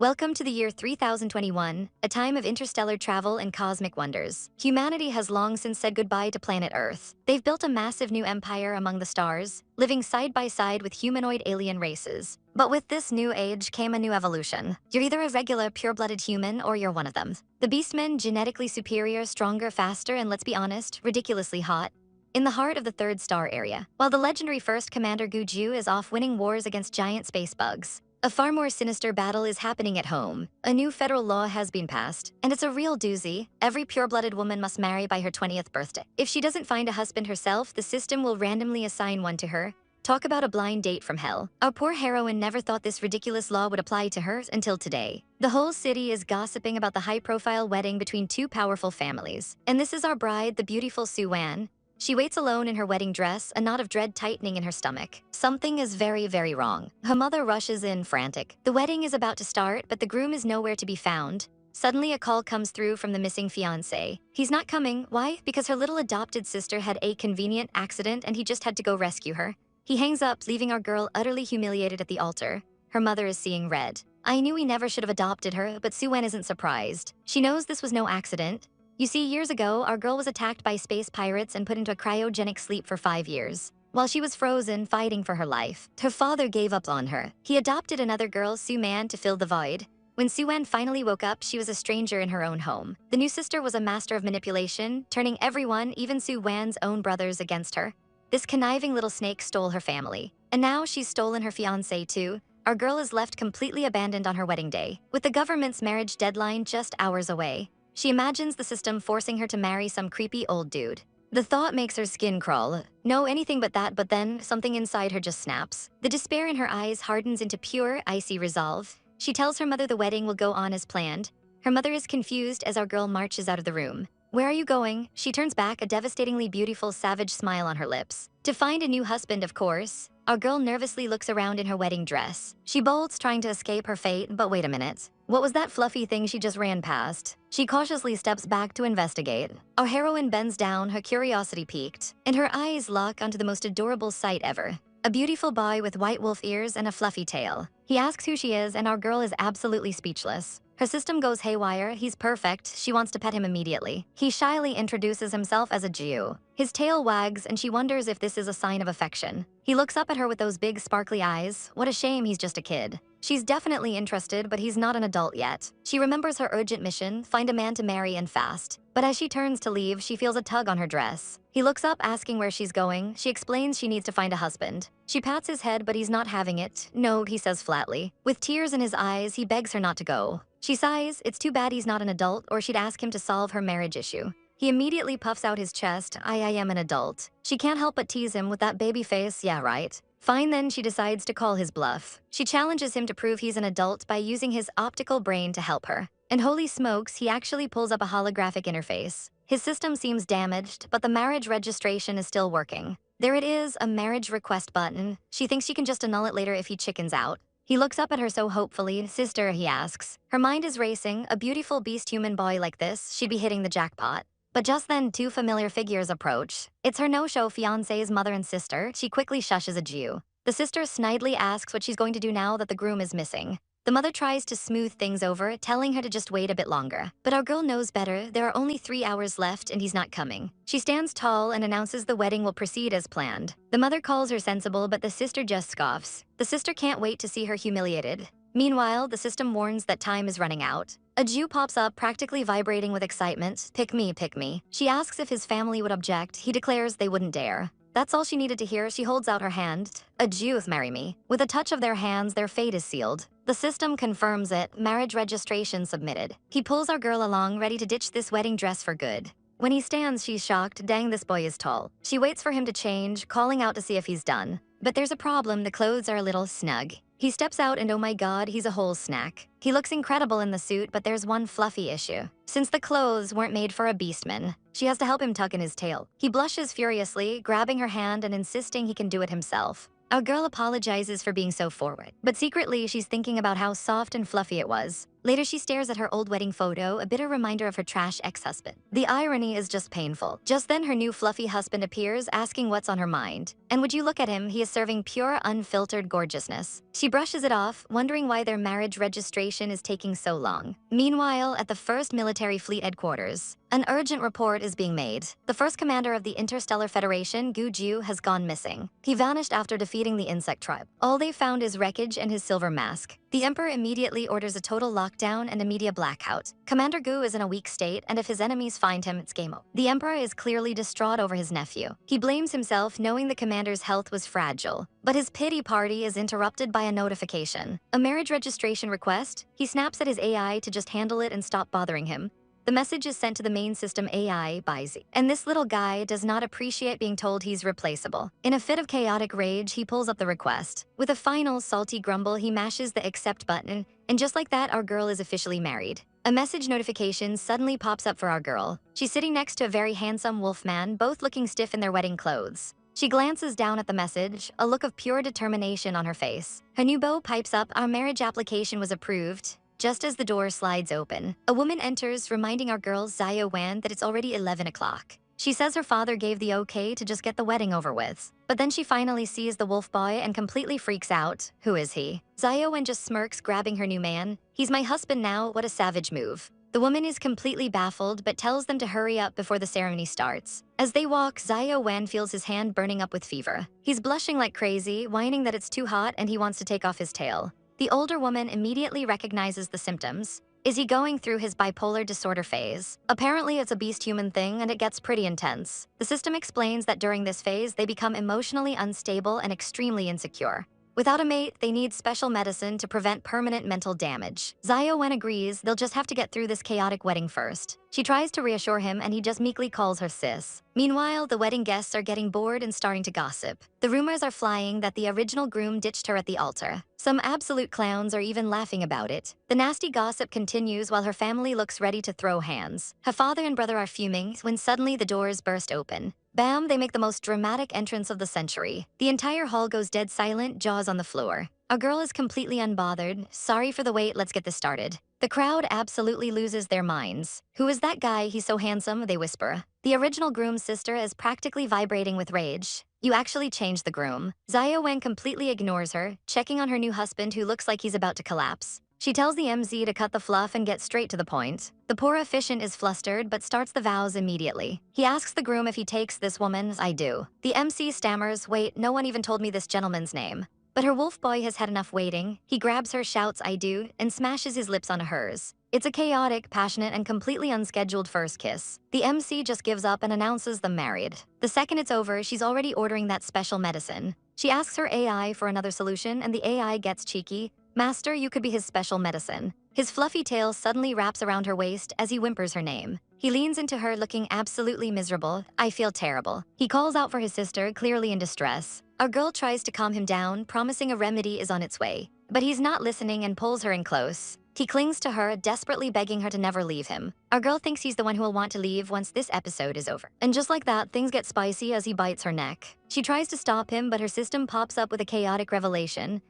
Welcome to the year 3021, a time of interstellar travel and cosmic wonders. Humanity has long since said goodbye to planet Earth. They've built a massive new empire among the stars, living side by side with humanoid alien races. But with this new age came a new evolution. You're either a regular, pure-blooded human or you're one of them. The beastmen, genetically superior, stronger, faster, and let's be honest, ridiculously hot. In the heart of the third star area, while the legendary first commander Guju is off winning wars against giant space bugs, a far more sinister battle is happening at home. A new federal law has been passed, and it's a real doozy. Every pure-blooded woman must marry by her 20th birthday. If she doesn't find a husband herself, the system will randomly assign one to her. Talk about a blind date from hell. Our poor heroine never thought this ridiculous law would apply to her until today. The whole city is gossiping about the high-profile wedding between two powerful families. And this is our bride, the beautiful Su Wan. She waits alone in her wedding dress, a knot of dread tightening in her stomach. Something is very, very wrong. Her mother rushes in, frantic. The wedding is about to start, but the groom is nowhere to be found. Suddenly, a call comes through from the missing fiancé. He's not coming. Why? Because her little adopted sister had a convenient accident and he just had to go rescue her. He hangs up, leaving our girl utterly humiliated at the altar. Her mother is seeing red. I knew we never should have adopted her, but Su Wan isn't surprised. She knows this was no accident. You see, years ago, our girl was attacked by space pirates and put into a cryogenic sleep for 5 years. While she was frozen, fighting for her life, her father gave up on her. He adopted another girl, Su Man, to fill the void. When Su Wan finally woke up, she was a stranger in her own home. The new sister was a master of manipulation, turning everyone, even Su Wan's own brothers, against her. This conniving little snake stole her family. And now she's stolen her fiancé too. Our girl is left completely abandoned on her wedding day, with the government's marriage deadline just hours away. She imagines the system forcing her to marry some creepy old dude. The thought makes her skin crawl. No, anything but that, but then something inside her just snaps. The despair in her eyes hardens into pure, icy resolve. She tells her mother the wedding will go on as planned. Her mother is confused as our girl marches out of the room. Where are you going? She turns back, a devastatingly beautiful, savage smile on her lips. To find a new husband, of course. Our girl nervously looks around in her wedding dress. She bolts, trying to escape her fate, but wait a minute. What was that fluffy thing she just ran past? She cautiously steps back to investigate. Our heroine bends down, her curiosity piqued, and her eyes lock onto the most adorable sight ever. A beautiful boy with white wolf ears and a fluffy tail. He asks who she is, and our girl is absolutely speechless. Her system goes haywire. He's perfect. She wants to pet him immediately. He shyly introduces himself as a Jew. His tail wags, and she wonders if this is a sign of affection. He looks up at her with those big, sparkly eyes. What a shame he's just a kid. She's definitely interested, but he's not an adult yet. She remembers her urgent mission, find a man to marry and fast. But as she turns to leave, she feels a tug on her dress. He looks up, asking where she's going. She explains she needs to find a husband. She pats his head, but he's not having it. No, he says flatly. With tears in his eyes, he begs her not to go. She sighs. It's too bad he's not an adult, or she'd ask him to solve her marriage issue. He immediately puffs out his chest. I am an adult. She can't help but tease him with that baby face. Yeah, right. Fine, then she decides to call his bluff. She challenges him to prove he's an adult by using his optical brain to help her. And holy smokes, he actually pulls up a holographic interface. His system seems damaged, but the marriage registration is still working. There it is, a marriage request button. She thinks she can just annul it later if he chickens out. He looks up at her so hopefully. Sister, he asks. Her mind is racing. A beautiful beast human boy like this, she'd be hitting the jackpot. But just then, two familiar figures approach. It's her no-show fiancé's mother and sister. She quickly shushes a Jew. The sister snidely asks what she's going to do now that the groom is missing. The mother tries to smooth things over, telling her to just wait a bit longer. But our girl knows better. There are only 3 hours left and he's not coming. She stands tall and announces the wedding will proceed as planned. The mother calls her sensible, but the sister just scoffs. The sister can't wait to see her humiliated. Meanwhile, the system warns that time is running out. A Jew pops up, practically vibrating with excitement. Pick me, pick me. She asks if his family would object. He declares they wouldn't dare. That's all she needed to hear. She holds out her hand. A Jew, marry me. With a touch of their hands, their fate is sealed. The system confirms it. Marriage registration submitted. He pulls our girl along, ready to ditch this wedding dress for good. When he stands, she's shocked. Dang, this boy is tall. She waits for him to change, calling out to see if he's done. But there's a problem. The clothes are a little snug. He steps out and oh my god, he's a whole snack. He looks incredible in the suit, but there's one fluffy issue. Since the clothes weren't made for a beastman, she has to help him tuck in his tail. He blushes furiously, grabbing her hand and insisting he can do it himself. Our girl apologizes for being so forward, but secretly she's thinking about how soft and fluffy it was. Later, she stares at her old wedding photo, a bitter reminder of her trash ex-husband. The irony is just painful. Just then, her new fluffy husband appears, asking what's on her mind. And would you look at him, he is serving pure, unfiltered gorgeousness. She brushes it off, wondering why their marriage registration is taking so long. Meanwhile, at the first military fleet headquarters, an urgent report is being made. The first commander of the Interstellar Federation, Guju, has gone missing. He vanished after defeating the insect tribe. All they found is wreckage and his silver mask. The Emperor immediately orders a total lockdown and a media blackout. Commander Gu is in a weak state, and if his enemies find him, it's game over. The Emperor is clearly distraught over his nephew. He blames himself, knowing the commander's health was fragile. But his pity party is interrupted by a notification. A marriage registration request? He snaps at his AI to just handle it and stop bothering him. The message is sent to the main system AI by Z. And this little guy does not appreciate being told he's replaceable. In a fit of chaotic rage, he pulls up the request. With a final salty grumble, he mashes the accept button, and just like that, our girl is officially married. A message notification suddenly pops up for our girl. She's sitting next to a very handsome wolf man, both looking stiff in their wedding clothes. She glances down at the message, a look of pure determination on her face. Her new beau pipes up, "Our marriage application was approved." Just as the door slides open, a woman enters, reminding our girl Su Wan that it's already 11 o'clock. She says her father gave the okay to just get the wedding over with. But then she finally sees the wolf boy and completely freaks out. Who is he? Su Wan just smirks, grabbing her new man. "He's my husband now, what a savage move." The woman is completely baffled but tells them to hurry up before the ceremony starts. As they walk, Su Wan feels his hand burning up with fever. He's blushing like crazy, whining that it's too hot and he wants to take off his tail. The older woman immediately recognizes the symptoms. Is he going through his bipolar disorder phase? Apparently, it's a beast-human thing and it gets pretty intense. The system explains that during this phase, they become emotionally unstable and extremely insecure. Without a mate, they need special medicine to prevent permanent mental damage. Su Wan agrees they'll just have to get through this chaotic wedding first. She tries to reassure him and he just meekly calls her sis. Meanwhile, the wedding guests are getting bored and starting to gossip. The rumors are flying that the original groom ditched her at the altar. Some absolute clowns are even laughing about it. The nasty gossip continues while her family looks ready to throw hands. Her father and brother are fuming when suddenly the doors burst open. Bam, they make the most dramatic entrance of the century. The entire hall goes dead silent, jaws on the floor. Our girl is completely unbothered. "Sorry for the wait, let's get this started." The crowd absolutely loses their minds. "Who is that guy? He's so handsome," they whisper. The original groom's sister is practically vibrating with rage. "You actually changed the groom." Su Wan completely ignores her, checking on her new husband who looks like he's about to collapse. She tells the MZ to cut the fluff and get straight to the point. The poor officiant is flustered but starts the vows immediately. He asks the groom if he takes this woman's. "I do." The MC stammers, "Wait, no one even told me this gentleman's name." But her wolf boy has had enough waiting. He grabs her, shouts, "I do," and smashes his lips onto hers. It's a chaotic, passionate, and completely unscheduled first kiss. The MC just gives up and announces them married. The second it's over, she's already ordering that special medicine. She asks her AI for another solution, and the AI gets cheeky. "Master, you could be his special medicine." His fluffy tail suddenly wraps around her waist as he whimpers her name. He leans into her, looking absolutely miserable. "I feel terrible." He calls out for his sister, clearly in distress. Our girl tries to calm him down, promising a remedy is on its way. But he's not listening and pulls her in close. He clings to her, desperately begging her to never leave him. Our girl thinks he's the one who will want to leave once this episode is over. And just like that, things get spicy as he bites her neck. She tries to stop him, but her system pops up with a chaotic revelation.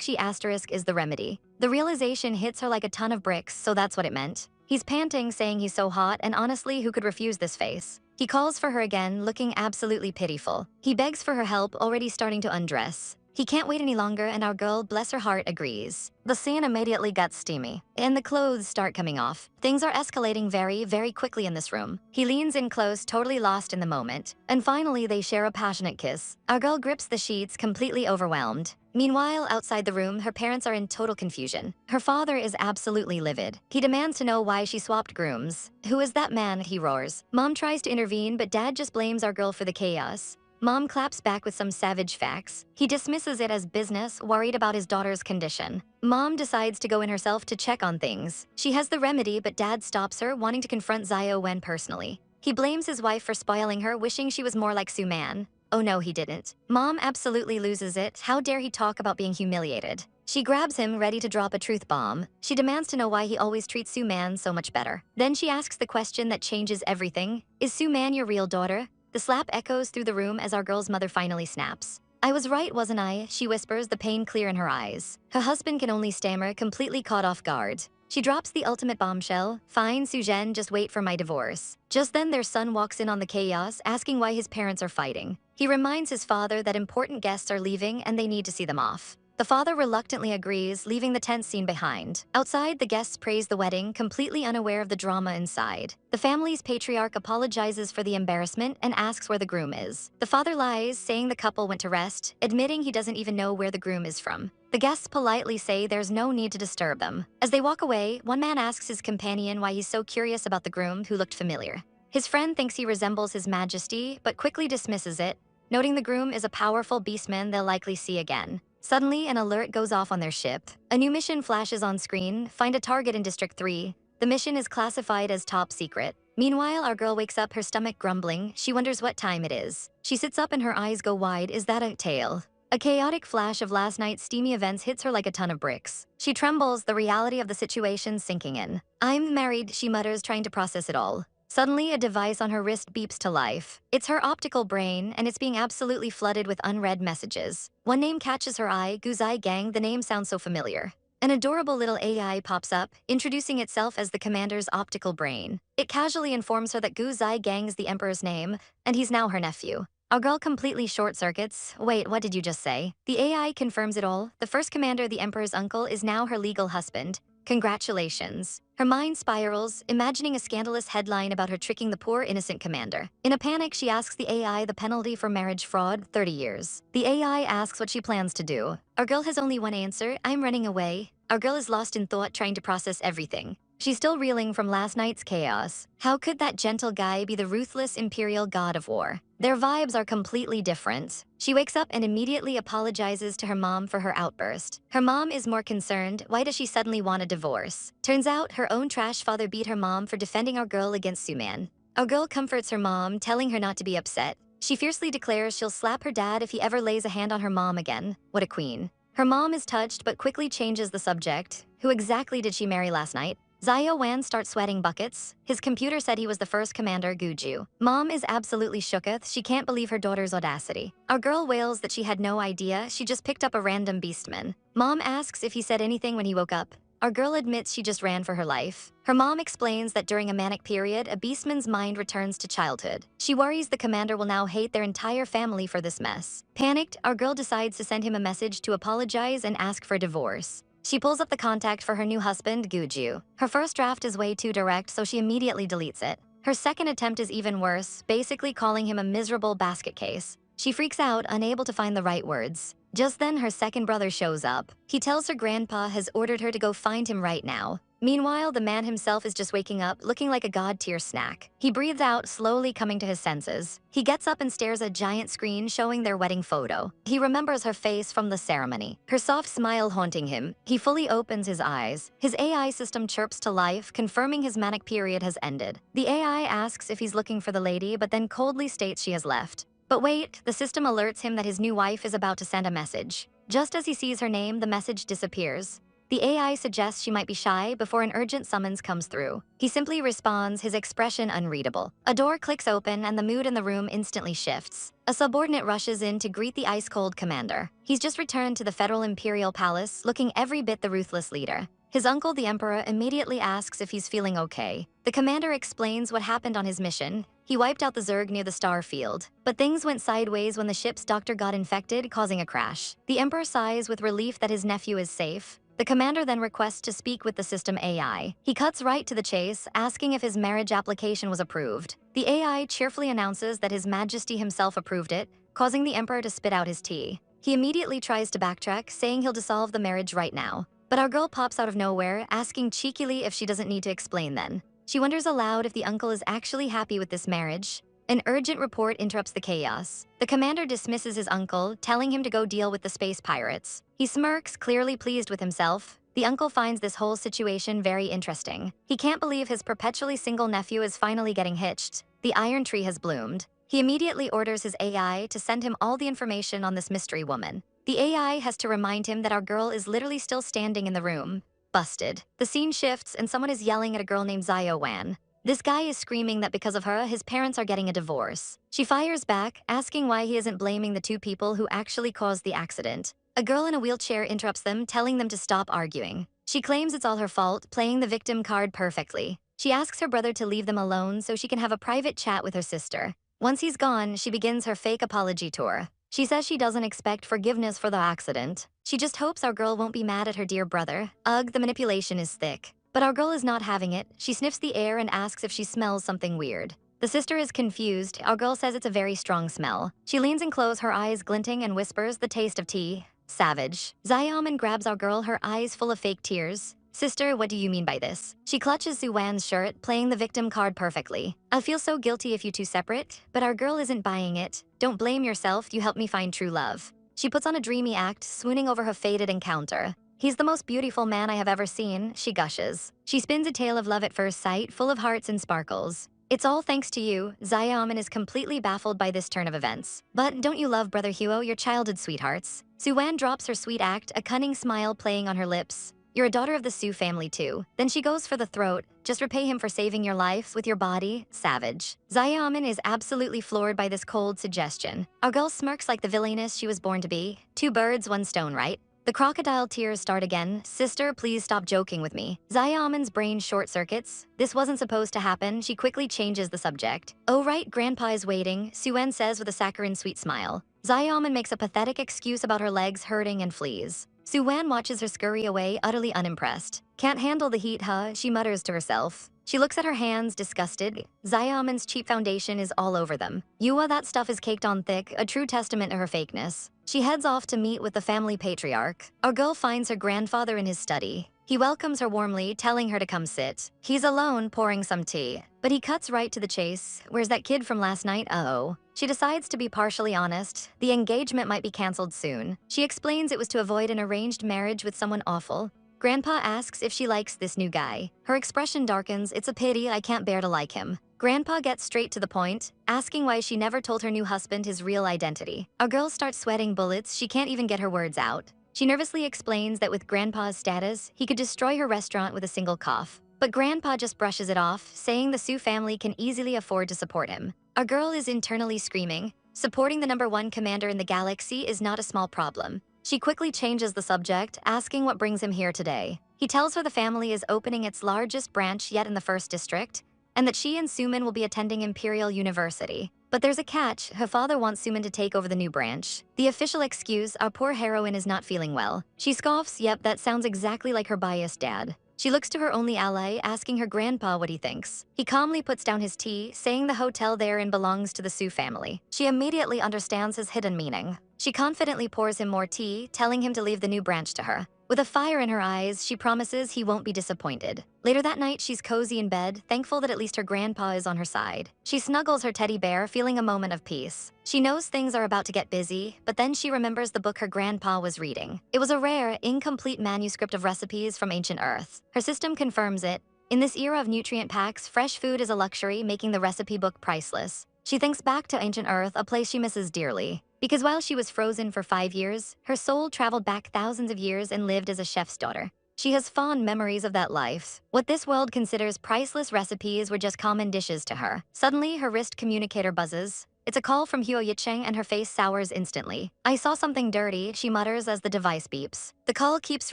She is the remedy. The realization hits her like a ton of bricks, so that's what it meant. He's panting, saying he's so hot, and honestly, who could refuse this face? He calls for her again, looking absolutely pitiful. He begs for her help, already starting to undress. He can't wait any longer, and our girl, bless her heart, agrees. The scene immediately gets steamy, and the clothes start coming off. Things are escalating very, very quickly in this room. He leans in close, totally lost in the moment. And finally, they share a passionate kiss. Our girl grips the sheets, completely overwhelmed. Meanwhile, outside the room, her parents are in total confusion. Her father is absolutely livid. He demands to know why she swapped grooms. "Who is that man?" he roars. Mom tries to intervene, but Dad just blames our girl for the chaos. Mom claps back with some savage facts. He dismisses it as business, worried about his daughter's condition. Mom decides to go in herself to check on things. She has the remedy, but Dad stops her, wanting to confront Su Wan personally. He blames his wife for spoiling her, wishing she was more like Su Man. Oh no, he didn't. Mom absolutely loses it. How dare he talk about being humiliated? She grabs him, ready to drop a truth bomb. She demands to know why he always treats Su Man so much better. Then she asks the question that changes everything. "Is Su Man your real daughter?" The slap echoes through the room as our girl's mother finally snaps. "I was right, wasn't I?" she whispers, the pain clear in her eyes. Her husband can only stammer, completely caught off guard. She drops the ultimate bombshell, "Fine, Sujen, just wait for my divorce." Just then their son walks in on the chaos, asking why his parents are fighting. He reminds his father that important guests are leaving and they need to see them off. The father reluctantly agrees, leaving the tense scene behind. Outside, the guests praise the wedding, completely unaware of the drama inside. The family's patriarch apologizes for the embarrassment and asks where the groom is. The father lies, saying the couple went to rest, admitting he doesn't even know where the groom is from. The guests politely say there's no need to disturb them. As they walk away, one man asks his companion why he's so curious about the groom, who looked familiar. His friend thinks he resembles His Majesty, but quickly dismisses it, noting the groom is a powerful beastman they'll likely see again. Suddenly, an alert goes off on their ship. A new mission flashes on screen: find a target in District 3. The mission is classified as top secret. Meanwhile, our girl wakes up, her stomach grumbling. She wonders what time it is. She sits up and her eyes go wide. Is that a tail? A chaotic flash of last night's steamy events hits her like a ton of bricks. She trembles, the reality of the situation sinking in. "I'm married," she mutters, trying to process it all. Suddenly, a device on her wrist beeps to life. It's her optical brain, and it's being absolutely flooded with unread messages. One name catches her eye: Guzai Gang. The name sounds so familiar. An adorable little AI pops up, introducing itself as the commander's optical brain. It casually informs her that Guzai Gang is the emperor's name, and he's now her nephew. Our girl completely short-circuits. "Wait, what did you just say?" The AI confirms it all. The first commander, the emperor's uncle, is now her legal husband. Congratulations. Her mind spirals, imagining a scandalous headline about her tricking the poor innocent commander. In a panic, she asks the AI the penalty for marriage fraud: 30 years. The AI asks what she plans to do. Our girl has only one answer: "I'm running away." Our girl is lost in thought, trying to process everything. She's still reeling from last night's chaos. How could that gentle guy be the ruthless imperial god of war? Their vibes are completely different. She wakes up and immediately apologizes to her mom for her outburst. Her mom is more concerned. Why does she suddenly want a divorce? Turns out her own trash father beat her mom for defending our girl against Su Wan. Our girl comforts her mom, telling her not to be upset. She fiercely declares she'll slap her dad if he ever lays a hand on her mom again. What a queen. Her mom is touched but quickly changes the subject. Who exactly did she marry last night? Su Wan starts sweating buckets. His computer said he was the first commander, Guju. Mom is absolutely shooketh. She can't believe her daughter's audacity. Our girl wails that she had no idea. She just picked up a random beastman. Mom asks if he said anything when he woke up. Our girl admits she just ran for her life. Her mom explains that during a manic period, a beastman's mind returns to childhood. She worries the commander will now hate their entire family for this mess. Panicked, our girl decides to send him a message to apologize and ask for divorce. She pulls up the contact for her new husband, Guju. Her first draft is way too direct, so she immediately deletes it. Her second attempt is even worse, basically calling him a miserable basket case. She freaks out, unable to find the right words. Just then, her second brother shows up. He tells her grandpa has ordered her to go find him right now. Meanwhile, the man himself is just waking up, looking like a god-tier snack. He breathes out, slowly coming to his senses. He gets up and stares at a giant screen showing their wedding photo. He remembers her face from the ceremony, her soft smile haunting him. He fully opens his eyes. His AI system chirps to life, confirming his manic period has ended. The AI asks if he's looking for the lady, but then coldly states she has left. But wait, the system alerts him that his new wife is about to send a message. Just as he sees her name, the message disappears. The AI suggests she might be shy before an urgent summons comes through. He simply responds, his expression unreadable. A door clicks open and the mood in the room instantly shifts. A subordinate rushes in to greet the ice-cold commander. He's just returned to the Federal Imperial Palace, looking every bit the ruthless leader. His uncle, the Emperor, immediately asks if he's feeling okay. The commander explains what happened on his mission. He wiped out the Zerg near the star field. But things went sideways when the ship's doctor got infected, causing a crash. The Emperor sighs with relief that his nephew is safe. The commander then requests to speak with the system AI. He cuts right to the chase, asking if his marriage application was approved. The AI cheerfully announces that His Majesty himself approved it, causing the Emperor to spit out his tea. He immediately tries to backtrack, saying he'll dissolve the marriage right now. But our girl pops out of nowhere, asking cheekily if she doesn't need to explain then. She wonders aloud if the uncle is actually happy with this marriage. An urgent report interrupts the chaos. The commander dismisses his uncle, telling him to go deal with the space pirates. He smirks, clearly pleased with himself. The uncle finds this whole situation very interesting. He can't believe his perpetually single nephew is finally getting hitched. The iron tree has bloomed. He immediately orders his AI to send him all the information on this mystery woman. The AI has to remind him that our girl is literally still standing in the room. Busted. The scene shifts and someone is yelling at a girl named Su Wan. This guy is screaming that because of her, his parents are getting a divorce. She fires back, asking why he isn't blaming the two people who actually caused the accident. A girl in a wheelchair interrupts them, telling them to stop arguing. She claims it's all her fault, playing the victim card perfectly. She asks her brother to leave them alone so she can have a private chat with her sister. Once he's gone, she begins her fake apology tour. She says she doesn't expect forgiveness for the accident. She just hopes our girl won't be mad at her dear brother. Ugh, the manipulation is thick. But our girl is not having it. She sniffs the air and asks if she smells something weird. The sister is confused. Our girl says it's a very strong smell. She leans in close, her eyes glinting, and whispers, "The taste of tea." Savage. Xiaomin grabs our girl, her eyes full of fake tears. "Sister, what do you mean by this?" She clutches Su Wan's shirt, playing the victim card perfectly. "I feel so guilty if you two separate, but our girl isn't buying it. Don't blame yourself, you helped me find true love." She puts on a dreamy act, swooning over her fated encounter. "He's the most beautiful man I have ever seen," she gushes. She spins a tale of love at first sight, full of hearts and sparkles. "It's all thanks to you." Xiaomin is completely baffled by this turn of events. "But don't you love Brother Huo, your childhood sweethearts?" Su Wan drops her sweet act, a cunning smile playing on her lips. "You're a daughter of the Su family too." Then she goes for the throat. "Just repay him for saving your life with your body." Savage. Xiaomin is absolutely floored by this cold suggestion. Our girl smirks like the villainess she was born to be. Two birds, one stone, right? The crocodile tears start again. "Sister, please stop joking with me." Xiaomin's brain short circuits. This wasn't supposed to happen. She quickly changes the subject. "Oh right, Grandpa is waiting," Su Wan says with a saccharine sweet smile. Xiaomin makes a pathetic excuse about her legs hurting and flees. Su Wan watches her scurry away, utterly unimpressed. "Can't handle the heat, huh?" she mutters to herself. She looks at her hands, disgusted. Xiaomin's cheap foundation is all over them. Yua, that stuff is caked on thick, a true testament to her fakeness. She heads off to meet with the family patriarch. Our girl finds her grandfather in his study. He welcomes her warmly, telling her to come sit. He's alone, pouring some tea. But he cuts right to the chase. "Where's that kid from last night? Uh-oh." She decides to be partially honest. The engagement might be canceled soon. She explains it was to avoid an arranged marriage with someone awful. Grandpa asks if she likes this new guy. Her expression darkens. "It's a pity, I can't bear to like him." Grandpa gets straight to the point, asking why she never told her new husband his real identity. Our girl starts sweating bullets. She can't even get her words out. She nervously explains that with Grandpa's status, he could destroy her restaurant with a single cough. But Grandpa just brushes it off, saying the Su family can easily afford to support him. Our girl is internally screaming. Supporting the #1 commander in the galaxy is not a small problem. She quickly changes the subject, asking what brings him here today. He tells her the family is opening its largest branch yet in the 1st district, and that she and Suman will be attending Imperial University. But there's a catch. Her father wants Suman to take over the new branch. The official excuse, our poor heroine is not feeling well. She scoffs. Yep, that sounds exactly like her biased dad. She looks to her only ally, asking her grandpa what he thinks. He calmly puts down his tea, saying the hotel they're in belongs to the Su family. She immediately understands his hidden meaning. She confidently pours him more tea, telling him to leave the new branch to her. With a fire in her eyes, she promises he won't be disappointed. Later that night, she's cozy in bed, thankful that at least her grandpa is on her side. She snuggles her teddy bear, feeling a moment of peace. She knows things are about to get busy, but then she remembers the book her grandpa was reading. It was a rare, incomplete manuscript of recipes from ancient Earth. Her system confirms it. In this era of nutrient packs, fresh food is a luxury, making the recipe book priceless. She thinks back to ancient Earth, a place she misses dearly. Because while she was frozen for 5 years, her soul traveled back thousands of years and lived as a chef's daughter. She has fond memories of that life. What this world considers priceless recipes were just common dishes to her. Suddenly, her wrist communicator buzzes. It's a call from Yichang, and her face sours instantly. "I saw something dirty," she mutters as the device beeps. The call keeps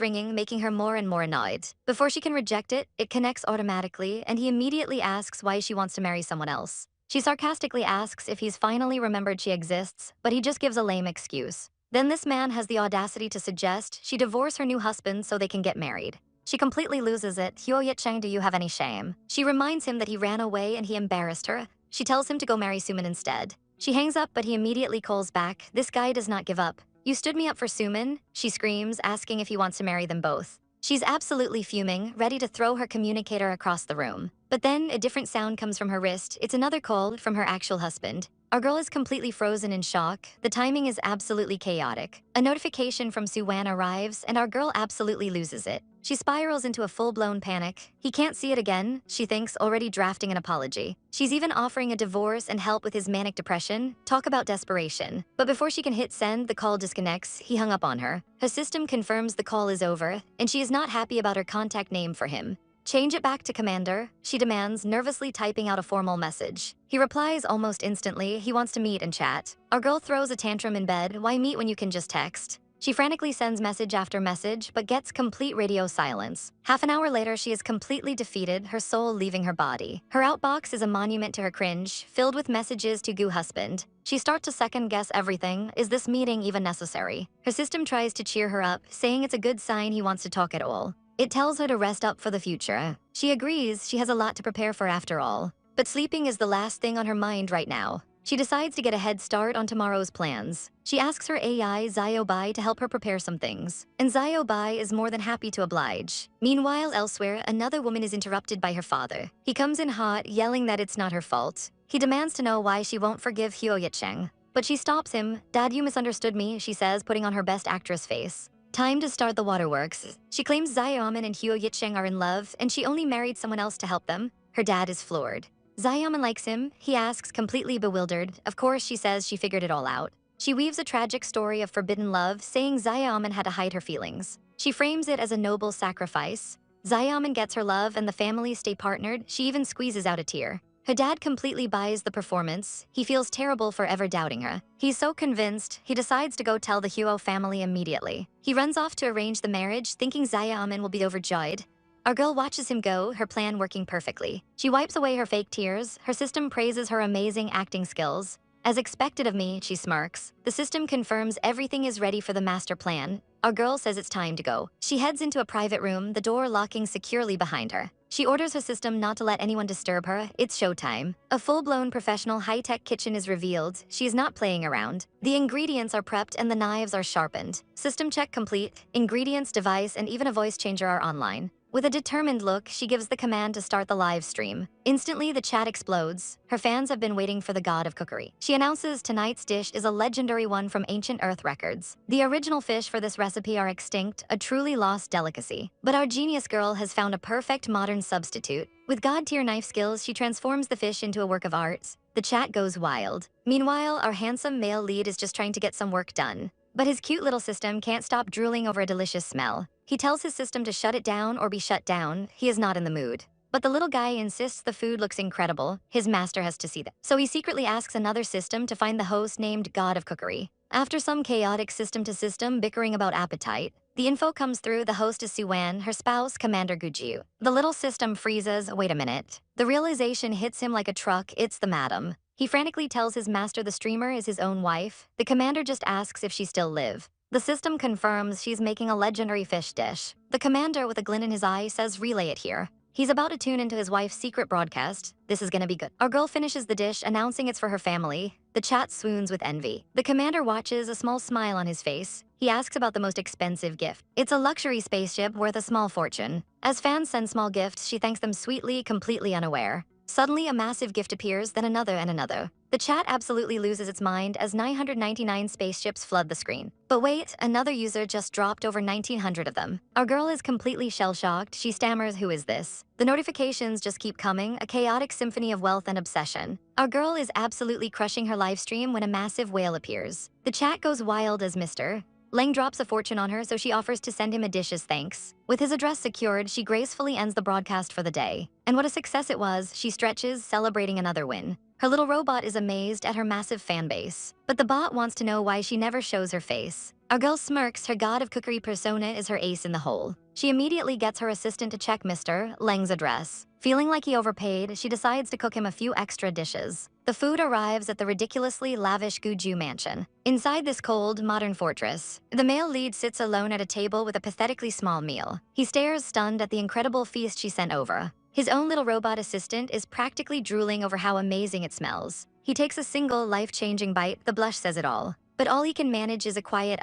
ringing, making her more and more annoyed. Before she can reject it, it connects automatically, and he immediately asks why she wants to marry someone else. She sarcastically asks if he's finally remembered she exists, but he just gives a lame excuse. Then this man has the audacity to suggest she divorce her new husband so they can get married. She completely loses it. "Yichang, do you have any shame?" She reminds him that he ran away and he embarrassed her. She tells him to go marry Suman instead. She hangs up, but he immediately calls back. "This guy does not give up. You stood me up for Suman," she screams, asking if he wants to marry them both. She's absolutely fuming, ready to throw her communicator across the room. But then a different sound comes from her wrist. It's another call from her actual husband. Our girl is completely frozen in shock. The timing is absolutely chaotic. A notification from Su Wan arrives, and our girl absolutely loses it. She spirals into a full-blown panic. He can't see it again, she thinks, already drafting an apology. She's even offering a divorce and help with his manic depression. Talk about desperation. But before she can hit send, the call disconnects. He hung up on her. Her system confirms the call is over, and she is not happy about her contact name for him. "Change it back to Commander," she demands, nervously typing out a formal message. He replies almost instantly. He wants to meet and chat. Our girl throws a tantrum in bed. "Why meet when you can just text?" She frantically sends message after message, but gets complete radio silence. Half an hour later, she is completely defeated, her soul leaving her body. Her outbox is a monument to her cringe, filled with messages to Goo husband. She starts to second-guess everything. Is this meeting even necessary? Her system tries to cheer her up, saying it's a good sign he wants to talk at all. It tells her to rest up for the future. She agrees, she has a lot to prepare for after all. But sleeping is the last thing on her mind right now. She decides to get a head start on tomorrow's plans. She asks her AI, Ziobai, to help her prepare some things. And Ziobai is more than happy to oblige. Meanwhile, elsewhere, another woman is interrupted by her father. He comes in hot, yelling that it's not her fault. He demands to know why she won't forgive Yichang. But she stops him. Dad, you misunderstood me, she says, putting on her best actress face. Time to start the waterworks. She claims Xiaoman and Yichang are in love, and she only married someone else to help them. Her dad is floored. Xiaoman likes him, he asks, completely bewildered. Of course, she says she figured it all out. She weaves a tragic story of forbidden love, saying Xiaoman had to hide her feelings. She frames it as a noble sacrifice. Xiaoman gets her love and the family stay partnered. She even squeezes out a tear. Her dad completely buys the performance. He feels terrible for ever doubting her. He's so convinced, he decides to go tell the Huo family immediately. He runs off to arrange the marriage, thinking Xiaoman will be overjoyed. Our girl watches him go, her plan working perfectly. She wipes away her fake tears. Her system praises her amazing acting skills. As expected of me, she smirks. The system confirms everything is ready for the master plan. Our girl says it's time to go. She heads into a private room, the door locking securely behind her. She orders her system not to let anyone disturb her. It's showtime. A full-blown professional high-tech kitchen is revealed. She is not playing around. The ingredients are prepped and the knives are sharpened. System check complete. Ingredients, device, and even a voice changer are online. With a determined look, she gives the command to start the live stream. Instantly, the chat explodes. Her fans have been waiting for the god of cookery. She announces tonight's dish is a legendary one from ancient Earth records. The original fish for this recipe are extinct, a truly lost delicacy. But our genius girl has found a perfect modern substitute. With god-tier knife skills, she transforms the fish into a work of art. The chat goes wild. Meanwhile, our handsome male lead is just trying to get some work done. But his cute little system can't stop drooling over a delicious smell. He tells his system to shut it down or be shut down. He is not in the mood. But the little guy insists the food looks incredible. His master has to see that. So he secretly asks another system to find the host named God of Cookery. After some chaotic system-to-system bickering about appetite, the info comes through the host is Su Wan, her spouse, Commander Gujiu. The little system freezes. Wait a minute. The realization hits him like a truck. It's the madam. He frantically tells his master the streamer is his own wife. The commander just asks if she still live. The system confirms she's making a legendary fish dish. The commander, with a glint in his eye, says relay it here. He's about to tune into his wife's secret broadcast. This is gonna be good. Our girl finishes the dish, announcing it's for her family. The chat swoons with envy. The commander watches, a small smile on his face. He asks about the most expensive gift. It's a luxury spaceship worth a small fortune. As fans send small gifts, she thanks them sweetly, completely unaware. Suddenly, a massive gift appears, then another and another. The chat absolutely loses its mind as 999 spaceships flood the screen. But wait, another user just dropped over 1,900 of them. Our girl is completely shell-shocked. She stammers, who is this? The notifications just keep coming, a chaotic symphony of wealth and obsession. Our girl is absolutely crushing her live stream when a massive whale appears. The chat goes wild as Mr. Leng drops a fortune on her, so she offers to send him a dish as thanks. With his address secured, she gracefully ends the broadcast for the day. And what a success it was, she stretches, celebrating another win. Her little robot is amazed at her massive fan base. But the bot wants to know why she never shows her face. Our girl smirks, her god of cookery persona is her ace in the hole. She immediately gets her assistant to check Mr. Leng's address. Feeling like he overpaid, she decides to cook him a few extra dishes. The food arrives at the ridiculously lavish Guju mansion. Inside this cold, modern fortress, the male lead sits alone at a table with a pathetically small meal. He stares stunned at the incredible feast she sent over. His own little robot assistant is practically drooling over how amazing it smells. He takes a single life-changing bite, the blush says it all. But all he can manage is a quiet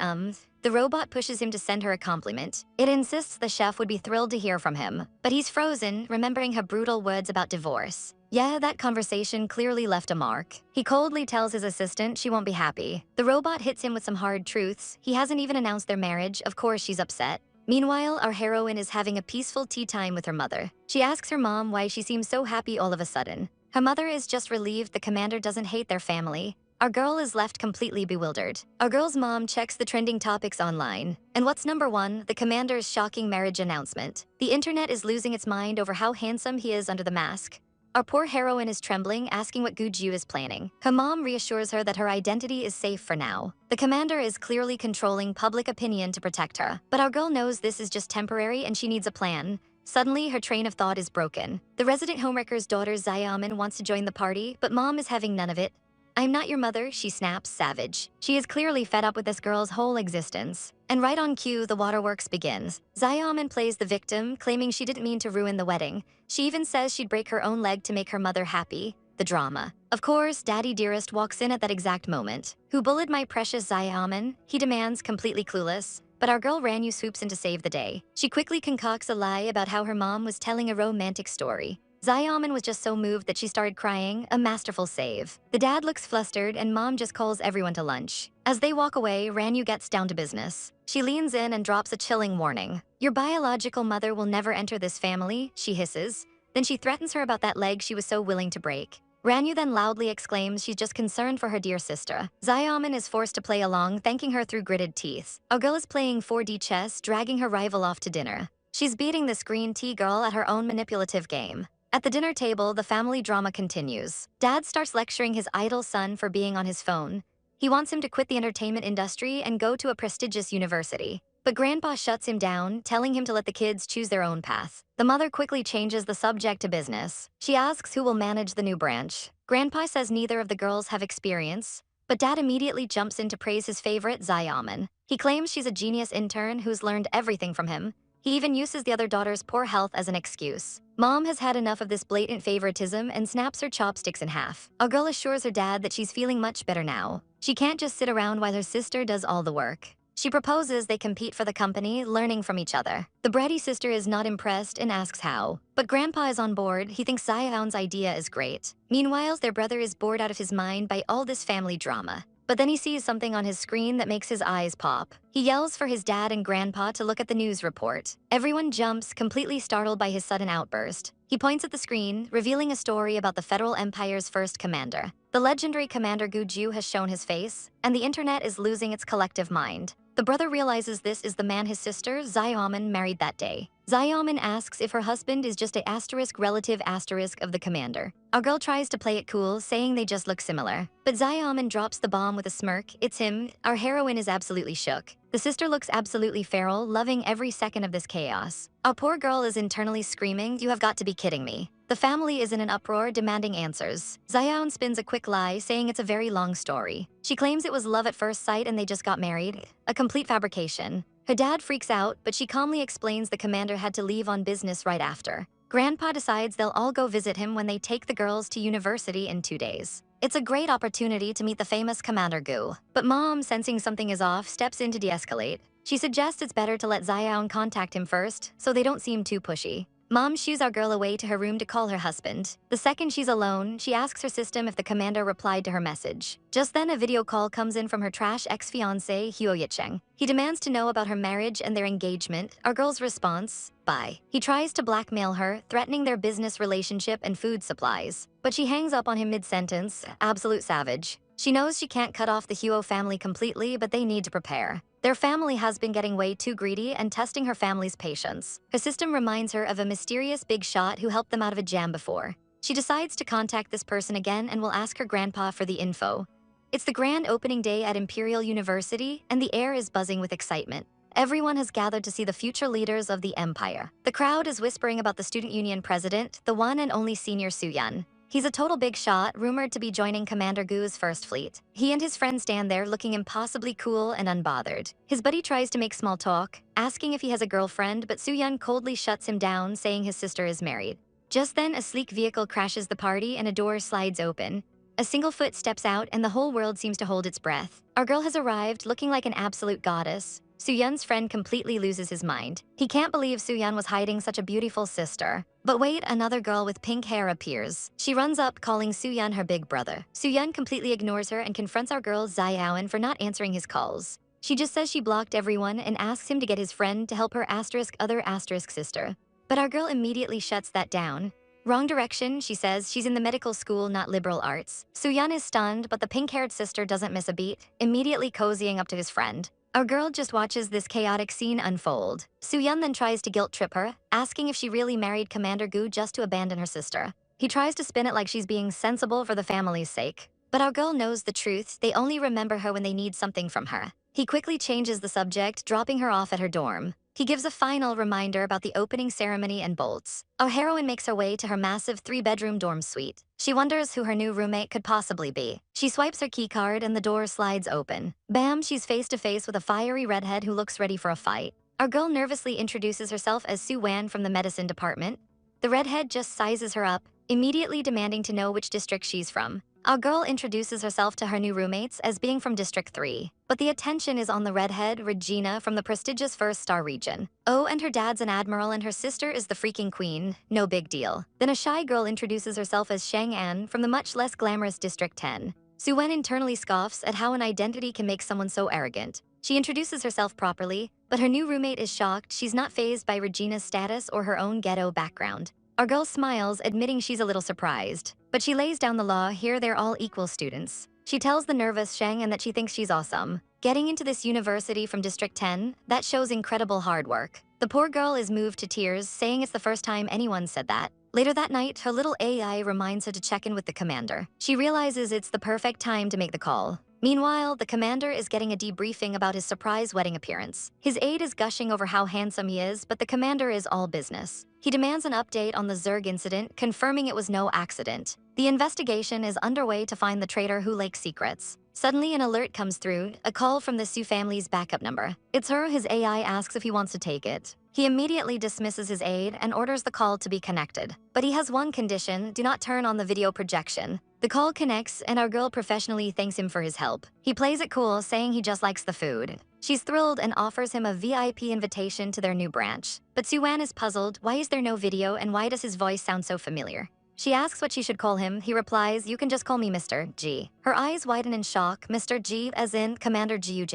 The robot pushes him to send her a compliment. It insists the chef would be thrilled to hear from him. But he's frozen, remembering her brutal words about divorce. Yeah, that conversation clearly left a mark. He coldly tells his assistant she won't be happy. The robot hits him with some hard truths. He hasn't even announced their marriage. Of course, she's upset. Meanwhile, our heroine is having a peaceful tea time with her mother. She asks her mom why she seems so happy all of a sudden. Her mother is just relieved the commander doesn't hate their family. Our girl is left completely bewildered. Our girl's mom checks the trending topics online. And what's number one? The commander's shocking marriage announcement. The internet is losing its mind over how handsome he is under the mask. Our poor heroine is trembling, asking what Guju is planning. Her mom reassures her that her identity is safe for now. The commander is clearly controlling public opinion to protect her, but our girl knows this is just temporary and she needs a plan. Suddenly, her train of thought is broken. The resident homewrecker's daughter Xiaomin wants to join the party, but mom is having none of it. "I'm not your mother," she snaps, savage. She is clearly fed up with this girl's whole existence. And right on cue, the waterworks begins. Xiaomin plays the victim, claiming she didn't mean to ruin the wedding. She even says she'd break her own leg to make her mother happy. The drama. Of course, Daddy Dearest walks in at that exact moment. "Who bullied my precious Xiaomin?" he demands, completely clueless. But our girl Ranyu swoops in to save the day. She quickly concocts a lie about how her mom was telling a romantic story. Xiaomin was just so moved that she started crying, a masterful save. The dad looks flustered and mom just calls everyone to lunch. As they walk away, Ranyu gets down to business. She leans in and drops a chilling warning. "Your biological mother will never enter this family," she hisses. Then she threatens her about that leg she was so willing to break. Ranyu then loudly exclaims she's just concerned for her dear sister. Xiaomin is forced to play along, thanking her through gritted teeth. Our girl is playing 4D chess, dragging her rival off to dinner. She's beating this green tea girl at her own manipulative game. At the dinner table, the family drama continues. Dad starts lecturing his idle son for being on his phone. He wants him to quit the entertainment industry and go to a prestigious university. But Grandpa shuts him down, telling him to let the kids choose their own path. The mother quickly changes the subject to business. She asks who will manage the new branch. Grandpa says neither of the girls have experience, but Dad immediately jumps in to praise his favorite, Xiaomin. He claims she's a genius intern who's learned everything from him. He even uses the other daughter's poor health as an excuse. Mom has had enough of this blatant favoritism and snaps her chopsticks in half. Our girl assures her dad that she's feeling much better now. She can't just sit around while her sister does all the work. She proposes they compete for the company, learning from each other. The bratty sister is not impressed and asks how. But Grandpa is on board. He thinks Xiao's idea is great. Meanwhile, their brother is bored out of his mind by all this family drama. But then he sees something on his screen that makes his eyes pop. He yells for his dad and grandpa to look at the news report. Everyone jumps, completely startled by his sudden outburst. He points at the screen, revealing a story about the Federal Empire's first commander. The legendary Commander Guju has shown his face, and the internet is losing its collective mind. The brother realizes this is the man his sister, Xiaomin, married that day. Xiaomin asks if her husband is just a relative of the commander. Our girl tries to play it cool, saying they just look similar. But Xiaomin drops the bomb with a smirk. "It's him." Our heroine is absolutely shook. The sister looks absolutely feral, loving every second of this chaos. Our poor girl is internally screaming, "You have got to be kidding me." The family is in an uproar, demanding answers. Xiaomin spins a quick lie, saying it's a very long story. She claims it was love at first sight and they just got married. A complete fabrication. Her dad freaks out, but she calmly explains the commander had to leave on business right after. Grandpa decides they'll all go visit him when they take the girls to university in 2 days. It's a great opportunity to meet the famous Commander Gu. But Mom, sensing something is off, steps in to de-escalate. She suggests it's better to let Xiaomin contact him first, so they don't seem too pushy. Mom shoos our girl away to her room to call her husband. The second she's alone, she asks her system if the commander replied to her message. Just then, a video call comes in from her trash ex-fiancé, Yichang. He demands to know about her marriage and their engagement. Our girl's response, "Bye." He tries to blackmail her, threatening their business relationship and food supplies. But she hangs up on him mid-sentence, absolute savage. She knows she can't cut off the Huo family completely, but they need to prepare. Their family has been getting way too greedy and testing her family's patience. Her system reminds her of a mysterious big shot who helped them out of a jam before. She decides to contact this person again and will ask her grandpa for the info. It's the grand opening day at Imperial University, and the air is buzzing with excitement. Everyone has gathered to see the future leaders of the empire. The crowd is whispering about the student union president, the one and only senior Su Wan. He's a total big shot, rumored to be joining Commander Gu's first fleet. He and his friend stand there looking impossibly cool and unbothered. His buddy tries to make small talk, asking if he has a girlfriend, but Su Wan coldly shuts him down, saying his sister is married. Just then, a sleek vehicle crashes the party and a door slides open. A single foot steps out and the whole world seems to hold its breath. Our girl has arrived, looking like an absolute goddess. Su Yun's friend completely loses his mind. He can't believe Su Yun was hiding such a beautiful sister. But wait, another girl with pink hair appears. She runs up, calling Su Yun her big brother. Su Yun completely ignores her and confronts our girl Xiaomin for not answering his calls. She just says she blocked everyone and asks him to get his friend to help her other sister. But our girl immediately shuts that down. Wrong direction, she says. She's in the medical school, not liberal arts. Su Yun is stunned, but the pink-haired sister doesn't miss a beat, immediately cozying up to his friend. Our girl just watches this chaotic scene unfold. Su Yun then tries to guilt-trip her, asking if she really married Commander Gu just to abandon her sister. He tries to spin it like she's being sensible for the family's sake. But our girl knows the truth, they only remember her when they need something from her. He quickly changes the subject, dropping her off at her dorm. He gives a final reminder about the opening ceremony and bolts. Our heroine makes her way to her massive 3-bedroom dorm suite. She wonders who her new roommate could possibly be. She swipes her keycard and the door slides open. Bam, she's face to face with a fiery redhead who looks ready for a fight. Our girl nervously introduces herself as Su Wan from the medicine department. The redhead just sizes her up, immediately demanding to know which district she's from. Our girl introduces herself to her new roommates as being from District 3. But the attention is on the redhead, Regina, from the prestigious First Star region. Oh, and her dad's an admiral and her sister is the freaking queen. No big deal. Then a shy girl introduces herself as Shang-an from the much less glamorous District 10. Su Wen internally scoffs at how an identity can make someone so arrogant. She introduces herself properly, but her new roommate is shocked she's not fazed by Regina's status or her own ghetto background. Our girl smiles, admitting she's a little surprised. But she lays down the law, here they're all equal students. She tells the nervous Shang-an that she thinks she's awesome. Getting into this university from District 10, that shows incredible hard work. The poor girl is moved to tears, saying it's the first time anyone said that. Later that night, her little AI reminds her to check in with the commander. She realizes it's the perfect time to make the call. Meanwhile, the commander is getting a debriefing about his surprise wedding appearance. His aide is gushing over how handsome he is, but the commander is all business. He demands an update on the Zerg incident, confirming it was no accident. The investigation is underway to find the traitor who leaks secrets. Suddenly, an alert comes through, a call from the Su family's backup number. It's her. His AI asks if he wants to take it. He immediately dismisses his aide and orders the call to be connected. But he has one condition: do not turn on the video projection. The call connects, and our girl professionally thanks him for his help. He plays it cool, saying he just likes the food. She's thrilled and offers him a VIP invitation to their new branch. But Su Wan is puzzled. Why is there no video, and why does his voice sound so familiar? She asks what she should call him. He replies, "You can just call me Mr. G." Her eyes widen in shock. Mr. G, as in Commander Jiu.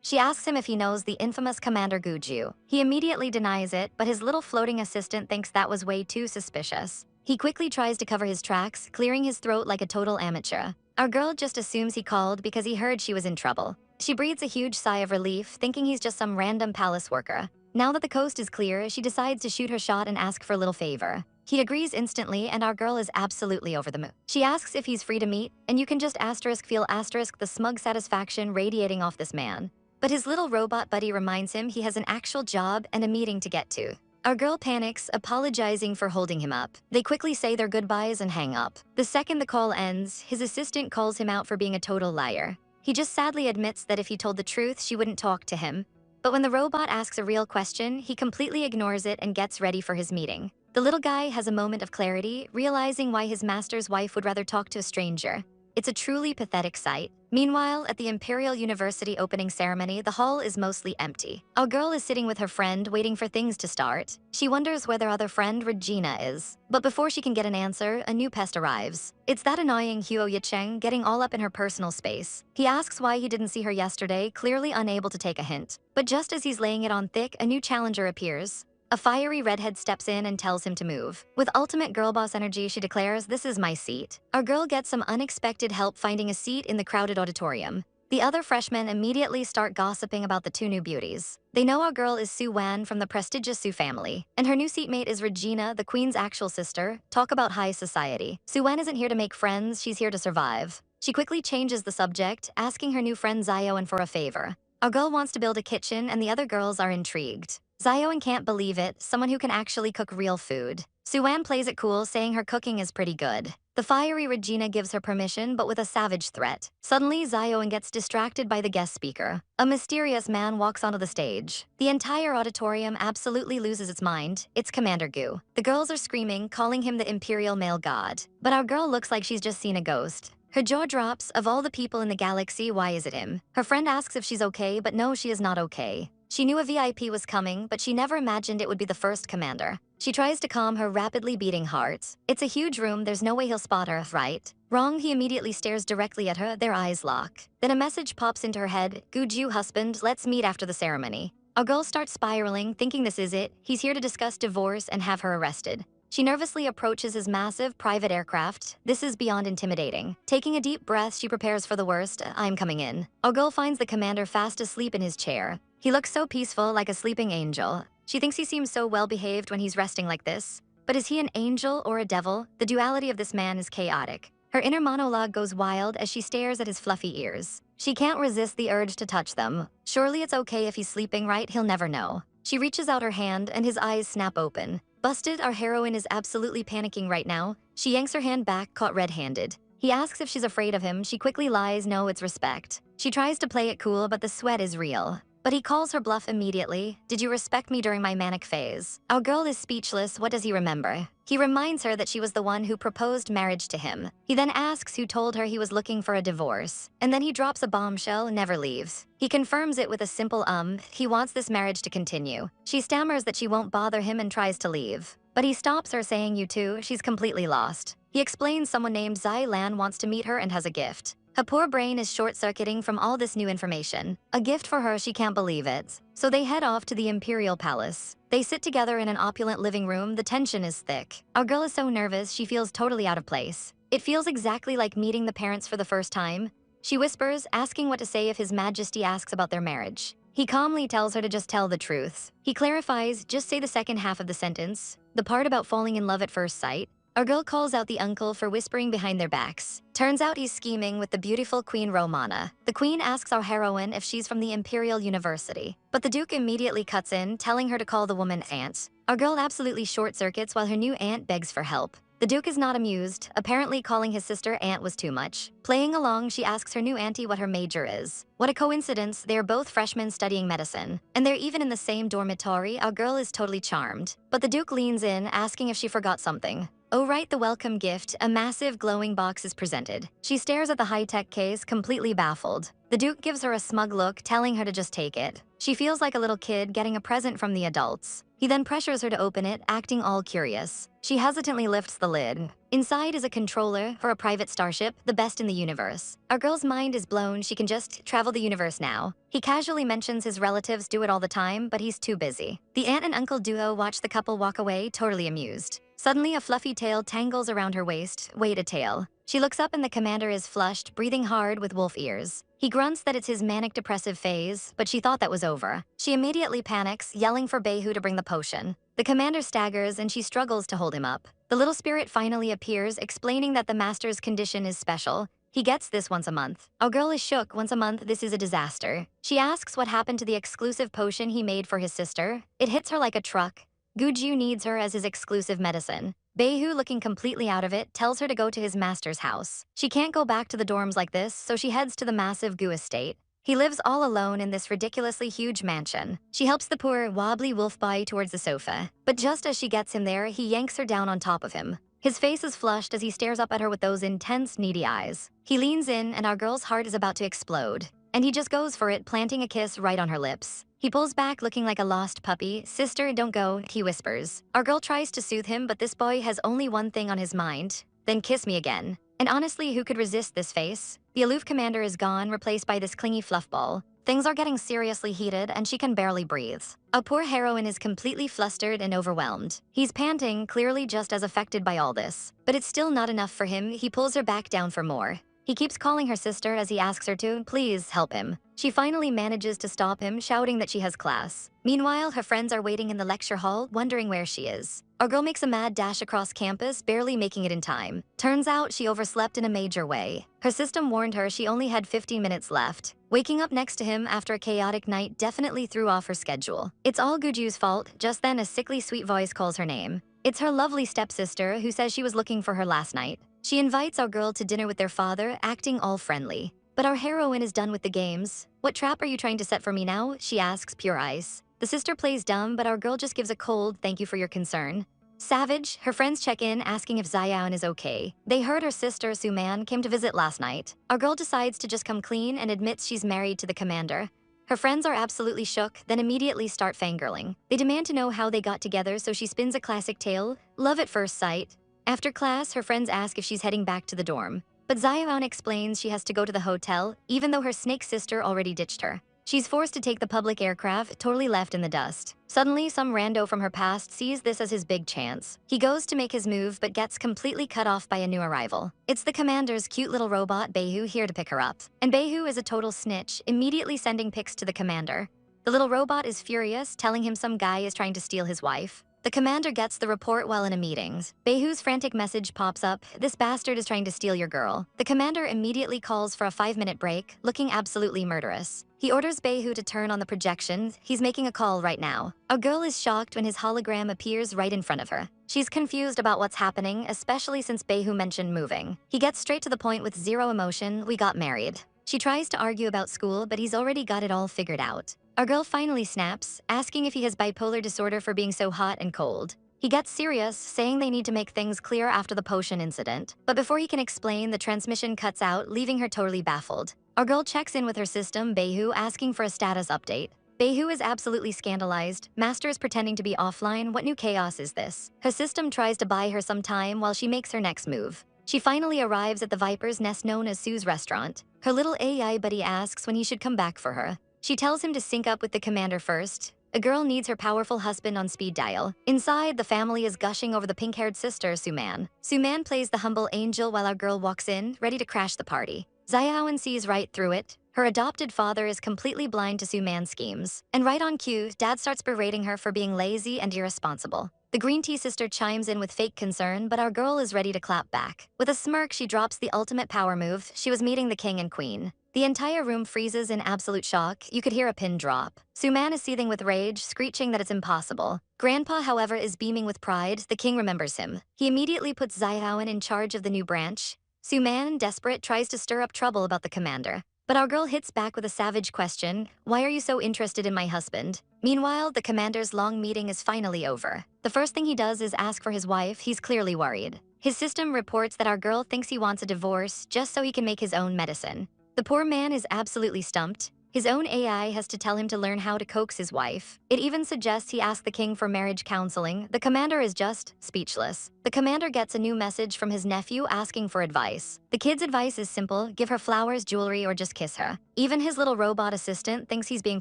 She asks him if he knows the infamous Commander Guju. He immediately denies it, but his little floating assistant thinks that was way too suspicious. He quickly tries to cover his tracks, clearing his throat like a total amateur. Our girl just assumes he called because he heard she was in trouble. She breathes a huge sigh of relief, thinking he's just some random palace worker. Now that the coast is clear, she decides to shoot her shot and ask for a little favor. He agrees instantly, and our girl is absolutely over the moon. She asks if he's free to meet, and you can just feel the smug satisfaction radiating off this man. But his little robot buddy reminds him he has an actual job and a meeting to get to. Our girl panics, apologizing for holding him up. They quickly say their goodbyes and hang up. The second the call ends, his assistant calls him out for being a total liar. He just sadly admits that if he told the truth, she wouldn't talk to him. But when the robot asks a real question, he completely ignores it and gets ready for his meeting. The little guy has a moment of clarity, realizing why his master's wife would rather talk to a stranger. It's a truly pathetic sight. Meanwhile, at the Imperial University opening ceremony, the hall is mostly empty. Our girl is sitting with her friend, waiting for things to start. She wonders where their other friend, Regina, is. But before she can get an answer, a new pest arrives. It's that annoying Yichang, getting all up in her personal space. He asks why he didn't see her yesterday, clearly unable to take a hint. But just as he's laying it on thick, a new challenger appears. A fiery redhead steps in and tells him to move. With ultimate girl boss energy, she declares, "This is my seat." Our girl gets some unexpected help finding a seat in the crowded auditorium. The other freshmen immediately start gossiping about the two new beauties. They know our girl is Su Wan from the prestigious Su family, and her new seatmate is Regina, the queen's actual sister. Talk about high society. Su Wan isn't here to make friends, she's here to survive. She quickly changes the subject, asking her new friend Zioan for a favor. Our girl wants to build a kitchen, and the other girls are intrigued. Zioan can't believe it, someone who can actually cook real food. Su Wan plays it cool, saying her cooking is pretty good. The fiery Regina gives her permission, but with a savage threat. Suddenly, Zioan gets distracted by the guest speaker. A mysterious man walks onto the stage. The entire auditorium absolutely loses its mind. It's Commander Gu. The girls are screaming, calling him the Imperial male god. But our girl looks like she's just seen a ghost. Her jaw drops. Of all the people in the galaxy, why is it him? Her friend asks if she's okay, but no, she is not okay. She knew a VIP was coming, but she never imagined it would be the first commander. She tries to calm her rapidly beating heart. It's a huge room, there's no way he'll spot her, right? Wrong, he immediately stares directly at her, their eyes lock. Then a message pops into her head, "Guju husband, let's meet after the ceremony." Our girl starts spiraling, thinking this is it. He's here to discuss divorce and have her arrested. She nervously approaches his massive private aircraft. This is beyond intimidating. Taking a deep breath, she prepares for the worst. "I'm coming in." Our girl finds the commander fast asleep in his chair. He looks so peaceful, like a sleeping angel. She thinks he seems so well-behaved when he's resting like this. But is he an angel or a devil? The duality of this man is chaotic. Her inner monologue goes wild as she stares at his fluffy ears. She can't resist the urge to touch them. Surely it's okay if he's sleeping, right? He'll never know. She reaches out her hand and his eyes snap open. Busted, our heroine is absolutely panicking right now. She yanks her hand back, caught red-handed. He asks if she's afraid of him. She quickly lies, no, it's respect. She tries to play it cool, but the sweat is real. But he calls her bluff immediately. Did you respect me during my manic phase? Our girl is speechless. What does he remember? He reminds her that she was the one who proposed marriage to him. He then asks who told her he was looking for a divorce. And then he drops a bombshell, never leaves. He confirms it with a simple he wants this marriage to continue. She stammers that she won't bother him and tries to leave. But he stops her, saying, you too. She's completely lost. He explains someone named Zai Lan wants to meet her and has a gift. Her poor brain is short-circuiting from all this new information. A gift for her, she can't believe it. So they head off to the Imperial Palace. They sit together in an opulent living room. The tension is thick. Our girl is so nervous, she feels totally out of place. It feels exactly like meeting the parents for the first time. She whispers, asking what to say if His Majesty asks about their marriage. He calmly tells her to just tell the truth. He clarifies, just say the second half of the sentence, the part about falling in love at first sight. Our girl calls out the uncle for whispering behind their backs. Turns out he's scheming with the beautiful Queen Romana. The queen asks our heroine if she's from the Imperial University, but the Duke immediately cuts in, telling her to call the woman aunt. Our girl absolutely short-circuits while her new aunt begs for help. The Duke is not amused. Apparently calling his sister aunt was too much. Playing along, she asks her new auntie what her major is. What a coincidence, they're both freshmen studying medicine. And they're even in the same dormitory. Our girl is totally charmed. But the Duke leans in, asking if she forgot something. Oh right, the welcome gift, a massive glowing box is presented. She stares at the high-tech case, completely baffled. The Duke gives her a smug look, telling her to just take it. She feels like a little kid getting a present from the adults. He then pressures her to open it, acting all curious. She hesitantly lifts the lid. Inside is a controller for a private starship, the best in the universe. Our girl's mind is blown, she can just travel the universe now. He casually mentions his relatives do it all the time, but he's too busy. The aunt and uncle duo watch the couple walk away, totally amused. Suddenly, a fluffy tail tangles around her waist. Wait, a tail. She looks up and the commander is flushed, breathing hard with wolf ears. He grunts that it's his manic-depressive phase, but she thought that was over. She immediately panics, yelling for Behu to bring the potion. The commander staggers and she struggles to hold him up. The little spirit finally appears, explaining that the master's condition is special. He gets this once a month. Our girl is shook. Once a month, this is a disaster. She asks what happened to the exclusive potion he made for his sister. It hits her like a truck. Guju needs her as his exclusive medicine. Behu, looking completely out of it, tells her to go to his master's house. She can't go back to the dorms like this, so she heads to the massive Gu estate. He lives all alone in this ridiculously huge mansion. She helps the poor, wobbly wolf boy towards the sofa. But just as she gets him there, he yanks her down on top of him. His face is flushed as he stares up at her with those intense, needy eyes. He leans in, and our girl's heart is about to explode. And he just goes for it, planting a kiss right on her lips. He pulls back, looking like a lost puppy. Sister, don't go, he whispers. Our girl tries to soothe him, but this boy has only one thing on his mind. Then kiss me again. And honestly, who could resist this face? The aloof commander is gone, replaced by this clingy fluffball. Things are getting seriously heated, and she can barely breathe. Our poor heroine is completely flustered and overwhelmed. He's panting, clearly just as affected by all this. But it's still not enough for him. He pulls her back down for more. He keeps calling her sister as he asks her to, please help him. She finally manages to stop him, shouting that she has class. Meanwhile, her friends are waiting in the lecture hall, wondering where she is. Our girl makes a mad dash across campus, barely making it in time. Turns out she overslept in a major way. Her system warned her she only had 15 minutes left. Waking up next to him after a chaotic night definitely threw off her schedule. It's all Guju's fault. Just then, a sickly sweet voice calls her name. It's her lovely stepsister who says she was looking for her last night. She invites our girl to dinner with their father, acting all friendly. But our heroine is done with the games. What trap are you trying to set for me now? She asks, pure ice. The sister plays dumb, but our girl just gives a cold thank you for your concern. Savage, her friends check in, asking if Zion is okay. They heard her sister, Su Wan, came to visit last night. Our girl decides to just come clean and admits she's married to the commander. Her friends are absolutely shook, then immediately start fangirling. They demand to know how they got together, so she spins a classic tale, love at first sight. After class, her friends ask if she's heading back to the dorm. But Zion explains she has to go to the hotel, even though her snake sister already ditched her. She's forced to take the public aircraft, totally left in the dust. Suddenly, some rando from her past sees this as his big chance. He goes to make his move, but gets completely cut off by a new arrival. It's the commander's cute little robot, Behu, here to pick her up. And Behu is a total snitch, immediately sending pics to the commander. The little robot is furious, telling him some guy is trying to steal his wife. The commander gets the report while in a meeting. Beihu's frantic message pops up, "This bastard is trying to steal your girl." The commander immediately calls for a 5-minute break, looking absolutely murderous. He orders Beihu to turn on the projection. He's making a call right now. Our girl is shocked when his hologram appears right in front of her. She's confused about what's happening, especially since Beihu mentioned moving. He gets straight to the point with zero emotion. "We got married." She tries to argue about school, but he's already got it all figured out. Our girl finally snaps, asking if he has bipolar disorder for being so hot and cold. He gets serious, saying they need to make things clear after the potion incident. But before he can explain, the transmission cuts out, leaving her totally baffled. Our girl checks in with her system, Beihu, asking for a status update. Beihu is absolutely scandalized. Master is pretending to be offline. What new chaos is this? Her system tries to buy her some time while she makes her next move. She finally arrives at the Viper's nest known as Su's restaurant. Her little AI buddy asks when he should come back for her. She tells him to sync up with the commander first. A girl needs her powerful husband on speed dial. Inside, the family is gushing over the pink-haired sister, Su Wan. Su Wan plays the humble angel while our girl walks in, ready to crash the party. Xiaoan sees right through it. Her adopted father is completely blind to Su Wan's schemes. And right on cue, Dad starts berating her for being lazy and irresponsible. The green tea sister chimes in with fake concern, but our girl is ready to clap back. With a smirk, she drops the ultimate power move. She was meeting the king and queen. The entire room freezes in absolute shock. You could hear a pin drop. Su Wan is seething with rage, screeching that it's impossible. Grandpa, however, is beaming with pride. The king remembers him. He immediately puts Xiaoan in charge of the new branch. Su Wan, desperate, tries to stir up trouble about the commander. But our girl hits back with a savage question, "Why are you so interested in my husband?" Meanwhile, the commander's long meeting is finally over. The first thing he does is ask for his wife. He's clearly worried. His system reports that our girl thinks he wants a divorce just so he can make his own medicine. The poor man is absolutely stumped. His own AI has to tell him to learn how to coax his wife. It even suggests he ask the king for marriage counseling. The commander is just speechless. The commander gets a new message from his nephew asking for advice. The kid's advice is simple: give her flowers, jewelry, or just kiss her. Even his little robot assistant thinks he's being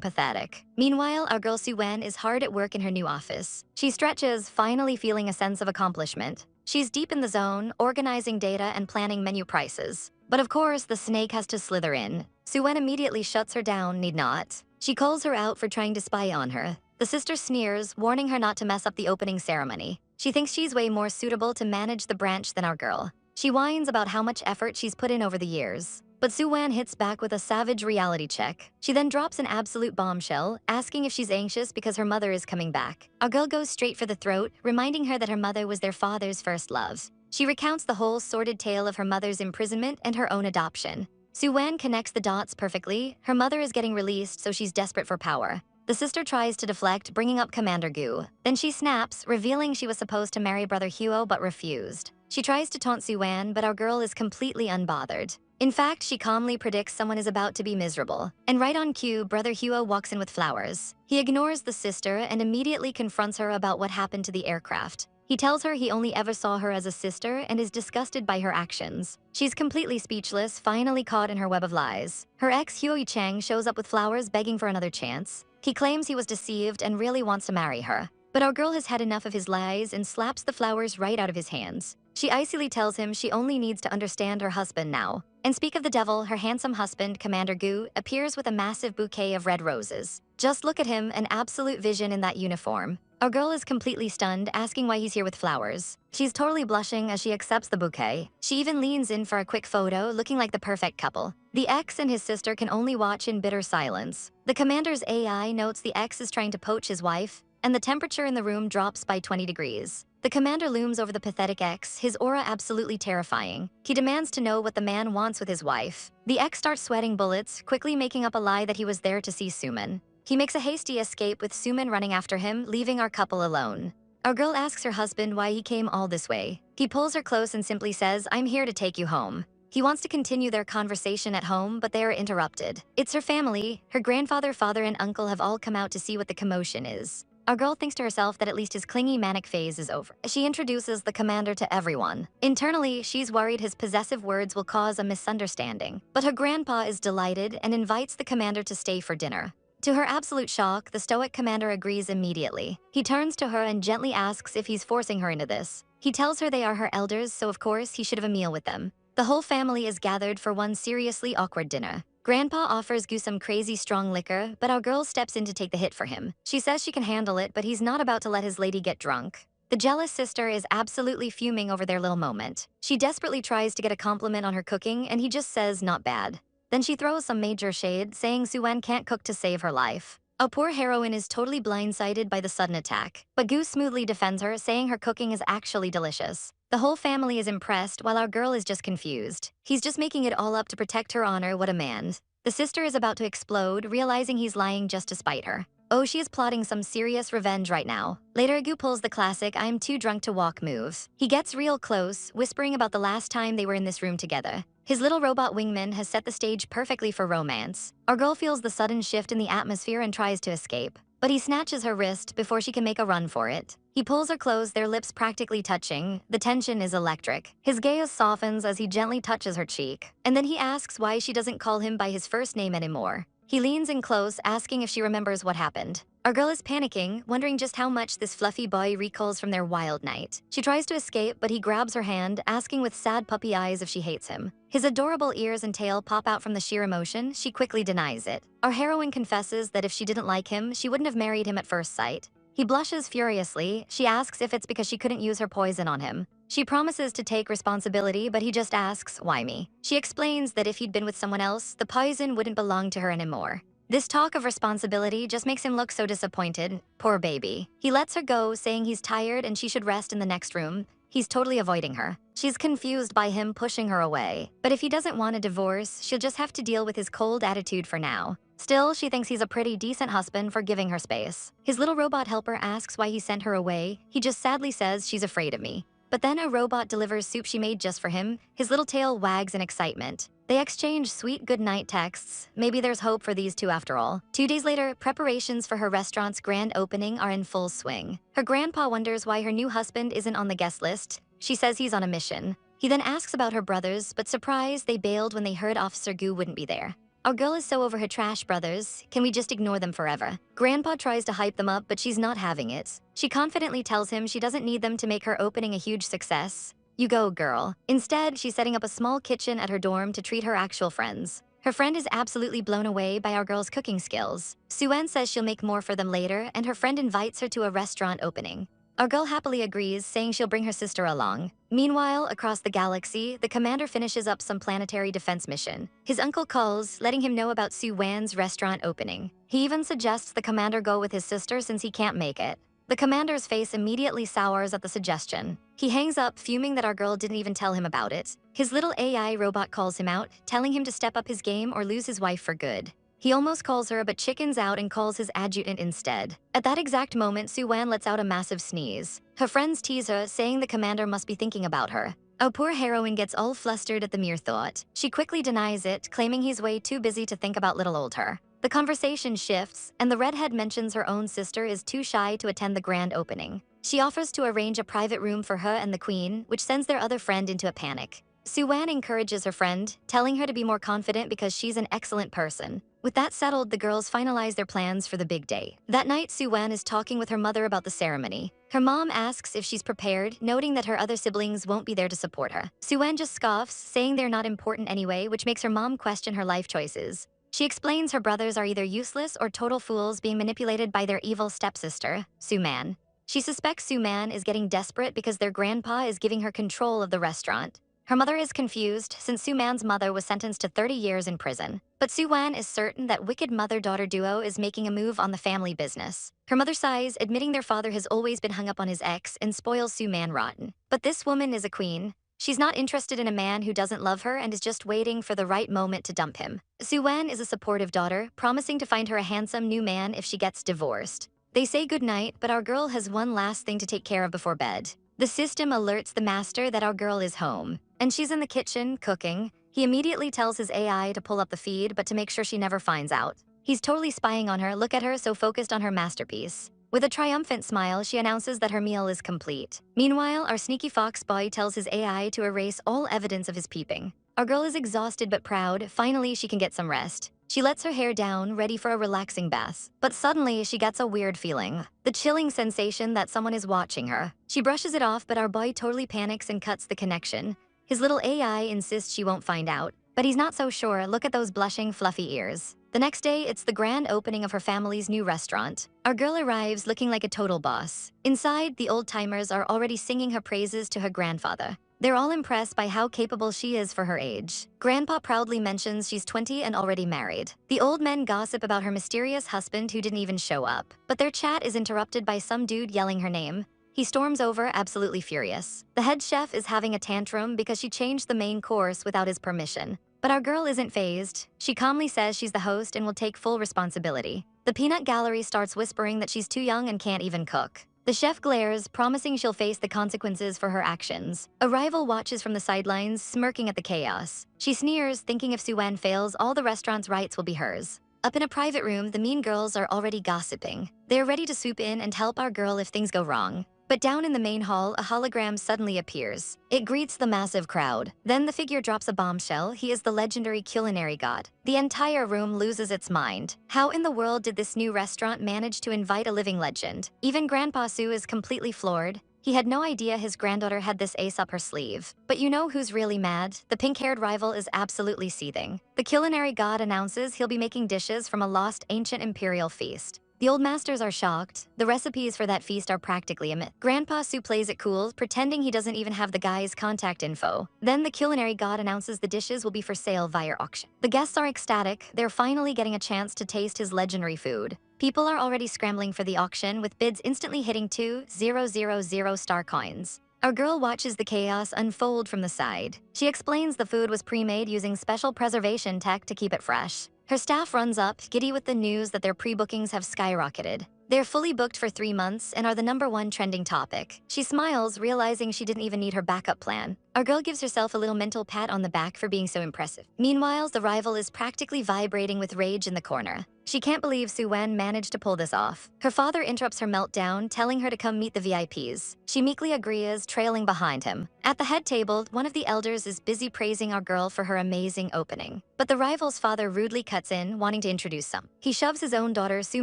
pathetic. Meanwhile, our girl Su Wan is hard at work in her new office. She stretches, finally feeling a sense of accomplishment. She's deep in the zone, organizing data and planning menu prices. But of course, the snake has to slither in. Su Wan immediately shuts her down, need not. She calls her out for trying to spy on her. The sister sneers, warning her not to mess up the opening ceremony. She thinks she's way more suitable to manage the branch than our girl. She whines about how much effort she's put in over the years. But Su Wan hits back with a savage reality check. She then drops an absolute bombshell, asking if she's anxious because her mother is coming back. Our girl goes straight for the throat, reminding her that her mother was their father's first love. She recounts the whole sordid tale of her mother's imprisonment and her own adoption. Su Wan connects the dots perfectly. Her mother is getting released, so she's desperate for power. The sister tries to deflect, bringing up Commander Gu. Then she snaps, revealing she was supposed to marry Brother Huo but refused. She tries to taunt Su Wan, but our girl is completely unbothered. In fact, she calmly predicts someone is about to be miserable. And right on cue, Brother Huo walks in with flowers. He ignores the sister and immediately confronts her about what happened to the aircraft. He tells her he only ever saw her as a sister and is disgusted by her actions. She's completely speechless, finally caught in her web of lies. Her ex, Yichang, shows up with flowers begging for another chance. He claims he was deceived and really wants to marry her. But our girl has had enough of his lies and slaps the flowers right out of his hands. She icily tells him she only needs to understand her husband now. And speak of the devil, her handsome husband, Commander Gu, appears with a massive bouquet of red roses. Just look at him, an absolute vision in that uniform. Our girl is completely stunned, asking why he's here with flowers. She's totally blushing as she accepts the bouquet. She even leans in for a quick photo, looking like the perfect couple. The ex and his sister can only watch in bitter silence. The commander's AI notes the ex is trying to poach his wife, and the temperature in the room drops by 20 degrees. The commander looms over the pathetic ex, his aura absolutely terrifying. He demands to know what the man wants with his wife. The ex starts sweating bullets, quickly making up a lie that he was there to see Suman. He makes a hasty escape with Suman running after him, leaving our couple alone. Our girl asks her husband why he came all this way. He pulls her close and simply says, "I'm here to take you home." He wants to continue their conversation at home, but they are interrupted. It's her family. Her grandfather, father, and uncle have all come out to see what the commotion is. Our girl thinks to herself that at least his clingy manic phase is over. She introduces the commander to everyone. Internally, she's worried his possessive words will cause a misunderstanding. But her grandpa is delighted and invites the commander to stay for dinner. To her absolute shock, the stoic commander agrees immediately. He turns to her and gently asks if he's forcing her into this. He tells her they are her elders, so of course he should have a meal with them. The whole family is gathered for one seriously awkward dinner. Grandpa offers Gu some crazy strong liquor, but our girl steps in to take the hit for him. She says she can handle it, but he's not about to let his lady get drunk. The jealous sister is absolutely fuming over their little moment. She desperately tries to get a compliment on her cooking, and he just says not bad. Then she throws some major shade, saying Su Wan can't cook to save her life. Our poor heroine is totally blindsided by the sudden attack, but Gu smoothly defends her, saying her cooking is actually delicious. The whole family is impressed, while our girl is just confused. He's just making it all up to protect her honor, what a man. The sister is about to explode, realizing he's lying just to spite her. Oh, she is plotting some serious revenge right now. Later, Gu pulls the classic "I'm too drunk to walk" move. He gets real close, whispering about the last time they were in this room together. His little robot wingman has set the stage perfectly for romance. Our girl feels the sudden shift in the atmosphere and tries to escape, but he snatches her wrist before she can make a run for it. He pulls her close, their lips practically touching. The tension is electric. His gaze softens as he gently touches her cheek, and then he asks why she doesn't call him by his first name anymore. He leans in close, asking if she remembers what happened. Our girl is panicking, wondering just how much this fluffy boy recalls from their wild night. She tries to escape, but he grabs her hand, asking with sad puppy eyes if she hates him. His adorable ears and tail pop out from the sheer emotion. She quickly denies it. Our heroine confesses that if she didn't like him, she wouldn't have married him at first sight. He blushes furiously. She asks if it's because she couldn't use her poison on him. She promises to take responsibility, but he just asks, why me? She explains that if he'd been with someone else, the poison wouldn't belong to her anymore. This talk of responsibility just makes him look so disappointed. Poor baby. He lets her go, saying he's tired and she should rest in the next room. He's totally avoiding her. She's confused by him pushing her away. But if he doesn't want a divorce, she'll just have to deal with his cold attitude for now. Still, she thinks he's a pretty decent husband for giving her space. His little robot helper asks why he sent her away. He just sadly says she's afraid of me. But then a robot delivers soup she made just for him. His little tail wags in excitement. They exchange sweet goodnight texts. Maybe there's hope for these two after all. 2 days later, preparations for her restaurant's grand opening are in full swing. Her grandpa wonders why her new husband isn't on the guest list. She says he's on a mission. He then asks about her brothers, but surprised, they bailed when they heard Officer Gu wouldn't be there. Our girl is so over her trash brothers. Can we just ignore them forever? Grandpa tries to hype them up, but she's not having it. She confidently tells him she doesn't need them to make her opening a huge success. You go, girl. Instead, she's setting up a small kitchen at her dorm to treat her actual friends. Her friend is absolutely blown away by our girl's cooking skills. Su Wan says she'll make more for them later, and her friend invites her to a restaurant opening. Our girl happily agrees, saying she'll bring her sister along. Meanwhile, across the galaxy, the commander finishes up some planetary defense mission. His uncle calls, letting him know about Su Wan's restaurant opening. He even suggests the commander go with his sister since he can't make it. The commander's face immediately sours at the suggestion. He hangs up, fuming that our girl didn't even tell him about it. His little AI robot calls him out, telling him to step up his game or lose his wife for good. He almost calls her, but chickens out and calls his adjutant instead. At that exact moment, Su Wan lets out a massive sneeze. Her friends tease her, saying the commander must be thinking about her. Our poor heroine gets all flustered at the mere thought. She quickly denies it, claiming he's way too busy to think about little old her. The conversation shifts, and the redhead mentions her own sister is too shy to attend the grand opening. She offers to arrange a private room for her and the queen, which sends their other friend into a panic. Su Wan encourages her friend, telling her to be more confident because she's an excellent person. With that settled, the girls finalize their plans for the big day. That night, Su Wan is talking with her mother about the ceremony. Her mom asks if she's prepared, noting that her other siblings won't be there to support her. Su Wan just scoffs, saying they're not important anyway, which makes her mom question her life choices. She explains her brothers are either useless or total fools being manipulated by their evil stepsister, Su Man. She suspects Su Man is getting desperate because their grandpa is giving her control of the restaurant. Her mother is confused since Su Man's mother was sentenced to 30 years in prison. But Su Wan is certain that wicked mother-daughter duo is making a move on the family business. Her mother sighs, admitting their father has always been hung up on his ex and spoils Su Man rotten. But this woman is a queen. She's not interested in a man who doesn't love her and is just waiting for the right moment to dump him. Su Wan is a supportive daughter, promising to find her a handsome new man if she gets divorced. They say goodnight, but our girl has one last thing to take care of before bed. The system alerts the master that our girl is home, and she's in the kitchen, cooking. He immediately tells his AI to pull up the feed, but to make sure she never finds out. He's totally spying on her, look at her, so focused on her masterpiece. With a triumphant smile, she announces that her meal is complete. Meanwhile, our sneaky fox boy tells his AI to erase all evidence of his peeping. Our girl is exhausted but proud. Finally, she can get some rest. She lets her hair down, ready for a relaxing bath. But suddenly, she gets a weird feeling. The chilling sensation that someone is watching her. She brushes it off, but our boy totally panics and cuts the connection. His little AI insists she won't find out, But he's not so sure. Look at those blushing, fluffy ears. The next day, it's the grand opening of her family's new restaurant. Our girl arrives looking like a total boss. Inside, the old-timers are already singing her praises to her grandfather. They're all impressed by how capable she is for her age. Grandpa proudly mentions she's 20 and already married. The old men gossip about her mysterious husband who didn't even show up. But their chat is interrupted by some dude yelling her name. He storms over, absolutely furious. The head chef is having a tantrum because she changed the main course without his permission. But our girl isn't fazed. She calmly says she's the host and will take full responsibility. The peanut gallery starts whispering that she's too young and can't even cook. The chef glares, promising she'll face the consequences for her actions. A rival watches from the sidelines, smirking at the chaos. She sneers, thinking if Su Wan fails, all the restaurant's rights will be hers. Up in a private room, the mean girls are already gossiping. They're ready to swoop in and help our girl if things go wrong. But down in the main hall, a hologram suddenly appears. It greets the massive crowd. Then the figure drops a bombshell. He is the legendary culinary god. The entire room loses its mind. How in the world did this new restaurant manage to invite a living legend? Even Grandpa Su is completely floored. He had no idea his granddaughter had this ace up her sleeve. But you know who's really mad? The pink-haired rival is absolutely seething. The culinary god announces he'll be making dishes from a lost ancient imperial feast. The old masters are shocked. The recipes for that feast are practically a myth. Grandpa Su plays it cool, pretending he doesn't even have the guy's contact info. Then the culinary god announces the dishes will be for sale via auction. The guests are ecstatic. They're finally getting a chance to taste his legendary food. People are already scrambling for the auction, with bids instantly hitting 2,000 star coins. Our girl watches the chaos unfold from the side. She explains the food was pre-made using special preservation tech to keep it fresh. Her staff runs up, giddy with the news that their pre-bookings have skyrocketed. They're fully booked for 3 months and are the #1 trending topic. She smiles, realizing she didn't even need her backup plan. Our girl gives herself a little mental pat on the back for being so impressive. Meanwhile, the rival is practically vibrating with rage in the corner. She can't believe Su Wan managed to pull this off. Her father interrupts her meltdown, telling her to come meet the VIPs. She meekly agrees, trailing behind him. At the head table, one of the elders is busy praising our girl for her amazing opening. But the rival's father rudely cuts in, wanting to introduce some. He shoves his own daughter, Su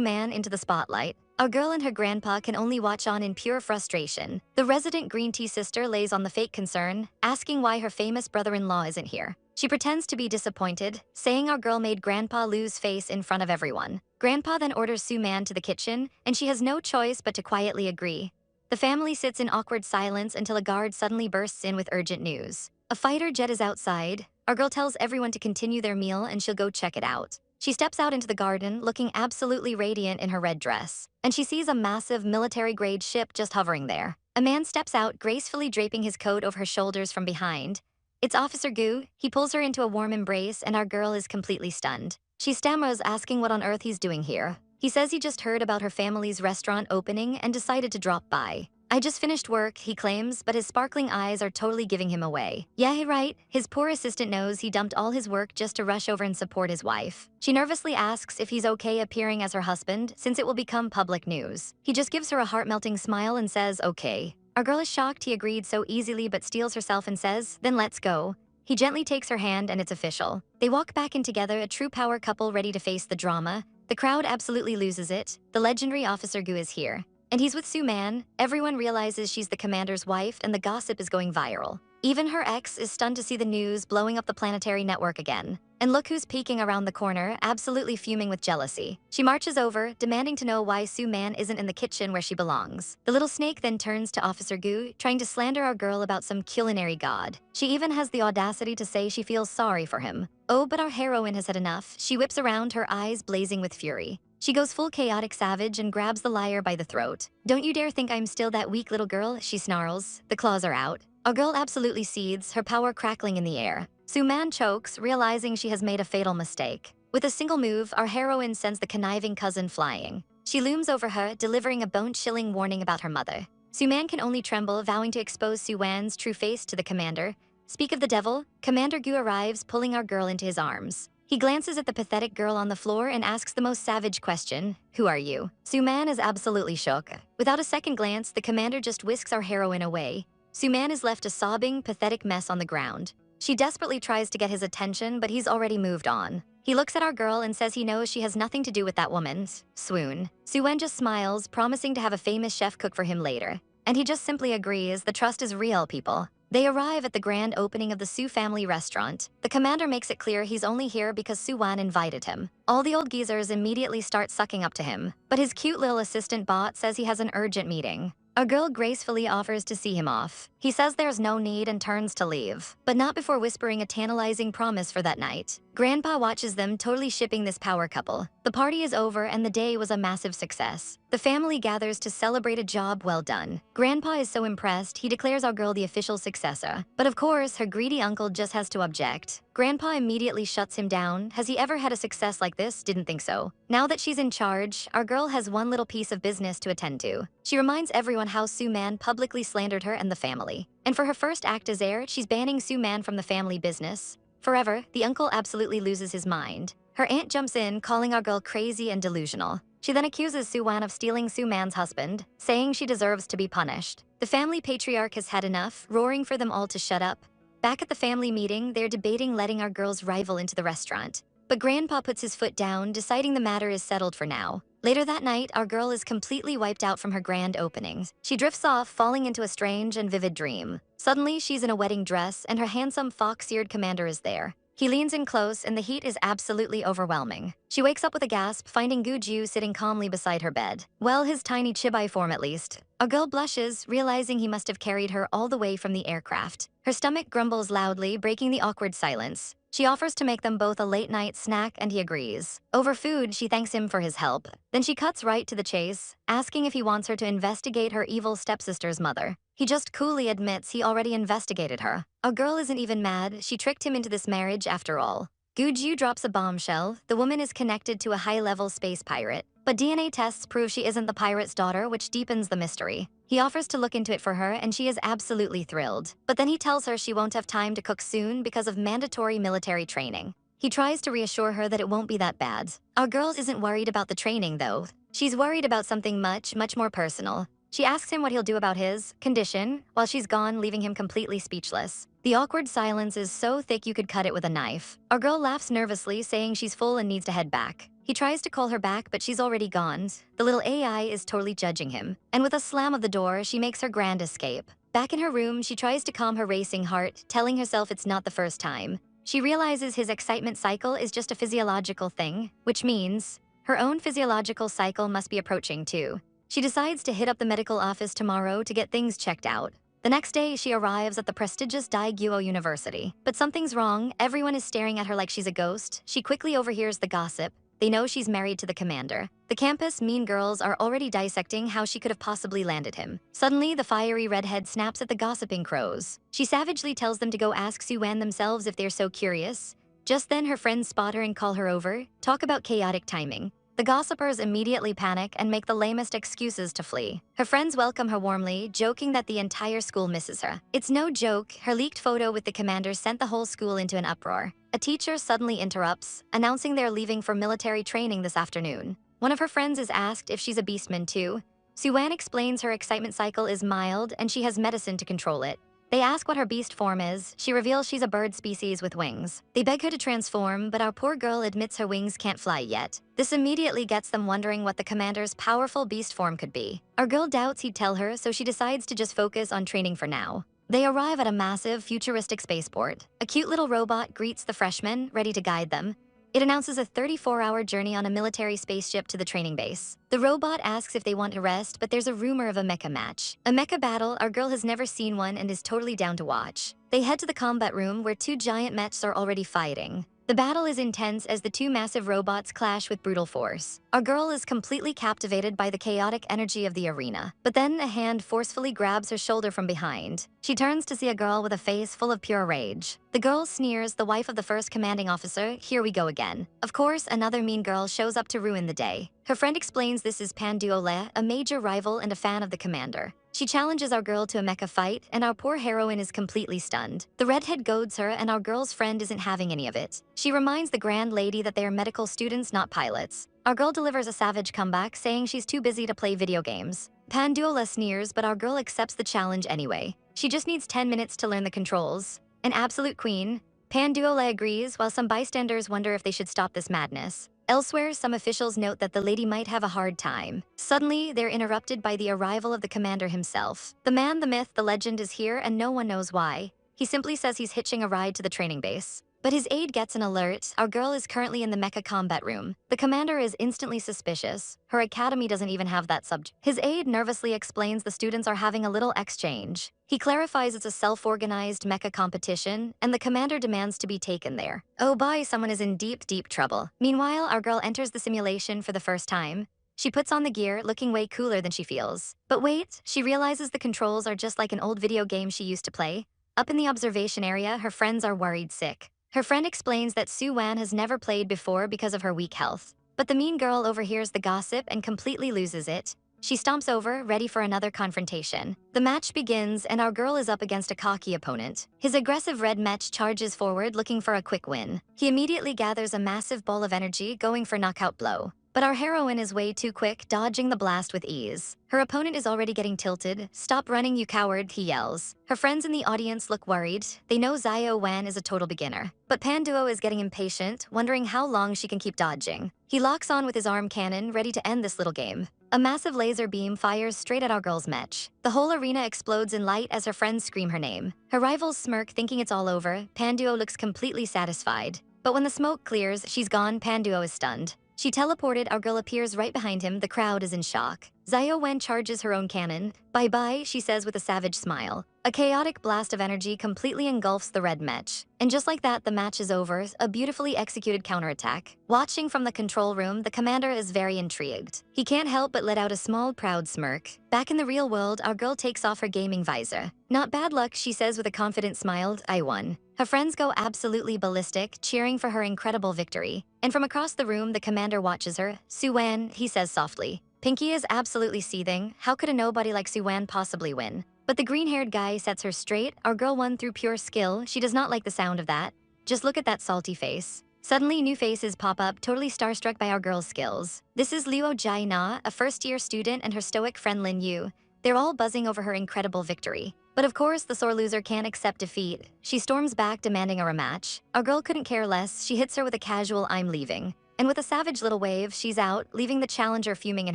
Man, into the spotlight. Our girl and her grandpa can only watch on in pure frustration. The resident green tea sister lays on the fake concern, asking why her famous brother-in-law isn't here. She pretends to be disappointed, saying our girl made grandpa lose face in front of everyone. Grandpa then orders Su Man to the kitchen, and she has no choice but to quietly agree. The family sits in awkward silence until a guard suddenly bursts in with urgent news. A fighter jet is outside. Our girl tells everyone to continue their meal and she'll go check it out. She steps out into the garden, looking absolutely radiant in her red dress. And she sees a massive military-grade ship just hovering there. A man steps out, gracefully draping his coat over her shoulders from behind. It's Officer Gu. He pulls her into a warm embrace, and our girl is completely stunned. She stammers, asking what on earth he's doing here. He says he just heard about her family's restaurant opening and decided to drop by. I just finished work, he claims, but his sparkling eyes are totally giving him away. Yeah, right. His poor assistant knows he dumped all his work just to rush over and support his wife. She nervously asks if he's okay appearing as her husband, since it will become public news. He just gives her a heart-melting smile and says, okay. Our girl is shocked he agreed so easily but steels herself and says, then let's go. He gently takes her hand and it's official. They walk back in together, a true power couple ready to face the drama. The crowd absolutely loses it. The legendary Officer Gu is here. And he's with Su Man. Everyone realizes she's the commander's wife and the gossip is going viral. Even her ex is stunned to see the news blowing up the planetary network again. And look who's peeking around the corner, absolutely fuming with jealousy. She marches over, demanding to know why Su Man isn't in the kitchen where she belongs. The little snake then turns to Officer Gu, trying to slander our girl about some culinary god. She even has the audacity to say she feels sorry for him. Oh, but our heroine has had enough. She whips around, her eyes blazing with fury. She goes full chaotic savage and grabs the liar by the throat. Don't you dare think I'm still that weak little girl, she snarls. The claws are out. Our girl absolutely seethes, her power crackling in the air. Su Man chokes, realizing she has made a fatal mistake. With a single move, our heroine sends the conniving cousin flying. She looms over her, delivering a bone-chilling warning about her mother. Su Man can only tremble, vowing to expose Su Wan's true face to the commander. Speak of the devil, Commander Gu arrives, pulling our girl into his arms. He glances at the pathetic girl on the floor and asks the most savage question, who are you? Su Man is absolutely shook. Without a second glance, the commander just whisks our heroine away. Su Man is left a sobbing, pathetic mess on the ground. She desperately tries to get his attention, but he's already moved on. He looks at our girl and says he knows she has nothing to do with that woman's swoon. Su Wan just smiles, promising to have a famous chef cook for him later. And he just simply agrees. The trust is real, people. They arrive at the grand opening of the Su family restaurant. The commander makes it clear he's only here because Su Wan invited him. All the old geezers immediately start sucking up to him, but his cute little assistant bot says he has an urgent meeting. A girl gracefully offers to see him off. He says there's no need and turns to leave, but not before whispering a tantalizing promise for that night. Grandpa watches them, totally shipping this power couple. The party is over and the day was a massive success. The family gathers to celebrate a job well done. Grandpa is so impressed, he declares our girl the official successor. But of course, her greedy uncle just has to object. Grandpa immediately shuts him down. Has he ever had a success like this? Didn't think so. Now that she's in charge, our girl has one little piece of business to attend to. She reminds everyone how Su Man publicly slandered her and the family. And for her first act as heir, she's banning Su Man from the family business forever. The uncle absolutely loses his mind. Her aunt jumps in, calling our girl crazy and delusional. She then accuses Su Wan of stealing Su Man's husband, saying she deserves to be punished. The family patriarch has had enough, roaring for them all to shut up. Back at the family meeting, they're debating letting our girl's rival into the restaurant. But Grandpa puts his foot down, deciding the matter is settled for now. Later that night, our girl is completely wiped out from her grand openings. She drifts off, falling into a strange and vivid dream. Suddenly, she's in a wedding dress, and her handsome fox-eared commander is there. He leans in close, and the heat is absolutely overwhelming. She wakes up with a gasp, finding Guju sitting calmly beside her bed. Well, his tiny chibai form at least. Our girl blushes, realizing he must have carried her all the way from the aircraft. Her stomach grumbles loudly, breaking the awkward silence. She offers to make them both a late-night snack, and he agrees. Over food, she thanks him for his help. Then she cuts right to the chase, asking if he wants her to investigate her evil stepsister's mother. He just coolly admits he already investigated her. Our girl isn't even mad. She tricked him into this marriage after all. Guju drops a bombshell. The woman is connected to a high-level space pirate. But DNA tests prove she isn't the pirate's daughter, which deepens the mystery. He offers to look into it for her, and she is absolutely thrilled. But then he tells her she won't have time to cook soon because of mandatory military training. He tries to reassure her that it won't be that bad. Our girl isn't worried about the training, though. She's worried about something much more personal. She asks him what he'll do about his condition, while she's gone, leaving him completely speechless. The awkward silence is so thick you could cut it with a knife. Our girl laughs nervously, saying she's full and needs to head back. He tries to call her back, but she's already gone. The little AI is totally judging him. And with a slam of the door, she makes her grand escape. Back in her room, she tries to calm her racing heart, telling herself it's not the first time. She realizes his excitement cycle is just a physiological thing, which means her own physiological cycle must be approaching too. She decides to hit up the medical office tomorrow to get things checked out. The next day, she arrives at the prestigious Daiguo University. But something's wrong. Everyone is staring at her like she's a ghost. She quickly overhears the gossip. They know she's married to the commander. The campus mean girls are already dissecting how she could have possibly landed him. Suddenly, the fiery redhead snaps at the gossiping crows. She savagely tells them to go ask Su Wan themselves if they're so curious. Just then, her friends spot her and call her over. Talk about chaotic timing. The gossipers immediately panic and make the lamest excuses to flee. Her friends welcome her warmly, joking that the entire school misses her. It's no joke, her leaked photo with the commander sent the whole school into an uproar. A teacher suddenly interrupts, announcing they're leaving for military training this afternoon. One of her friends is asked if she's a beastman too. Su Wan explains her excitement cycle is mild and she has medicine to control it. They ask what her beast form is. She reveals she's a bird species with wings. They beg her to transform, but our poor girl admits her wings can't fly yet. This immediately gets them wondering what the commander's powerful beast form could be. Our girl doubts he'd tell her, so she decides to just focus on training for now. They arrive at a massive, futuristic spaceport. A cute little robot greets the freshmen, ready to guide them. It announces a 34-hour journey on a military spaceship to the training base. The robot asks if they want to rest, but there's a rumor of a mecha match. A mecha battle, our girl has never seen one and is totally down to watch. They head to the combat room where two giant mechs are already fighting. The battle is intense as the two massive robots clash with brutal force. Our girl is completely captivated by the chaotic energy of the arena. But then a hand forcefully grabs her shoulder from behind. She turns to see a girl with a face full of pure rage. The girl sneers, the wife of the first commanding officer. Here we go again. Of course, another mean girl shows up to ruin the day. Her friend explains this is Panduole, a major rival and a fan of the commander. She challenges our girl to a mecha fight, and our poor heroine is completely stunned. The redhead goads her, and our girl's friend isn't having any of it. She reminds the grand lady that they are medical students, not pilots. Our girl delivers a savage comeback, saying she's too busy to play video games. Panduole sneers, but our girl accepts the challenge anyway. She just needs 10 minutes to learn the controls. An absolute queen, Panduole agrees, while some bystanders wonder if they should stop this madness. Elsewhere, some officials note that the lady might have a hard time. Suddenly, they're interrupted by the arrival of the commander himself. The man, the myth, the legend is here, and no one knows why. He simply says he's hitching a ride to the training base. But his aide gets an alert. Our girl is currently in the mecha combat room. The commander is instantly suspicious. Her academy doesn't even have that subject. His aide nervously explains the students are having a little exchange. He clarifies it's a self-organized mecha competition, and the commander demands to be taken there. Oh boy, someone is in deep, deep trouble. Meanwhile, our girl enters the simulation for the first time. She puts on the gear, looking way cooler than she feels. But wait, she realizes the controls are just like an old video game she used to play. Up in the observation area, her friends are worried sick. Her friend explains that Su Wan has never played before because of her weak health. But the mean girl overhears the gossip and completely loses it. She stomps over, ready for another confrontation. The match begins, and our girl is up against a cocky opponent. His aggressive red mech charges forward, looking for a quick win. He immediately gathers a massive ball of energy, going for knockout blow. But our heroine is way too quick, dodging the blast with ease. Her opponent is already getting tilted. "Stop running, you coward," he yells. Her friends in the audience look worried. They know Xiao Wan is a total beginner. But Panduo is getting impatient, wondering how long she can keep dodging. He locks on with his arm cannon, ready to end this little game. A massive laser beam fires straight at our girl's mech. The whole arena explodes in light as her friends scream her name. Her rivals smirk, thinking it's all over. Panduo looks completely satisfied. But when the smoke clears, she's gone. Panduo is stunned. She teleported, our girl appears right behind him, the crowd is in shock. Xiao Wen charges her own cannon. "Bye-bye," she says with a savage smile. A chaotic blast of energy completely engulfs the red mech. And just like that, the match is over, a beautifully executed counterattack. Watching from the control room, the commander is very intrigued. He can't help but let out a small, proud smirk. Back in the real world, our girl takes off her gaming visor. "Not bad luck," she says with a confident smile. "I won." Her friends go absolutely ballistic, cheering for her incredible victory. And from across the room, the commander watches her. "Su Wan," he says softly. Pinky is absolutely seething. How could a nobody like Su Wan possibly win? But the green-haired guy sets her straight. Our girl won through pure skill. She does not like the sound of that. Just look at that salty face. Suddenly, new faces pop up, totally starstruck by our girl's skills. This is Luo Jai Na, a first-year student, and her stoic friend Lin Yu. They're all buzzing over her incredible victory. But of course, the sore loser can't accept defeat. She storms back, demanding a rematch. Our girl couldn't care less. She hits her with a casual "I'm leaving." And with a savage little wave, she's out, leaving the challenger fuming in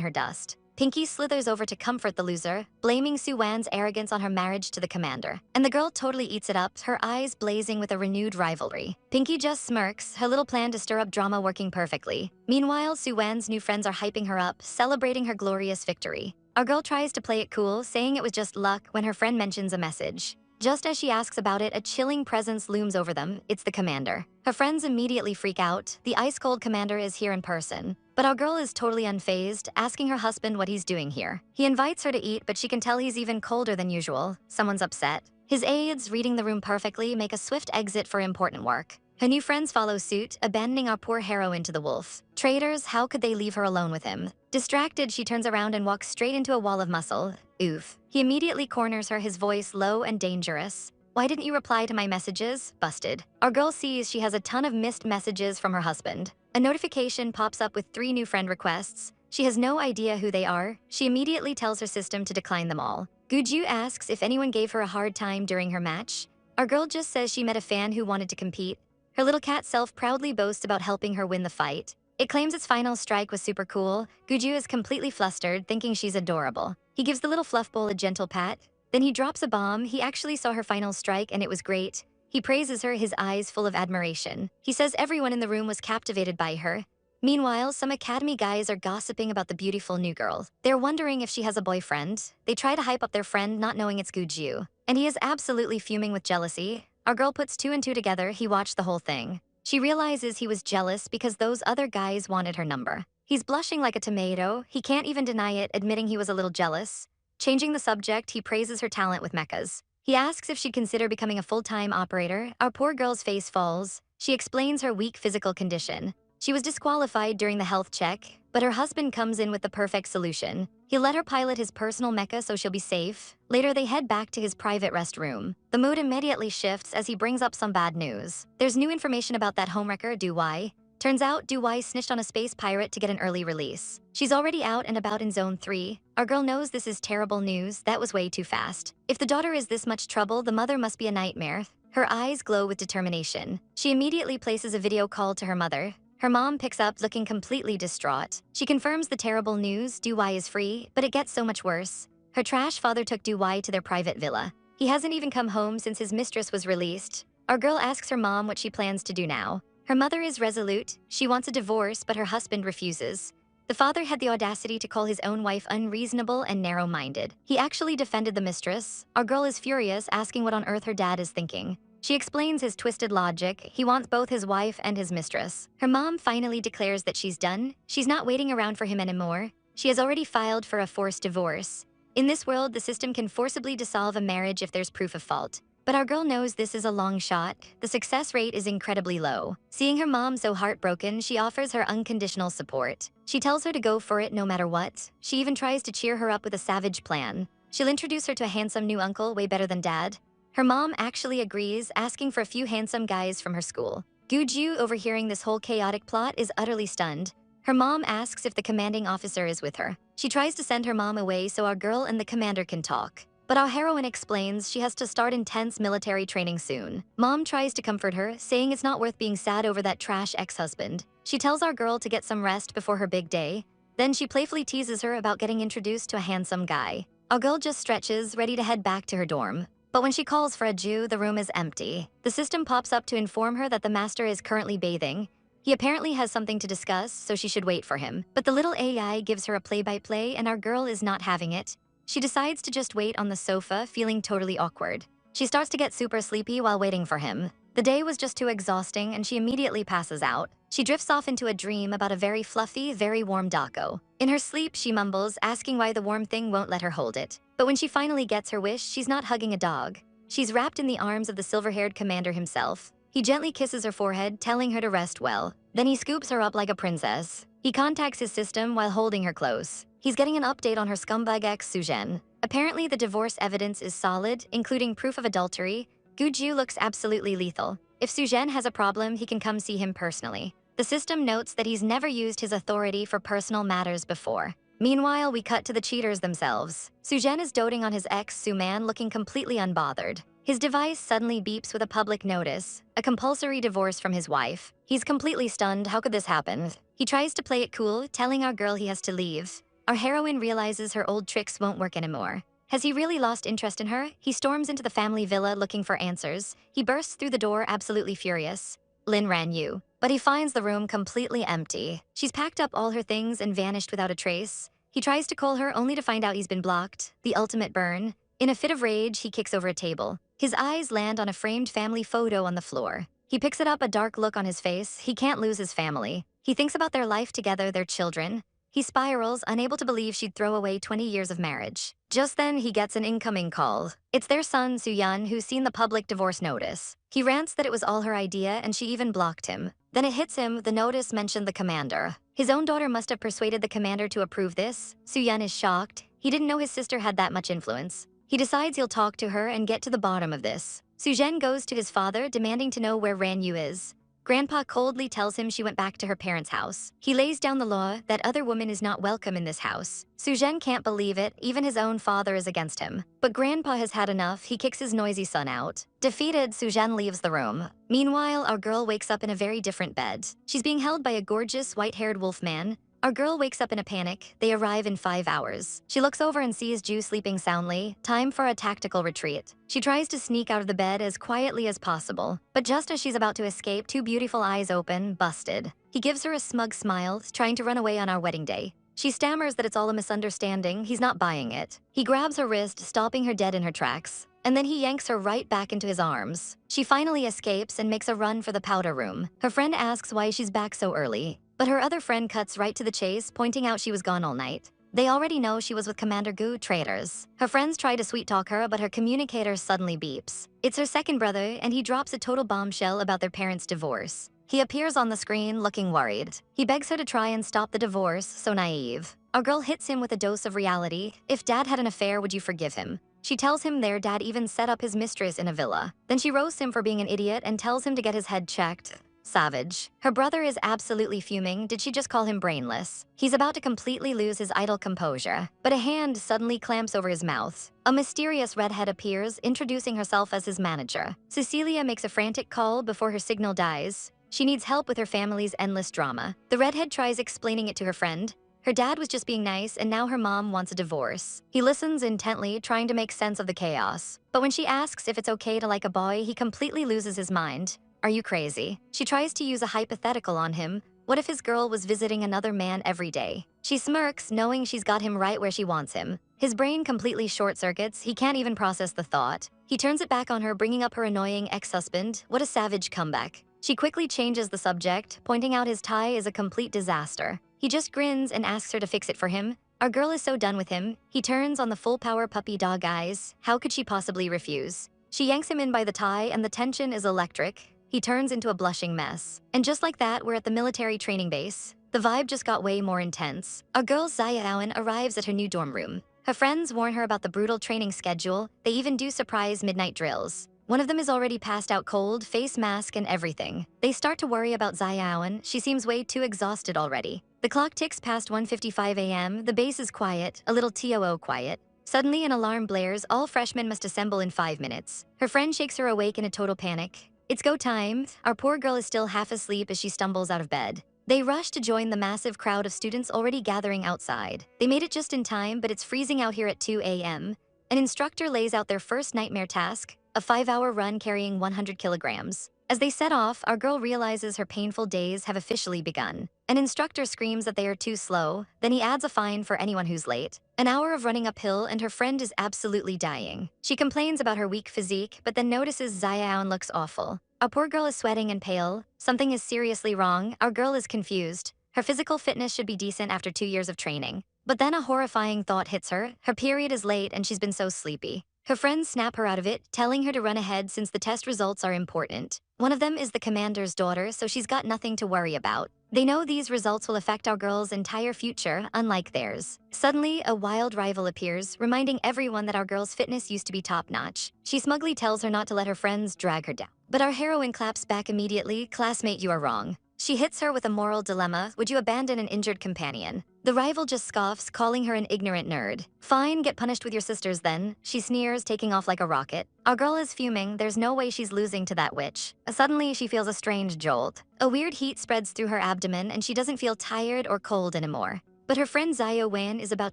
her dust. Pinky slithers over to comfort the loser, blaming Su Wan's arrogance on her marriage to the commander. And the girl totally eats it up, her eyes blazing with a renewed rivalry. Pinky just smirks, her little plan to stir up drama working perfectly. Meanwhile, Su Wan's new friends are hyping her up, celebrating her glorious victory. Our girl tries to play it cool, saying it was just luck when her friend mentions a message. Just as she asks about it, a chilling presence looms over them. It's the commander. Her friends immediately freak out. The ice-cold commander is here in person. But our girl is totally unfazed, asking her husband what he's doing here. He invites her to eat, but she can tell he's even colder than usual. Someone's upset. His aides, reading the room perfectly, make a swift exit for important work. Her new friends follow suit, abandoning our poor heroine to the wolf. Traitors, how could they leave her alone with him? Distracted, she turns around and walks straight into a wall of muscle. Oof. He immediately corners her, his voice low and dangerous. "Why didn't you reply to my messages?" Busted. Our girl sees she has a ton of missed messages from her husband. A notification pops up with 3 new friend requests. She has no idea who they are. She immediately tells her system to decline them all. Guju asks if anyone gave her a hard time during her match. Our girl just says she met a fan who wanted to compete. Her little cat self proudly boasts about helping her win the fight. It claims its final strike was super cool. Guju is completely flustered, thinking she's adorable. He gives the little fluff bowl a gentle pat. Then he drops a bomb. He actually saw her final strike and it was great. He praises her, his eyes full of admiration. He says everyone in the room was captivated by her. Meanwhile, some academy guys are gossiping about the beautiful new girl. They're wondering if she has a boyfriend. They try to hype up their friend, not knowing it's Guju. And he is absolutely fuming with jealousy. Our girl puts 2 and 2 together. He watched the whole thing. She realizes he was jealous because those other guys wanted her number. He's blushing like a tomato. He can't even deny it, admitting he was a little jealous. Changing the subject, he praises her talent with mechas. He asks if she'd consider becoming a full-time operator. Our poor girl's face falls. She explains her weak physical condition. She was disqualified during the health check, but her husband comes in with the perfect solution. He'll let her pilot his personal mecha so she'll be safe. Later, they head back to his private restroom. The mood immediately shifts as he brings up some bad news. There's new information about that homewrecker, Du Wai. Turns out, Du Wai snitched on a space pirate to get an early release. She's already out and about in Zone 3. Our girl knows this is terrible news. That was way too fast. If the daughter is this much trouble, the mother must be a nightmare. Her eyes glow with determination. She immediately places a video call to her mother. Her mom picks up looking completely distraught. She confirms the terrible news, Du-Wai is free, but it gets so much worse. Her trash father took Du-Wai to their private villa. He hasn't even come home since his mistress was released. Our girl asks her mom what she plans to do now. Her mother is resolute. She wants a divorce, but her husband refuses. The father had the audacity to call his own wife unreasonable and narrow-minded. He actually defended the mistress. Our girl is furious, asking what on earth her dad is thinking. She explains his twisted logic. He wants both his wife and his mistress. Her mom finally declares that she's done. She's not waiting around for him anymore. She has already filed for a forced divorce. In this world, the system can forcibly dissolve a marriage if there's proof of fault. But our girl knows this is a long shot. The success rate is incredibly low. Seeing her mom so heartbroken, she offers her unconditional support. She tells her to go for it no matter what. She even tries to cheer her up with a savage plan. She'll introduce her to a handsome new uncle, way better than dad. Her mom actually agrees, asking for a few handsome guys from her school. Guju, overhearing this whole chaotic plot, is utterly stunned. Her mom asks if the commanding officer is with her. She tries to send her mom away so our girl and the commander can talk. But our heroine explains she has to start intense military training soon. Mom tries to comfort her, saying it's not worth being sad over that trash ex-husband. She tells our girl to get some rest before her big day. Then she playfully teases her about getting introduced to a handsome guy. Our girl just stretches, ready to head back to her dorm. But when she calls for a Jew, the room is empty. The system pops up to inform her that the master is currently bathing. He apparently has something to discuss, so she should wait for him. But the little AI gives her a play-by-play, and our girl is not having it. She decides to just wait on the sofa, feeling totally awkward. She starts to get super sleepy while waiting for him. The day was just too exhausting, and she immediately passes out. She drifts off into a dream about a very fluffy, very warm doggo. In her sleep, she mumbles, asking why the warm thing won't let her hold it. But when she finally gets her wish, she's not hugging a dog. She's wrapped in the arms of the silver-haired commander himself. He gently kisses her forehead, telling her to rest well. Then he scoops her up like a princess. He contacts his system while holding her close. He's getting an update on her scumbag ex, Su Wan. Apparently, the divorce evidence is solid, including proof of adultery. Guju looks absolutely lethal. If Su Wan has a problem, he can come see him personally. The system notes that he's never used his authority for personal matters before. Meanwhile, we cut to the cheaters themselves. Su Wan is doting on his ex, Su Man, looking completely unbothered. His device suddenly beeps with a public notice, a compulsory divorce from his wife. He's completely stunned. How could this happen? He tries to play it cool, telling our girl he has to leave. Our heroine realizes her old tricks won't work anymore. Has he really lost interest in her? He storms into the family villa looking for answers. He bursts through the door absolutely furious. Lin ran you. But he finds the room completely empty. She's packed up all her things and vanished without a trace. He tries to call her only to find out he's been blocked. The ultimate burn. In a fit of rage, he kicks over a table. His eyes land on a framed family photo on the floor. He picks it up, a dark look on his face. He can't lose his family. He thinks about their life together, their children. He spirals, unable to believe she'd throw away 20 years of marriage. Just then, he gets an incoming call. It's their son, Su Wan, who's seen the public divorce notice. He rants that it was all her idea and she even blocked him. Then it hits him, the notice mentioned the commander. His own daughter must have persuaded the commander to approve this. Su Wan is shocked. He didn't know his sister had that much influence. He decides he'll talk to her and get to the bottom of this. Su Wan goes to his father, demanding to know where Ran Yu is. Grandpa coldly tells him she went back to her parents' house. He lays down the law that other woman is not welcome in this house. Su Wan can't believe it, even his own father is against him. But Grandpa has had enough, he kicks his noisy son out. Defeated, Su Wan leaves the room. Meanwhile, our girl wakes up in a very different bed. She's being held by a gorgeous, white-haired wolf man. Our girl wakes up in a panic. They arrive in 5 hours. She looks over and sees Ju sleeping soundly. Time for a tactical retreat. She tries to sneak out of the bed as quietly as possible. But just as she's about to escape, 2 beautiful eyes open, busted. He gives her a smug smile, trying to run away on our wedding day. She stammers that it's all a misunderstanding. He's not buying it. He grabs her wrist, stopping her dead in her tracks. And then he yanks her right back into his arms. She finally escapes and makes a run for the powder room. Her friend asks why she's back so early. But her other friend cuts right to the chase, pointing out she was gone all night. They already know she was with Commander Gu, traitors. Her friends try to sweet-talk her, but her communicator suddenly beeps. It's her second brother, and he drops a total bombshell about their parents' divorce. He appears on the screen, looking worried. He begs her to try and stop the divorce, so naive. Our girl hits him with a dose of reality. If Dad had an affair, would you forgive him? She tells him their dad even set up his mistress in a villa. Then she roasts him for being an idiot and tells him to get his head checked. Savage. Her brother is absolutely fuming. Did she just call him brainless? He's about to completely lose his idle composure, but a hand suddenly clamps over his mouth. A mysterious redhead appears, introducing herself as his manager. Cecilia makes a frantic call before her signal dies. She needs help with her family's endless drama. The redhead tries explaining it to her friend. Her dad was just being nice, and now her mom wants a divorce. He listens intently, trying to make sense of the chaos. But when she asks if it's okay to like a boy, he completely loses his mind. Are you crazy? She tries to use a hypothetical on him. What if his girl was visiting another man every day? She smirks, knowing she's got him right where she wants him. His brain completely short-circuits, he can't even process the thought. He turns it back on her, bringing up her annoying ex-husband. What a savage comeback. She quickly changes the subject, pointing out his tie is a complete disaster. He just grins and asks her to fix it for him. Our girl is so done with him. He turns on the full-power puppy dog eyes. How could she possibly refuse? She yanks him in by the tie, and the tension is electric. He turns into a blushing mess. And just like that, we're at the military training base. The vibe just got way more intense. Our girl Wan arrives at her new dorm room. Her friends warn her about the brutal training schedule. They even do surprise midnight drills. One of them is already passed out cold, face mask and everything. They start to worry about Wan. She seems way too exhausted already. The clock ticks past 1:55 a.m. The base is quiet, a little TOO quiet. Suddenly an alarm blares. All freshmen must assemble in 5 minutes. Her friend shakes her awake in a total panic. It's go time. Our poor girl is still half asleep as she stumbles out of bed. They rush to join the massive crowd of students already gathering outside. They made it just in time, but it's freezing out here at 2 a.m. An instructor lays out their first nightmare task, a 5-hour run carrying 100 kilograms. As they set off, our girl realizes her painful days have officially begun. An instructor screams that they are too slow, then he adds a fine for anyone who's late. An hour of running uphill and her friend is absolutely dying. She complains about her weak physique, but then notices Xiaoan looks awful. Our poor girl is sweating and pale. Something is seriously wrong. Our girl is confused. Her physical fitness should be decent after 2 years of training. But then a horrifying thought hits her. Her period is late and she's been so sleepy. Her friends snap her out of it, telling her to run ahead since the test results are important. One of them is the commander's daughter, so she's got nothing to worry about. They know these results will affect our girl's entire future, unlike theirs. Suddenly, a wild rival appears, reminding everyone that our girl's fitness used to be top-notch. She smugly tells her not to let her friends drag her down. But our heroine claps back immediately. Classmate, you are wrong. She hits her with a moral dilemma. Would you abandon an injured companion? The rival just scoffs, calling her an ignorant nerd. Fine, get punished with your sisters then. She sneers, taking off like a rocket. Our girl is fuming. There's no way she's losing to that witch. Suddenly, she feels a strange jolt. A weird heat spreads through her abdomen and she doesn't feel tired or cold anymore. But her friend Wan is about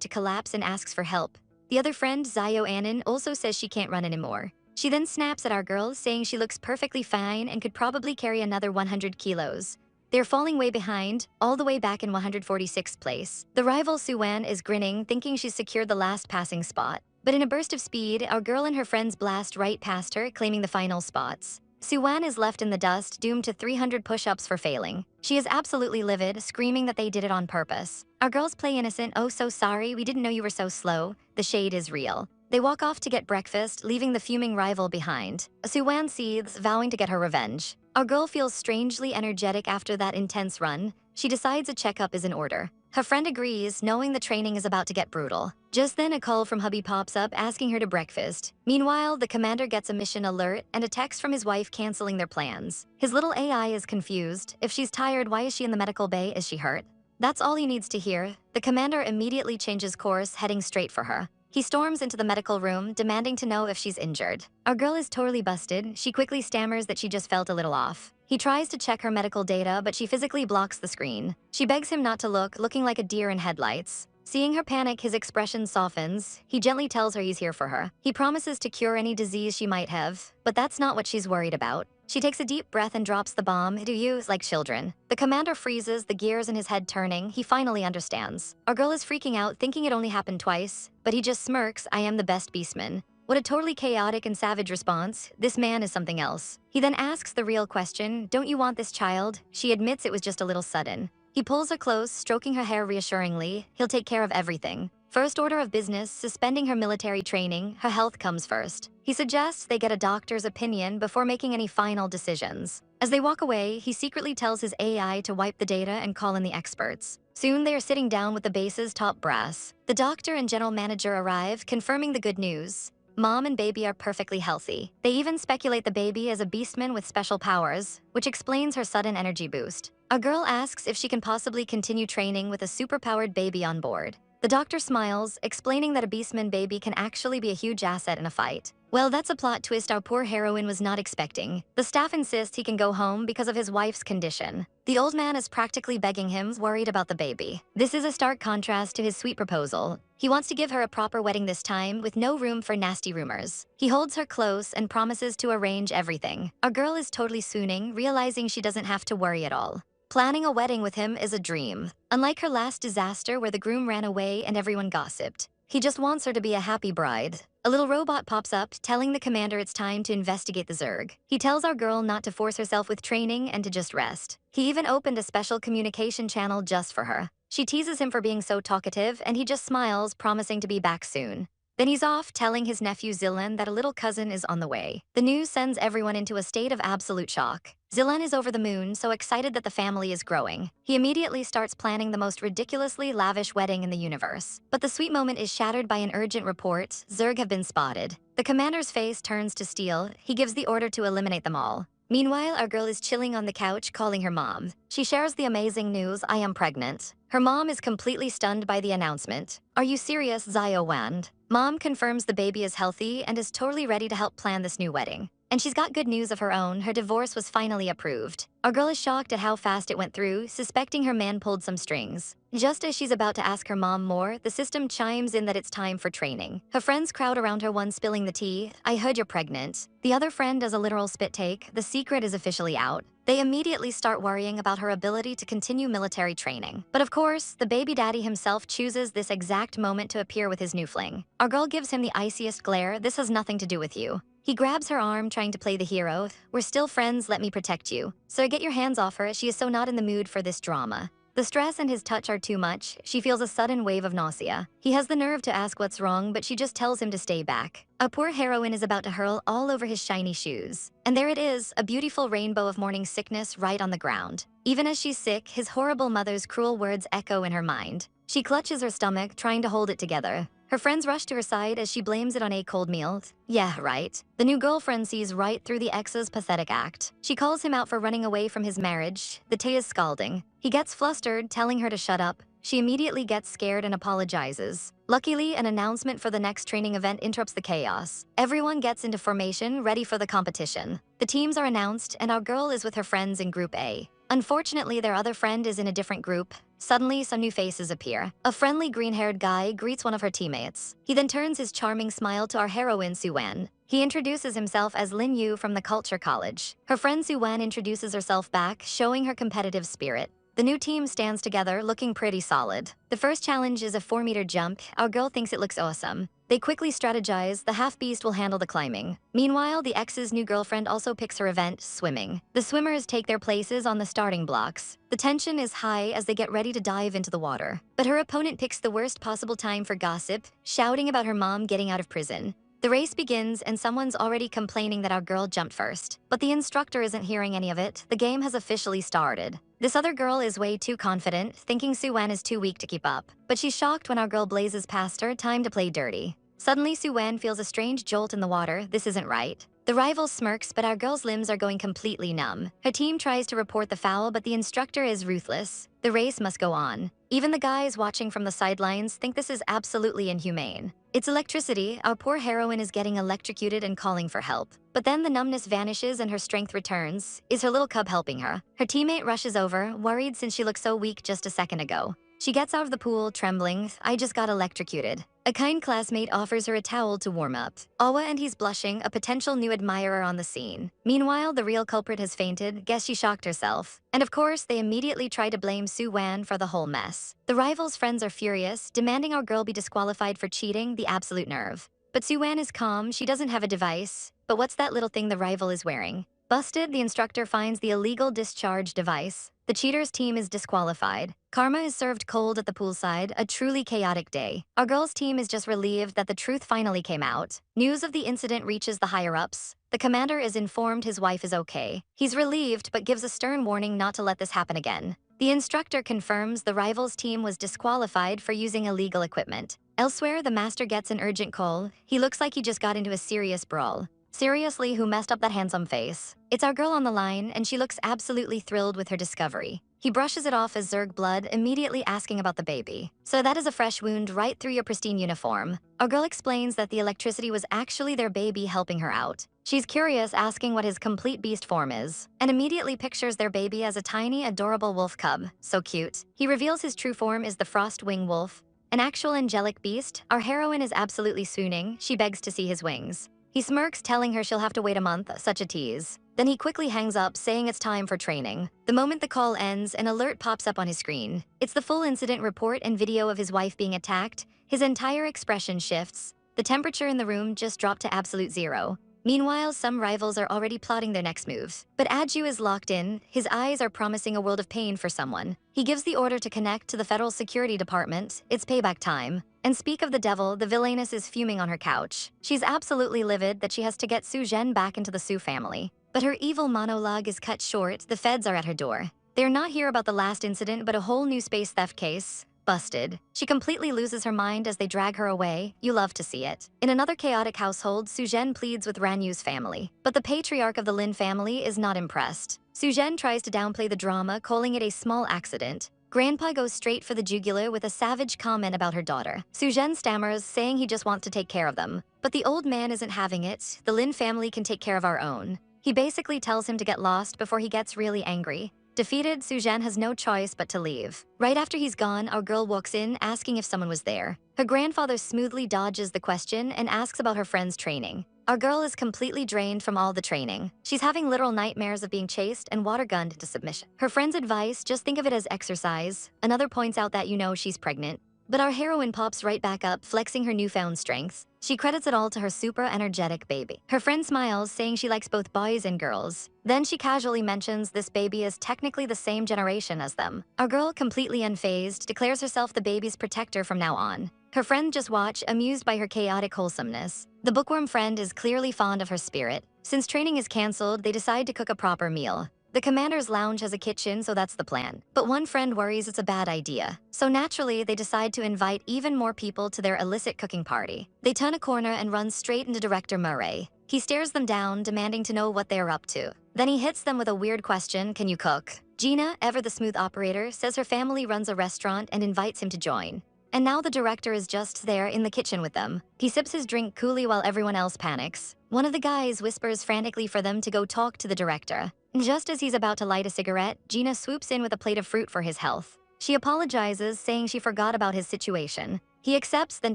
to collapse and asks for help. The other friend, Anan, also says she can't run anymore. She then snaps at our girl, saying she looks perfectly fine and could probably carry another 100 kilos. They're falling way behind, all the way back in 146th place. The rival Su Wan is grinning, thinking she's secured the last passing spot. But in a burst of speed, our girl and her friends blast right past her, claiming the final spots. Su Wan is left in the dust, doomed to 300 push-ups for failing. She is absolutely livid, screaming that they did it on purpose. Our girls play innocent. Oh, so sorry, we didn't know you were so slow. The shade is real. They walk off to get breakfast, leaving the fuming rival behind. Su Wan seethes, vowing to get her revenge. Our girl feels strangely energetic after that intense run. She decides a checkup is in order. Her friend agrees, knowing the training is about to get brutal. Just then, a call from hubby pops up, asking her to breakfast. Meanwhile, the commander gets a mission alert and a text from his wife canceling their plans. His little AI is confused. If she's tired, why is she in the medical bay? Is she hurt? That's all he needs to hear. The commander immediately changes course, heading straight for her. He storms into the medical room, demanding to know if she's injured. Our girl is totally busted. She quickly stammers that she just felt a little off. He tries to check her medical data, but she physically blocks the screen. She begs him not to look, looking like a deer in headlights. Seeing her panic, his expression softens. He gently tells her he's here for her. He promises to cure any disease she might have, but that's not what she's worried about. She takes a deep breath and drops the bomb. Do you, like children? The commander freezes, the gears in his head turning. He finally understands. Our girl is freaking out, thinking it only happened twice, but he just smirks. I am the best beastman. What a totally chaotic and savage response. This man is something else. He then asks the real question, don't you want this child? She admits it was just a little sudden. He pulls her close, stroking her hair reassuringly. He'll take care of everything. First order of business, suspending her military training. Her health comes first. He suggests they get a doctor's opinion before making any final decisions. As they walk away, he secretly tells his AI to wipe the data and call in the experts. Soon they are sitting down with the base's top brass. The doctor and general manager arrive, confirming the good news. Mom and baby are perfectly healthy. They even speculate the baby is a beastman with special powers, which explains her sudden energy boost. A girl asks if she can possibly continue training with a superpowered baby on board. The doctor smiles, explaining that a beastman baby can actually be a huge asset in a fight. Well, that's a plot twist our poor heroine was not expecting. The staff insists he can go home because of his wife's condition. The old man is practically begging him, worried about the baby. This is a stark contrast to his sweet proposal. He wants to give her a proper wedding this time, with no room for nasty rumors. He holds her close and promises to arrange everything. Our girl is totally swooning, realizing she doesn't have to worry at all. Planning a wedding with him is a dream. Unlike her last disaster where the groom ran away and everyone gossiped, he just wants her to be a happy bride. A little robot pops up, telling the commander it's time to investigate the Zerg. He tells our girl not to force herself with training and to just rest. He even opened a special communication channel just for her. She teases him for being so talkative, and he just smiles, promising to be back soon. Then he's off, telling his nephew Zilan that a little cousin is on the way. The news sends everyone into a state of absolute shock. Zilan is over the moon, so excited that the family is growing. He immediately starts planning the most ridiculously lavish wedding in the universe. But the sweet moment is shattered by an urgent report: Zerg have been spotted. The commander's face turns to steel. He gives the order to eliminate them all. Meanwhile, our girl is chilling on the couch, calling her mom. She shares the amazing news: I am pregnant. Her mom is completely stunned by the announcement. Are you serious, Su Wan? Mom confirms the baby is healthy and is totally ready to help plan this new wedding. And she's got good news of her own: her divorce was finally approved. Our girl is shocked at how fast it went through, suspecting her man pulled some strings. Just as she's about to ask her mom more, the system chimes in that it's time for training. Her friends crowd around her, one spilling the tea. I heard you're pregnant. The other friend does a literal spit take. The secret is officially out. They immediately start worrying about her ability to continue military training. But of course, the baby daddy himself chooses this exact moment to appear with his new fling. Our girl gives him the iciest glare. This has nothing to do with you. He grabs her arm, trying to play the hero. We're still friends, let me protect you. Sir, get your hands off her. She is so not in the mood for this drama. The stress and his touch are too much. She feels a sudden wave of nausea. He has the nerve to ask what's wrong, but she just tells him to stay back. Our poor heroine is about to hurl all over his shiny shoes. And there it is, a beautiful rainbow of morning sickness right on the ground. Even as she's sick, his horrible mother's cruel words echo in her mind. She clutches her stomach, trying to hold it together. Her friends rush to her side as she blames it on a cold meal. Yeah, right. The new girlfriend sees right through the ex's pathetic act. She calls him out for running away from his marriage. The tea is scalding. He gets flustered, telling her to shut up. She immediately gets scared and apologizes. Luckily, an announcement for the next training event interrupts the chaos. Everyone gets into formation, ready for the competition. The teams are announced, and our girl is with her friends in Group A. Unfortunately, their other friend is in a different group. Suddenly, some new faces appear. A friendly green-haired guy greets one of her teammates. He then turns his charming smile to our heroine, Su Wan. He introduces himself as Lin Yu from the Culture College. Her friend Su Wan introduces herself back, showing her competitive spirit. The new team stands together, looking pretty solid. The first challenge is a 4-meter jump. Our girl thinks it looks awesome. They quickly strategize. The half-beast will handle the climbing. Meanwhile, the ex's new girlfriend also picks her event: swimming. The swimmers take their places on the starting blocks. The tension is high as they get ready to dive into the water. But her opponent picks the worst possible time for gossip, shouting about her mom getting out of prison. The race begins, and someone's already complaining that our girl jumped first. But the instructor isn't hearing any of it. The game has officially started. This other girl is way too confident, thinking Su Wan is too weak to keep up. But she's shocked when our girl blazes past her. Time to play dirty. Suddenly, Su Wan feels a strange jolt in the water. This isn't right. The rival smirks, but our girl's limbs are going completely numb. Her team tries to report the foul, but the instructor is ruthless. The race must go on. Even the guys watching from the sidelines think this is absolutely inhumane. It's electricity. Our poor heroine is getting electrocuted and calling for help. But then the numbness vanishes and her strength returns. Is her little cub helping her? Her teammate rushes over, worried since she looked so weak just a second ago. She gets out of the pool, trembling. I just got electrocuted. A kind classmate offers her a towel to warm up. Awa and he's blushing, a potential new admirer on the scene. Meanwhile, the real culprit has fainted. Guess she shocked herself. And of course, they immediately try to blame Su Wan for the whole mess. The rivals' friends are furious, demanding our girl be disqualified for cheating. The absolute nerve. But Su Wan is calm. She doesn't have a device. But what's that little thing the rival is wearing? Busted, the instructor finds the illegal discharge device. The cheater's team is disqualified. Karma is served cold at the poolside, a truly chaotic day. Our girls' team is just relieved that the truth finally came out. News of the incident reaches the higher-ups. The commander is informed his wife is okay. He's relieved, but gives a stern warning not to let this happen again. The instructor confirms the rivals' team was disqualified for using illegal equipment. Elsewhere, the master gets an urgent call. He looks like he just got into a serious brawl. Seriously, who messed up that handsome face? It's our girl on the line, and she looks absolutely thrilled with her discovery. He brushes it off as Zerg blood, immediately asking about the baby. So that is a fresh wound right through your pristine uniform. Our girl explains that the electricity was actually their baby helping her out. She's curious, asking what his complete beast form is, and immediately pictures their baby as a tiny, adorable wolf cub. So cute. He reveals his true form is the Frostwing Wolf, an actual angelic beast. Our heroine is absolutely swooning. She begs to see his wings. He smirks, telling her she'll have to wait a month, such a tease. Then he quickly hangs up, saying it's time for training. The moment the call ends, an alert pops up on his screen. It's the full incident report and video of his wife being attacked. His entire expression shifts. The temperature in the room just dropped to absolute zero. Meanwhile, some rivals are already plotting their next moves. But Adju is locked in. His eyes are promising a world of pain for someone. He gives the order to connect to the Federal Security Department. It's payback time. And speak of the devil, the villainess is fuming on her couch. She's absolutely livid that she has to get Su Zhen back into the Su family. But her evil monologue is cut short. The feds are at her door. They're not here about the last incident, but a whole new space theft case. Busted. She completely loses her mind as they drag her away. You love to see it. In another chaotic household, Su Zhen pleads with Ranyu's family. But the patriarch of the Lin family is not impressed. Su Zhen tries to downplay the drama, calling it a small accident. Grandpa goes straight for the jugular with a savage comment about her daughter. Su Zhen stammers, saying he just wants to take care of them. But the old man isn't having it. The Lin family can take care of our own. He basically tells him to get lost before he gets really angry. Defeated, Su Zhen has no choice but to leave. Right after he's gone, our girl walks in, asking if someone was there. Her grandfather smoothly dodges the question and asks about her friend's training. Our girl is completely drained from all the training. She's having literal nightmares of being chased and water-gunned into submission. Her friend's advice, just think of it as exercise. Another points out that she's pregnant. But our heroine pops right back up, flexing her newfound strength. She credits it all to her super energetic baby. Her friend smiles, saying she likes both boys and girls. Then she casually mentions this baby is technically the same generation as them. Our girl, completely unfazed, declares herself the baby's protector from now on. Her friend just watch, amused by her chaotic wholesomeness. The bookworm friend is clearly fond of her spirit. Since training is cancelled, they decide to cook a proper meal. The commander's lounge has a kitchen, so that's the plan. But one friend worries it's a bad idea. So naturally, they decide to invite even more people to their illicit cooking party. They turn a corner and run straight into Director Murray. He stares them down, demanding to know what they are up to. Then he hits them with a weird question, can you cook? Gina, ever the smooth operator, says her family runs a restaurant and invites him to join. And now the director is just there in the kitchen with them. He sips his drink coolly while everyone else panics. One of the guys whispers frantically for them to go talk to the director. Just as he's about to light a cigarette, Gina swoops in with a plate of fruit for his health. She apologizes, saying she forgot about his situation. He accepts, then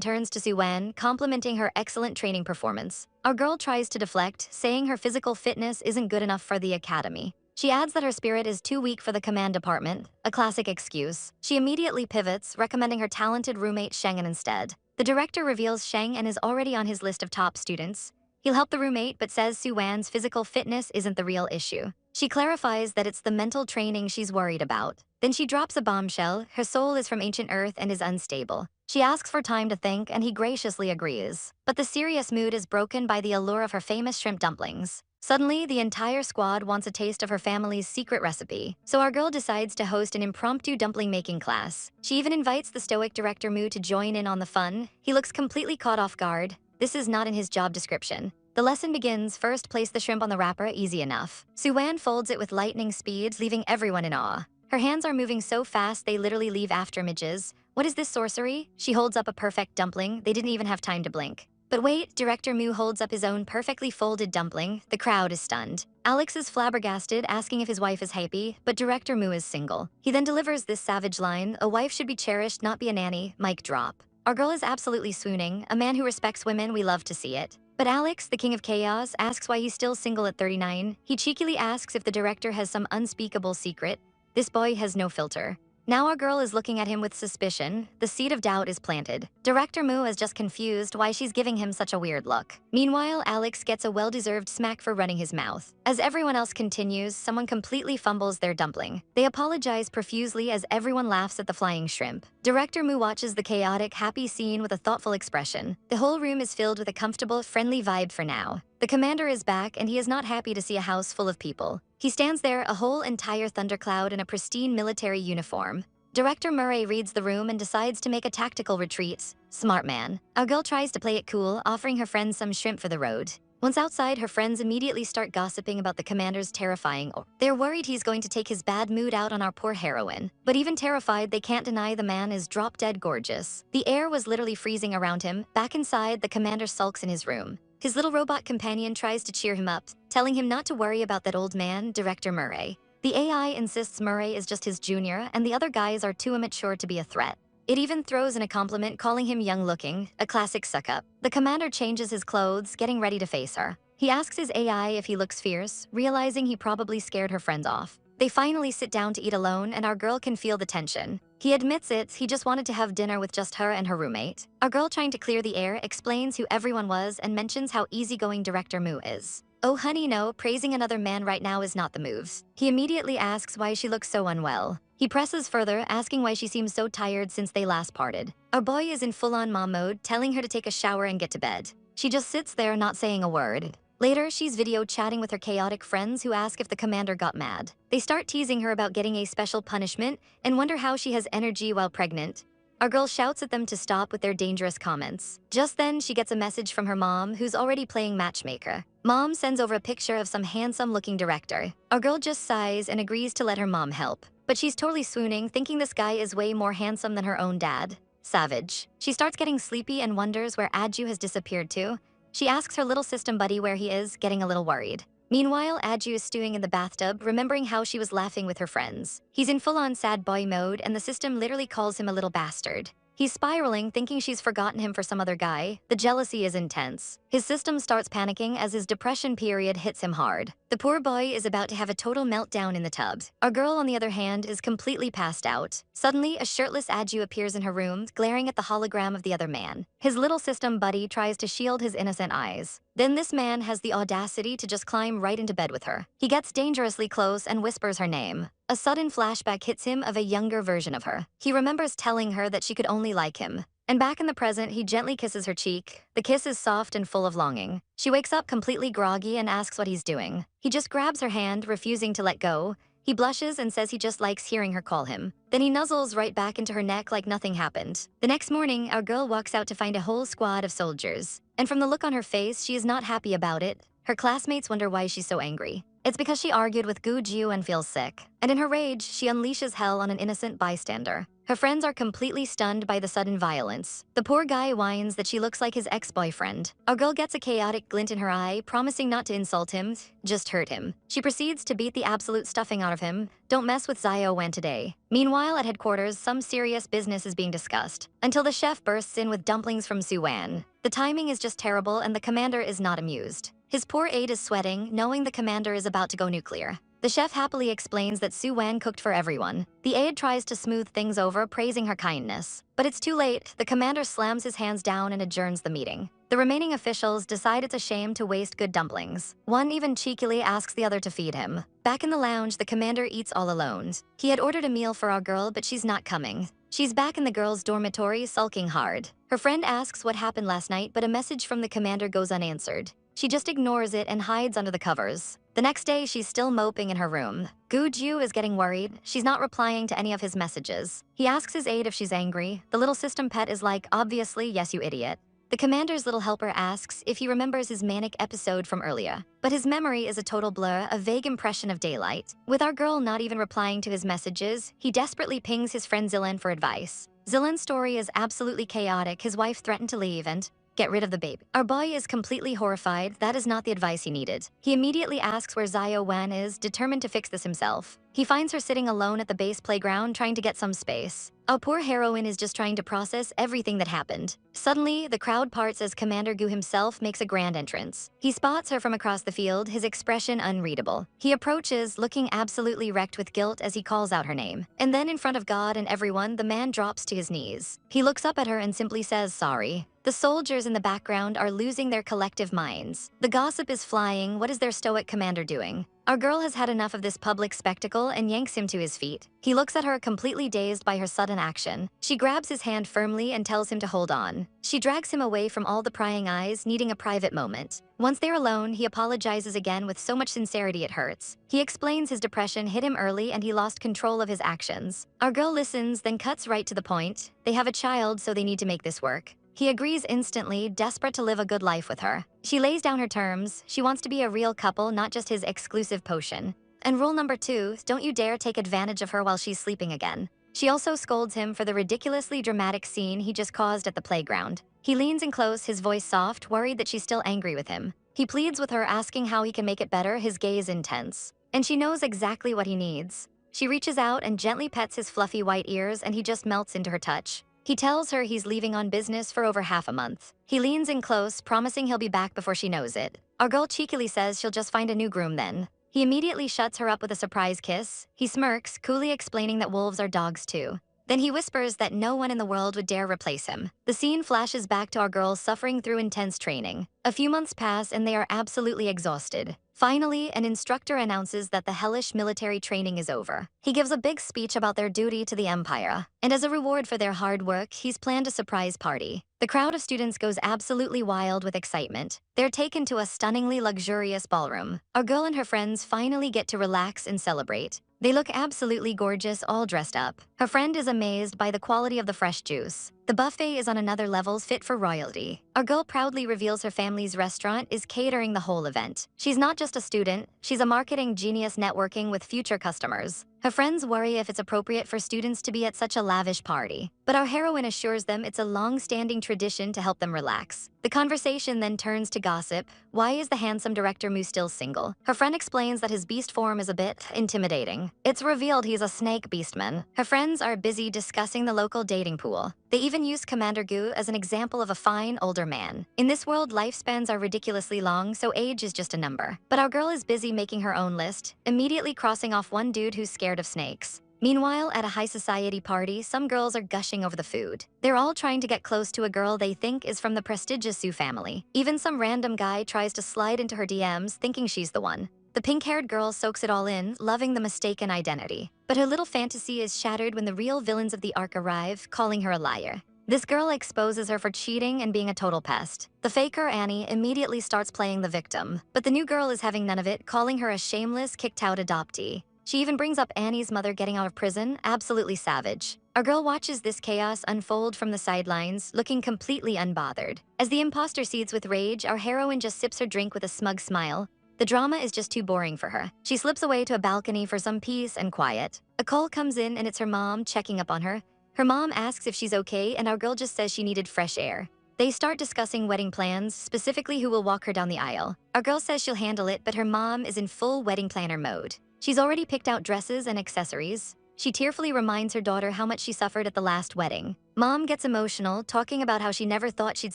turns to Su Wan, complimenting her excellent training performance. Our girl tries to deflect, saying her physical fitness isn't good enough for the academy. She adds that her spirit is too weak for the command department, a classic excuse. She immediately pivots, recommending her talented roommate Shengen instead. The director reveals Shengen is already on his list of top students. He'll help the roommate, but says Su Wan's physical fitness isn't the real issue. She clarifies that it's the mental training she's worried about. Then she drops a bombshell. Her soul is from ancient Earth and is unstable. She asks for time to think, and he graciously agrees. But the serious mood is broken by the allure of her famous shrimp dumplings. Suddenly, the entire squad wants a taste of her family's secret recipe. So our girl decides to host an impromptu dumpling making class. She even invites the stoic Director Mu to join in on the fun. He looks completely caught off guard. This is not in his job description. The lesson begins. First, place the shrimp on the wrapper, easy enough. Su Wan folds it with lightning speed, leaving everyone in awe. Her hands are moving so fast they literally leave afterimages. What is this sorcery? She holds up a perfect dumpling. They didn't even have time to blink. But wait, Director Mu holds up his own perfectly folded dumpling. The crowd is stunned. Alex is flabbergasted, asking if his wife is happy, but Director Mu is single. He then delivers this savage line, a wife should be cherished, not be a nanny. Mic drop. Our girl is absolutely swooning. A man who respects women, we love to see it. But Alex, the king of chaos, asks why he's still single at 39. He cheekily asks if the director has some unspeakable secret. This boy has no filter. Now our girl is looking at him with suspicion. The seed of doubt is planted. Director Mu is just confused why she's giving him such a weird look. Meanwhile, Alex gets a well-deserved smack for running his mouth. As everyone else continues, someone completely fumbles their dumpling. They apologize profusely as everyone laughs at the flying shrimp. Director Mu watches the chaotic, happy scene with a thoughtful expression. The whole room is filled with a comfortable, friendly vibe for now. The commander is back, and he is not happy to see a house full of people. He stands there, a whole entire thundercloud in a pristine military uniform. Director Murray reads the room and decides to make a tactical retreat. Smart man. Our girl tries to play it cool, offering her friend some shrimp for the road. Once outside, her friends immediately start gossiping about the commander's terrifying aura. They're worried he's going to take his bad mood out on our poor heroine. But even terrified, they can't deny the man is drop-dead gorgeous. The air was literally freezing around him. Back inside, the commander sulks in his room. His little robot companion tries to cheer him up, telling him not to worry about that old man, Director Murray. The AI insists Murray is just his junior, and the other guys are too immature to be a threat. It even throws in a compliment, calling him young-looking, a classic suck-up. The commander changes his clothes, getting ready to face her. He asks his AI if he looks fierce, realizing he probably scared her friends off. They finally sit down to eat alone, and our girl can feel the tension. He admits he just wanted to have dinner with just her and her roommate. Our girl, trying to clear the air, explains who everyone was and mentions how easygoing Director Mu is. Oh honey no, praising another man right now is not the moves. He immediately asks why she looks so unwell. He presses further, asking why she seems so tired since they last parted. Our boy is in full-on mom mode, telling her to take a shower and get to bed. She just sits there not saying a word. Later, she's video chatting with her chaotic friends who ask if the commander got mad. They start teasing her about getting a special punishment and wonder how she has energy while pregnant. Our girl shouts at them to stop with their dangerous comments. Just then, she gets a message from her mom, who's already playing matchmaker. Mom sends over a picture of some handsome-looking director. Our girl just sighs and agrees to let her mom help. But she's totally swooning, thinking this guy is way more handsome than her own dad. Savage. She starts getting sleepy and wonders where Aju has disappeared to. She asks her little system buddy where he is, getting a little worried. Meanwhile, Aju is stewing in the bathtub, remembering how she was laughing with her friends. He's in full-on sad boy mode, and the system literally calls him a little bastard. He's spiraling, thinking she's forgotten him for some other guy. The jealousy is intense. His system starts panicking as his depression period hits him hard. The poor boy is about to have a total meltdown in the tub. Our girl, on the other hand, is completely passed out. Suddenly, a shirtless Aju appears in her room, glaring at the hologram of the other man. His little system buddy tries to shield his innocent eyes. Then this man has the audacity to just climb right into bed with her. He gets dangerously close and whispers her name. A sudden flashback hits him of a younger version of her. He remembers telling her that she could only like him. And back in the present, he gently kisses her cheek. The kiss is soft and full of longing. She wakes up completely groggy and asks what he's doing. He just grabs her hand, refusing to let go. He blushes and says he just likes hearing her call him. Then he nuzzles right back into her neck like nothing happened. The next morning, our girl walks out to find a whole squad of soldiers. And from the look on her face, she is not happy about it. Her classmates wonder why she's so angry. It's because she argued with Gu Jiu and feels sick. And in her rage, she unleashes hell on an innocent bystander. Her friends are completely stunned by the sudden violence. The poor guy whines that she looks like his ex-boyfriend. Our girl gets a chaotic glint in her eye, promising not to insult him, just hurt him. She proceeds to beat the absolute stuffing out of him. Don't mess with Su Wan today. Meanwhile, at headquarters, some serious business is being discussed, until the chef bursts in with dumplings from Su Wan. The timing is just terrible, and the commander is not amused. His poor aide is sweating, knowing the commander is about to go nuclear. The chef happily explains that Su Wan cooked for everyone. The aide tries to smooth things over, praising her kindness. But it's too late. The commander slams his hands down and adjourns the meeting. The remaining officials decide it's a shame to waste good dumplings. One even cheekily asks the other to feed him. Back in the lounge, the commander eats all alone. He had ordered a meal for our girl, but she's not coming. She's back in the girls' dormitory, sulking hard. Her friend asks what happened last night, but a message from the commander goes unanswered. She just ignores it and hides under the covers. The next day, she's still moping in her room. Gu Jiu is getting worried. She's not replying to any of his messages. He asks his aide if she's angry. The little system pet is like, obviously, yes you idiot. The commander's little helper asks if he remembers his manic episode from earlier. But his memory is a total blur, a vague impression of daylight. With our girl not even replying to his messages, he desperately pings his friend Zilan for advice. Zilan's story is absolutely chaotic. His wife threatened to leave and get rid of the baby. Our boy is completely horrified. That is not the advice he needed. He immediately asks where Su Wan is, determined to fix this himself. He finds her sitting alone at the base playground, trying to get some space. Our poor heroine is just trying to process everything that happened. Suddenly, the crowd parts as Commander Gu himself makes a grand entrance. He spots her from across the field, his expression unreadable. He approaches, looking absolutely wrecked with guilt as he calls out her name. And then in front of God and everyone, the man drops to his knees. He looks up at her and simply says, sorry. The soldiers in the background are losing their collective minds. The gossip is flying. What is their stoic commander doing? Our girl has had enough of this public spectacle and yanks him to his feet. He looks at her, completely dazed by her sudden action. She grabs his hand firmly and tells him to hold on. She drags him away from all the prying eyes, needing a private moment. Once they're alone, he apologizes again with so much sincerity it hurts. He explains his depression hit him early and he lost control of his actions. Our girl listens, then cuts right to the point. They have a child, so they need to make this work. He agrees instantly, desperate to live a good life with her. She lays down her terms. She wants to be a real couple, not just his exclusive potion. And rule number 2, don't you dare take advantage of her while she's sleeping again. She also scolds him for the ridiculously dramatic scene he just caused at the playground. He leans in close, his voice soft, worried that she's still angry with him. He pleads with her, asking how he can make it better, his gaze intense. And she knows exactly what he needs. She reaches out and gently pets his fluffy white ears, and he just melts into her touch. He tells her he's leaving on business for over half a month. He leans in close, promising he'll be back before she knows it. Our girl cheekily says she'll just find a new groom then. He immediately shuts her up with a surprise kiss. He smirks, coolly explaining that wolves are dogs too. Then he whispers that no one in the world would dare replace him. The scene flashes back to our girls suffering through intense training. A few months pass and they are absolutely exhausted. Finally, an instructor announces that the hellish military training is over. He gives a big speech about their duty to the Empire, and as a reward for their hard work, he's planned a surprise party. The crowd of students goes absolutely wild with excitement. They're taken to a stunningly luxurious ballroom. Our girl and her friends finally get to relax and celebrate. They look absolutely gorgeous, all dressed up. Her friend is amazed by the quality of the fresh juice. The buffet is on another level, fit for royalty. Our girl proudly reveals her family's restaurant is catering the whole event. She's not just a student, she's a marketing genius networking with future customers. Her friends worry if it's appropriate for students to be at such a lavish party, but our heroine assures them it's a long-standing tradition to help them relax. The conversation then turns to gossip. Why is the handsome director Mu still single? Her friend explains that his beast form is a bit intimidating. It's revealed he's a snake beastman. Her friends are busy discussing the local dating pool. They even use Commander Gu as an example of a fine, older man. In this world, lifespans are ridiculously long, so age is just a number. But our girl is busy making her own list, immediately crossing off one dude who's scared of snakes. Meanwhile, at a high society party, some girls are gushing over the food. They're all trying to get close to a girl they think is from the prestigious Su family. Even some random guy tries to slide into her DMs, thinking she's the one. The pink-haired girl soaks it all in, loving the mistaken identity. But her little fantasy is shattered when the real villains of the arc arrive, calling her a liar. This girl exposes her for cheating and being a total pest. The faker, Annie, immediately starts playing the victim. But the new girl is having none of it, calling her a shameless, kicked-out adoptee. She even brings up Annie's mother getting out of prison, absolutely savage. Our girl watches this chaos unfold from the sidelines, looking completely unbothered. As the imposter seethes with rage, our heroine just sips her drink with a smug smile. The drama is just too boring for her. She slips away to a balcony for some peace and quiet. A call comes in and it's her mom checking up on her. Her mom asks if she's okay and our girl just says she needed fresh air. They start discussing wedding plans, specifically who will walk her down the aisle. Our girl says she'll handle it, but her mom is in full wedding planner mode. She's already picked out dresses and accessories. She tearfully reminds her daughter how much she suffered at the last wedding. Mom gets emotional, talking about how she never thought she'd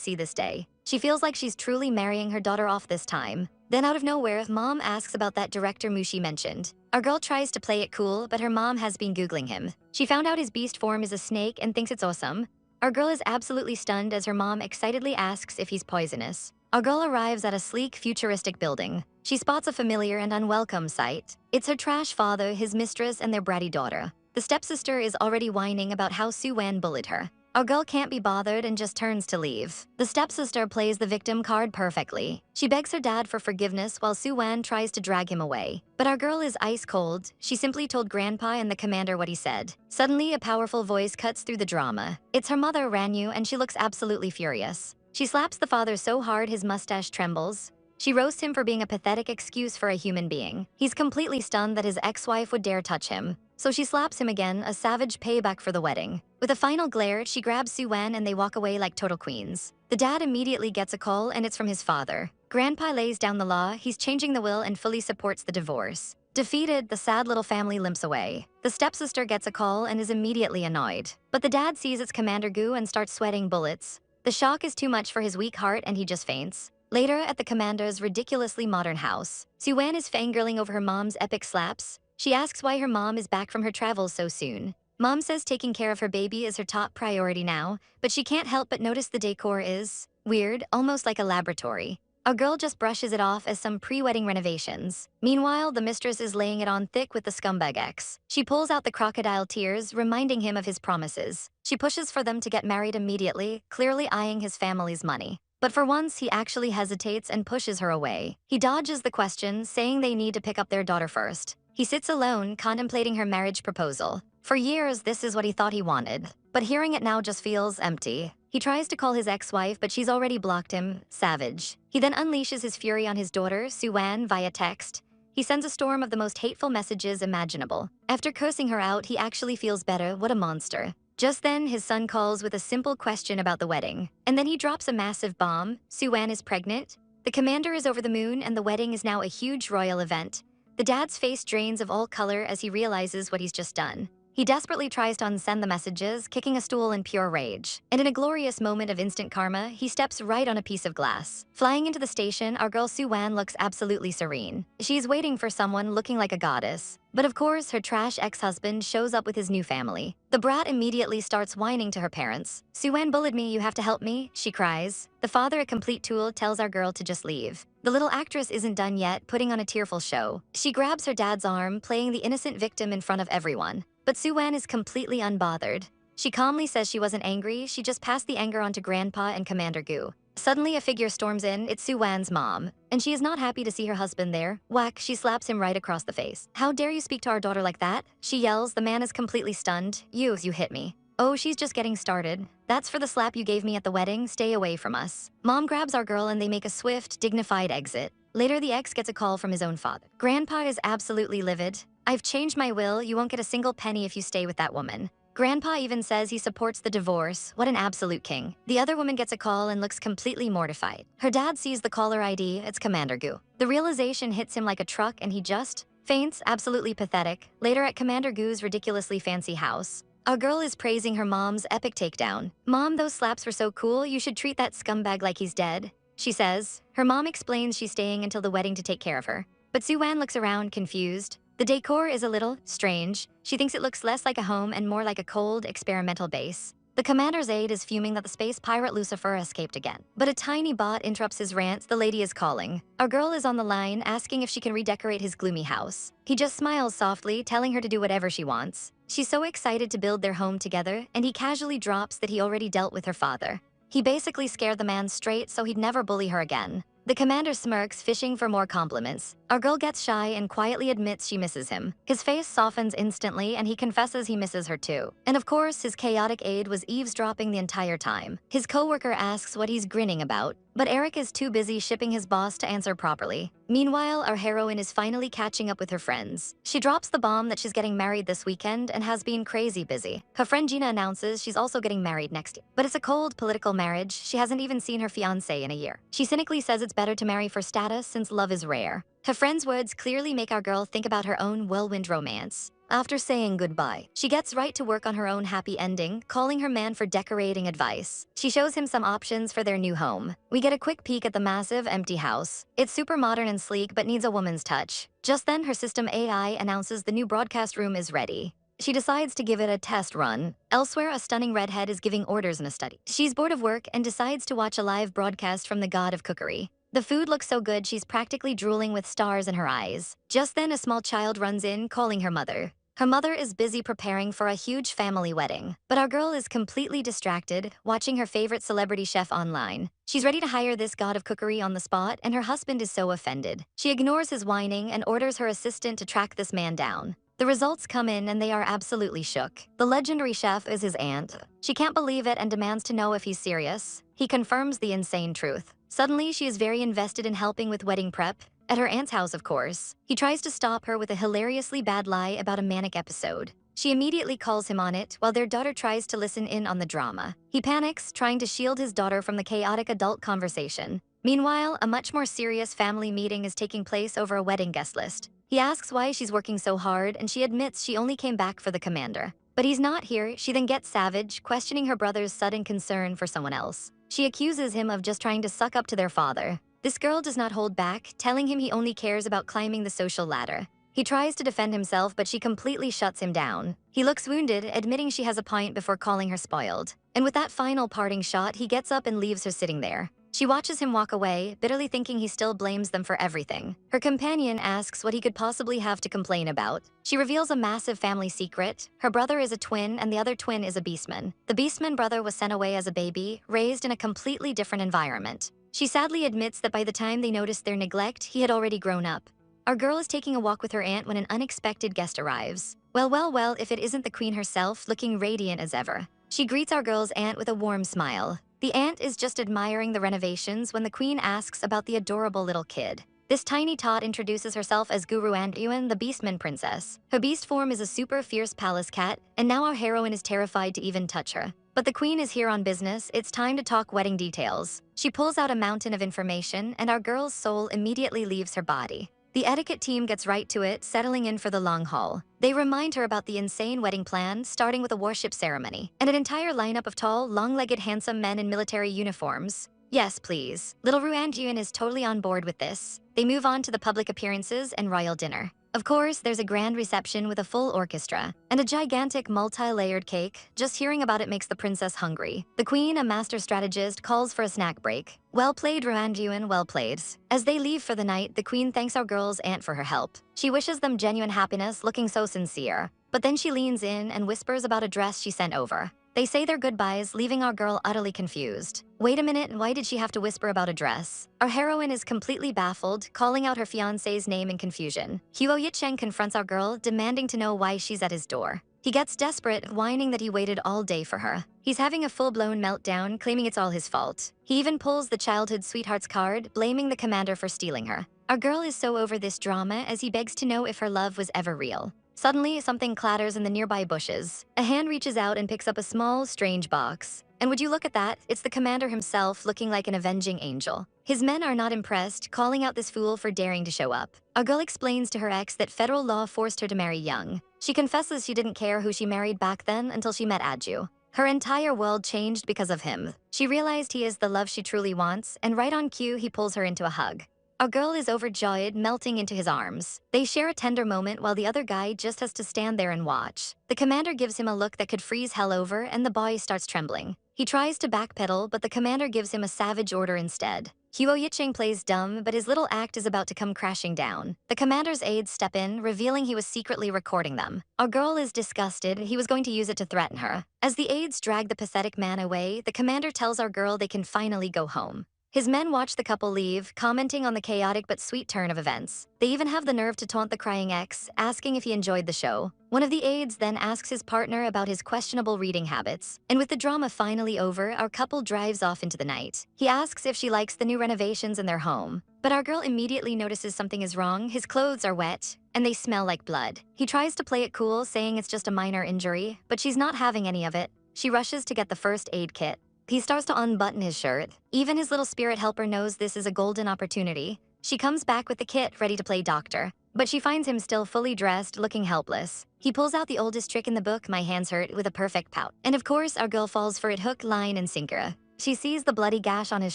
see this day. She feels like she's truly marrying her daughter off this time. Then out of nowhere, Mom asks about that director Mushi mentioned. Our girl tries to play it cool, but her mom has been Googling him. She found out his beast form is a snake and thinks it's awesome. Our girl is absolutely stunned as her mom excitedly asks if he's poisonous. Our girl arrives at a sleek, futuristic building. She spots a familiar and unwelcome sight. It's her trash father, his mistress, and their bratty daughter. The stepsister is already whining about how Su Wan bullied her. Our girl can't be bothered and just turns to leave. The stepsister plays the victim card perfectly. She begs her dad for forgiveness while Su Wan tries to drag him away. But our girl is ice cold. She simply told Grandpa and the commander what he said. Suddenly, a powerful voice cuts through the drama. It's her mother, Ranyu, and she looks absolutely furious. She slaps the father so hard his mustache trembles. She roasts him for being a pathetic excuse for a human being. He's completely stunned that his ex-wife would dare touch him. So she slaps him again, a savage payback for the wedding. With a final glare, she grabs Su Wan and they walk away like total queens. The dad immediately gets a call and it's from his father. Grandpa lays down the law, he's changing the will and fully supports the divorce. Defeated, the sad little family limps away. The stepsister gets a call and is immediately annoyed. But the dad sees it's Commander Gu and starts sweating bullets. The shock is too much for his weak heart and he just faints. Later, at the commander's ridiculously modern house, Su Wan is fangirling over her mom's epic slaps. She asks why her mom is back from her travels so soon. Mom says taking care of her baby is her top priority now, but she can't help but notice the decor is weird, almost like a laboratory. Our girl just brushes it off as some pre-wedding renovations. Meanwhile, the mistress is laying it on thick with the scumbag ex. She pulls out the crocodile tears, reminding him of his promises. She pushes for them to get married immediately, clearly eyeing his family's money. But for once, he actually hesitates and pushes her away. He dodges the question, saying they need to pick up their daughter first. He sits alone, contemplating her marriage proposal. For years, this is what he thought he wanted. But hearing it now just feels empty. He tries to call his ex-wife, but she's already blocked him. Savage. He then unleashes his fury on his daughter, Su Wan, via text. He sends a storm of the most hateful messages imaginable. After cursing her out, he actually feels better. What a monster. Just then, his son calls with a simple question about the wedding. And then he drops a massive bomb. Su Wan is pregnant. The commander is over the moon, and the wedding is now a huge royal event. The dad's face drains of all color as he realizes what he's just done. He desperately tries to unsend the messages, kicking a stool in pure rage. And in a glorious moment of instant karma, he steps right on a piece of glass. Flying into the station, our girl Su Wan looks absolutely serene. She's waiting for someone looking like a goddess. But of course, her trash ex-husband shows up with his new family. The brat immediately starts whining to her parents. "Su Wan bullied me, you have to help me," she cries. The father, a complete tool, tells our girl to just leave. The little actress isn't done yet, putting on a tearful show. She grabs her dad's arm, playing the innocent victim in front of everyone. But Su Wan is completely unbothered. She calmly says she wasn't angry, she just passed the anger on to Grandpa and Commander Gu. Suddenly, a figure storms in. It's Su Wan's mom, and she is not happy to see her husband there. Whack, she slaps him right across the face. "How dare you speak to our daughter like that?" she yells. The man is completely stunned. You hit me." "Oh, she's just getting started. That's for the slap you gave me at the wedding. Stay away from us." Mom grabs our girl and they make a swift, dignified exit. Later, the ex gets a call from his own father. Grandpa is absolutely livid. "I've changed my will. You won't get a single penny if you stay with that woman." Grandpa even says he supports the divorce. What an absolute king. The other woman gets a call and looks completely mortified. Her dad sees the caller ID. It's Commander Gu. The realization hits him like a truck and he just faints. Absolutely pathetic. Later at Commander Gu's ridiculously fancy house, our girl is praising her mom's epic takedown. "Mom, those slaps were so cool. You should treat that scumbag like he's dead," she says. Her mom explains she's staying until the wedding to take care of her. But Su Wan looks around, confused. The decor is a little strange. She thinks it looks less like a home and more like a cold, experimental base. The commander's aide is fuming that the space pirate Lucifer escaped again. But a tiny bot interrupts his rant. The lady is calling. Our girl is on the line, asking if she can redecorate his gloomy house. He just smiles softly, telling her to do whatever she wants. She's so excited to build their home together, and he casually drops that he already dealt with her father. He basically scared the man straight so he'd never bully her again. The commander smirks, fishing for more compliments. Our girl gets shy and quietly admits she misses him. His face softens instantly and he confesses he misses her too. And of course, his chaotic aide was eavesdropping the entire time. His coworker asks what he's grinning about, but Eric is too busy shipping his boss to answer properly. Meanwhile, our heroine is finally catching up with her friends. She drops the bomb that she's getting married this weekend and has been crazy busy. Her friend Gina announces she's also getting married next year. But it's a cold, political marriage. She hasn't even seen her fiancé in a year. She cynically says it's better to marry for status since love is rare. Her friend's words clearly make our girl think about her own whirlwind romance. After saying goodbye, she gets right to work on her own happy ending, calling her man for decorating advice. She shows him some options for their new home. We get a quick peek at the massive, empty house. It's super modern and sleek, but needs a woman's touch. Just then, her system AI announces the new broadcast room is ready. She decides to give it a test run. Elsewhere, a stunning redhead is giving orders in a study. She's bored of work and decides to watch a live broadcast from the god of cookery. The food looks so good she's practically drooling with stars in her eyes. Just then, a small child runs in, calling her mother. Her mother is busy preparing for a huge family wedding, but our girl is completely distracted, watching her favorite celebrity chef online. She's ready to hire this god of cookery on the spot, and her husband is so offended. She ignores his whining and orders her assistant to track this man down. The results come in and they are absolutely shook. The legendary chef is his aunt. She can't believe it and demands to know if he's serious. He confirms the insane truth. Suddenly, she is very invested in helping with wedding prep. At her aunt's house, of course. He tries to stop her with a hilariously bad lie about a manic episode. She immediately calls him on it, while their daughter tries to listen in on the drama. He panics, trying to shield his daughter from the chaotic adult conversation. Meanwhile, a much more serious family meeting is taking place over a wedding guest list. He asks why she's working so hard, and she admits she only came back for the commander. But he's not here. She then gets savage, questioning her brother's sudden concern for someone else. She accuses him of just trying to suck up to their father. This girl does not hold back, telling him he only cares about climbing the social ladder. He tries to defend himself, but she completely shuts him down. He looks wounded, admitting she has a point before calling her spoiled. And with that final parting shot, he gets up and leaves her sitting there. She watches him walk away, bitterly thinking he still blames them for everything. Her companion asks what he could possibly have to complain about. She reveals a massive family secret. Her brother is a twin, and the other twin is a beastman. The beastman brother was sent away as a baby, raised in a completely different environment. She sadly admits that by the time they noticed their neglect, he had already grown up. Our girl is taking a walk with her aunt when an unexpected guest arrives. Well, if it isn't the queen herself, looking radiant as ever. She greets our girl's aunt with a warm smile. The aunt is just admiring the renovations when the queen asks about the adorable little kid. This tiny tot introduces herself as Guru Yuan, the Beastman princess. Her beast form is a super fierce palace cat, and now our heroine is terrified to even touch her. But the queen is here on business. It's time to talk wedding details. She pulls out a mountain of information, and our girl's soul immediately leaves her body. The etiquette team gets right to it, settling in for the long haul. They remind her about the insane wedding plan, starting with a worship ceremony, and an entire lineup of tall, long-legged, handsome men in military uniforms. Yes, please. Little Ruangyuan is totally on board with this. They move on to the public appearances and royal dinner. Of course, there's a grand reception with a full orchestra and a gigantic multi-layered cake. Just hearing about it makes the princess hungry. The queen, a master strategist, calls for a snack break. Well played, Ruangyuan, well played. As they leave for the night, the queen thanks our girl's aunt for her help. She wishes them genuine happiness, looking so sincere. But then she leans in and whispers about a dress she sent over. They say their goodbyes, leaving our girl utterly confused. Wait a minute, why did she have to whisper about a dress? Our heroine is completely baffled, calling out her fiancé's name in confusion. Yichang confronts our girl, demanding to know why she's at his door. He gets desperate, whining that he waited all day for her. He's having a full-blown meltdown, claiming it's all his fault. He even pulls the childhood sweetheart's card, blaming the commander for stealing her. Our girl is so over this drama as he begs to know if her love was ever real. Suddenly, something clatters in the nearby bushes. A hand reaches out and picks up a small, strange box. And would you look at that? It's the commander himself, looking like an avenging angel. His men are not impressed, calling out this fool for daring to show up. Our girl explains to her ex that federal law forced her to marry young. She confesses she didn't care who she married back then until she met Aju. Her entire world changed because of him. She realized he is the love she truly wants, and right on cue, he pulls her into a hug. Our girl is overjoyed, melting into his arms. They share a tender moment while the other guy just has to stand there and watch. The commander gives him a look that could freeze hell over, and the boy starts trembling. He tries to backpedal, but the commander gives him a savage order instead. Yichang plays dumb, but his little act is about to come crashing down. The commander's aides step in, revealing he was secretly recording them. Our girl is disgusted. He was going to use it to threaten her. As the aides drag the pathetic man away, the commander tells our girl they can finally go home. His men watch the couple leave, commenting on the chaotic but sweet turn of events. They even have the nerve to taunt the crying ex, asking if he enjoyed the show. One of the aides then asks his partner about his questionable reading habits. And with the drama finally over, our couple drives off into the night. He asks if she likes the new renovations in their home. But our girl immediately notices something is wrong. His clothes are wet, and they smell like blood. He tries to play it cool, saying it's just a minor injury, but she's not having any of it. She rushes to get the first aid kit. He starts to unbutton his shirt. Even his little spirit helper knows this is a golden opportunity. She comes back with the kit, ready to play doctor. But she finds him still fully dressed, looking helpless. He pulls out the oldest trick in the book, My Hands Hurt, with a perfect pout. And of course, our girl falls for it hook, line, and sinker. She sees the bloody gash on his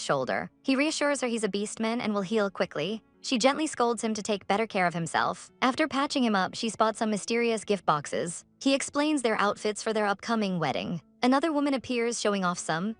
shoulder. He reassures her he's a beastman and will heal quickly. She gently scolds him to take better care of himself. After patching him up, she spots some mysterious gift boxes. He explains their outfits for their upcoming wedding. Another woman appears, showing off some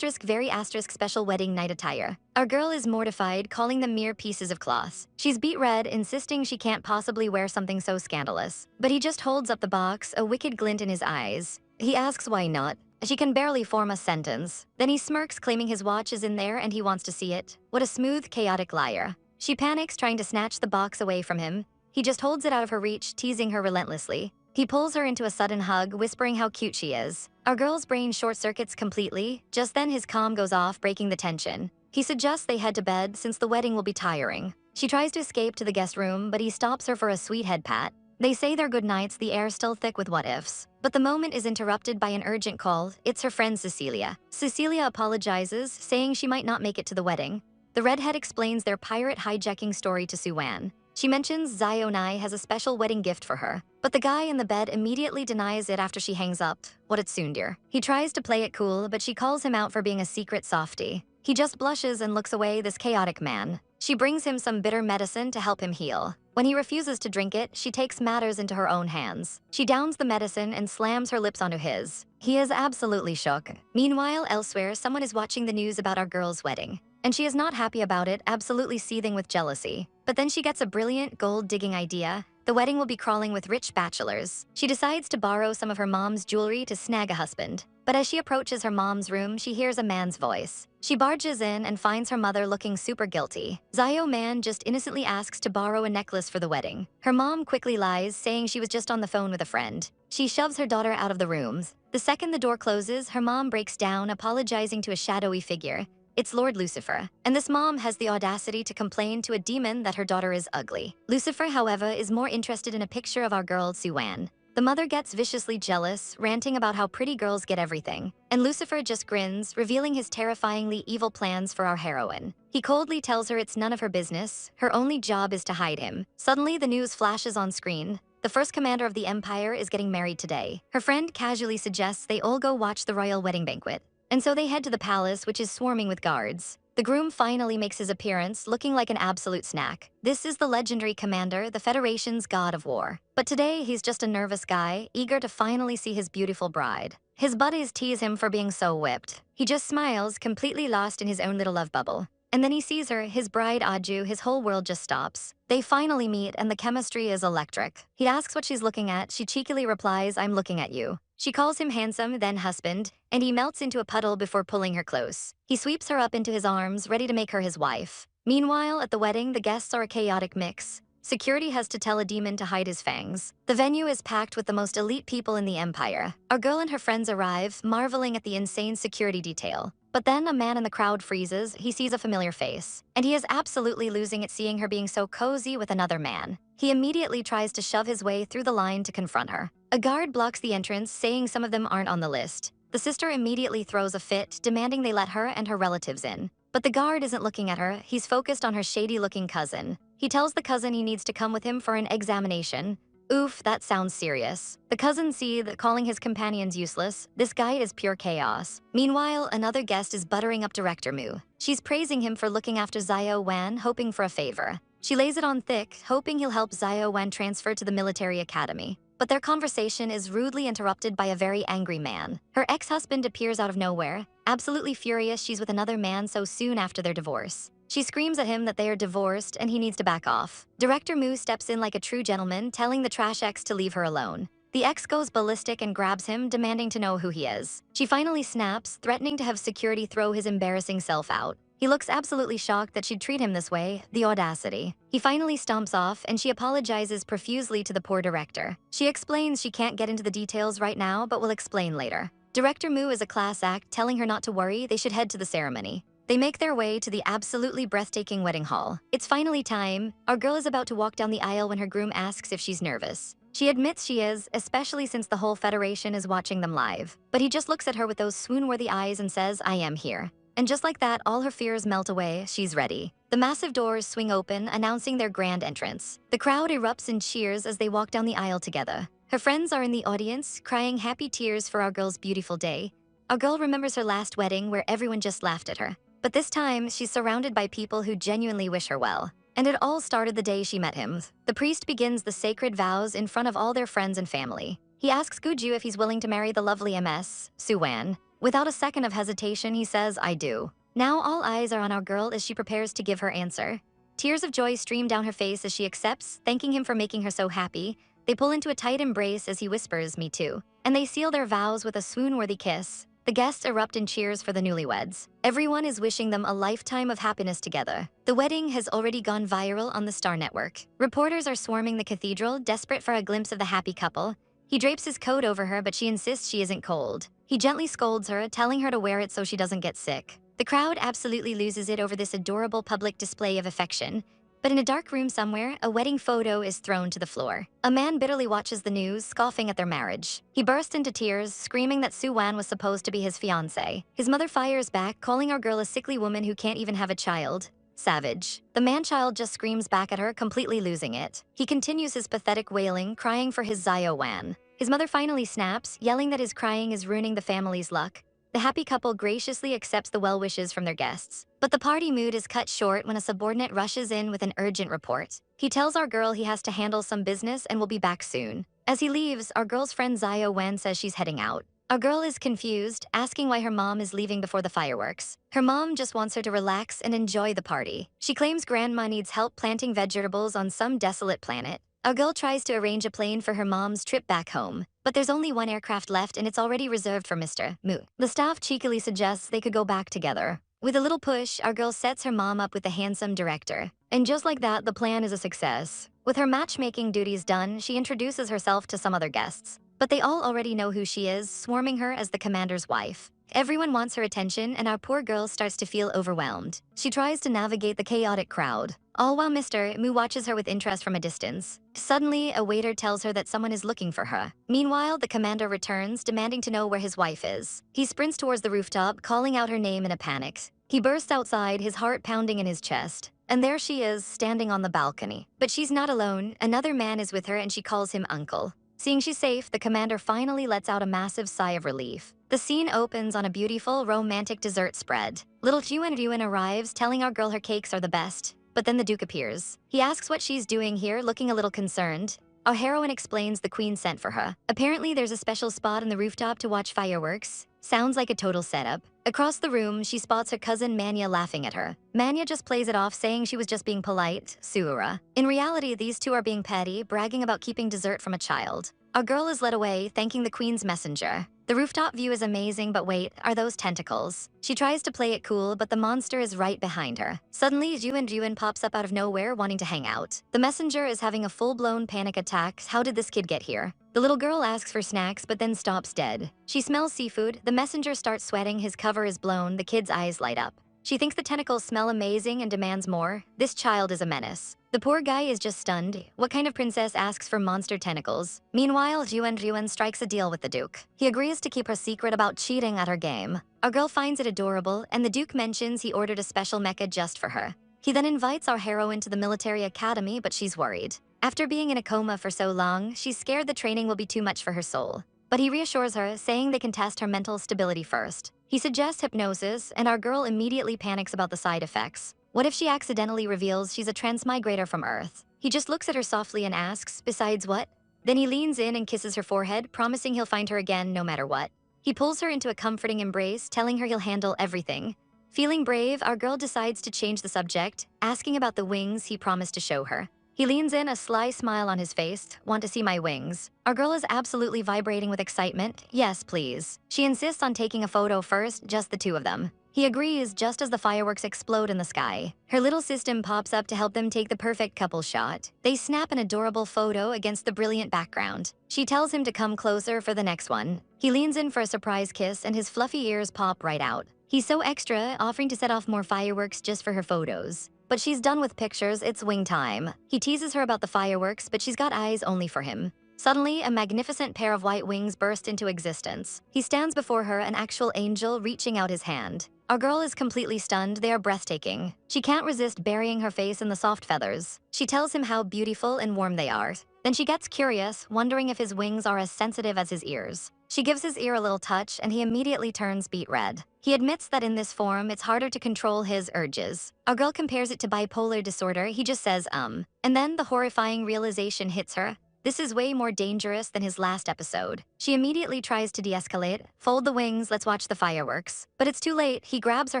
very special wedding night attire. Our girl is mortified, calling them mere pieces of cloth. She's beet red, insisting she can't possibly wear something so scandalous. But he just holds up the box, a wicked glint in his eyes. He asks why not. She can barely form a sentence. Then he smirks, claiming his watch is in there and he wants to see it. What a smooth, chaotic liar. She panics, trying to snatch the box away from him. He just holds it out of her reach, teasing her relentlessly. He pulls her into a sudden hug, whispering how cute she is. Our girl's brain short-circuits completely. Just then his comm goes off, breaking the tension. He suggests they head to bed since the wedding will be tiring. She tries to escape to the guest room, but he stops her for a sweet head pat. They say their goodnights, the air still thick with what-ifs. But the moment is interrupted by an urgent call. It's her friend Cecilia. Cecilia apologizes, saying she might not make it to the wedding. The redhead explains their pirate hijacking story to Su Wan. She mentions Zionai has a special wedding gift for her, but the guy in the bed immediately denies it after she hangs up. What a tsundere. He tries to play it cool, but she calls him out for being a secret softie. He just blushes and looks away, this chaotic man. She brings him some bitter medicine to help him heal. When he refuses to drink it, she takes matters into her own hands. She downs the medicine and slams her lips onto his. He is absolutely shook. Meanwhile, elsewhere, someone is watching the news about our girl's wedding. And she is not happy about it, absolutely seething with jealousy. But then she gets a brilliant gold-digging idea. The wedding will be crawling with rich bachelors. She decides to borrow some of her mom's jewelry to snag a husband. But as she approaches her mom's room, she hears a man's voice. She barges in and finds her mother looking super guilty. Zio Man just innocently asks to borrow a necklace for the wedding. Her mom quickly lies, saying she was just on the phone with a friend. She shoves her daughter out of the rooms. The second the door closes, her mom breaks down, apologizing to a shadowy figure. It's Lord Lucifer, and this mom has the audacity to complain to a demon that her daughter is ugly. Lucifer, however, is more interested in a picture of our girl Su Wan. The mother gets viciously jealous, ranting about how pretty girls get everything, and Lucifer just grins, revealing his terrifyingly evil plans for our heroine. He coldly tells her it's none of her business, her only job is to hide him. Suddenly, the news flashes on screen. The first commander of the Empire is getting married today. Her friend casually suggests they all go watch the royal wedding banquet. And so they head to the palace, which is swarming with guards. The groom finally makes his appearance, looking like an absolute snack. This is the legendary commander, the Federation's god of war. But today, he's just a nervous guy, eager to finally see his beautiful bride. His buddies tease him for being so whipped. He just smiles, completely lost in his own little love bubble. And then he sees her, his bride Aju, his whole world just stops. They finally meet, and the chemistry is electric. He asks what she's looking at, she cheekily replies, "I'm looking at you." She calls him handsome, then husband, and he melts into a puddle before pulling her close. He sweeps her up into his arms, ready to make her his wife. Meanwhile, at the wedding, the guests are a chaotic mix. Security has to tell a demon to hide his fangs. The venue is packed with the most elite people in the Empire. Our girl and her friends arrive, marveling at the insane security detail. But then a man in the crowd freezes, he sees a familiar face. And he is absolutely losing it seeing her being so cozy with another man. He immediately tries to shove his way through the line to confront her. A guard blocks the entrance, saying some of them aren't on the list. The sister immediately throws a fit, demanding they let her and her relatives in. But the guard isn't looking at her, he's focused on her shady-looking cousin. He tells the cousin he needs to come with him for an examination. Oof, that sounds serious. The cousins see that calling his companions useless, this guy is pure chaos. Meanwhile, another guest is buttering up Director Mu. She's praising him for looking after Zio Wan, hoping for a favor. She lays it on thick, hoping he'll help Zio Wan transfer to the military academy. But their conversation is rudely interrupted by a very angry man. Her ex-husband appears out of nowhere. Absolutely furious she's with another man so soon after their divorce. She screams at him that they are divorced and he needs to back off. Director Mu steps in like a true gentleman, telling the trash ex to leave her alone. The ex goes ballistic and grabs him, demanding to know who he is. She finally snaps, threatening to have security throw his embarrassing self out. He looks absolutely shocked that she'd treat him this way, the audacity. He finally stomps off, and she apologizes profusely to the poor director. She explains she can't get into the details right now, but will explain later. Director Mu is a class act, telling her not to worry, they should head to the ceremony. They make their way to the absolutely breathtaking wedding hall. It's finally time. Our girl is about to walk down the aisle when her groom asks if she's nervous. She admits she is, especially since the whole Federation is watching them live. But he just looks at her with those swoon-worthy eyes and says, "I am here." And just like that, all her fears melt away, she's ready. The massive doors swing open, announcing their grand entrance. The crowd erupts in cheers as they walk down the aisle together. Her friends are in the audience, crying happy tears for our girl's beautiful day. Our girl remembers her last wedding where everyone just laughed at her. But this time, she's surrounded by people who genuinely wish her well. And it all started the day she met him. The priest begins the sacred vows in front of all their friends and family. He asks Guju if he's willing to marry the lovely MS, Su Wan. Without a second of hesitation, he says, "I do." Now all eyes are on our girl as she prepares to give her answer. Tears of joy stream down her face as she accepts, thanking him for making her so happy. They pull into a tight embrace as he whispers, "Me too." And they seal their vows with a swoon-worthy kiss. The guests erupt in cheers for the newlyweds. Everyone is wishing them a lifetime of happiness together. The wedding has already gone viral on the Star Network. Reporters are swarming the cathedral, desperate for a glimpse of the happy couple. He drapes his coat over her, but she insists she isn't cold. He gently scolds her, telling her to wear it so she doesn't get sick. The crowd absolutely loses it over this adorable public display of affection. But in a dark room somewhere, a wedding photo is thrown to the floor. A man bitterly watches the news, scoffing at their marriage. He bursts into tears, screaming that Su Wan was supposed to be his fiancée. His mother fires back, calling our girl a sickly woman who can't even have a child. Savage. The man-child just screams back at her, completely losing it. He continues his pathetic wailing, crying for his Zio Wan. His mother finally snaps, yelling that his crying is ruining the family's luck. The happy couple graciously accepts the well wishes from their guests. But the party mood is cut short when a subordinate rushes in with an urgent report. He tells our girl he has to handle some business and will be back soon. As he leaves, our girl's friend Zio Wan says she's heading out. Our girl is confused, asking why her mom is leaving before the fireworks. Her mom just wants her to relax and enjoy the party. She claims grandma needs help planting vegetables on some desolate planet. Our girl tries to arrange a plane for her mom's trip back home, but there's only one aircraft left and it's already reserved for Mr. Mu. The staff cheekily suggests they could go back together. With a little push, our girl sets her mom up with the handsome director. And just like that, the plan is a success. With her matchmaking duties done, she introduces herself to some other guests. But they all already know who she is, swarming her as the commander's wife. Everyone wants her attention, and our poor girl starts to feel overwhelmed. She tries to navigate the chaotic crowd, all while Mr. Mu watches her with interest from a distance. Suddenly, a waiter tells her that someone is looking for her. Meanwhile, the commander returns, demanding to know where his wife is. He sprints towards the rooftop, calling out her name in a panic. He bursts outside, his heart pounding in his chest. And there she is, standing on the balcony. But she's not alone. Another man is with her, and she calls him uncle. Seeing she's safe, the commander finally lets out a massive sigh of relief. The scene opens on a beautiful, romantic dessert spread. Little Yuan arrives, telling our girl her cakes are the best. But then the Duke appears. He asks what she's doing here, looking a little concerned. Our heroine explains the queen sent for her. Apparently, there's a special spot on the rooftop to watch fireworks. Sounds like a total setup. Across the room, she spots her cousin Manya laughing at her. Manya just plays it off, saying she was just being polite, Suura. In reality, these two are being petty, bragging about keeping dessert from a child. Our girl is led away, thanking the queen's messenger. The rooftop view is amazing, but wait, are those tentacles? She tries to play it cool, but the monster is right behind her. Suddenly, Yuan pops up out of nowhere, wanting to hang out. The messenger is having a full-blown panic attack. How did this kid get here? The little girl asks for snacks, but then stops dead. She smells seafood. The messenger starts sweating, his cover is blown, the kid's eyes light up. She thinks the tentacles smell amazing and demands more. This child is a menace. The poor guy is just stunned. What kind of princess asks for monster tentacles? Meanwhile, Yuan strikes a deal with the Duke. He agrees to keep her secret about cheating at her game. Our girl finds it adorable, and the Duke mentions he ordered a special mecha just for her. He then invites our heroine to the military academy, but she's worried. After being in a coma for so long, she's scared the training will be too much for her soul. But he reassures her, saying they can test her mental stability first. He suggests hypnosis, and our girl immediately panics about the side effects. What if she accidentally reveals she's a transmigrator from Earth? He just looks at her softly and asks, besides what? Then he leans in and kisses her forehead, promising he'll find her again no matter what. He pulls her into a comforting embrace, telling her he'll handle everything. Feeling brave, our girl decides to change the subject, asking about the wings he promised to show her. He leans in, a sly smile on his face. Want to see my wings? Our girl is absolutely vibrating with excitement. Yes, please. She insists on taking a photo first, just the two of them. He agrees just as the fireworks explode in the sky. Her little system pops up to help them take the perfect couple shot. They snap an adorable photo against the brilliant background. She tells him to come closer for the next one. He leans in for a surprise kiss, and his fluffy ears pop right out. He's so extra, offering to set off more fireworks just for her photos. But she's done with pictures, it's wing time. He teases her about the fireworks, but she's got eyes only for him. Suddenly, a magnificent pair of white wings burst into existence. He stands before her, an actual angel reaching out his hand. Our girl is completely stunned. They are breathtaking. She can't resist burying her face in the soft feathers. She tells him how beautiful and warm they are. Then she gets curious, wondering if his wings are as sensitive as his ears. She gives his ear a little touch, and he immediately turns beet red. He admits that in this form, it's harder to control his urges. Our girl compares it to bipolar disorder. He just says, And then the horrifying realization hits her. This is way more dangerous than his last episode. She immediately tries to de-escalate. Fold the wings, let's watch the fireworks. But it's too late. He grabs her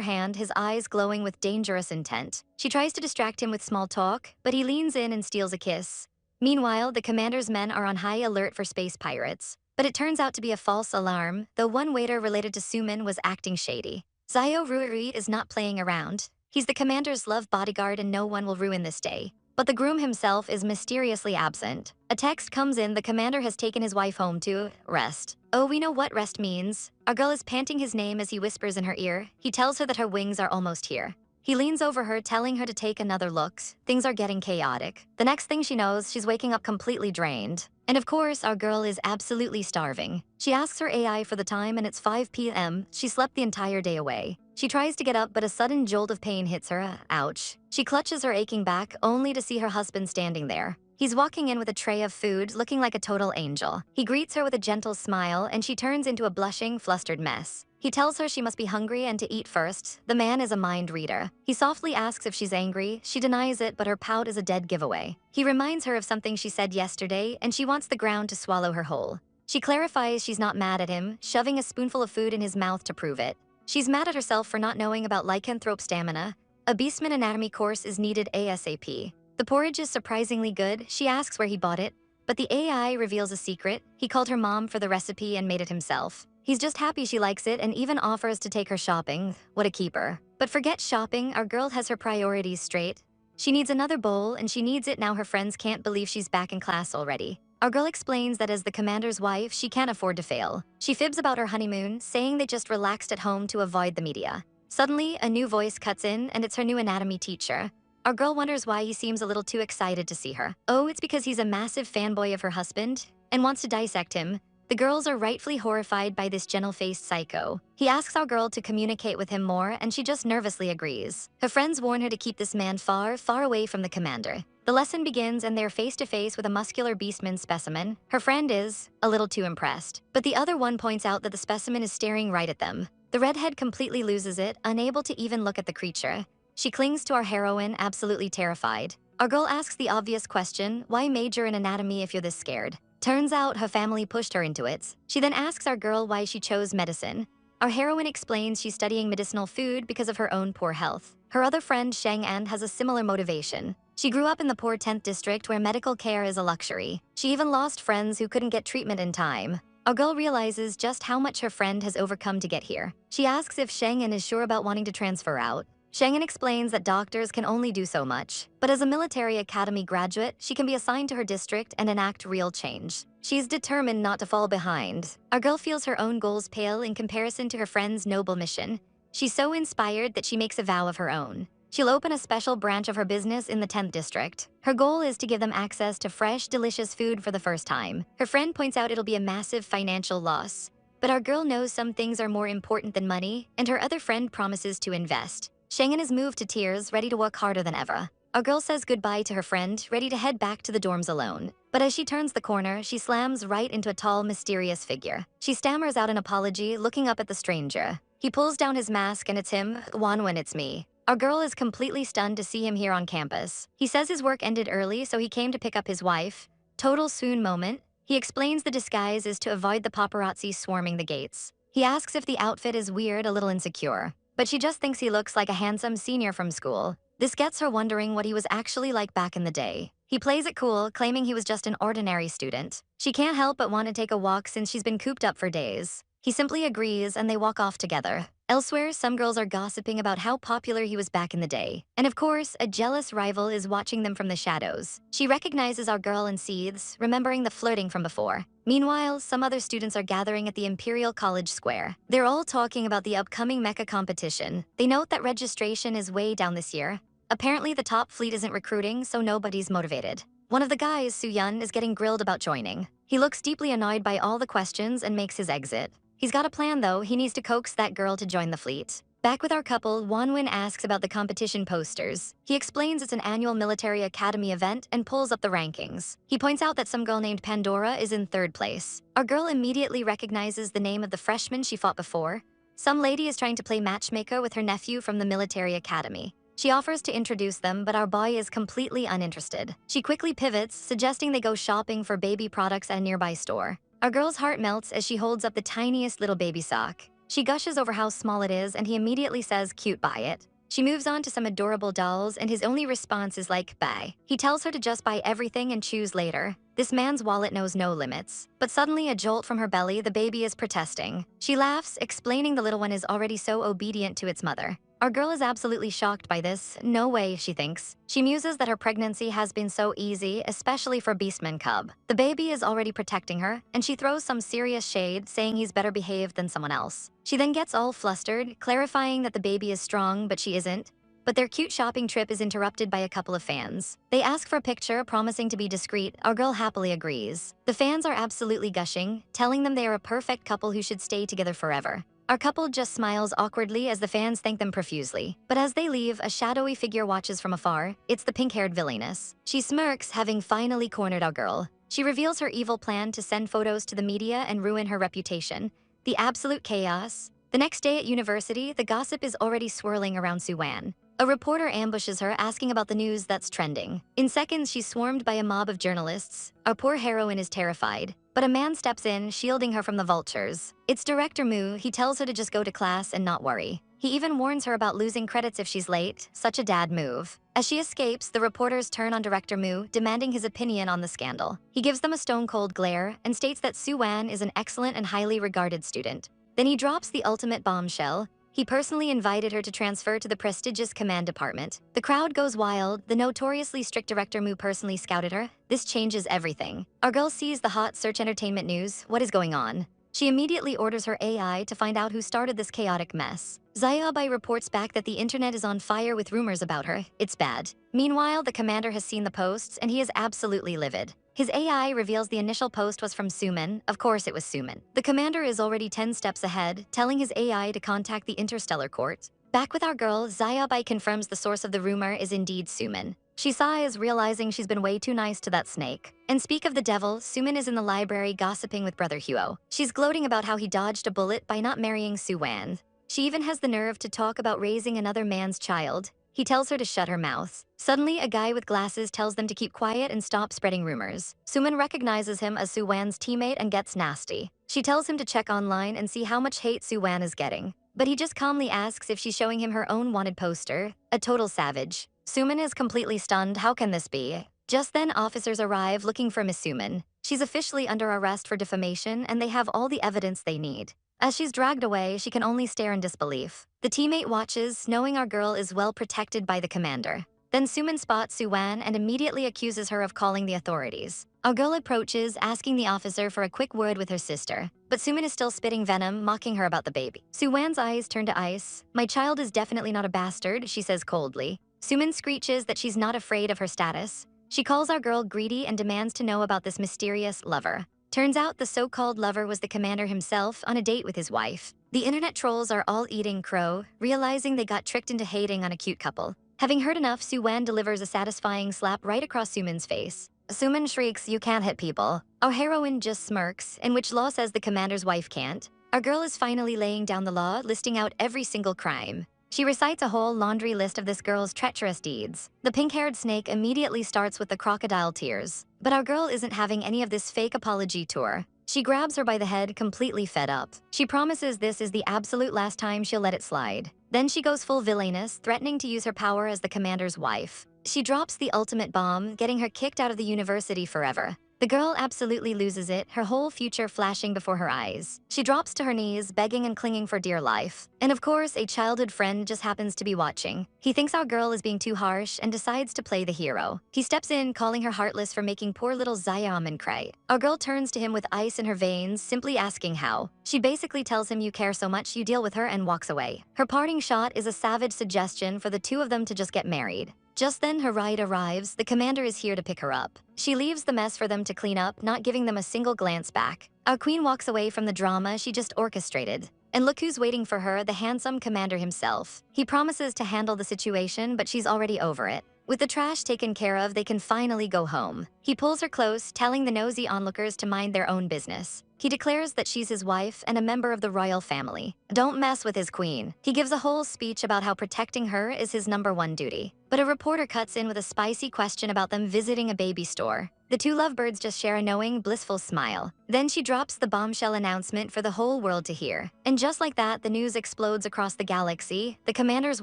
hand, his eyes glowing with dangerous intent. She tries to distract him with small talk, but he leans in and steals a kiss. Meanwhile, the commander's men are on high alert for space pirates. But it turns out to be a false alarm, though one waiter related to Su Wan was acting shady. Zio Rui is not playing around. He's the commander's love bodyguard, and no one will ruin this day. But the groom himself is mysteriously absent. A text comes in, the commander has taken his wife home to rest. Oh, we know what rest means. Our girl is panting his name as he whispers in her ear. He tells her that her wings are almost here. He leans over her, telling her to take another look. Things are getting chaotic. The next thing she knows, she's waking up completely drained. And of course, our girl is absolutely starving. She asks her AI for the time, and it's 5 p.m. She slept the entire day away. She tries to get up, but a sudden jolt of pain hits her. Ouch. She clutches her aching back, only to see her husband standing there. He's walking in with a tray of food, looking like a total angel. He greets her with a gentle smile, and she turns into a blushing, flustered mess. He tells her she must be hungry and to eat first. The man is a mind reader. He softly asks if she's angry. She denies it, but her pout is a dead giveaway. He reminds her of something she said yesterday, and she wants the ground to swallow her whole. She clarifies she's not mad at him, shoving a spoonful of food in his mouth to prove it. She's mad at herself for not knowing about lycanthrope stamina. A beastman anatomy course is needed ASAP. The porridge is surprisingly good. She asks where he bought it, but the AI reveals a secret. He called her mom for the recipe and made it himself. He's just happy she likes it and even offers to take her shopping. What a keeper. But forget shopping, our girl has her priorities straight. She needs another bowl and she needs it now. Her friends can't believe she's back in class already. Our girl explains that as the commander's wife, she can't afford to fail. She fibs about her honeymoon, saying they just relaxed at home to avoid the media. Suddenly, a new voice cuts in and it's her new anatomy teacher. Our girl wonders why he seems a little too excited to see her. Oh, it's because he's a massive fanboy of her husband and wants to dissect him. The girls are rightfully horrified by this gentle-faced psycho. He asks our girl to communicate with him more and she just nervously agrees. Her friends warn her to keep this man far, far away from the commander. The lesson begins and they're face to face with a muscular beastman specimen. Her friend is a little too impressed, but the other one points out that the specimen is staring right at them. The redhead completely loses it, unable to even look at the creature. She clings to our heroine, absolutely terrified. Our girl asks the obvious question, why major in anatomy if you're this scared? Turns out her family pushed her into it. She then asks our girl why she chose medicine. Our heroine explains she's studying medicinal food because of her own poor health. Her other friend, Shang-an, has a similar motivation. She grew up in the poor 10th district where medical care is a luxury. She even lost friends who couldn't get treatment in time. Our girl realizes just how much her friend has overcome to get here. She asks if Shang-an is sure about wanting to transfer out. Shang-an explains that doctors can only do so much, but as a military academy graduate, she can be assigned to her district and enact real change. She's determined not to fall behind. Our girl feels her own goals pale in comparison to her friend's noble mission. She's so inspired that she makes a vow of her own. She'll open a special branch of her business in the 10th district. Her goal is to give them access to fresh, delicious food for the first time. Her friend points out it'll be a massive financial loss, but our girl knows some things are more important than money, and her other friend promises to invest. Shang-an is moved to tears, ready to work harder than ever. Our girl says goodbye to her friend, ready to head back to the dorms alone. But as she turns the corner, she slams right into a tall, mysterious figure. She stammers out an apology, looking up at the stranger. He pulls down his mask and it's him, Wan when it's me. Our girl is completely stunned to see him here on campus. He says his work ended early, so he came to pick up his wife. Total swoon moment. He explains the disguise is to avoid the paparazzi swarming the gates. He asks if the outfit is weird, a little insecure, but she just thinks he looks like a handsome senior from school. This gets her wondering what he was actually like back in the day. He plays it cool, claiming he was just an ordinary student. She can't help but want to take a walk since she's been cooped up for days. He simply agrees and they walk off together. Elsewhere, some girls are gossiping about how popular he was back in the day. And of course, a jealous rival is watching them from the shadows. She recognizes our girl and seethes, remembering the flirting from before. Meanwhile, some other students are gathering at the Imperial College Square. They're all talking about the upcoming mecha competition. They note that registration is way down this year. Apparently, the top fleet isn't recruiting, so nobody's motivated. One of the guys, Su Wan, is getting grilled about joining. He looks deeply annoyed by all the questions and makes his exit. He's got a plan though, he needs to coax that girl to join the fleet. Back with our couple, Wanwin asks about the competition posters. He explains it's an annual military academy event and pulls up the rankings. He points out that some girl named Pandora is in 3rd place. Our girl immediately recognizes the name of the freshman she fought before. Some lady is trying to play matchmaker with her nephew from the military academy. She offers to introduce them, but our boy is completely uninterested. She quickly pivots, suggesting they go shopping for baby products at a nearby store. Our girl's heart melts as she holds up the tiniest little baby sock. She gushes over how small it is and he immediately says, "Cute, buy it." She moves on to some adorable dolls and his only response is like, "Bye." He tells her to just buy everything and choose later. This man's wallet knows no limits. But suddenly a jolt from her belly, the baby is protesting. She laughs, explaining the little one is already so obedient to its mother. Our girl is absolutely shocked by this. No way, she thinks. She muses that her pregnancy has been so easy, especially for Beastman Cub. The baby is already protecting her, and she throws some serious shade, saying he's better behaved than someone else. She then gets all flustered, clarifying that the baby is strong, but she isn't. But their cute shopping trip is interrupted by a couple of fans. They ask for a picture, promising to be discreet. Our girl happily agrees. The fans are absolutely gushing, telling them they are a perfect couple who should stay together forever. Our couple just smiles awkwardly as the fans thank them profusely. But as they leave, a shadowy figure watches from afar. It's the pink-haired villainess. She smirks, having finally cornered our girl. She reveals her evil plan to send photos to the media and ruin her reputation. The absolute chaos. The next day at university, the gossip is already swirling around Su Wan. A reporter ambushes her, asking about the news that's trending. In seconds, she's swarmed by a mob of journalists. Our poor heroine is terrified. But a man steps in, shielding her from the vultures. It's Director Mu. He tells her to just go to class and not worry. He even warns her about losing credits if she's late, such a dad move. As she escapes, the reporters turn on Director Mu, demanding his opinion on the scandal. He gives them a stone-cold glare and states that Su Wan is an excellent and highly regarded student. Then he drops the ultimate bombshell. He personally invited her to transfer to the prestigious command department. The crowd goes wild. The notoriously strict Director Mu personally scouted her. This changes everything. Our girl sees the hot search entertainment news. What is going on? She immediately orders her AI to find out who started this chaotic mess. Xiaobai reports back that the internet is on fire with rumors about her. It's bad. Meanwhile, the commander has seen the posts and he is absolutely livid. His AI reveals the initial post was from Suman. Of course it was Suman. The commander is already 10 steps ahead, telling his AI to contact the interstellar court. Back with our girl, Xiaobai confirms the source of the rumor is indeed Suman. She sighs, realizing she's been way too nice to that snake. And speak of the devil, Suman is in the library gossiping with Brother Huo. She's gloating about how he dodged a bullet by not marrying Su Wan. She even has the nerve to talk about raising another man's child. He tells her to shut her mouth. Suddenly, a guy with glasses tells them to keep quiet and stop spreading rumors. Suman recognizes him as Su Wan's teammate and gets nasty. She tells him to check online and see how much hate Su Wan is getting. But he just calmly asks if she's showing him her own wanted poster. A total savage. Suman is completely stunned. How can this be? Just then, officers arrive looking for Miss Suman. She's officially under arrest for defamation and they have all the evidence they need. As she's dragged away, she can only stare in disbelief. The teammate watches, knowing our girl is well protected by the commander. Then Suman spots Su Wan and immediately accuses her of calling the authorities. Our girl approaches, asking the officer for a quick word with her sister. But Suman is still spitting venom, mocking her about the baby. Su Wan's eyes turn to ice. "My child is definitely not a bastard," she says coldly. Suman screeches that she's not afraid of her status. She calls our girl greedy and demands to know about this mysterious lover. Turns out the so-called lover was the commander himself on a date with his wife. The internet trolls are all eating crow, realizing they got tricked into hating on a cute couple. Having heard enough, Su Wan delivers a satisfying slap right across Suman's face. Suman shrieks, "You can't hit people." Our heroine just smirks, in which law says the commander's wife can't. Our girl is finally laying down the law, listing out every single crime. She recites a whole laundry list of this girl's treacherous deeds. The pink-haired snake immediately starts with the crocodile tears. But our girl isn't having any of this fake apology tour. She grabs her by the head, completely fed up. She promises this is the absolute last time she'll let it slide. Then she goes full villainous, threatening to use her power as the commander's wife. She drops the ultimate bomb, getting her kicked out of the university forever. The girl absolutely loses it, her whole future flashing before her eyes. She drops to her knees, begging and clinging for dear life. And of course, a childhood friend just happens to be watching. He thinks our girl is being too harsh and decides to play the hero. He steps in, calling her heartless for making poor little Xiaoman cry. Our girl turns to him with ice in her veins, simply asking how. She basically tells him you care so much you deal with her and walks away. Her parting shot is a savage suggestion for the two of them to just get married. Just then, her ride arrives. The commander is here to pick her up. She leaves the mess for them to clean up, not giving them a single glance back. Our queen walks away from the drama she just orchestrated. And look who's waiting for her, the handsome commander himself. He promises to handle the situation, but she's already over it. With the trash taken care of, they can finally go home. He pulls her close, telling the nosy onlookers to mind their own business. He declares that she's his wife and a member of the royal family. Don't mess with his queen. He gives a whole speech about how protecting her is his #1 duty. But a reporter cuts in with a spicy question about them visiting a baby store. The two lovebirds just share a knowing, blissful smile. Then she drops the bombshell announcement for the whole world to hear. And just like that, the news explodes across the galaxy. The commander's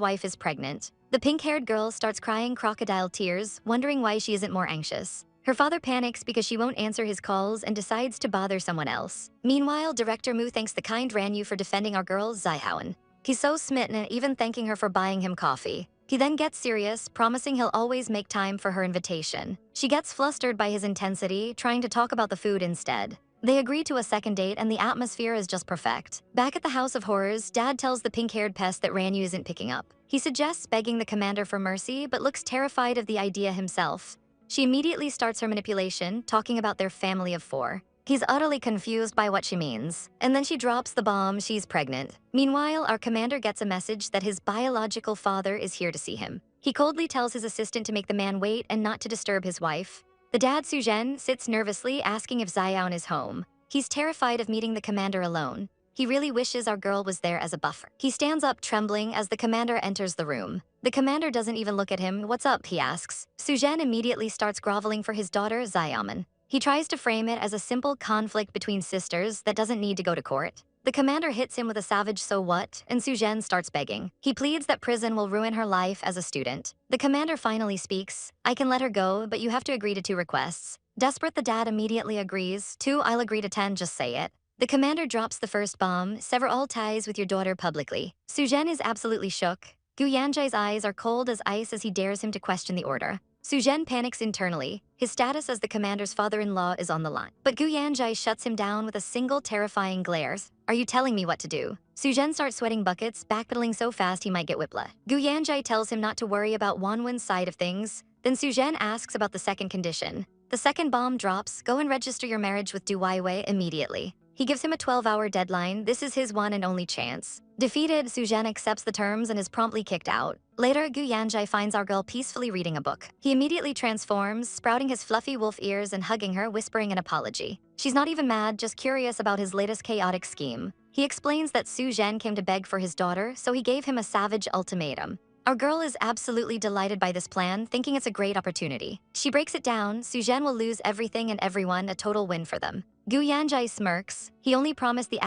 wife is pregnant. The pink-haired girl starts crying crocodile tears, wondering why she isn't more anxious. Her father panics because she won't answer his calls and decides to bother someone else. Meanwhile, Director Mu thanks the kind Ranyu for defending our girl, Xiaoan. He's so smitten, even thanking her for buying him coffee. He then gets serious, promising he'll always make time for her invitation. She gets flustered by his intensity, trying to talk about the food instead. They agree to a second date and the atmosphere is just perfect. Back at the House of Horrors, Dad tells the pink-haired pest that Ranyu isn't picking up. He suggests begging the commander for mercy, but looks terrified of the idea himself. She immediately starts her manipulation, talking about their family of 4. He's utterly confused by what she means. And then she drops the bomb, she's pregnant. Meanwhile, our commander gets a message that his biological father is here to see him. He coldly tells his assistant to make the man wait and not to disturb his wife. The dad, Su Zhen, sits nervously, asking if Xiaoan is home. He's terrified of meeting the commander alone. He really wishes our girl was there as a buffer. He stands up trembling as the commander enters the room. The commander doesn't even look at him. "What's up?" he asks. Su Zhen immediately starts groveling for his daughter, Xiaoman. He tries to frame it as a simple conflict between sisters that doesn't need to go to court. The commander hits him with a savage "so what?" and Su Wan starts begging. He pleads that prison will ruin her life as a student. The commander finally speaks. "I can let her go, but you have to agree to 2 requests." Desperate, the dad immediately agrees. 2, I'll agree to 10, just say it. The commander drops the first bomb. Sever all ties with your daughter publicly. Su Wan is absolutely shook. Gu Yanjai's eyes are cold as ice as he dares him to question the order. Su Wan panics internally. His status as the commander's father-in-law is on the line. But Gu Yanjai shuts him down with a single terrifying glare. "Are you telling me what to do?" Su Wan starts sweating buckets, backpedaling so fast he might get whiplash. Gu Yanjai tells him not to worry about Wanwen's side of things. Then Su Wan asks about the second condition. The second bomb drops. "Go and register your marriage with Du Waiwei immediately." He gives him a 12-hour deadline. This is his one and only chance. Defeated, Su Wan accepts the terms and is promptly kicked out. Later, Gu Yanjai finds our girl peacefully reading a book. He immediately transforms, sprouting his fluffy wolf ears and hugging her, whispering an apology. She's not even mad, just curious about his latest chaotic scheme. He explains that Su Wan came to beg for his daughter, so he gave him a savage ultimatum. Our girl is absolutely delighted by this plan, thinking it's a great opportunity. She breaks it down. Su Wan will lose everything and everyone, a total win for them. Gu Yanjai smirks. He only promised the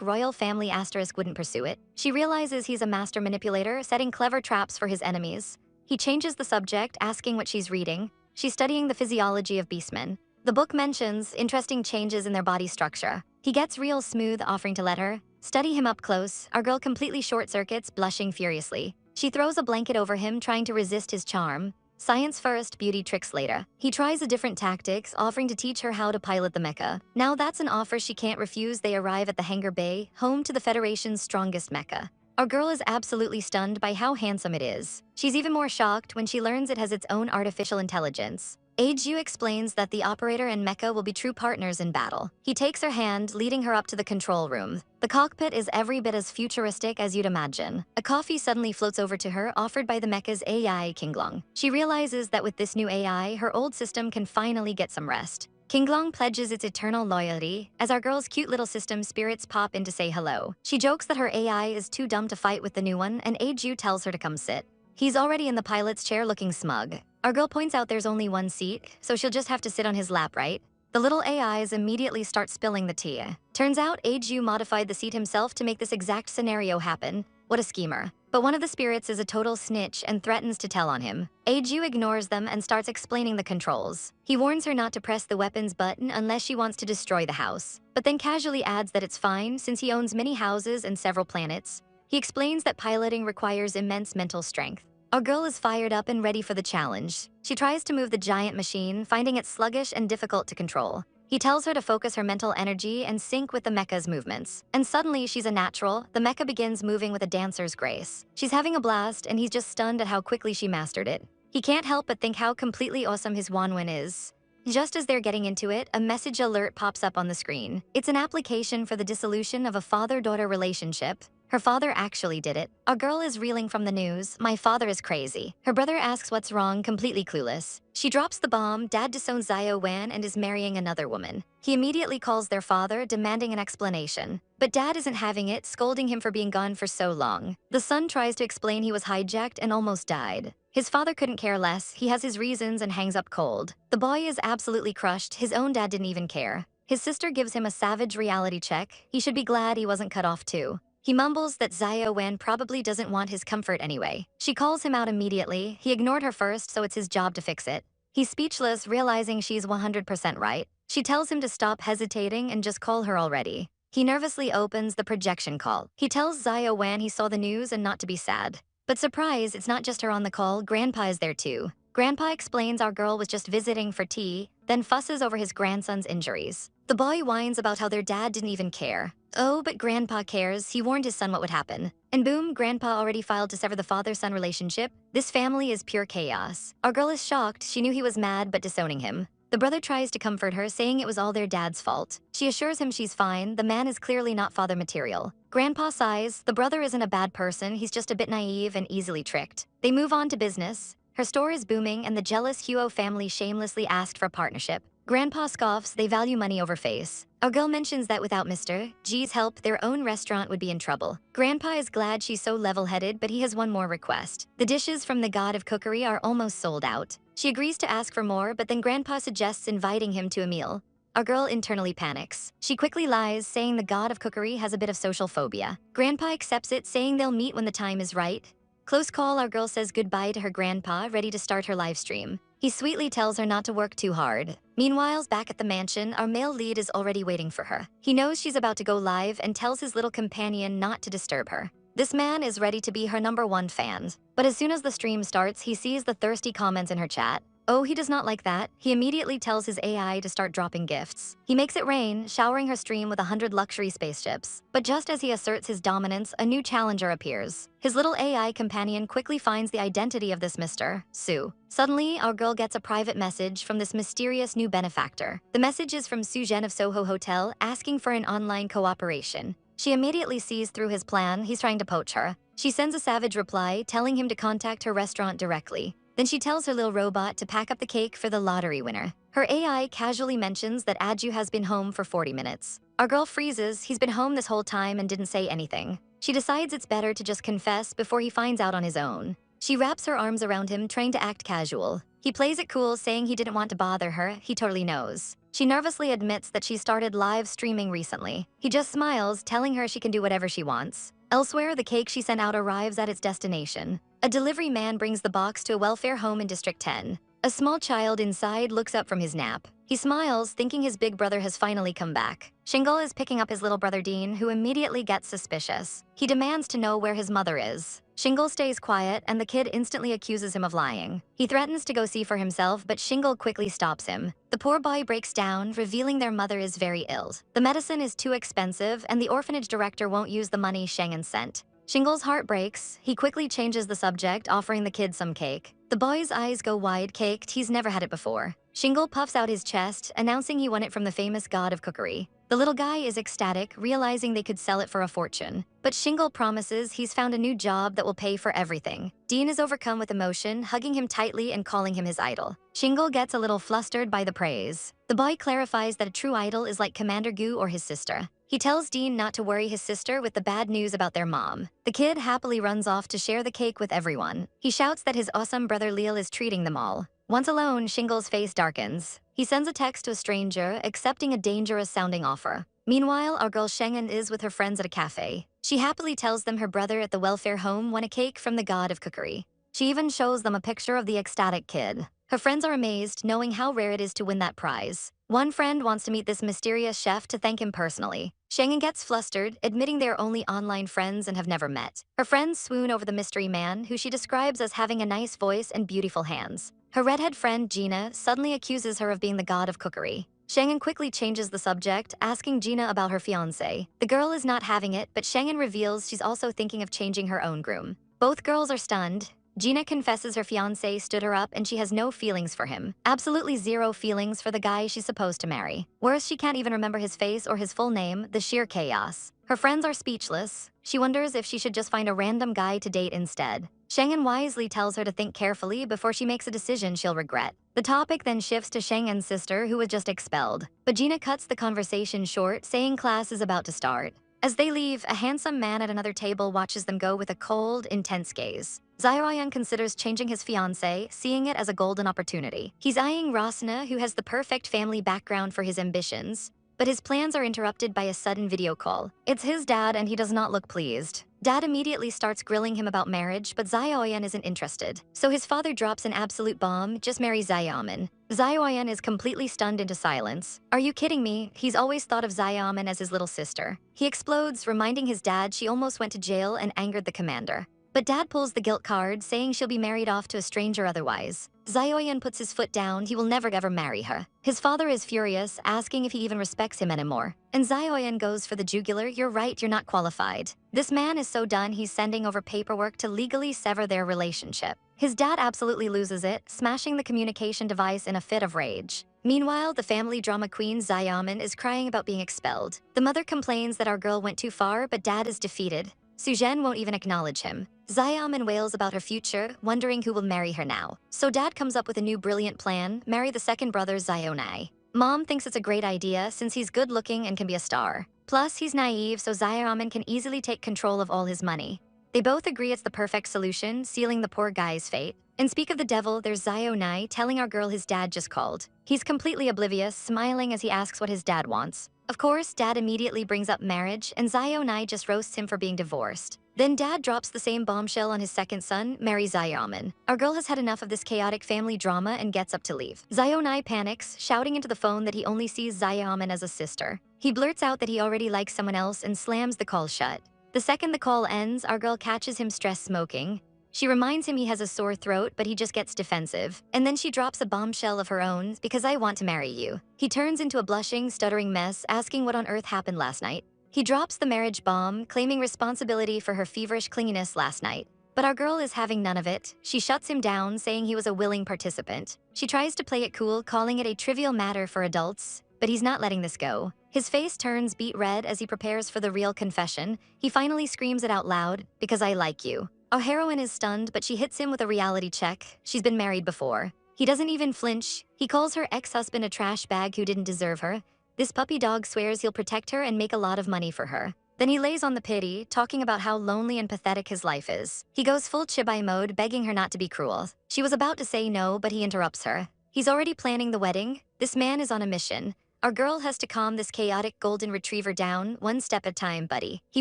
royal family wouldn't pursue it. She realizes he's a master manipulator, setting clever traps for his enemies. He changes the subject, asking what she's reading. She's studying the physiology of beastmen. The book mentions interesting changes in their body structure. He gets real smooth, offering to let her study him up close. Our girl completely short-circuits, blushing furiously. She throws a blanket over him, trying to resist his charm. Science first, beauty tricks later. He tries a different tactics, offering to teach her how to pilot the mecha. Now that's an offer she can't refuse. They arrive at the hangar bay, home to the Federation's strongest mecha. Our girl is absolutely stunned by how handsome it is. She's even more shocked when she learns it has its own artificial intelligence. Aju explains that the operator and mecha will be true partners in battle. He takes her hand, leading her up to the control room. The cockpit is every bit as futuristic as you'd imagine. A coffee suddenly floats over to her, offered by the mecha's AI, Kinglong. She realizes that with this new AI, her old system can finally get some rest. Kinglong pledges its eternal loyalty. As our girl's cute little system spirits pop in to say hello. She jokes that her AI is too dumb to fight with the new one, and Aju tells her to come sit. He's already in the pilot's chair looking smug. Our girl points out there's only one seat, so she'll just have to sit on his lap, right? The little AIs immediately start spilling the tea. Turns out Aju modified the seat himself to make this exact scenario happen. What a schemer. But one of the spirits is a total snitch and threatens to tell on him. Aju ignores them and starts explaining the controls. He warns her not to press the weapons button unless she wants to destroy the house, but then casually adds that it's fine since he owns many houses and several planets. He explains that piloting requires immense mental strength. Our girl is fired up and ready for the challenge. She tries to move the giant machine, finding it sluggish and difficult to control. He tells her to focus her mental energy and sync with the mecha's movements. And suddenly, she's a natural. The mecha begins moving with a dancer's grace. She's having a blast, and he's just stunned at how quickly she mastered it. He can't help but think how completely awesome his Wanwen is. Just as they're getting into it, a message alert pops up on the screen. It's an application for the dissolution of a father-daughter relationship. Her father actually did it. Our girl is reeling from the news. "My father is crazy." Her brother asks what's wrong, completely clueless. She drops the bomb. Dad disowns Su Wan and is marrying another woman. He immediately calls their father, demanding an explanation. But Dad isn't having it, scolding him for being gone for so long. The son tries to explain he was hijacked and almost died. His father couldn't care less. He has his reasons and hangs up cold. The boy is absolutely crushed. His own dad didn't even care. His sister gives him a savage reality check. He should be glad he wasn't cut off too. He mumbles that Su Wan probably doesn't want his comfort anyway. She calls him out immediately. He ignored her first, so it's his job to fix it. He's speechless, realizing she's 100% right. She tells him to stop hesitating and just call her already. He nervously opens the projection call. He tells Su Wan he saw the news and not to be sad. But surprise, it's not just her on the call, Grandpa is there too. Grandpa explains our girl was just visiting for tea, then fusses over his grandson's injuries. The boy whines about how their dad didn't even care. Oh, but Grandpa cares. He warned his son what would happen. And boom, Grandpa already filed to sever the father-son relationship. This family is pure chaos. Our girl is shocked. She knew he was mad, but disowning him. The brother tries to comfort her, saying it was all their dad's fault. She assures him she's fine. The man is clearly not father material. Grandpa sighs. The brother isn't a bad person. He's just a bit naive and easily tricked. They move on to business. Her store is booming, and the jealous Huo family shamelessly asked for partnership. Grandpa scoffs. They value money over face. Our girl mentions that without Mr. G's help, their own restaurant would be in trouble. Grandpa is glad she's so level-headed, but he has one more request. The dishes from the god of cookery are almost sold out. She agrees to ask for more, but then Grandpa suggests inviting him to a meal. our girl internally panics. She quickly lies, saying the god of cookery has a bit of social phobia. Grandpa accepts it, saying they'll meet when the time is right. Close call, our girl says goodbye to her grandpa, ready to start her live stream. He sweetly tells her not to work too hard. Meanwhile, back at the mansion, our male lead is already waiting for her. He knows she's about to go live and tells his little companion not to disturb her. This man is ready to be her #1 fan. But as soon as the stream starts, he sees the thirsty comments in her chat. Oh, he does not like that. He immediately tells his AI to start dropping gifts. He makes it rain, showering her stream with 100 luxury spaceships. But just as he asserts his dominance, a new challenger appears. His little AI companion quickly finds the identity of this Mr. Su. Suddenly, our girl gets a private message from this mysterious new benefactor. The message is from Su Wan of Soho Hotel, asking for an online cooperation. She immediately sees through his plan. He's trying to poach her. She sends a savage reply, telling him to contact her restaurant directly. Then she tells her little robot to pack up the cake for the lottery winner. Her AI casually mentions that Aju has been home for 40 minutes. Our girl freezes. He's been home this whole time and didn't say anything. She decides it's better to just confess before he finds out on his own. She wraps her arms around him, trying to act casual. He plays it cool, saying he didn't want to bother her. He totally knows. She nervously admits that she started live streaming recently. He just smiles, telling her she can do whatever she wants. Elsewhere, the cake she sent out arrives at its destination. A delivery man brings the box to a welfare home in District 10. A small child inside looks up from his nap. He smiles, thinking his big brother has finally come back. Shingle is picking up his little brother Dean, who immediately gets suspicious. He demands to know where his mother is. Shingle stays quiet, and the kid instantly accuses him of lying. He threatens to go see for himself, but Shingle quickly stops him. The poor boy breaks down, revealing their mother is very ill. The medicine is too expensive, and the orphanage director won't use the money Shengen sent. Shingle's heart breaks. He quickly changes the subject, offering the kid some cake. The boy's eyes go wide-caked. He's never had it before. Shingle puffs out his chest, announcing he won it from the famous god of cookery. The little guy is ecstatic, realizing they could sell it for a fortune. But Shingle promises he's found a new job that will pay for everything. Dean is overcome with emotion, hugging him tightly and calling him his idol. Shingle gets a little flustered by the praise. The boy clarifies that a true idol is like Commander Gu or his sister. He tells Dean not to worry his sister with the bad news about their mom. The kid happily runs off to share the cake with everyone. He shouts that his awesome brother Leal is treating them all. Once alone, Shingle's face darkens. He sends a text to a stranger, accepting a dangerous-sounding offer. Meanwhile, our girl Shengen is with her friends at a cafe. She happily tells them her brother at the welfare home won a cake from the god of cookery. She even shows them a picture of the ecstatic kid. Her friends are amazed, knowing how rare it is to win that prize. One friend wants to meet this mysterious chef to thank him personally. Shengen gets flustered, admitting they are only online friends and have never met. Her friends swoon over the mystery man, who she describes as having a nice voice and beautiful hands. Her redhead friend, Gina, suddenly accuses her of being the god of cookery. Shengen quickly changes the subject, asking Gina about her fiancé. The girl is not having it, but Shengen reveals she's also thinking of changing her own groom. Both girls are stunned. Gina confesses her fiancé stood her up and she has no feelings for him. Absolutely zero feelings for the guy she's supposed to marry. Worse, she can't even remember his face or his full name, the sheer chaos. Her friends are speechless. She wonders if she should just find a random guy to date instead. Shengen wisely tells her to think carefully before she makes a decision she'll regret. The topic then shifts to Shengen's sister, who was just expelled. But Gina cuts the conversation short, saying class is about to start. As they leave, a handsome man at another table watches them go with a cold, intense gaze. Zaoyan considers changing his fiancée, seeing it as a golden opportunity. He's eyeing Rosna, who has the perfect family background for his ambitions, but his plans are interrupted by a sudden video call. It's his dad, and he does not look pleased. Dad immediately starts grilling him about marriage, but Zaoyan isn't interested. So his father drops an absolute bomb: just marry Zayaman. Zaoyan is completely stunned into silence. Are you kidding me? He's always thought of Zayaman as his little sister. He explodes, reminding his dad she almost went to jail and angered the commander. But Dad pulls the guilt card, saying she'll be married off to a stranger otherwise. Zaoyan puts his foot down. He will never ever marry her. His father is furious, asking if he even respects him anymore. And Zaoyan goes for the jugular. You're right, you're not qualified. This man is so done, he's sending over paperwork to legally sever their relationship. His dad absolutely loses it, smashing the communication device in a fit of rage. Meanwhile, the family drama queen Zayaman is crying about being expelled. The mother complains that our girl went too far, but Dad is defeated. Su Wan won't even acknowledge him. Zayaman wails about her future, wondering who will marry her now. So Dad comes up with a new brilliant plan: marry the second brother Zayonai. Mom thinks it's a great idea since he's good-looking and can be a star. Plus, he's naive, so Zayaman can easily take control of all his money. They both agree it's the perfect solution, sealing the poor guy's fate. And speak of the devil, there's Nai telling our girl his dad just called. He's completely oblivious, smiling as he asks what his dad wants. Of course, dad immediately brings up marriage, and Nai just roasts him for being divorced. Then dad drops the same bombshell on his second son, marry Zayaman. Our girl has had enough of this chaotic family drama and gets up to leave. Nai panics, shouting into the phone that he only sees Zayaman as a sister. He blurts out that he already likes someone else and slams the call shut. The second the call ends, our girl catches him stress smoking. She reminds him he has a sore throat, but he just gets defensive. And then she drops a bombshell of her own, because I want to marry you. He turns into a blushing, stuttering mess, asking what on earth happened last night. He drops the marriage bomb, claiming responsibility for her feverish clinginess last night. But our girl is having none of it. She shuts him down, saying he was a willing participant. She tries to play it cool, calling it a trivial matter for adults, but he's not letting this go. His face turns beet red as he prepares for the real confession. He finally screams it out loud, because I like you. Our heroine is stunned, but she hits him with a reality check. She's been married before. He doesn't even flinch. He calls her ex-husband a trash bag who didn't deserve her. This puppy dog swears he'll protect her and make a lot of money for her. Then he lays on the pity, talking about how lonely and pathetic his life is. He goes full chibai mode, begging her not to be cruel. She was about to say no, but he interrupts her. He's already planning the wedding. This man is on a mission. Our girl has to calm this chaotic golden retriever down, one step at a time, buddy. He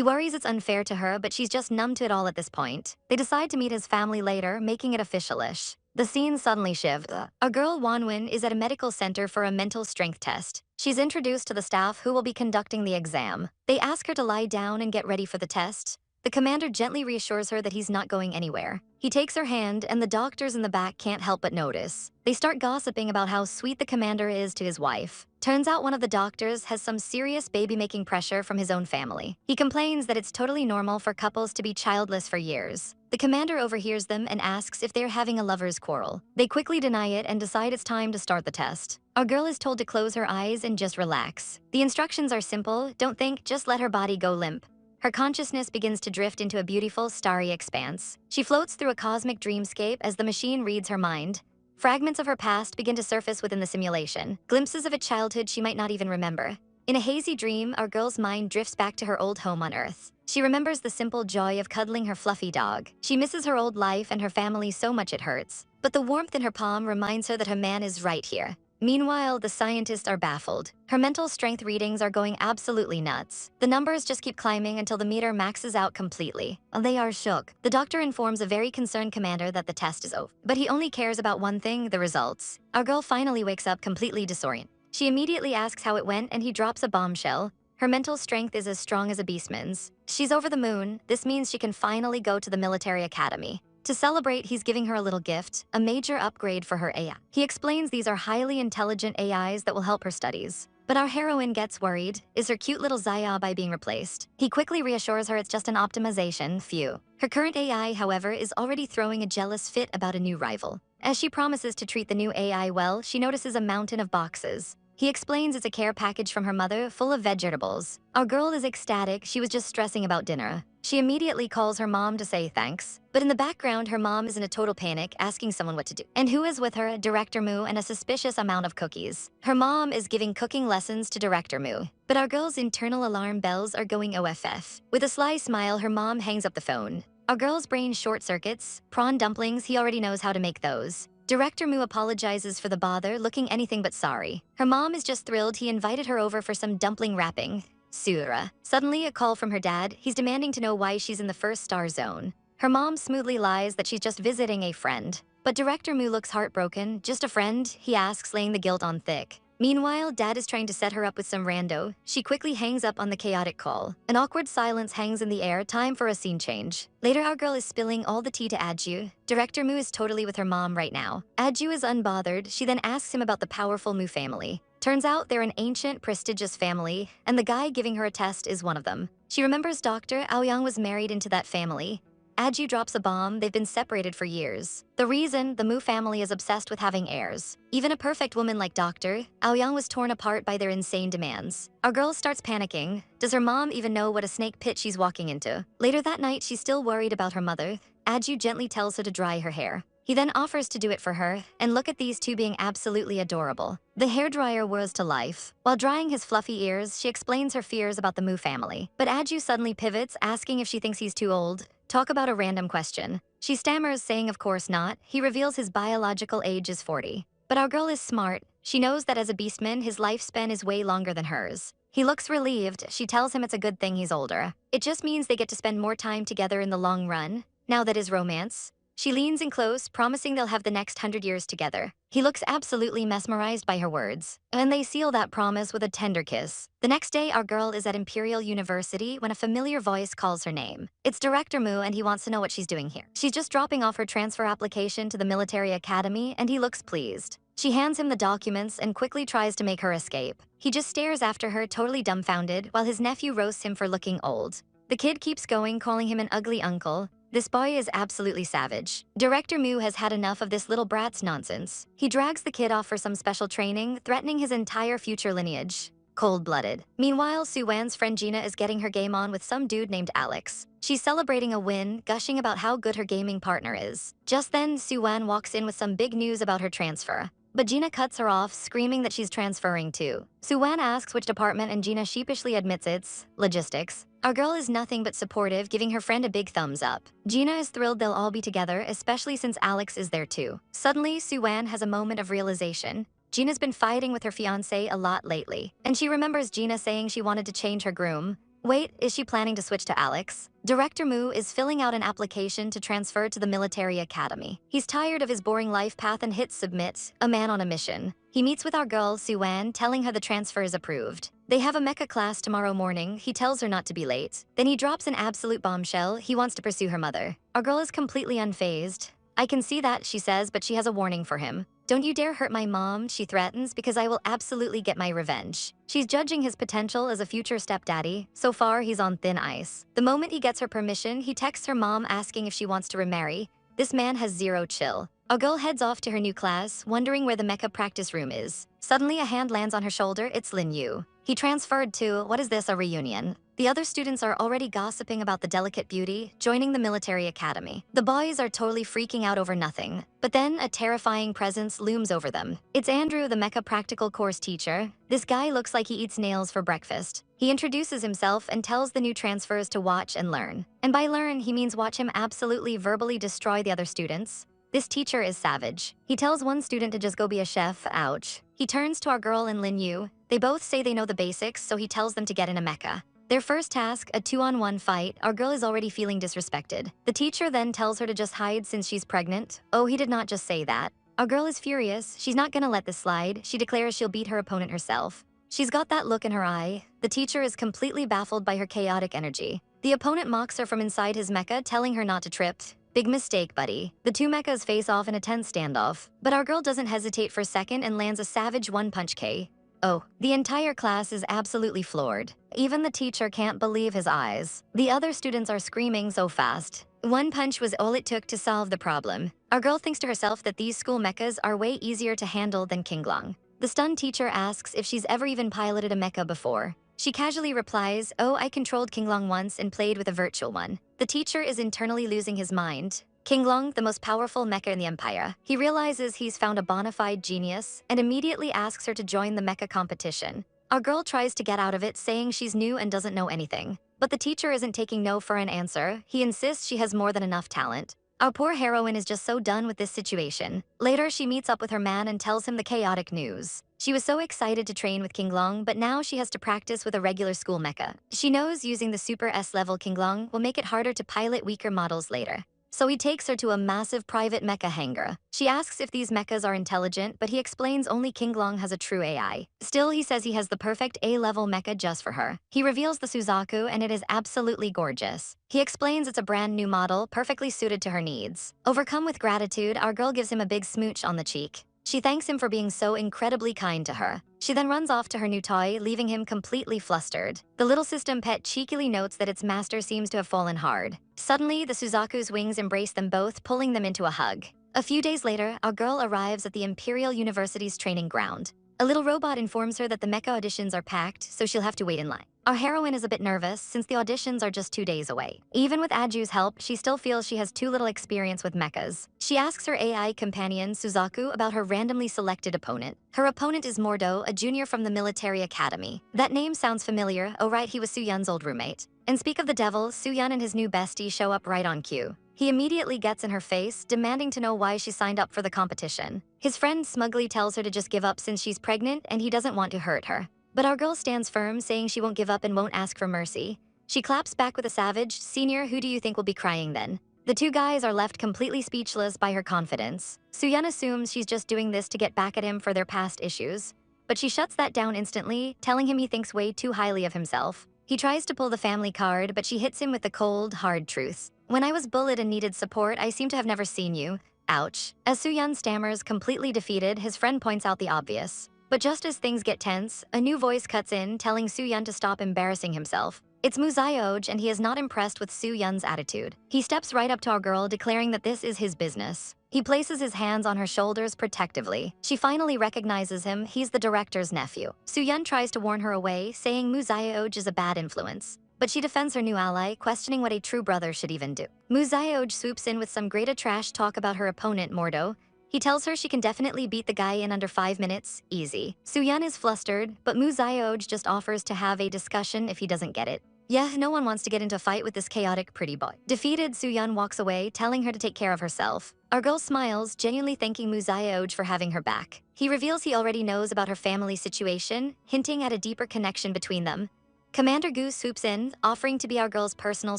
worries it's unfair to her, but she's just numb to it all at this point. They decide to meet his family later, making it official-ish. The scene suddenly shifts. Our girl Wanwin is at a medical center for a mental strength test. She's introduced to the staff who will be conducting the exam. They ask her to lie down and get ready for the test. The commander gently reassures her that he's not going anywhere. He takes her hand, and the doctors in the back can't help but notice. They start gossiping about how sweet the commander is to his wife. Turns out one of the doctors has some serious baby-making pressure from his own family. He complains that it's totally normal for couples to be childless for years. The commander overhears them and asks if they're having a lover's quarrel. They quickly deny it and decide it's time to start the test. Our girl is told to close her eyes and just relax. The instructions are simple: don't think, just let her body go limp. Her consciousness begins to drift into a beautiful, starry expanse. She floats through a cosmic dreamscape as the machine reads her mind. Fragments of her past begin to surface within the simulation, glimpses of a childhood she might not even remember. In a hazy dream, our girl's mind drifts back to her old home on Earth. She remembers the simple joy of cuddling her fluffy dog. She misses her old life and her family so much it hurts. But the warmth in her palm reminds her that her man is right here. Meanwhile, the scientists are baffled. Her mental strength readings are going absolutely nuts. The numbers just keep climbing until the meter maxes out completely. They are shook. The doctor informs a very concerned commander that the test is over. But he only cares about one thing: the results. Our girl finally wakes up completely disoriented. She immediately asks how it went, and he drops a bombshell. Her mental strength is as strong as a beastman's. She's over the moon. This means she can finally go to the military academy. To celebrate, he's giving her a little gift, a major upgrade for her AI. He explains these are highly intelligent AIs that will help her studies. But our heroine gets worried. Is her cute little Zayabai being replaced? He quickly reassures her it's just an optimization, phew. Her current AI, however, is already throwing a jealous fit about a new rival. As she promises to treat the new AI well, she notices a mountain of boxes. He explains it's a care package from her mother, full of vegetables. Our girl is ecstatic. She was just stressing about dinner. She immediately calls her mom to say thanks. But in the background, her mom is in a total panic, asking someone what to do. And who is with her? Director Mu and a suspicious amount of cookies. Her mom is giving cooking lessons to Director Mu. But our girl's internal alarm bells are going OFF. With a sly smile, her mom hangs up the phone. Our girl's brain short circuits. Prawn dumplings, he already knows how to make those. Director Mu apologizes for the bother, looking anything but sorry. Her mom is just thrilled he invited her over for some dumpling wrapping. Sura. Suddenly, a call from her dad. He's demanding to know why she's in the first star zone. Her mom smoothly lies that she's just visiting a friend. But Director Mu looks heartbroken. Just a friend? He asks, laying the guilt on thick. Meanwhile, dad is trying to set her up with some rando. She quickly hangs up on the chaotic call. An awkward silence hangs in the air, time for a scene change. Later, our girl is spilling all the tea to Adju. Director Mu is totally with her mom right now. Adju is unbothered. She then asks him about the powerful Mu family. Turns out they're an ancient, prestigious family, and the guy giving her a test is one of them. She remembers Dr. Aoyang was married into that family. Adju drops a bomb. They've been separated for years. The reason: the Mu family is obsessed with having heirs. Even a perfect woman like Dr. Aoyang was torn apart by their insane demands. Our girl starts panicking. Does her mom even know what a snake pit she's walking into? Later that night, she's still worried about her mother. Adju gently tells her to dry her hair. He then offers to do it for her, and look at these two being absolutely adorable. The hairdryer whirs to life. While drying his fluffy ears, she explains her fears about the Mu family. But Adju suddenly pivots, asking if she thinks he's too old. Talk about a random question. She stammers, saying of course not. He reveals his biological age is 40. But our girl is smart. She knows that as a beastman, his lifespan is way longer than hers. He looks relieved. She tells him it's a good thing he's older. It just means they get to spend more time together in the long run. Now that is romance. She leans in close, promising they'll have the next 100 years together. He looks absolutely mesmerized by her words, and they seal that promise with a tender kiss. The next day, our girl is at Imperial University when a familiar voice calls her name. It's Director Mu, and he wants to know what she's doing here. She's just dropping off her transfer application to the military academy, and he looks pleased. She hands him the documents and quickly tries to make her escape. He just stares after her, totally dumbfounded, while his nephew roasts him for looking old. The kid keeps going, calling him an ugly uncle. This boy is absolutely savage. Director Mu has had enough of this little brat's nonsense. He drags the kid off for some special training, threatening his entire future lineage. Cold-blooded. Meanwhile, Su Wan's friend Gina is getting her game on with some dude named Alex. She's celebrating a win, gushing about how good her gaming partner is. Just then, Su Wan walks in with some big news about her transfer. But Gina cuts her off, screaming that she's transferring too. Su Wan asks which department and Gina sheepishly admits it's logistics. Our girl is nothing but supportive, giving her friend a big thumbs up. Gina is thrilled they'll all be together, especially since Alex is there too. Suddenly, Su Wan has a moment of realization. Gina's been fighting with her fiancé a lot lately, and she remembers Gina saying she wanted to change her groom. Wait, is she planning to switch to Alex? Director Mu is filling out an application to transfer to the military academy. He's tired of his boring life path and hits submit, a man on a mission. He meets with our girl, Su Wan, telling her the transfer is approved. They have a mecha class tomorrow morning. He tells her not to be late. Then he drops an absolute bombshell. He wants to pursue her mother. Our girl is completely unfazed. I can see that, she says, but she has a warning for him. Don't you dare hurt my mom, she threatens, because I will absolutely get my revenge. She's judging his potential as a future stepdaddy. So far, he's on thin ice. The moment he gets her permission, he texts her mom asking if she wants to remarry. This man has zero chill. Our girl heads off to her new class, wondering where the mecha practice room is. Suddenly, a hand lands on her shoulder. It's Lin Yu. He transferred to, what is this, a reunion? The other students are already gossiping about the delicate beauty, joining the military academy. The boys are totally freaking out over nothing. But then a terrifying presence looms over them. It's Andrew, the mecha practical course teacher. This guy looks like he eats nails for breakfast. He introduces himself and tells the new transfers to watch and learn. And by learn, he means watch him absolutely verbally destroy the other students. This teacher is savage. He tells one student to just go be a chef, ouch. He turns to our girl and Lin Yu. They both say they know the basics, so he tells them to get in a mecha. Their first task, a 2-on-1 fight, our girl is already feeling disrespected. The teacher then tells her to just hide since she's pregnant. Oh, he did not just say that. Our girl is furious. She's not gonna let this slide. She declares she'll beat her opponent herself. She's got that look in her eye. The teacher is completely baffled by her chaotic energy. The opponent mocks her from inside his mecha, telling her not to trip. Big mistake, buddy. The two mechas face off in a tense standoff. But our girl doesn't hesitate for a second and lands a savage one-punch K. Oh, the entire class is absolutely floored. Even the teacher can't believe his eyes. The other students are screaming so fast. One punch was all it took to solve the problem. Our girl thinks to herself that these school mechas are way easier to handle than Qinglong. The stunned teacher asks if she's ever even piloted a mecha before. She casually replies, oh, I controlled Qinglong once and played with a virtual one. The teacher is internally losing his mind. Qinglong, the most powerful mecha in the empire. He realizes he's found a bona fide genius and immediately asks her to join the mecha competition. Our girl tries to get out of it, saying she's new and doesn't know anything. But the teacher isn't taking no for an answer. He insists she has more than enough talent. Our poor heroine is just so done with this situation. Later, she meets up with her man and tells him the chaotic news. She was so excited to train with Qinglong, but now she has to practice with a regular school mecha. She knows using the super S-level Qinglong will make it harder to pilot weaker models later. So he takes her to a massive private mecha hangar. She asks if these mechas are intelligent, but he explains only Qinglong has a true AI. Still, he says he has the perfect A-level mecha just for her. He reveals the Suzaku, and it is absolutely gorgeous. He explains it's a brand new model, perfectly suited to her needs. Overcome with gratitude, our girl gives him a big smooch on the cheek. She thanks him for being so incredibly kind to her. She then runs off to her new toy, leaving him completely flustered. The little system pet cheekily notes that its master seems to have fallen hard. Suddenly, the Suzaku's wings embrace them both, pulling them into a hug. A few days later, our girl arrives at the Imperial University's training ground. A little robot informs her that the mecha auditions are packed, so she'll have to wait in line. Our heroine is a bit nervous since the auditions are just 2 days away. Even with Aju's help, she still feels she has too little experience with mechas. She asks her AI companion, Suzaku, about her randomly selected opponent. Her opponent is Mordo, a junior from the military academy. That name sounds familiar. Oh right, he was Su Yun's old roommate. And speak of the devil, Su Wan and his new bestie show up right on cue. He immediately gets in her face, demanding to know why she signed up for the competition. His friend smugly tells her to just give up since she's pregnant and he doesn't want to hurt her. But our girl stands firm, saying she won't give up and won't ask for mercy. She claps back with a savage, "Senior, who do you think will be crying then?" The two guys are left completely speechless by her confidence. Su Wan assumes she's just doing this to get back at him for their past issues. But she shuts that down instantly, telling him he thinks way too highly of himself. He tries to pull the family card, but she hits him with the cold, hard truth. "When I was bullied and needed support, I seem to have never seen you. Ouch." As Su Wan stammers, completely defeated, his friend points out the obvious. But just as things get tense, a new voice cuts in, telling Su Wan to stop embarrassing himself. It's Musayeoj, and he is not impressed with Su Yun's attitude. He steps right up to our girl, declaring that this is his business. He places his hands on her shoulders protectively. She finally recognizes him. He's the director's nephew. Su Wan tries to warn her away, saying Musayeoj is a bad influence. But she defends her new ally, questioning what a true brother should even do. Musayeoj swoops in with some great trash talk about her opponent, Mordo. He tells her she can definitely beat the guy in under 5 minutes, easy. Su Wan is flustered, but Musayeoj just offers to have a discussion if he doesn't get it. Yeah, no one wants to get into a fight with this chaotic pretty boy. Defeated, Su Wan walks away, telling her to take care of herself. Our girl smiles, genuinely thanking Musayeoj for having her back. He reveals he already knows about her family situation, hinting at a deeper connection between them. Commander Gu swoops in, offering to be our girl's personal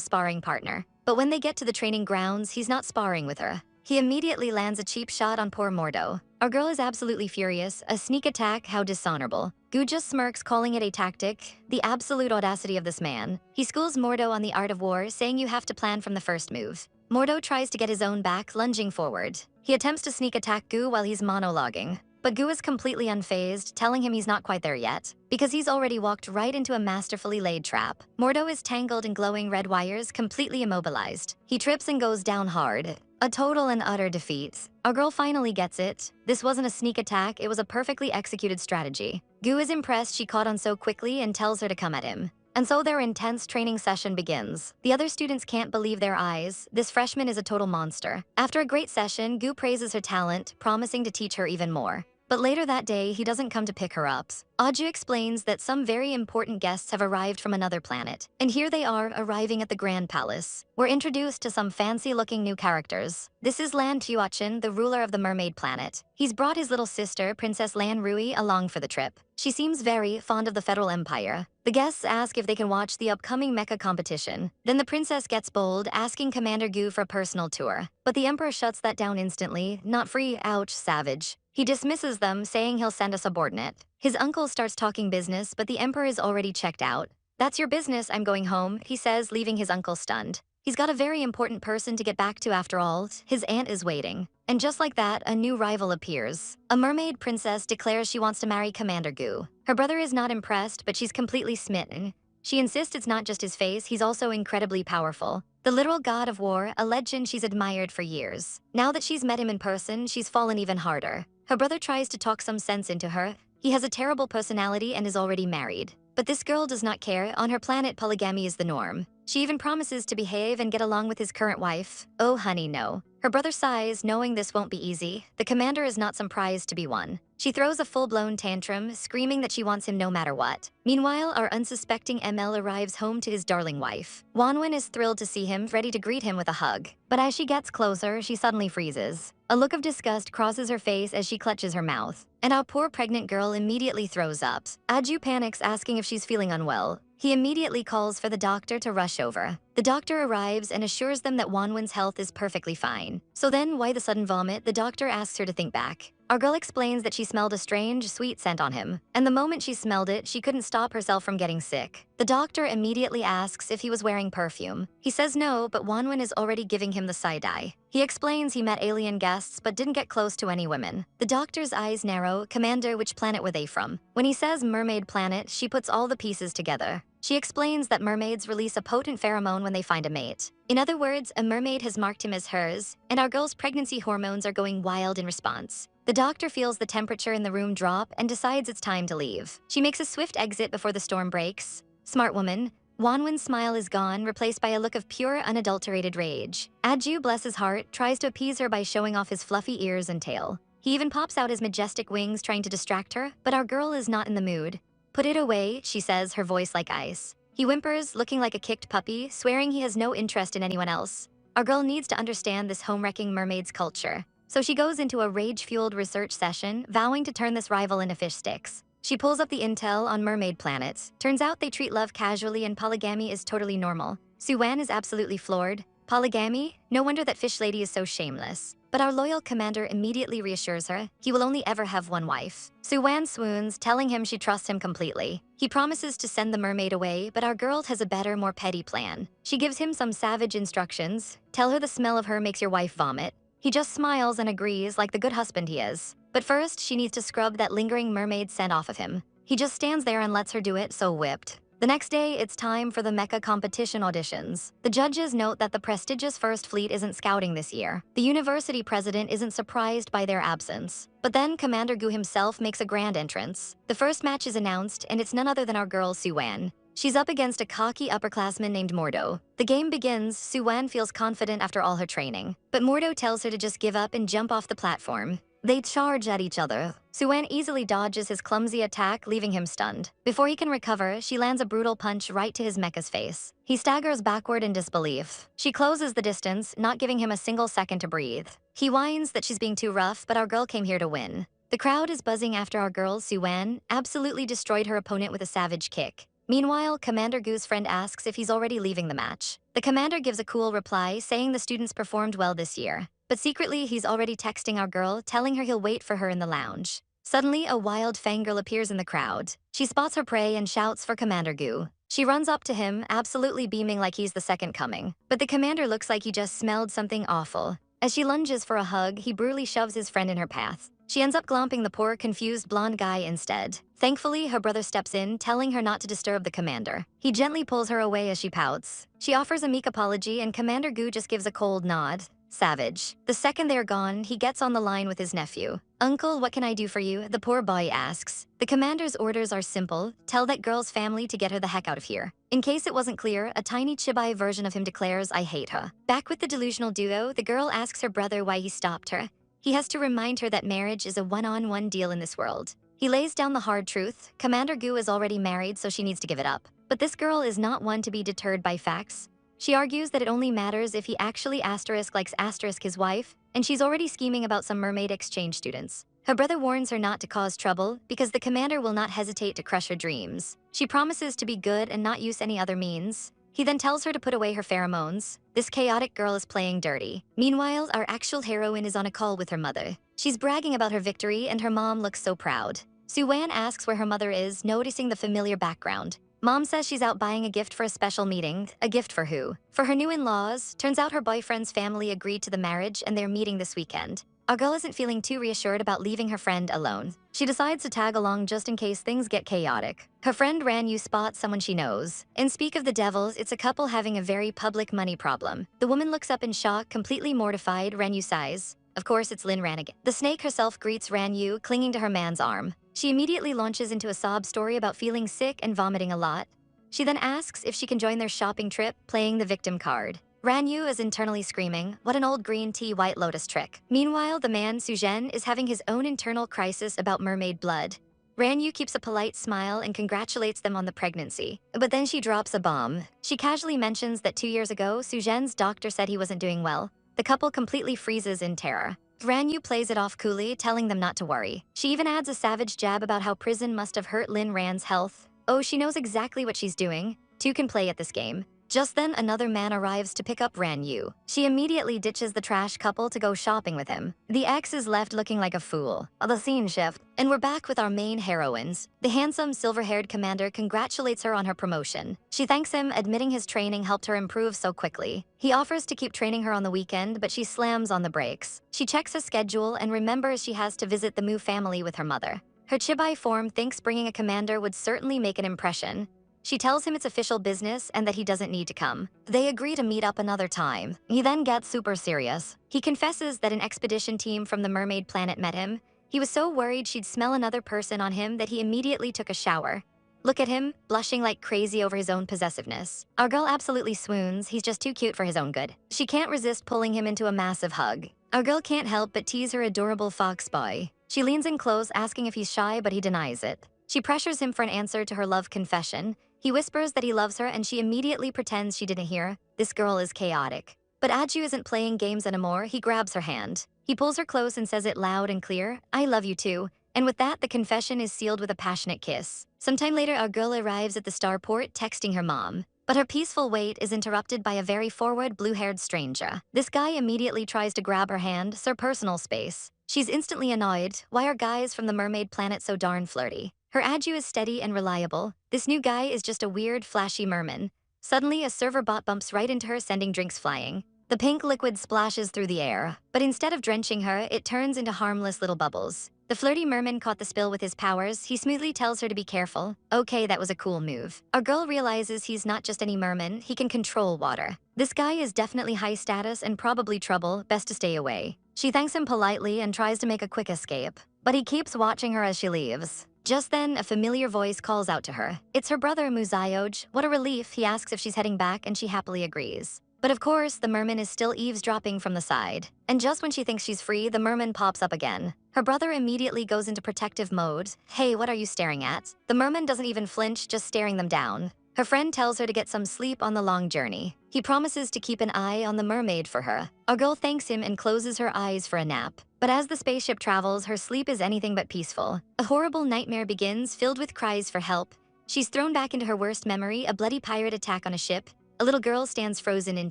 sparring partner. But when they get to the training grounds, he's not sparring with her. He immediately lands a cheap shot on poor Mordo. Our girl is absolutely furious. A sneak attack, how dishonorable. Gu just smirks, calling it a tactic. The absolute audacity of this man. He schools Mordo on the art of war, saying you have to plan from the first move. Mordo tries to get his own back, lunging forward. He attempts to sneak attack Gu while he's monologuing. But Gu is completely unfazed, telling him he's not quite there yet, because he's already walked right into a masterfully laid trap. Mordo is tangled in glowing red wires, completely immobilized. He trips and goes down hard. A total and utter defeat. Our girl finally gets it. This wasn't a sneak attack, it was a perfectly executed strategy. Gu is impressed she caught on so quickly and tells her to come at him. And so their intense training session begins. The other students can't believe their eyes. This freshman is a total monster. After a great session, Gu praises her talent, promising to teach her even more. But later that day, he doesn't come to pick her up. Aju explains that some very important guests have arrived from another planet. And here they are, arriving at the Grand Palace. We're introduced to some fancy-looking new characters. This is Lan Tuachin, the ruler of the mermaid planet. He's brought his little sister, Princess Lan Rui, along for the trip. She seems very fond of the Federal Empire. The guests ask if they can watch the upcoming mecha competition. Then the princess gets bold, asking Commander Gu for a personal tour. But the emperor shuts that down instantly. Not free, ouch, savage. He dismisses them, saying he'll send a subordinate. His uncle starts talking business, but the emperor is already checked out. "That's your business, I'm going home," he says, leaving his uncle stunned. He's got a very important person to get back to after all. His aunt is waiting. And just like that, a new rival appears. A mermaid princess declares she wants to marry Commander Gu. Her brother is not impressed, but she's completely smitten. She insists it's not just his face, he's also incredibly powerful. The literal god of war, a legend she's admired for years. Now that she's met him in person, she's fallen even harder. Her brother tries to talk some sense into her. He has a terrible personality and is already married. But this girl does not care. On her planet, polygamy is the norm. She even promises to behave and get along with his current wife. Oh honey, no. Her brother sighs, knowing this won't be easy. The commander is not some prize to be won. She throws a full-blown tantrum, screaming that she wants him no matter what. Meanwhile, our unsuspecting ML arrives home to his darling wife. Wanwen is thrilled to see him, ready to greet him with a hug. But as she gets closer, she suddenly freezes. A look of disgust crosses her face as she clutches her mouth. And our poor pregnant girl immediately throws up. Aju panics, asking if she's feeling unwell. He immediately calls for the doctor to rush over. The doctor arrives and assures them that Wanwen's health is perfectly fine. So then, why the sudden vomit? The doctor asks her to think back. Our girl explains that she smelled a strange, sweet scent on him. And the moment she smelled it, she couldn't stop herself from getting sick. The doctor immediately asks if he was wearing perfume. He says no, but Wanwen is already giving him the side-eye. He explains he met alien guests but didn't get close to any women. The doctor's eyes narrow. "Commander, which planet were they from?" When he says mermaid planet, she puts all the pieces together. She explains that mermaids release a potent pheromone when they find a mate. In other words, a mermaid has marked him as hers, and our girl's pregnancy hormones are going wild in response. The doctor feels the temperature in the room drop and decides it's time to leave. She makes a swift exit before the storm breaks. Smart woman. Wanwen's smile is gone, replaced by a look of pure, unadulterated rage. Aju, bless his heart, tries to appease her by showing off his fluffy ears and tail. He even pops out his majestic wings, trying to distract her, but our girl is not in the mood. "Put it away," she says, her voice like ice. He whimpers, looking like a kicked puppy, swearing he has no interest in anyone else. Our girl needs to understand this home-wrecking mermaid's culture. So she goes into a rage-fueled research session, vowing to turn this rival into fish sticks. She pulls up the intel on mermaid planets. Turns out they treat love casually and polygamy is totally normal. Su Wan is absolutely floored. Polygamy? No wonder that fish lady is so shameless. But our loyal commander immediately reassures her he will only ever have one wife. Su Wan swoons, telling him she trusts him completely. He promises to send the mermaid away, but our girl has a better, more petty plan. She gives him some savage instructions. Tell her the smell of her makes your wife vomit. He just smiles and agrees like the good husband he is. But first, she needs to scrub that lingering mermaid scent off of him. He just stands there and lets her do it, so whipped. The next day, it's time for the mecha competition auditions. The judges note that the prestigious First Fleet isn't scouting this year. The university president isn't surprised by their absence. But then Commander Gu himself makes a grand entrance. The first match is announced, and it's none other than our girl Su Wan. She's up against a cocky upperclassman named Mordo. The game begins. Su Wan feels confident after all her training. But Mordo tells her to just give up and jump off the platform. They charge at each other. Su Wan easily dodges his clumsy attack, leaving him stunned. Before he can recover, she lands a brutal punch right to his mecha's face. He staggers backward in disbelief. She closes the distance, not giving him a single second to breathe. He whines that she's being too rough, but our girl came here to win. The crowd is buzzing after our girl, Su Wan, absolutely destroyed her opponent with a savage kick. Meanwhile, Commander Gu's friend asks if he's already leaving the match. The commander gives a cool reply, saying the students performed well this year. But secretly, he's already texting our girl, telling her he'll wait for her in the lounge. Suddenly, a wild fangirl appears in the crowd. She spots her prey and shouts for Commander Gu. She runs up to him, absolutely beaming like he's the second coming. But the commander looks like he just smelled something awful. As she lunges for a hug, he brutally shoves his friend in her path. She ends up glomping the poor, confused blonde guy instead. Thankfully, her brother steps in, telling her not to disturb the commander. He gently pulls her away as she pouts. She offers a meek apology, and Commander Gu just gives a cold nod. Savage. The second they're gone, he gets on the line with his nephew. "Uncle, what can I do for you?" the poor boy asks. The commander's orders are simple. Tell that girl's family to get her the heck out of here. In case it wasn't clear, a tiny chibai version of him declares, "I hate her." Back with the delusional duo, the girl asks her brother why he stopped her. He has to remind her that marriage is a one-on-one deal in this world. He lays down the hard truth. Commander Gu is already married, so she needs to give it up. But this girl is not one to be deterred by facts. She argues that it only matters if he actually likes his wife, and she's already scheming about some mermaid exchange students. Her brother warns her not to cause trouble, because the commander will not hesitate to crush her dreams. She promises to be good and not use any other means. He then tells her to put away her pheromones. This chaotic girl is playing dirty. Meanwhile, our actual heroine is on a call with her mother. She's bragging about her victory, and her mom looks so proud. Su Wan asks where her mother is, noticing the familiar background. Mom says she's out buying a gift for a special meeting. A gift for who? For her new in-laws. Turns out her boyfriend's family agreed to the marriage, and they're meeting this weekend. Our girl isn't feeling too reassured about leaving her friend alone. She decides to tag along just in case things get chaotic. Her friend Ranyu spots someone she knows. And speak of the devils, it's a couple having a very public money problem. The woman looks up in shock, completely mortified. Ranyu sighs. Of course, it's Lin Ran again. The snake herself greets Ranyu, clinging to her man's arm. She immediately launches into a sob story about feeling sick and vomiting a lot. She then asks if she can join their shopping trip, playing the victim card. Ranyu is internally screaming, "What an old green tea White Lotus trick." Meanwhile, the man, Suzhen, is having his own internal crisis about mermaid blood. Ranyu keeps a polite smile and congratulates them on the pregnancy. But then she drops a bomb. She casually mentions that 2 years ago, Suzhen's doctor said he wasn't doing well. The couple completely freezes in terror. Ranyu plays it off coolly, telling them not to worry. She even adds a savage jab about how prison must have hurt Lin Ran's health. Oh, she knows exactly what she's doing. Two can play at this game. Just then, another man arrives to pick up Ranyu. She immediately ditches the trash couple to go shopping with him. The ex is left looking like a fool. The scene shift, and we're back with our main heroines. The handsome, silver-haired commander congratulates her on her promotion. She thanks him, admitting his training helped her improve so quickly. He offers to keep training her on the weekend, but she slams on the brakes. She checks her schedule and remembers she has to visit the Mu family with her mother. Her chibai form thinks bringing a commander would certainly make an impression. She tells him it's official business and that he doesn't need to come. They agree to meet up another time. He then gets super serious. He confesses that an expedition team from the mermaid planet met him. He was so worried she'd smell another person on him that he immediately took a shower. Look at him, blushing like crazy over his own possessiveness. Our girl absolutely swoons. He's just too cute for his own good. She can't resist pulling him into a massive hug. Our girl can't help but tease her adorable fox boy. She leans in close, asking if he's shy, but he denies it. She pressures him for an answer to her love confession. He whispers that he loves her and she immediately pretends she didn't hear. This girl is chaotic. But Aju isn't playing games anymore, he grabs her hand. He pulls her close and says it loud and clear, I love you too. And with that, the confession is sealed with a passionate kiss. Sometime later, our girl arrives at the starport texting her mom. But her peaceful wait is interrupted by a very forward, blue-haired stranger. This guy immediately tries to grab her hand, her personal space. She's instantly annoyed. Why are guys from the mermaid planet so darn flirty? Her Aju is steady and reliable. This new guy is just a weird, flashy merman. Suddenly, a server bot bumps right into her, sending drinks flying. The pink liquid splashes through the air, but instead of drenching her, it turns into harmless little bubbles. The flirty merman caught the spill with his powers. He smoothly tells her to be careful. Okay, that was a cool move. Our girl realizes he's not just any merman, he can control water. This guy is definitely high status and probably trouble, best to stay away. She thanks him politely and tries to make a quick escape, but he keeps watching her as she leaves. Just then, a familiar voice calls out to her. It's her brother, Muzayoj. What a relief, he asks if she's heading back and she happily agrees. But of course, the merman is still eavesdropping from the side. And just when she thinks she's free, the merman pops up again. Her brother immediately goes into protective mode. Hey, what are you staring at? The merman doesn't even flinch, just staring them down. Her friend tells her to get some sleep on the long journey. He promises to keep an eye on the mermaid for her. Our girl thanks him and closes her eyes for a nap. But as the spaceship travels, her sleep is anything but peaceful. A horrible nightmare begins, filled with cries for help. She's thrown back into her worst memory, a bloody pirate attack on a ship. A little girl stands frozen in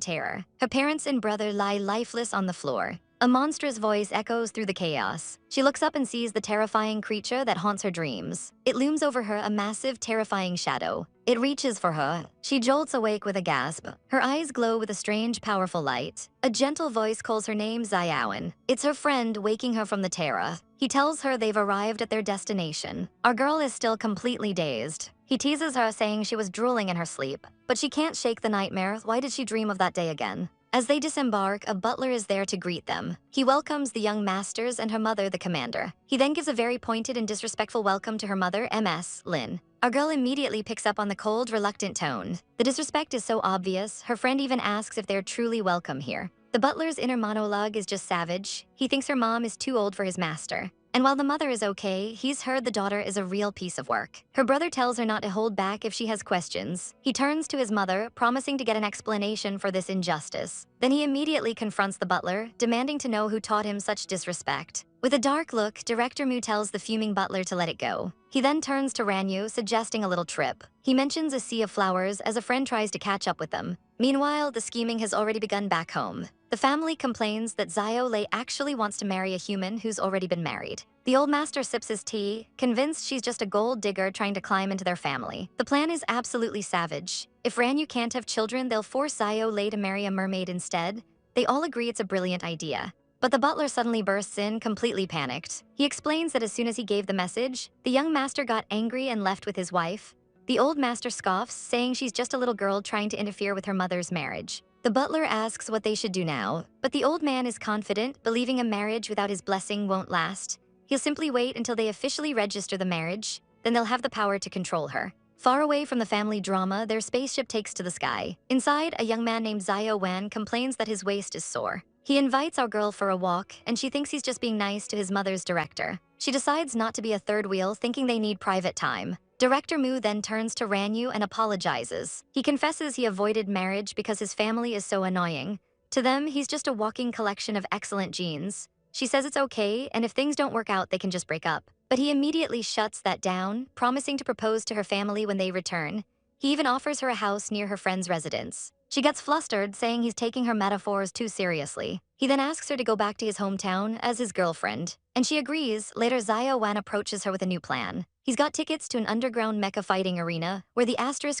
terror. Her parents and brother lie lifeless on the floor. A monstrous voice echoes through the chaos. She looks up and sees the terrifying creature that haunts her dreams. It looms over her, a massive, terrifying shadow. It reaches for her. She jolts awake with a gasp. Her eyes glow with a strange, powerful light. A gentle voice calls her name, Wan. It's her friend, waking her from the terror. He tells her they've arrived at their destination. Our girl is still completely dazed. He teases her, saying she was drooling in her sleep. But she can't shake the nightmare. Why did she dream of that day again? As they disembark, a butler is there to greet them. He welcomes the young masters and her mother, the commander. He then gives a very pointed and disrespectful welcome to her mother, Ms. Lin. Our girl immediately picks up on the cold, reluctant tone. The disrespect is so obvious, her friend even asks if they're truly welcome here. The butler's inner monologue is just savage. He thinks her mom is too old for his master. And while the mother is okay, he's heard the daughter is a real piece of work. Her brother tells her not to hold back if she has questions. He turns to his mother, promising to get an explanation for this injustice. Then he immediately confronts the butler, demanding to know who taught him such disrespect. With a dark look, Director Mu tells the fuming butler to let it go. He then turns to Ranyu, suggesting a little trip. He mentions a sea of flowers as a friend tries to catch up with them. Meanwhile, the scheming has already begun back home. The family complains that Zio Lei actually wants to marry a human who's already been married. The old master sips his tea, convinced she's just a gold digger trying to climb into their family. The plan is absolutely savage. If Ranyu can't have children, they'll force Zio Lei to marry a mermaid instead. They all agree it's a brilliant idea. But the butler suddenly bursts in, completely panicked. He explains that as soon as he gave the message, the young master got angry and left with his wife. The old master scoffs, saying she's just a little girl trying to interfere with her mother's marriage. The butler asks what they should do now, but the old man is confident, believing a marriage without his blessing won't last. He'll simply wait until they officially register the marriage, then they'll have the power to control her. Far away from the family drama, their spaceship takes to the sky. Inside, a young man named Su Wan complains that his waist is sore. He invites our girl for a walk, and she thinks he's just being nice to his mother's director. She decides not to be a third wheel, thinking they need private time. Director Mu then turns to Ranyu and apologizes. He confesses he avoided marriage because his family is so annoying. To them, he's just a walking collection of excellent genes. She says it's okay, and if things don't work out, they can just break up. But he immediately shuts that down, promising to propose to her family when they return. He even offers her a house near her friend's residence. She gets flustered, saying he's taking her metaphors too seriously. He then asks her to go back to his hometown as his girlfriend. And she agrees. Later, Zio Wan approaches her with a new plan. He's got tickets to an underground mecha fighting arena where the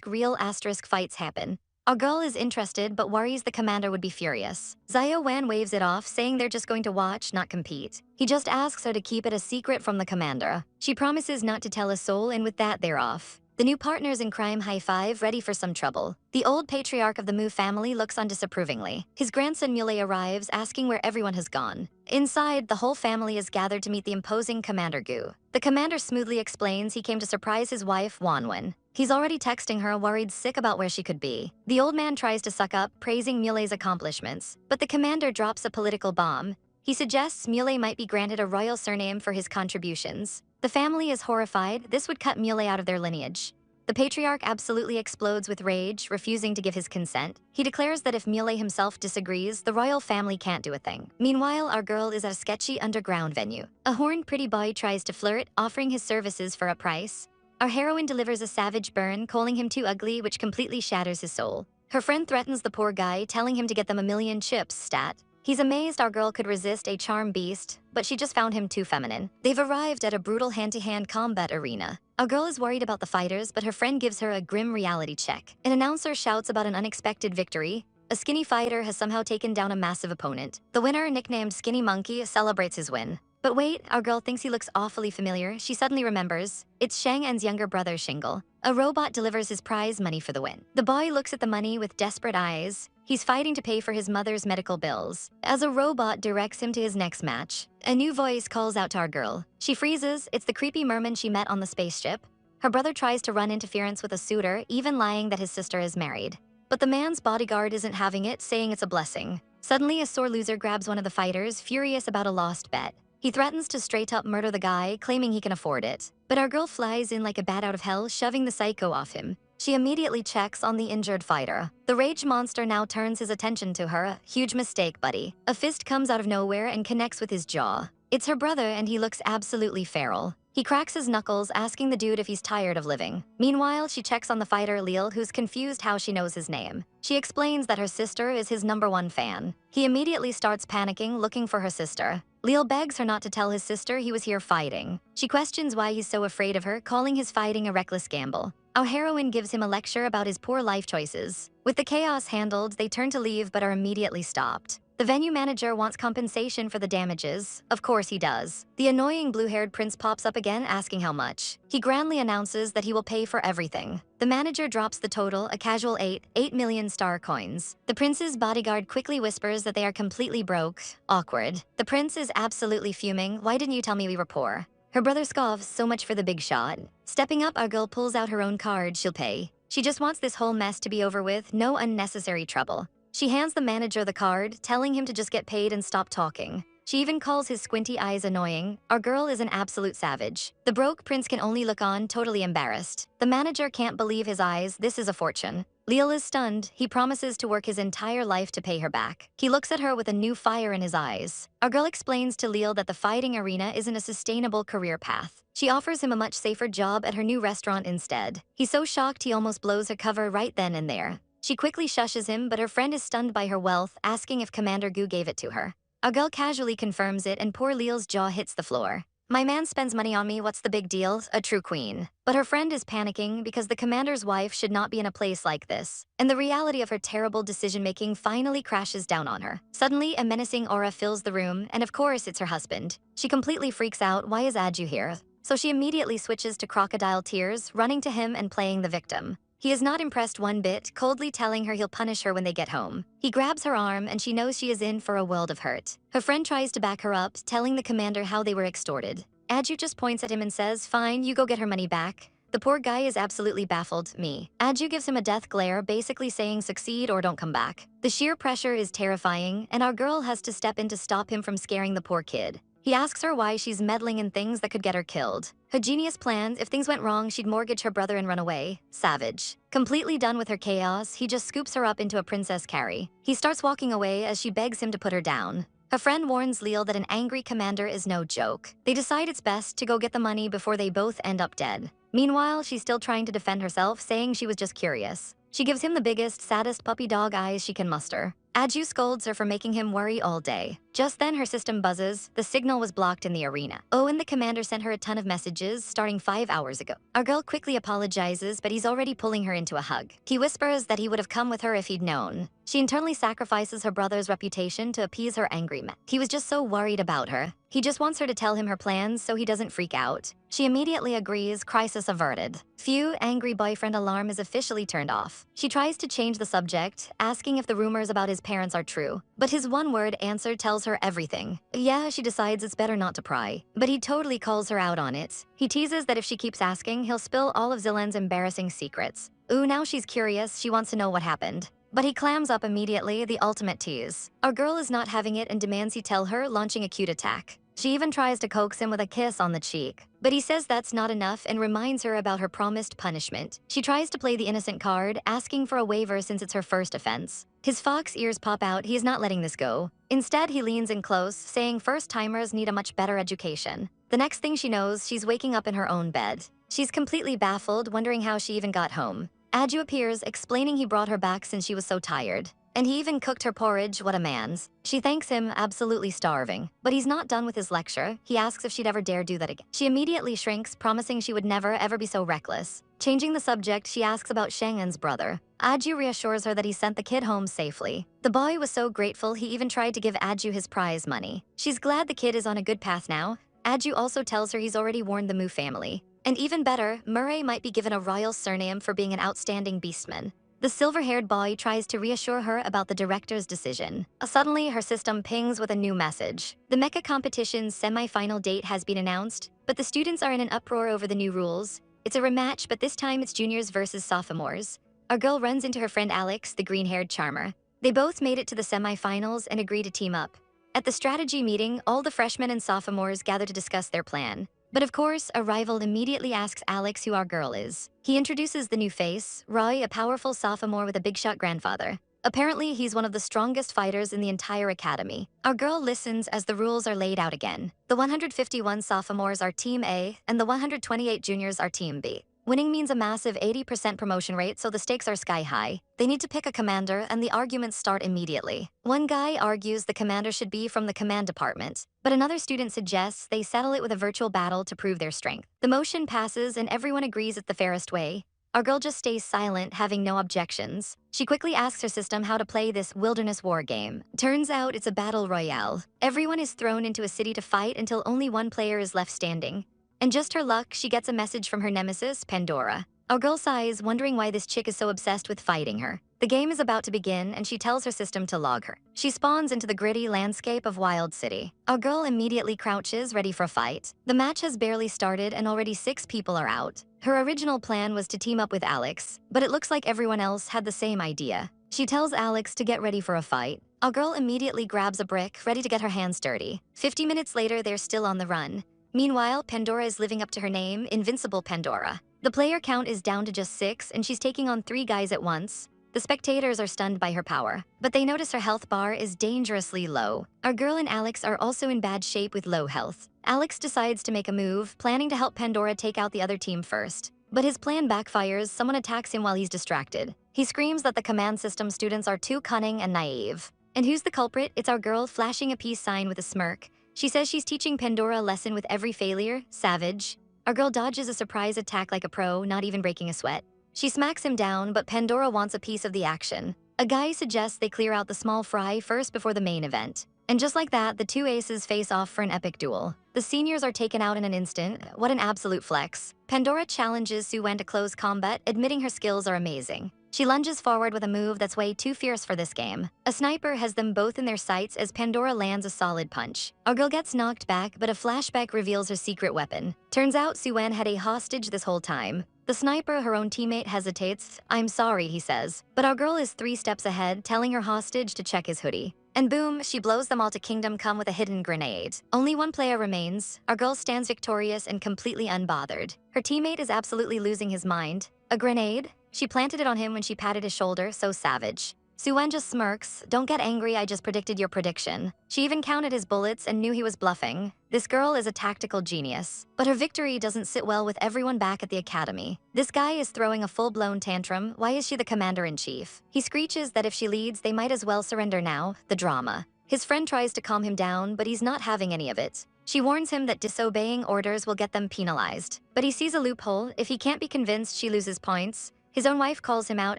real fights happen. Our girl is interested but worries the commander would be furious. Zio Wan waves it off, saying they're just going to watch, not compete. He just asks her to keep it a secret from the commander. She promises not to tell a soul, and with that, they're off. The new partners in crime high-five, ready for some trouble. The old patriarch of the Mu family looks on disapprovingly. His grandson Muley arrives, asking where everyone has gone. Inside, the whole family is gathered to meet the imposing Commander Gu. The commander smoothly explains he came to surprise his wife, Wanwen. He's already texting her, worried sick about where she could be. The old man tries to suck up, praising Muley's accomplishments. But the commander drops a political bomb. He suggests Muley might be granted a royal surname for his contributions. The family is horrified. This would cut Muley out of their lineage. The patriarch absolutely explodes with rage, refusing to give his consent. He declares that if Muley himself disagrees, the royal family can't do a thing. Meanwhile, our girl is at a sketchy underground venue. A horned pretty boy tries to flirt, offering his services for a price. Our heroine delivers a savage burn, calling him too ugly, which completely shatters his soul. Her friend threatens the poor guy, telling him to get them 1,000,000 chips stat. He's amazed our girl could resist a charm beast, but she just found him too feminine. They've arrived at a brutal hand-to-hand combat arena. Our girl is worried about the fighters, but her friend gives her a grim reality check. An announcer shouts about an unexpected victory. A skinny fighter has somehow taken down a massive opponent. The winner, nicknamed Skinny Monkey, celebrates his win. But wait, our girl thinks he looks awfully familiar. She suddenly remembers. It's Shang En's younger brother, Shingle. A robot delivers his prize money for the win. The boy looks at the money with desperate eyes. He's fighting to pay for his mother's medical bills, as a robot directs him to his next match. A new voice calls out to our girl. She freezes. It's the creepy merman she met on the spaceship. Her brother tries to run interference with a suitor, even lying that his sister is married. But the man's bodyguard isn't having it, saying it's a blessing. Suddenly, a sore loser grabs one of the fighters, furious about a lost bet. He threatens to straight-up murder the guy, claiming he can afford it. But our girl flies in like a bat out of hell, shoving the psycho off him. She immediately checks on the injured fighter. The rage monster now turns his attention to her. Huge mistake, buddy. A fist comes out of nowhere and connects with his jaw. It's her brother, and he looks absolutely feral. He cracks his knuckles, asking the dude if he's tired of living. Meanwhile, she checks on the fighter Lil, who's confused how she knows his name. She explains that her sister is his #1 fan. He immediately starts panicking, looking for her sister. Lil begs her not to tell his sister he was here fighting. She questions why he's so afraid of her, calling his fighting a reckless gamble. Our heroine gives him a lecture about his poor life choices. With the chaos handled, they turn to leave but are immediately stopped. The venue manager wants compensation for the damages. Of course he does. The annoying blue-haired prince pops up again, asking how much. He grandly announces that he will pay for everything. The manager drops the total, a casual 8 million star coins. The prince's bodyguard quickly whispers that they are completely broke. Awkward. The prince is absolutely fuming. Why didn't you tell me we were poor? Her brother scoffs, so much for the big shot. Stepping up, our girl pulls out her own card, she'll pay. She just wants this whole mess to be over with, no unnecessary trouble. She hands the manager the card, telling him to just get paid and stop talking. She even calls his squinty eyes annoying. Our girl is an absolute savage. The broke prince can only look on, totally embarrassed. The manager can't believe his eyes, this is a fortune. Lil is stunned. He promises to work his entire life to pay her back. He looks at her with a new fire in his eyes. Our girl explains to Lil that the fighting arena isn't a sustainable career path. She offers him a much safer job at her new restaurant instead. He's so shocked he almost blows her cover right then and there. She quickly shushes him, but her friend is stunned by her wealth, asking if Commander Gu gave it to her. Our girl casually confirms it, and poor Lil's jaw hits the floor. My man spends money on me, what's the big deal? A true queen. But her friend is panicking because the commander's wife should not be in a place like this. And the reality of her terrible decision-making finally crashes down on her. Suddenly, a menacing aura fills the room, and of course it's her husband. She completely freaks out, why is Aju here? So she immediately switches to crocodile tears, running to him and playing the victim. He is not impressed one bit, coldly telling her he'll punish her when they get home. He grabs her arm, and she knows she is in for a world of hurt. Her friend tries to back her up, telling the commander how they were extorted. Aju just points at him and says, fine, you go get her money back. The poor guy is absolutely baffled. Me. Aju gives him a death glare, basically saying succeed or don't come back. The sheer pressure is terrifying, and our girl has to step in to stop him from scaring the poor kid. He asks her why she's meddling in things that could get her killed. Her genius plans, if things went wrong, she'd mortgage her brother and run away. Savage. Completely done with her chaos, he just scoops her up into a princess carry. He starts walking away as she begs him to put her down. Her friend warns Lil that an angry commander is no joke. They decide it's best to go get the money before they both end up dead. Meanwhile, she's still trying to defend herself, saying she was just curious. She gives him the biggest, saddest puppy dog eyes she can muster. Aju scolds her for making him worry all day. Just then, her system buzzes. The signal was blocked in the arena. Oh, and the commander sent her a ton of messages starting 5 hours ago. Our girl quickly apologizes, but he's already pulling her into a hug. He whispers that he would have come with her if he'd known. She internally sacrifices her brother's reputation to appease her angry man. He was just so worried about her. He just wants her to tell him her plans so he doesn't freak out. She immediately agrees, crisis averted. Phew, angry boyfriend alarm is officially turned off. She tries to change the subject, asking if the rumors about his parents are true. But his one-word answer tells her everything. Yeah, she decides it's better not to pry. But he totally calls her out on it. He teases that if she keeps asking, he'll spill all of Zilen's embarrassing secrets. Ooh, now she's curious, she wants to know what happened. But he clams up immediately, the ultimate tease. Our girl is not having it and demands he tell her, launching a cute attack. She even tries to coax him with a kiss on the cheek. But he says that's not enough and reminds her about her promised punishment. She tries to play the innocent card, asking for a waiver since it's her first offense. His fox ears pop out, he is not letting this go. Instead, he leans in close, saying first-timers need a much better education. The next thing she knows, she's waking up in her own bed. She's completely baffled, wondering how she even got home. Aju appears, explaining he brought her back since she was so tired. And he even cooked her porridge, what a man's. She thanks him, absolutely starving. But he's not done with his lecture. He asks if she'd ever dare do that again. She immediately shrinks, promising she would never ever be so reckless. Changing the subject, she asks about Shang'en's brother. Aju reassures her that he sent the kid home safely. The boy was so grateful he even tried to give Aju his prize money. She's glad the kid is on a good path now. Aju also tells her he's already warned the Mu family. And even better, Murray might be given a royal surname for being an outstanding beastman. The silver-haired boy tries to reassure her about the director's decision. Suddenly, her system pings with a new message. The mecha competition's semi-final date has been announced, but the students are in an uproar over the new rules. It's a rematch, but this time it's juniors versus sophomores. Our girl runs into her friend Alex, the green-haired charmer. They both made it to the semi-finals and agree to team up. At the strategy meeting, all the freshmen and sophomores gather to discuss their plan. But of course, a rival immediately asks Alex who our girl is. He introduces the new face, Roy, a powerful sophomore with a big-shot grandfather. Apparently, he's one of the strongest fighters in the entire academy. Our girl listens as the rules are laid out again. The 151 sophomores are Team A, and the 128 juniors are Team B. Winning means a massive 80% promotion rate, so the stakes are sky high. They need to pick a commander, and the arguments start immediately. One guy argues the commander should be from the command department, but another student suggests they settle it with a virtual battle to prove their strength. The motion passes, and everyone agrees it's the fairest way. Our girl just stays silent, having no objections. She quickly asks her system how to play this wilderness war game. Turns out it's a battle royale. Everyone is thrown into a city to fight until only one player is left standing. And just her luck, she gets a message from her nemesis, Pandora. Our girl sighs, wondering why this chick is so obsessed with fighting her. The game is about to begin, and she tells her system to log her. She spawns into the gritty landscape of Wild City. Our girl immediately crouches, ready for a fight. The match has barely started, and already 6 people are out. Her original plan was to team up with Alex, but it looks like everyone else had the same idea. She tells Alex to get ready for a fight. Our girl immediately grabs a brick, ready to get her hands dirty. 50 minutes later, they're still on the run. Meanwhile, Pandora is living up to her name, Invincible Pandora. The player count is down to just 6, and she's taking on 3 guys at once. The spectators are stunned by her power, but they notice her health bar is dangerously low. Our girl and Alex are also in bad shape with low health. Alex decides to make a move, planning to help Pandora take out the other team first. But his plan backfires, someone attacks him while he's distracted. He screams that the command system students are too cunning and naive. And who's the culprit? It's our girl, flashing a peace sign with a smirk. She says she's teaching Pandora a lesson with every failure. Savage. Our girl dodges a surprise attack like a pro, not even breaking a sweat. She smacks him down, but Pandora wants a piece of the action. A guy suggests they clear out the small fry first before the main event. And just like that, the 2 aces face off for an epic duel. The seniors are taken out in an instant. What an absolute flex. Pandora challenges Su Wan to close combat, admitting her skills are amazing. She lunges forward with a move that's way too fierce for this game. A sniper has them both in their sights as Pandora lands a solid punch. Our girl gets knocked back, but a flashback reveals her secret weapon. Turns out Su Wan had a hostage this whole time. The sniper, her own teammate, hesitates. "I'm sorry," he says. But our girl is 3 steps ahead, telling her hostage to check his hoodie. And boom, she blows them all to Kingdom Come with a hidden grenade. Only one player remains. Our girl stands victorious and completely unbothered. Her teammate is absolutely losing his mind. A grenade? She planted it on him when she patted his shoulder, so savage. Su Wan just smirks. "Don't get angry, I just predicted your prediction." She even counted his bullets and knew he was bluffing. This girl is a tactical genius. But her victory doesn't sit well with everyone back at the academy. This guy is throwing a full-blown tantrum. Why is she the commander-in-chief? He screeches that if she leads, they might as well surrender now. The drama. His friend tries to calm him down, but he's not having any of it. She warns him that disobeying orders will get them penalized. But he sees a loophole. If he can't be convinced, she loses points. His own wife calls him out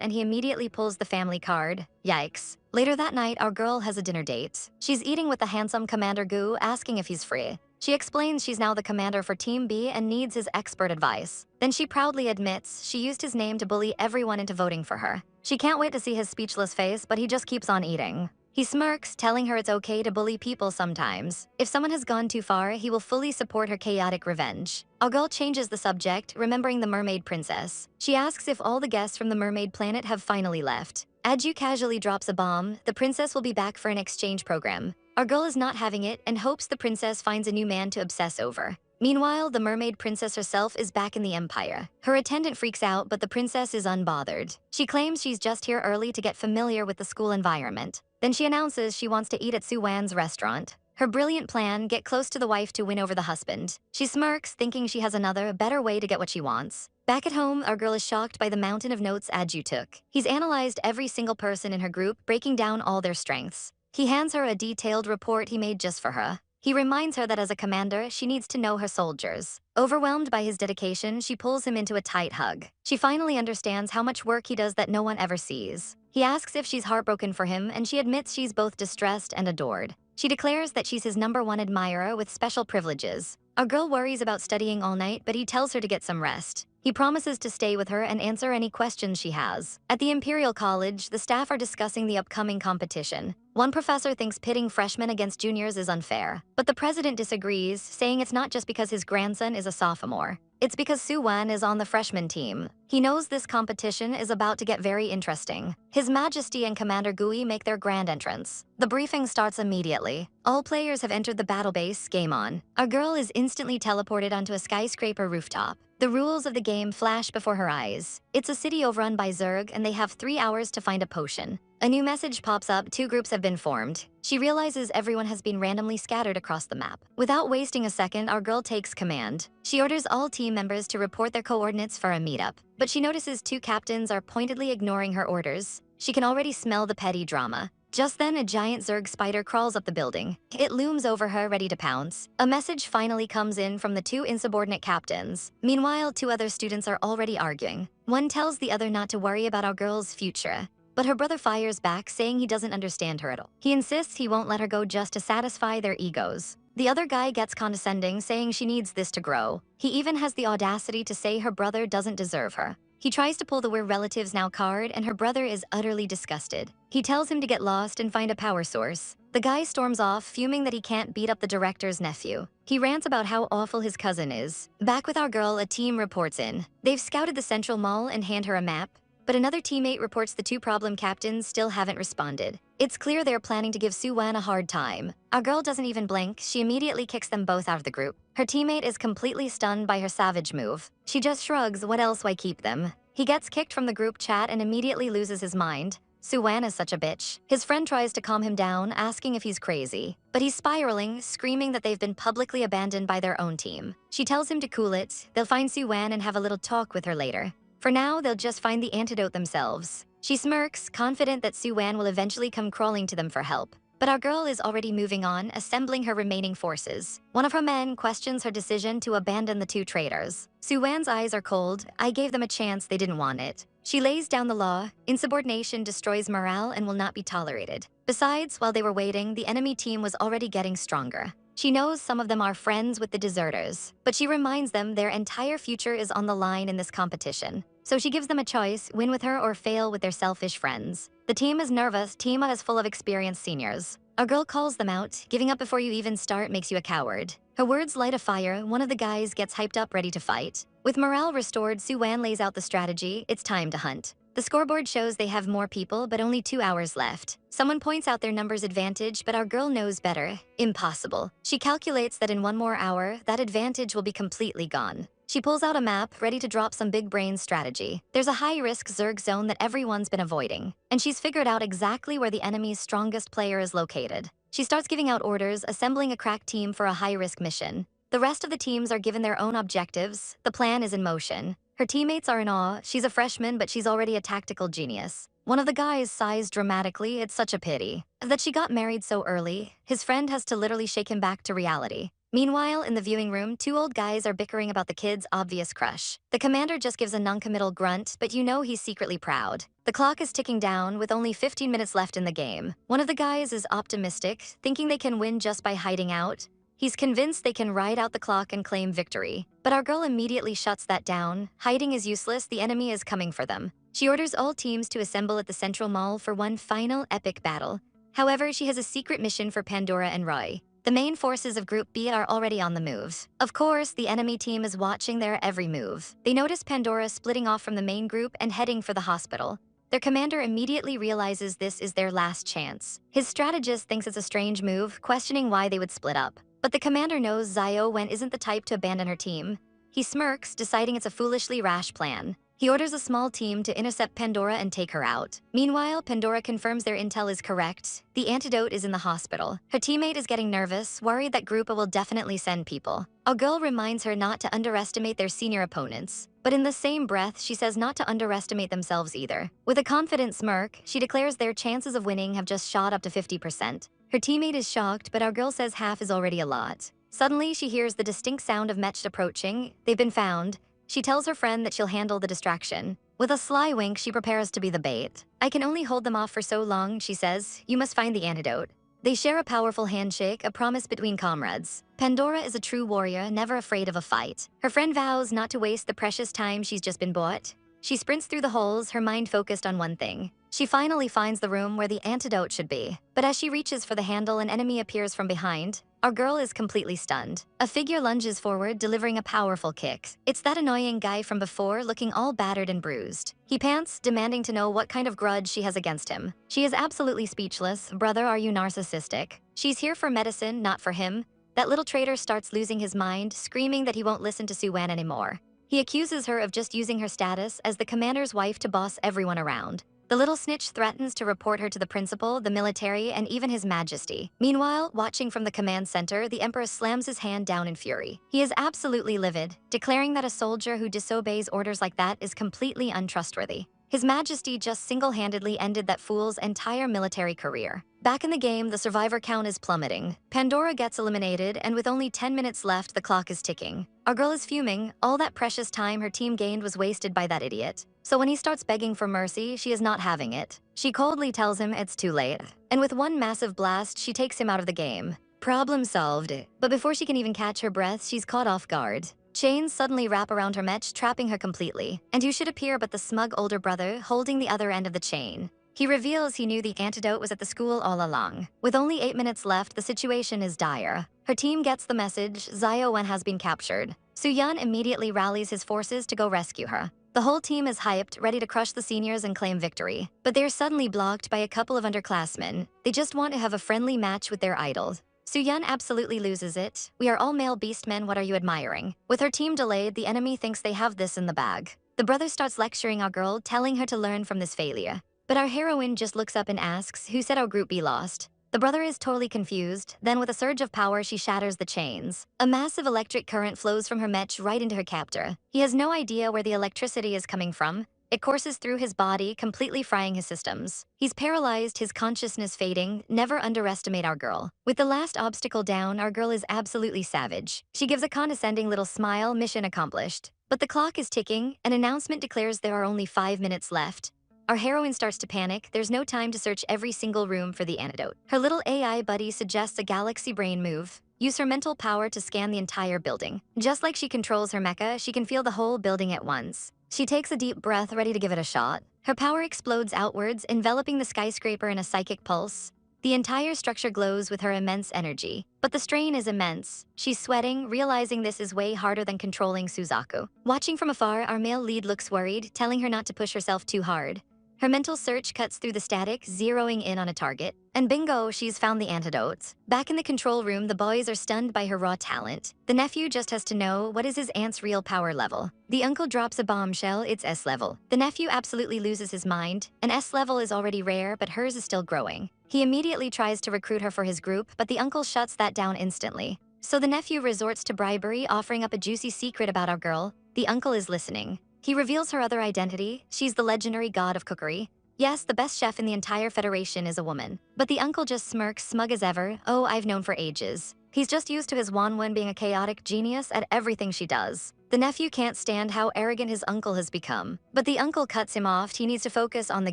and he immediately pulls the family card. Yikes. Later that night, our girl has a dinner date. She's eating with the handsome Commander Gu, asking if he's free. She explains she's now the commander for Team B and needs his expert advice. Then she proudly admits she used his name to bully everyone into voting for her. She can't wait to see his speechless face, but he just keeps on eating. He smirks, telling her it's okay to bully people sometimes. If someone has gone too far, he will fully support her chaotic revenge. Our girl changes the subject, remembering the mermaid princess. She asks if all the guests from the mermaid planet have finally left. Aju casually drops a bomb. The princess will be back for an exchange program. Our girl is not having it and hopes the princess finds a new man to obsess over. Meanwhile, the mermaid princess herself is back in the empire. Her attendant freaks out, but the princess is unbothered. She claims she's just here early to get familiar with the school environment. Then she announces she wants to eat at Su Wan's restaurant. Her brilliant plan: get close to the wife to win over the husband. She smirks, thinking she has another, better way to get what she wants. Back at home, our girl is shocked by the mountain of notes Aju took. He's analyzed every single person in her group, breaking down all their strengths. He hands her a detailed report he made just for her. He reminds her that as a commander, she needs to know her soldiers. Overwhelmed by his dedication, she pulls him into a tight hug. She finally understands how much work he does that no one ever sees. He asks if she's heartbroken for him, and she admits she's both distressed and adored. She declares that she's his #1 admirer with special privileges. Our girl worries about studying all night, but he tells her to get some rest. He promises to stay with her and answer any questions she has. At the Imperial College, the staff are discussing the upcoming competition. One professor thinks pitting freshmen against juniors is unfair, but the president disagrees, saying it's not just because his grandson is a sophomore. It's because Su Wan is on the freshman team. He knows this competition is about to get very interesting. His Majesty and Commander Gui make their grand entrance. The briefing starts immediately. All players have entered the battle base, game on. Our girl is instantly teleported onto a skyscraper rooftop. The rules of the game flash before her eyes. It's a city overrun by Zerg, and they have 3 hours to find a potion. A new message pops up: 2 groups have been formed. She realizes everyone has been randomly scattered across the map. Without wasting a second, our girl takes command. She orders all team members to report their coordinates for a meetup. But she notices 2 captains are pointedly ignoring her orders. She can already smell the petty drama. Just then, a giant Zerg spider crawls up the building. It looms over her, ready to pounce. A message finally comes in from the 2 insubordinate captains. Meanwhile, 2 other students are already arguing. One tells the other not to worry about our girl's future. But her brother fires back, saying he doesn't understand her at all. He insists he won't let her go just to satisfy their egos. The other guy gets condescending, saying she needs this to grow. He even has the audacity to say her brother doesn't deserve her. He tries to pull the "we're relatives now" card, and her brother is utterly disgusted. He tells him to get lost and find a power source. The guy storms off, fuming that he can't beat up the director's nephew. He rants about how awful his cousin is. Back with our girl, a team reports in. They've scouted the central mall and hand her a map. But another teammate reports the 2 problem captains still haven't responded. It's clear they're planning to give Su Wan a hard time. Our girl doesn't even blink, she immediately kicks them both out of the group. Her teammate is completely stunned by her savage move. She just shrugs, what else, why keep them? He gets kicked from the group chat and immediately loses his mind. Su Wan is such a bitch. His friend tries to calm him down, asking if he's crazy. But he's spiraling, screaming that they've been publicly abandoned by their own team. She tells him to cool it. They'll find Su Wan and have a little talk with her later. For now, they'll just find the antidote themselves. She smirks, confident that Su Wan will eventually come crawling to them for help. But our girl is already moving on, assembling her remaining forces. One of her men questions her decision to abandon the 2 traitors. Su Wan's eyes are cold. I gave them a chance, they didn't want it. She lays down the law. Insubordination destroys morale and will not be tolerated. Besides, while they were waiting, the enemy team was already getting stronger. She knows some of them are friends with the deserters, but she reminds them their entire future is on the line in this competition. So she gives them a choice: win with her or fail with their selfish friends. The team is nervous. Teama is full of experienced seniors. Our girl calls them out. Giving up before you even start makes you a coward. Her words light a fire. One of the guys gets hyped up, ready to fight. With morale restored, Su Wan lays out the strategy. It's time to hunt. The scoreboard shows they have more people, but only 2 hours left. Someone points out their numbers advantage, but our girl knows better. Impossible. She calculates that in 1 more hour, that advantage will be completely gone. She pulls out a map, ready to drop some big brain strategy. There's a high-risk Zerg zone that everyone's been avoiding, and she's figured out exactly where the enemy's strongest player is located. She starts giving out orders, assembling a crack team for a high-risk mission. The rest of the teams are given their own objectives. The plan is in motion. Her teammates are in awe. She's a freshman, but she's already a tactical genius. One of the guys sighs dramatically. It's such a pity that she got married so early. His friend has to literally shake him back to reality. Meanwhile, in the viewing room, 2 old guys are bickering about the kid's obvious crush. The commander just gives a non-committal grunt, but you know he's secretly proud. The clock is ticking down, with only 15 minutes left in the game. One of the guys is optimistic, thinking they can win just by hiding out. He's convinced they can ride out the clock and claim victory. But our girl immediately shuts that down. Hiding is useless, the enemy is coming for them. She orders all teams to assemble at the Central Mall for one final epic battle. However, she has a secret mission for Pandora and Roy. The main forces of Group B are already on the move. Of course, the enemy team is watching their every move. They notice Pandora splitting off from the main group and heading for the hospital. Their commander immediately realizes this is their last chance. His strategist thinks it's a strange move, questioning why they would split up. But the commander knows Su Wan isn't the type to abandon her team. He smirks, deciding it's a foolishly rash plan. He orders a small team to intercept Pandora and take her out. Meanwhile, Pandora confirms their intel is correct. The antidote is in the hospital. Her teammate is getting nervous, worried that Grupa will definitely send people. Our girl reminds her not to underestimate their senior opponents. But in the same breath, she says not to underestimate themselves either. With a confident smirk, she declares their chances of winning have just shot up to 50%. Her teammate is shocked, but our girl says half is already a lot. Suddenly, she hears the distinct sound of Mech approaching. They've been found. She tells her friend that she'll handle the distraction. With a sly wink, she prepares to be the bait. I can only hold them off for so long, she says. You must find the antidote. They share a powerful handshake, a promise between comrades. Pandora is a true warrior, never afraid of a fight. Her friend vows not to waste the precious time she's just been bought. She sprints through the holes, her mind focused on one thing. She finally finds the room where the antidote should be. But as she reaches for the handle, an enemy appears from behind. Our girl is completely stunned. A figure lunges forward, delivering a powerful kick. It's that annoying guy from before, looking all battered and bruised. He pants, demanding to know what kind of grudge she has against him. She is absolutely speechless. Brother, are you narcissistic? She's here for medicine, not for him. That little traitor starts losing his mind, screaming that he won't listen to Su Wan anymore. He accuses her of just using her status as the commander's wife to boss everyone around. The little snitch threatens to report her to the principal, the military, and even His Majesty. Meanwhile, watching from the command center, the Emperor slams his hand down in fury. He is absolutely livid, declaring that a soldier who disobeys orders like that is completely untrustworthy. His Majesty just single-handedly ended that fool's entire military career. Back in the game, the survivor count is plummeting. Pandora gets eliminated, and with only 10 minutes left, the clock is ticking. Our girl is fuming. All that precious time her team gained was wasted by that idiot. So when he starts begging for mercy, she is not having it. She coldly tells him it's too late. And with one massive blast, she takes him out of the game. Problem solved. But before she can even catch her breath, she's caught off guard. Chains suddenly wrap around her mech, trapping her completely. And who should appear but the smug older brother, holding the other end of the chain. He reveals he knew the antidote was at the school all along. With only 8 minutes left, the situation is dire. Her team gets the message, Su Wan has been captured. Su Wan immediately rallies his forces to go rescue her. The whole team is hyped, ready to crush the seniors and claim victory. But they're suddenly blocked by a couple of underclassmen. They just want to have a friendly match with their idol. Su Wan absolutely loses it. We are all male beastmen, what are you admiring? With her team delayed, the enemy thinks they have this in the bag. The brother starts lecturing our girl, telling her to learn from this failure. But our heroine just looks up and asks, who said our group be lost? The brother is totally confused. Then with a surge of power, she shatters the chains. A massive electric current flows from her mech right into her captor. He has no idea where the electricity is coming from. It courses through his body, completely frying his systems. He's paralyzed, his consciousness fading. Never underestimate our girl. With the last obstacle down, our girl is absolutely savage. She gives a condescending little smile, mission accomplished. But the clock is ticking. An announcement declares there are only 5 minutes left. Our heroine starts to panic. There's no time to search every single room for the antidote. Her little AI buddy suggests a galaxy brain move. Use her mental power to scan the entire building. Just like she controls her mecha, she can feel the whole building at once. She takes a deep breath, ready to give it a shot. Her power explodes outwards, enveloping the skyscraper in a psychic pulse. The entire structure glows with her immense energy. But the strain is immense. She's sweating, realizing this is way harder than controlling Suzaku. Watching from afar, our male lead looks worried, telling her not to push herself too hard. Her mental search cuts through the static, zeroing in on a target. And bingo, she's found the antidotes. Back in the control room, the boys are stunned by her raw talent. The nephew just has to know what is his aunt's real power level. The uncle drops a bombshell, it's S level. The nephew absolutely loses his mind. An S level is already rare, but hers is still growing. He immediately tries to recruit her for his group, but the uncle shuts that down instantly. So the nephew resorts to bribery, offering up a juicy secret about our girl. The uncle is listening. He reveals her other identity. She's the legendary god of cookery. Yes, the best chef in the entire Federation is a woman. But the uncle just smirks, smug as ever. Oh, I've known for ages. He's just used to his Wan being a chaotic genius at everything she does. The nephew can't stand how arrogant his uncle has become. But the uncle cuts him off. He needs to focus on the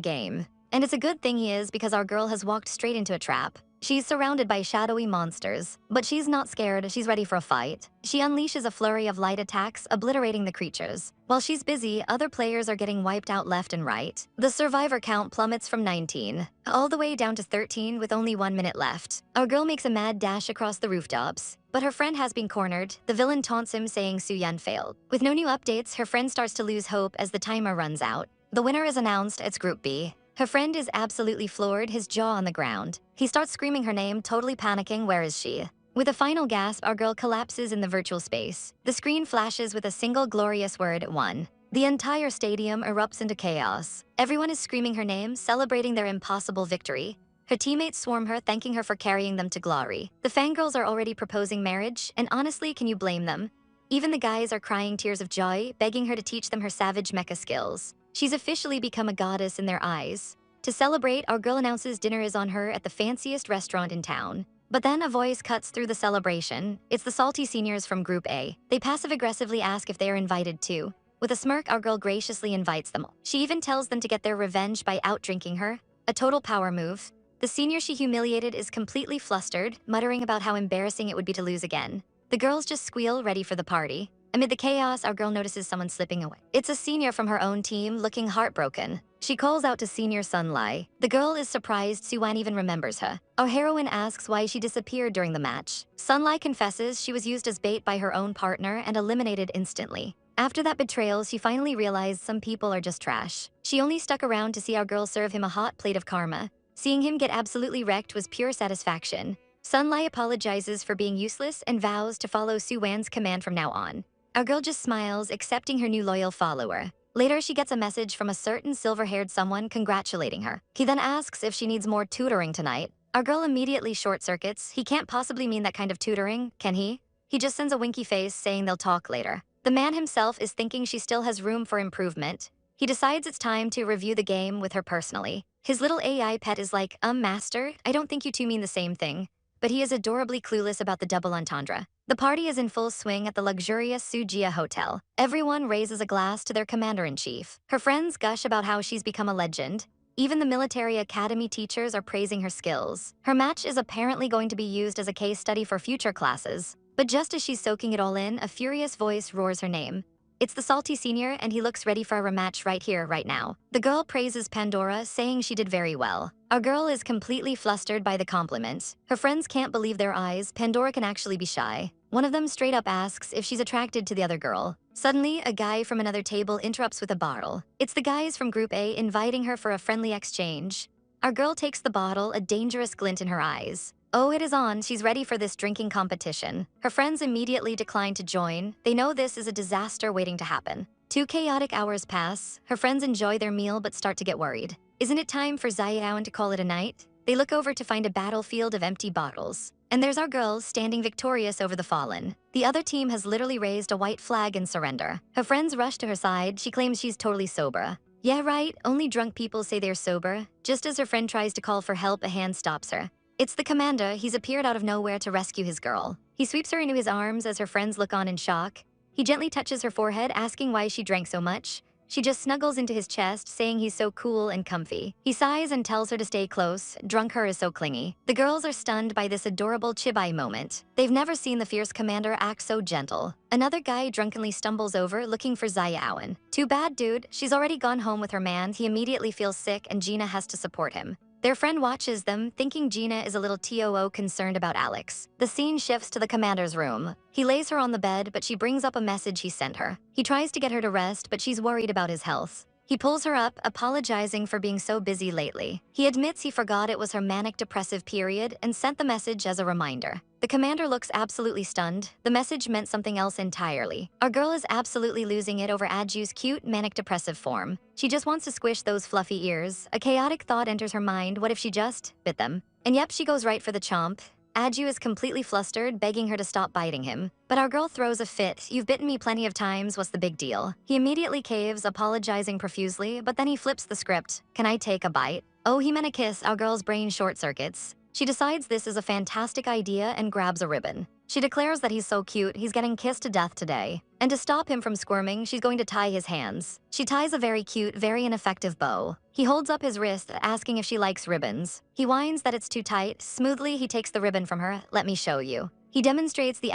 game. And it's a good thing he is, because our girl has walked straight into a trap. She's surrounded by shadowy monsters, but she's not scared, she's ready for a fight. She unleashes a flurry of light attacks, obliterating the creatures. While she's busy, other players are getting wiped out left and right. The survivor count plummets from 19, all the way down to 13 with only 1 minute left. Our girl makes a mad dash across the rooftops, but her friend has been cornered. The villain taunts him, saying Su Wan failed. With no new updates, her friend starts to lose hope as the timer runs out. The winner is announced, it's Group B. Her friend is absolutely floored, his jaw on the ground. He starts screaming her name, totally panicking, where is she? With a final gasp, our girl collapses in the virtual space. The screen flashes with a single glorious word, won. The entire stadium erupts into chaos. Everyone is screaming her name, celebrating their impossible victory. Her teammates swarm her, thanking her for carrying them to glory. The fangirls are already proposing marriage, and honestly, can you blame them? Even the guys are crying tears of joy, begging her to teach them her savage mecha skills. She's officially become a goddess in their eyes. To celebrate, our girl announces dinner is on her at the fanciest restaurant in town. But then a voice cuts through the celebration. It's the salty seniors from Group A. They passive-aggressively ask if they are invited too. With a smirk, our girl graciously invites them. She even tells them to get their revenge by out-drinking her. A total power move. The senior she humiliated is completely flustered, muttering about how embarrassing it would be to lose again. The girls just squeal, ready for the party. Amid the chaos, our girl notices someone slipping away. It's a senior from her own team, looking heartbroken. She calls out to senior Sunlai. The girl is surprised Su Wan even remembers her. Our heroine asks why she disappeared during the match. Sunlai confesses she was used as bait by her own partner and eliminated instantly. After that betrayal, she finally realized some people are just trash. She only stuck around to see our girl serve him a hot plate of karma. Seeing him get absolutely wrecked was pure satisfaction. Sunlai apologizes for being useless and vows to follow Su Wan's command from now on. Our girl just smiles, accepting her new loyal follower. Later, she gets a message from a certain silver-haired someone congratulating her. He then asks if she needs more tutoring tonight. Our girl immediately short-circuits. He can't possibly mean that kind of tutoring, can he? He just sends a winky face saying they'll talk later. The man himself is thinking she still has room for improvement. He decides it's time to review the game with her personally. His little AI pet is like, master, I don't think you two mean the same thing. But he is adorably clueless about the double entendre. The party is in full swing at the luxurious Sujia Hotel. Everyone raises a glass to their commander-in-chief. Her friends gush about how she's become a legend. Even the military academy teachers are praising her skills. Her match is apparently going to be used as a case study for future classes. But just as she's soaking it all in, a furious voice roars her name. It's the salty senior, and he looks ready for a rematch right here, right now. The girl praises Pandora, saying she did very well. Our girl is completely flustered by the compliment. Her friends can't believe their eyes. Pandora can actually be shy. One of them straight up asks if she's attracted to the other girl. Suddenly, a guy from another table interrupts with a bottle. It's the guys from Group A inviting her for a friendly exchange. Our girl takes the bottle, a dangerous glint in her eyes. Oh, it is on. She's ready for this drinking competition. Her friends immediately decline to join. They know this is a disaster waiting to happen. 2 chaotic hours pass. Her friends enjoy their meal but start to get worried. Isn't it time for Xiaoan to call it a night? They look over to find a battlefield of empty bottles. And there's our girl standing victorious over the fallen. The other team has literally raised a white flag in surrender. Her friends rush to her side. She claims she's totally sober. Yeah, right. Only drunk people say they're sober. Just as her friend tries to call for help, a hand stops her. It's the commander. He's appeared out of nowhere to rescue his girl. He sweeps her into his arms as her friends look on in shock. He gently touches her forehead, asking why she drank so much. She just snuggles into his chest, saying he's so cool and comfy. He sighs and tells her to stay close. Drunk her is so clingy. The girls are stunned by this adorable chibai moment. They've never seen the fierce commander act so gentle. Another guy drunkenly stumbles over, looking for Xiaoan. Too bad, dude. She's already gone home with her man. He immediately feels sick, and Gina has to support him. Their friend watches them, thinking Gina is a little TOO concerned about Alex. The scene shifts to the commander's room. He lays her on the bed, but she brings up a message he sent her. He tries to get her to rest, but she's worried about his health. He pulls her up, apologizing for being so busy lately. He admits he forgot it was her manic depressive period and sent the message as a reminder. The commander looks absolutely stunned. The message meant something else entirely. Our girl is absolutely losing it over Adju's cute manic depressive form. She just wants to squish those fluffy ears. A chaotic thought enters her mind. What if she just bit them? And yep, she goes right for the chomp. Adju is completely flustered, begging her to stop biting him. But our girl throws a fit. You've bitten me plenty of times, what's the big deal? He immediately caves, apologizing profusely, but then he flips the script. Can I take a bite? Oh, he meant a kiss. Our girl's brain short circuits. She decides this is a fantastic idea and grabs a ribbon. She declares that he's so cute, he's getting kissed to death today. And to stop him from squirming, she's going to tie his hands. She ties a very cute, very ineffective bow. He holds up his wrist, asking if she likes ribbons. He whines that it's too tight. Smoothly, he takes the ribbon from her. Let me show you. He demonstrates the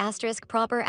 proper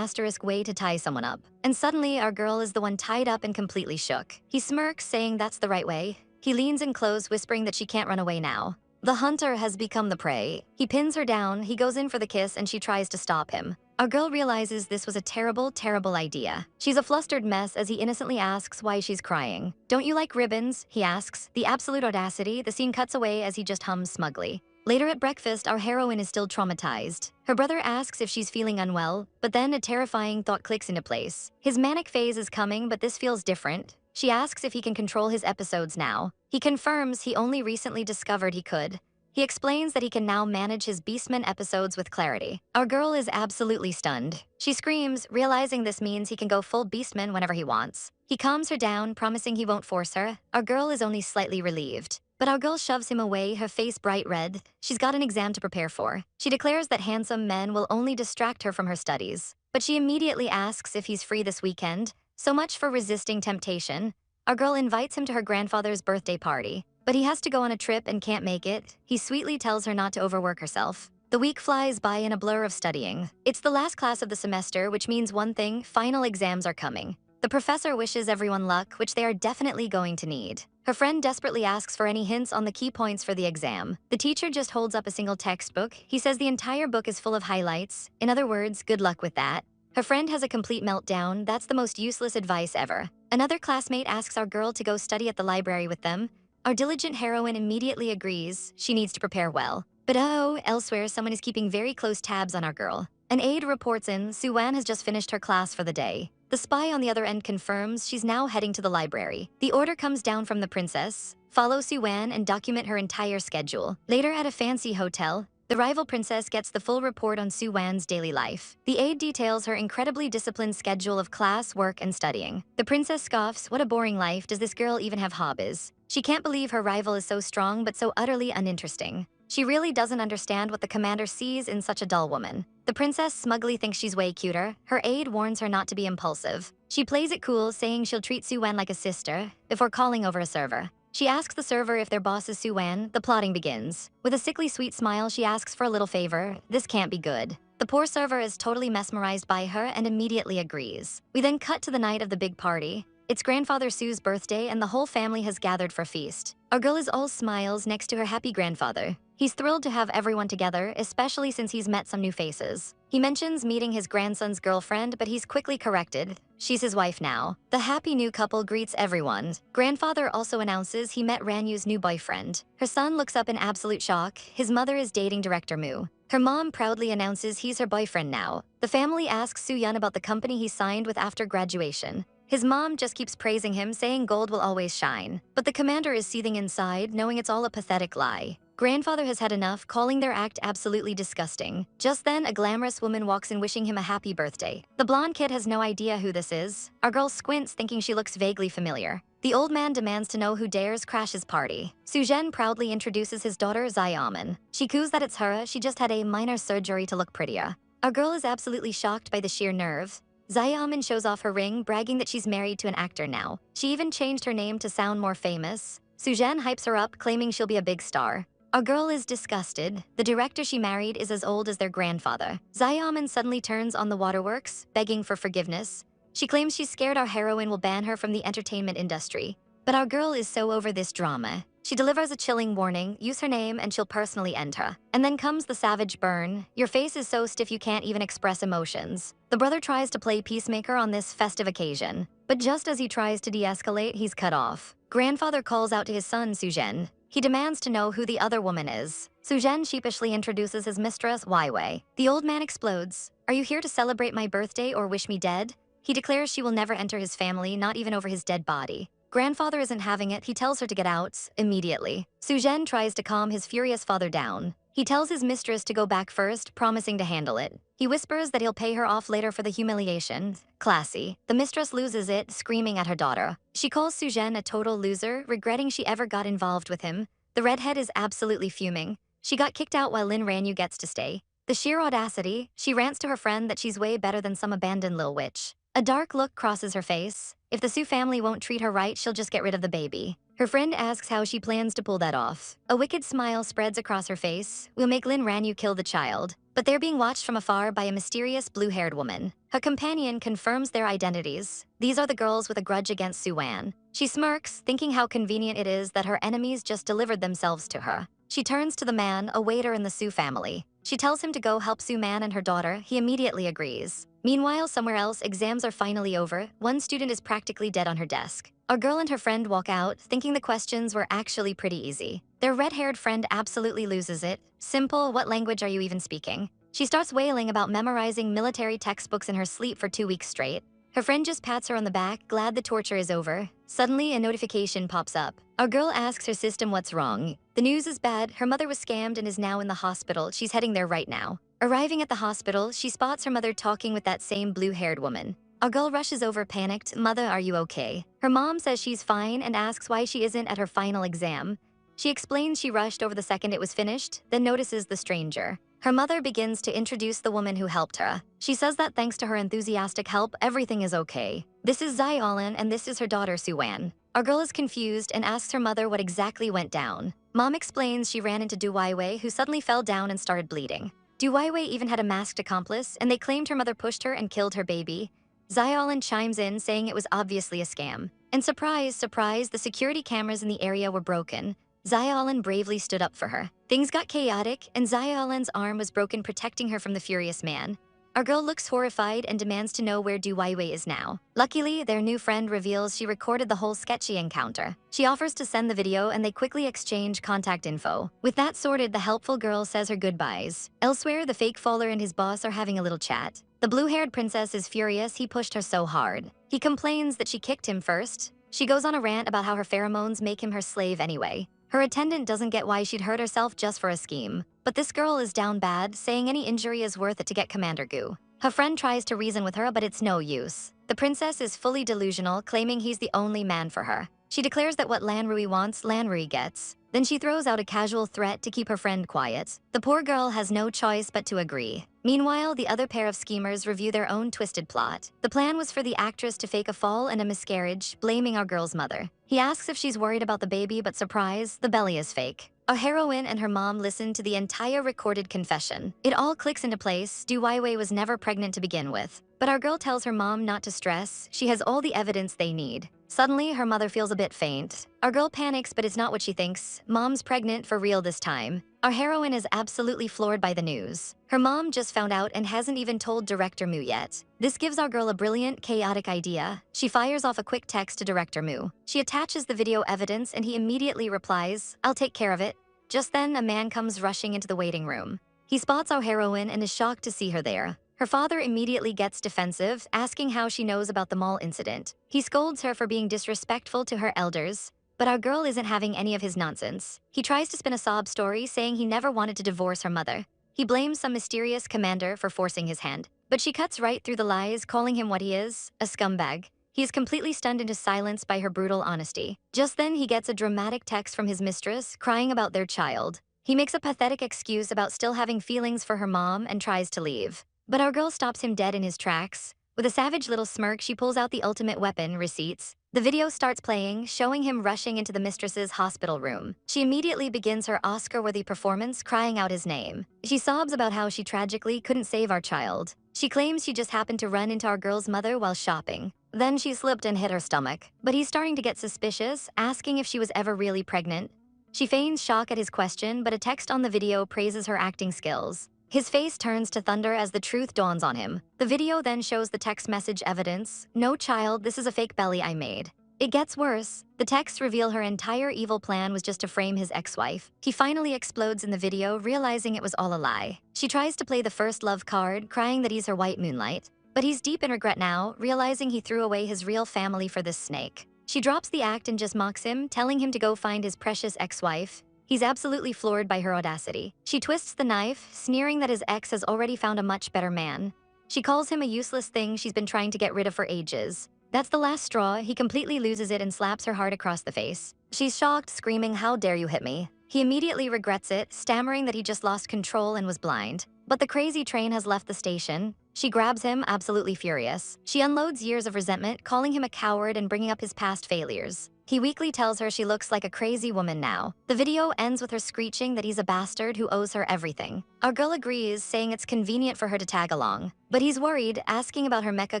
way to tie someone up. And suddenly, our girl is the one tied up and completely shook. He smirks, saying that's the right way. He leans in close, whispering that she can't run away now. The hunter has become the prey. He pins her down, he goes in for the kiss, and she tries to stop him. Our girl realizes this was a terrible, terrible idea. She's a flustered mess as he innocently asks why she's crying. "Don't you like ribbons?" he asks. The absolute audacity, the scene cuts away as he just hums smugly. Later at breakfast, our heroine is still traumatized. Her brother asks if she's feeling unwell, but then a terrifying thought clicks into place. His manic phase is coming, but this feels different. She asks if he can control his episodes now. He confirms he only recently discovered he could. He explains that he can now manage his Beastman episodes with clarity. Our girl is absolutely stunned. She screams, realizing this means he can go full Beastman whenever he wants. He calms her down, promising he won't force her. Our girl is only slightly relieved. But our girl shoves him away, her face bright red. She's got an exam to prepare for. She declares that handsome men will only distract her from her studies. But she immediately asks if he's free this weekend. So much for resisting temptation. Our girl invites him to her grandfather's birthday party. But he has to go on a trip and can't make it. He sweetly tells her not to overwork herself. The week flies by in a blur of studying. It's the last class of the semester, which means one thing: final exams are coming. The professor wishes everyone luck, which they are definitely going to need. Her friend desperately asks for any hints on the key points for the exam. The teacher just holds up a single textbook. He says the entire book is full of highlights. In other words, good luck with that. Her friend has a complete meltdown. That's the most useless advice ever. Another classmate asks our girl to go study at the library with them. Our diligent heroine immediately agrees. She needs to prepare well. But elsewhere, someone is keeping very close tabs on our girl. An aide reports in. Su Wan has just finished her class for the day. The spy on the other end confirms she's now heading to the library. The order comes down from the princess. Follow Su Wan and document her entire schedule. Later at a fancy hotel, the rival princess gets the full report on Su Wan's daily life. The aide details her incredibly disciplined schedule of class, work, and studying. The princess scoffs. What a boring life. Does this girl even have hobbies? She can't believe her rival is so strong but so utterly uninteresting. She really doesn't understand what the commander sees in such a dull woman. The princess smugly thinks she's way cuter. Her aide warns her not to be impulsive. She plays it cool, saying she'll treat Su Wan like a sister, before calling over a server. She asks the server if their boss is Su Wan. The plotting begins. With a sickly sweet smile, she asks for a little favor. This can't be good. The poor server is totally mesmerized by her and immediately agrees. We then cut to the night of the big party. It's grandfather Su's birthday and the whole family has gathered for a feast. Our girl is all smiles next to her happy grandfather. He's thrilled to have everyone together, especially since he's met some new faces. He mentions meeting his grandson's girlfriend, but he's quickly corrected. She's his wife now. The happy new couple greets everyone. Grandfather also announces he met Ranyu's new boyfriend. Her son looks up in absolute shock. His mother is dating director Mu. Her mom proudly announces he's her boyfriend now. The family asks Su Yun about the company he signed with after graduation. His mom just keeps praising him, saying gold will always shine. But the commander is seething inside, knowing it's all a pathetic lie. Grandfather has had enough, calling their act absolutely disgusting. Just then, a glamorous woman walks in wishing him a happy birthday. The blonde kid has no idea who this is. Our girl squints, thinking she looks vaguely familiar. The old man demands to know who dares crash his party. Su Zhen proudly introduces his daughter, Xiaomin. She coos that it's her, she just had a minor surgery to look prettier. Our girl is absolutely shocked by the sheer nerve. Xiaomin shows off her ring, bragging that she's married to an actor now. She even changed her name to sound more famous. Su Zhen hypes her up, claiming she'll be a big star. Our girl is disgusted. The director she married is as old as their grandfather. Xiaomin suddenly turns on the waterworks, begging for forgiveness. She claims she's scared our heroine will ban her from the entertainment industry. But our girl is so over this drama. She delivers a chilling warning: use her name and she'll personally end her. And then comes the savage burn. Your face is so stiff you can't even express emotions. The brother tries to play peacemaker on this festive occasion. But just as he tries to de-escalate, he's cut off. Grandfather calls out to his son, Su Zhen. He demands to know who the other woman is. Su Zhen sheepishly introduces his mistress, Wei. The old man explodes. Are you here to celebrate my birthday or wish me dead? He declares she will never enter his family, not even over his dead body. Grandfather isn't having it. He tells her to get out immediately. Su Zhen tries to calm his furious father down. He tells his mistress to go back first, promising to handle it. He whispers that he'll pay her off later for the humiliation. Classy. The mistress loses it, screaming at her daughter. She calls Su Zhen a total loser, regretting she ever got involved with him. The redhead is absolutely fuming. She got kicked out while Lin Ranyu gets to stay. The sheer audacity. She rants to her friend that she's way better than some abandoned lil witch. A dark look crosses her face. If the Su family won't treat her right, she'll just get rid of the baby. Her friend asks how she plans to pull that off. A wicked smile spreads across her face. We'll make Lin Ranyu kill the child. But they're being watched from afar by a mysterious blue-haired woman. Her companion confirms their identities. These are the girls with a grudge against Su Wan. She smirks, thinking how convenient it is that her enemies just delivered themselves to her. She turns to the man, a waiter in the Su family. She tells him to go help Su Man and her daughter. He immediately agrees. Meanwhile, somewhere else, exams are finally over. One student is practically dead on her desk. Our girl and her friend walk out, thinking the questions were actually pretty easy. Their red-haired friend absolutely loses it. Simple, what language are you even speaking? She starts wailing about memorizing military textbooks in her sleep for 2 weeks straight. Her friend just pats her on the back, glad the torture is over. Suddenly, a notification pops up. Our girl asks her system what's wrong. The news is bad. Her mother was scammed and is now in the hospital. She's heading there right now. Arriving at the hospital, she spots her mother talking with that same blue-haired woman. Our girl rushes over panicked. Mother, are you okay? Her mom says she's fine and asks why she isn't at her final exam. She explains she rushed over the second it was finished, then notices the stranger. Her mother begins to introduce the woman who helped her. She says that thanks to her enthusiastic help, everything is okay. This is Su Wan and this is her daughter Su Wan. Our girl is confused and asks her mother what exactly went down. Mom explains she ran into Du Weiwei, who suddenly fell down and started bleeding. Du Weiwei even had a masked accomplice, and they claimed her mother pushed her and killed her baby. Su Wan chimes in saying it was obviously a scam. And surprise, surprise, the security cameras in the area were broken. Su Wan bravely stood up for her. Things got chaotic, and Su Wan's arm was broken, protecting her from the furious man. Our girl looks horrified and demands to know where Du Weiwei is now. Luckily, their new friend reveals she recorded the whole sketchy encounter. She offers to send the video and they quickly exchange contact info. With that sorted, the helpful girl says her goodbyes. Elsewhere, the fake faller and his boss are having a little chat. The blue-haired princess is furious. He pushed her so hard. He complains that she kicked him first. She goes on a rant about how her pheromones make him her slave anyway. Her attendant doesn't get why she'd hurt herself just for a scheme. But this girl is down bad, saying any injury is worth it to get Commander Gu. Her friend tries to reason with her, but it's no use. The princess is fully delusional, claiming he's the only man for her. She declares that what Lan Rui wants, Lan Rui gets. Then she throws out a casual threat to keep her friend quiet. The poor girl has no choice but to agree. Meanwhile, the other pair of schemers review their own twisted plot. The plan was for the actress to fake a fall and a miscarriage, blaming our girl's mother. He asks if she's worried about the baby, but surprise, the belly is fake. Our heroine and her mom listen to the entire recorded confession. It all clicks into place. Du Weiwei was never pregnant to begin with. But our girl tells her mom not to stress. She has all the evidence they need. Suddenly, her mother feels a bit faint. Our girl panics, but it's not what she thinks. Mom's pregnant for real this time. Our heroine is absolutely floored by the news. Her mom just found out and hasn't even told Director Mu yet. This gives our girl a brilliant, chaotic idea. She fires off a quick text to Director Mu. She attaches the video evidence and he immediately replies, "I'll take care of it." Just then, a man comes rushing into the waiting room. He spots our heroine and is shocked to see her there. Her father immediately gets defensive, asking how she knows about the mall incident. He scolds her for being disrespectful to her elders, but our girl isn't having any of his nonsense. He tries to spin a sob story, saying he never wanted to divorce her mother. He blames some mysterious commander for forcing his hand, but she cuts right through the lies, calling him what he is, a scumbag. He is completely stunned into silence by her brutal honesty. Just then, he gets a dramatic text from his mistress, crying about their child. He makes a pathetic excuse about still having feelings for her mom and tries to leave. But our girl stops him dead in his tracks. With a savage little smirk, she pulls out the ultimate weapon, receipts. The video starts playing, showing him rushing into the mistress's hospital room. She immediately begins her Oscar-worthy performance, crying out his name. She sobs about how she tragically couldn't save our child. She claims she just happened to run into our girl's mother while shopping. Then she slipped and hit her stomach. But he's starting to get suspicious, asking if she was ever really pregnant. She feigns shock at his question, but a text on the video praises her acting skills. His face turns to thunder as the truth dawns on him. The video then shows the text message evidence. "No child, this is a fake belly I made." It gets worse. The texts reveal her entire evil plan was just to frame his ex-wife. He finally explodes in the video, realizing it was all a lie. She tries to play the first love card, crying that he's her white moonlight. But he's deep in regret now, realizing he threw away his real family for this snake. She drops the act and just mocks him, telling him to go find his precious ex-wife. He's absolutely floored by her audacity. She twists the knife, sneering that his ex has already found a much better man. She calls him a useless thing she's been trying to get rid of for ages. That's the last straw. He completely loses it and slaps her hard across the face. She's shocked, screaming, "How dare you hit me?" He immediately regrets it, stammering that he just lost control and was blind. But the crazy train has left the station. She grabs him, absolutely furious. She unloads years of resentment, calling him a coward and bringing up his past failures. He weakly tells her she looks like a crazy woman now. The video ends with her screeching that he's a bastard who owes her everything. Our girl agrees, saying it's convenient for her to tag along. But he's worried, asking about her mecha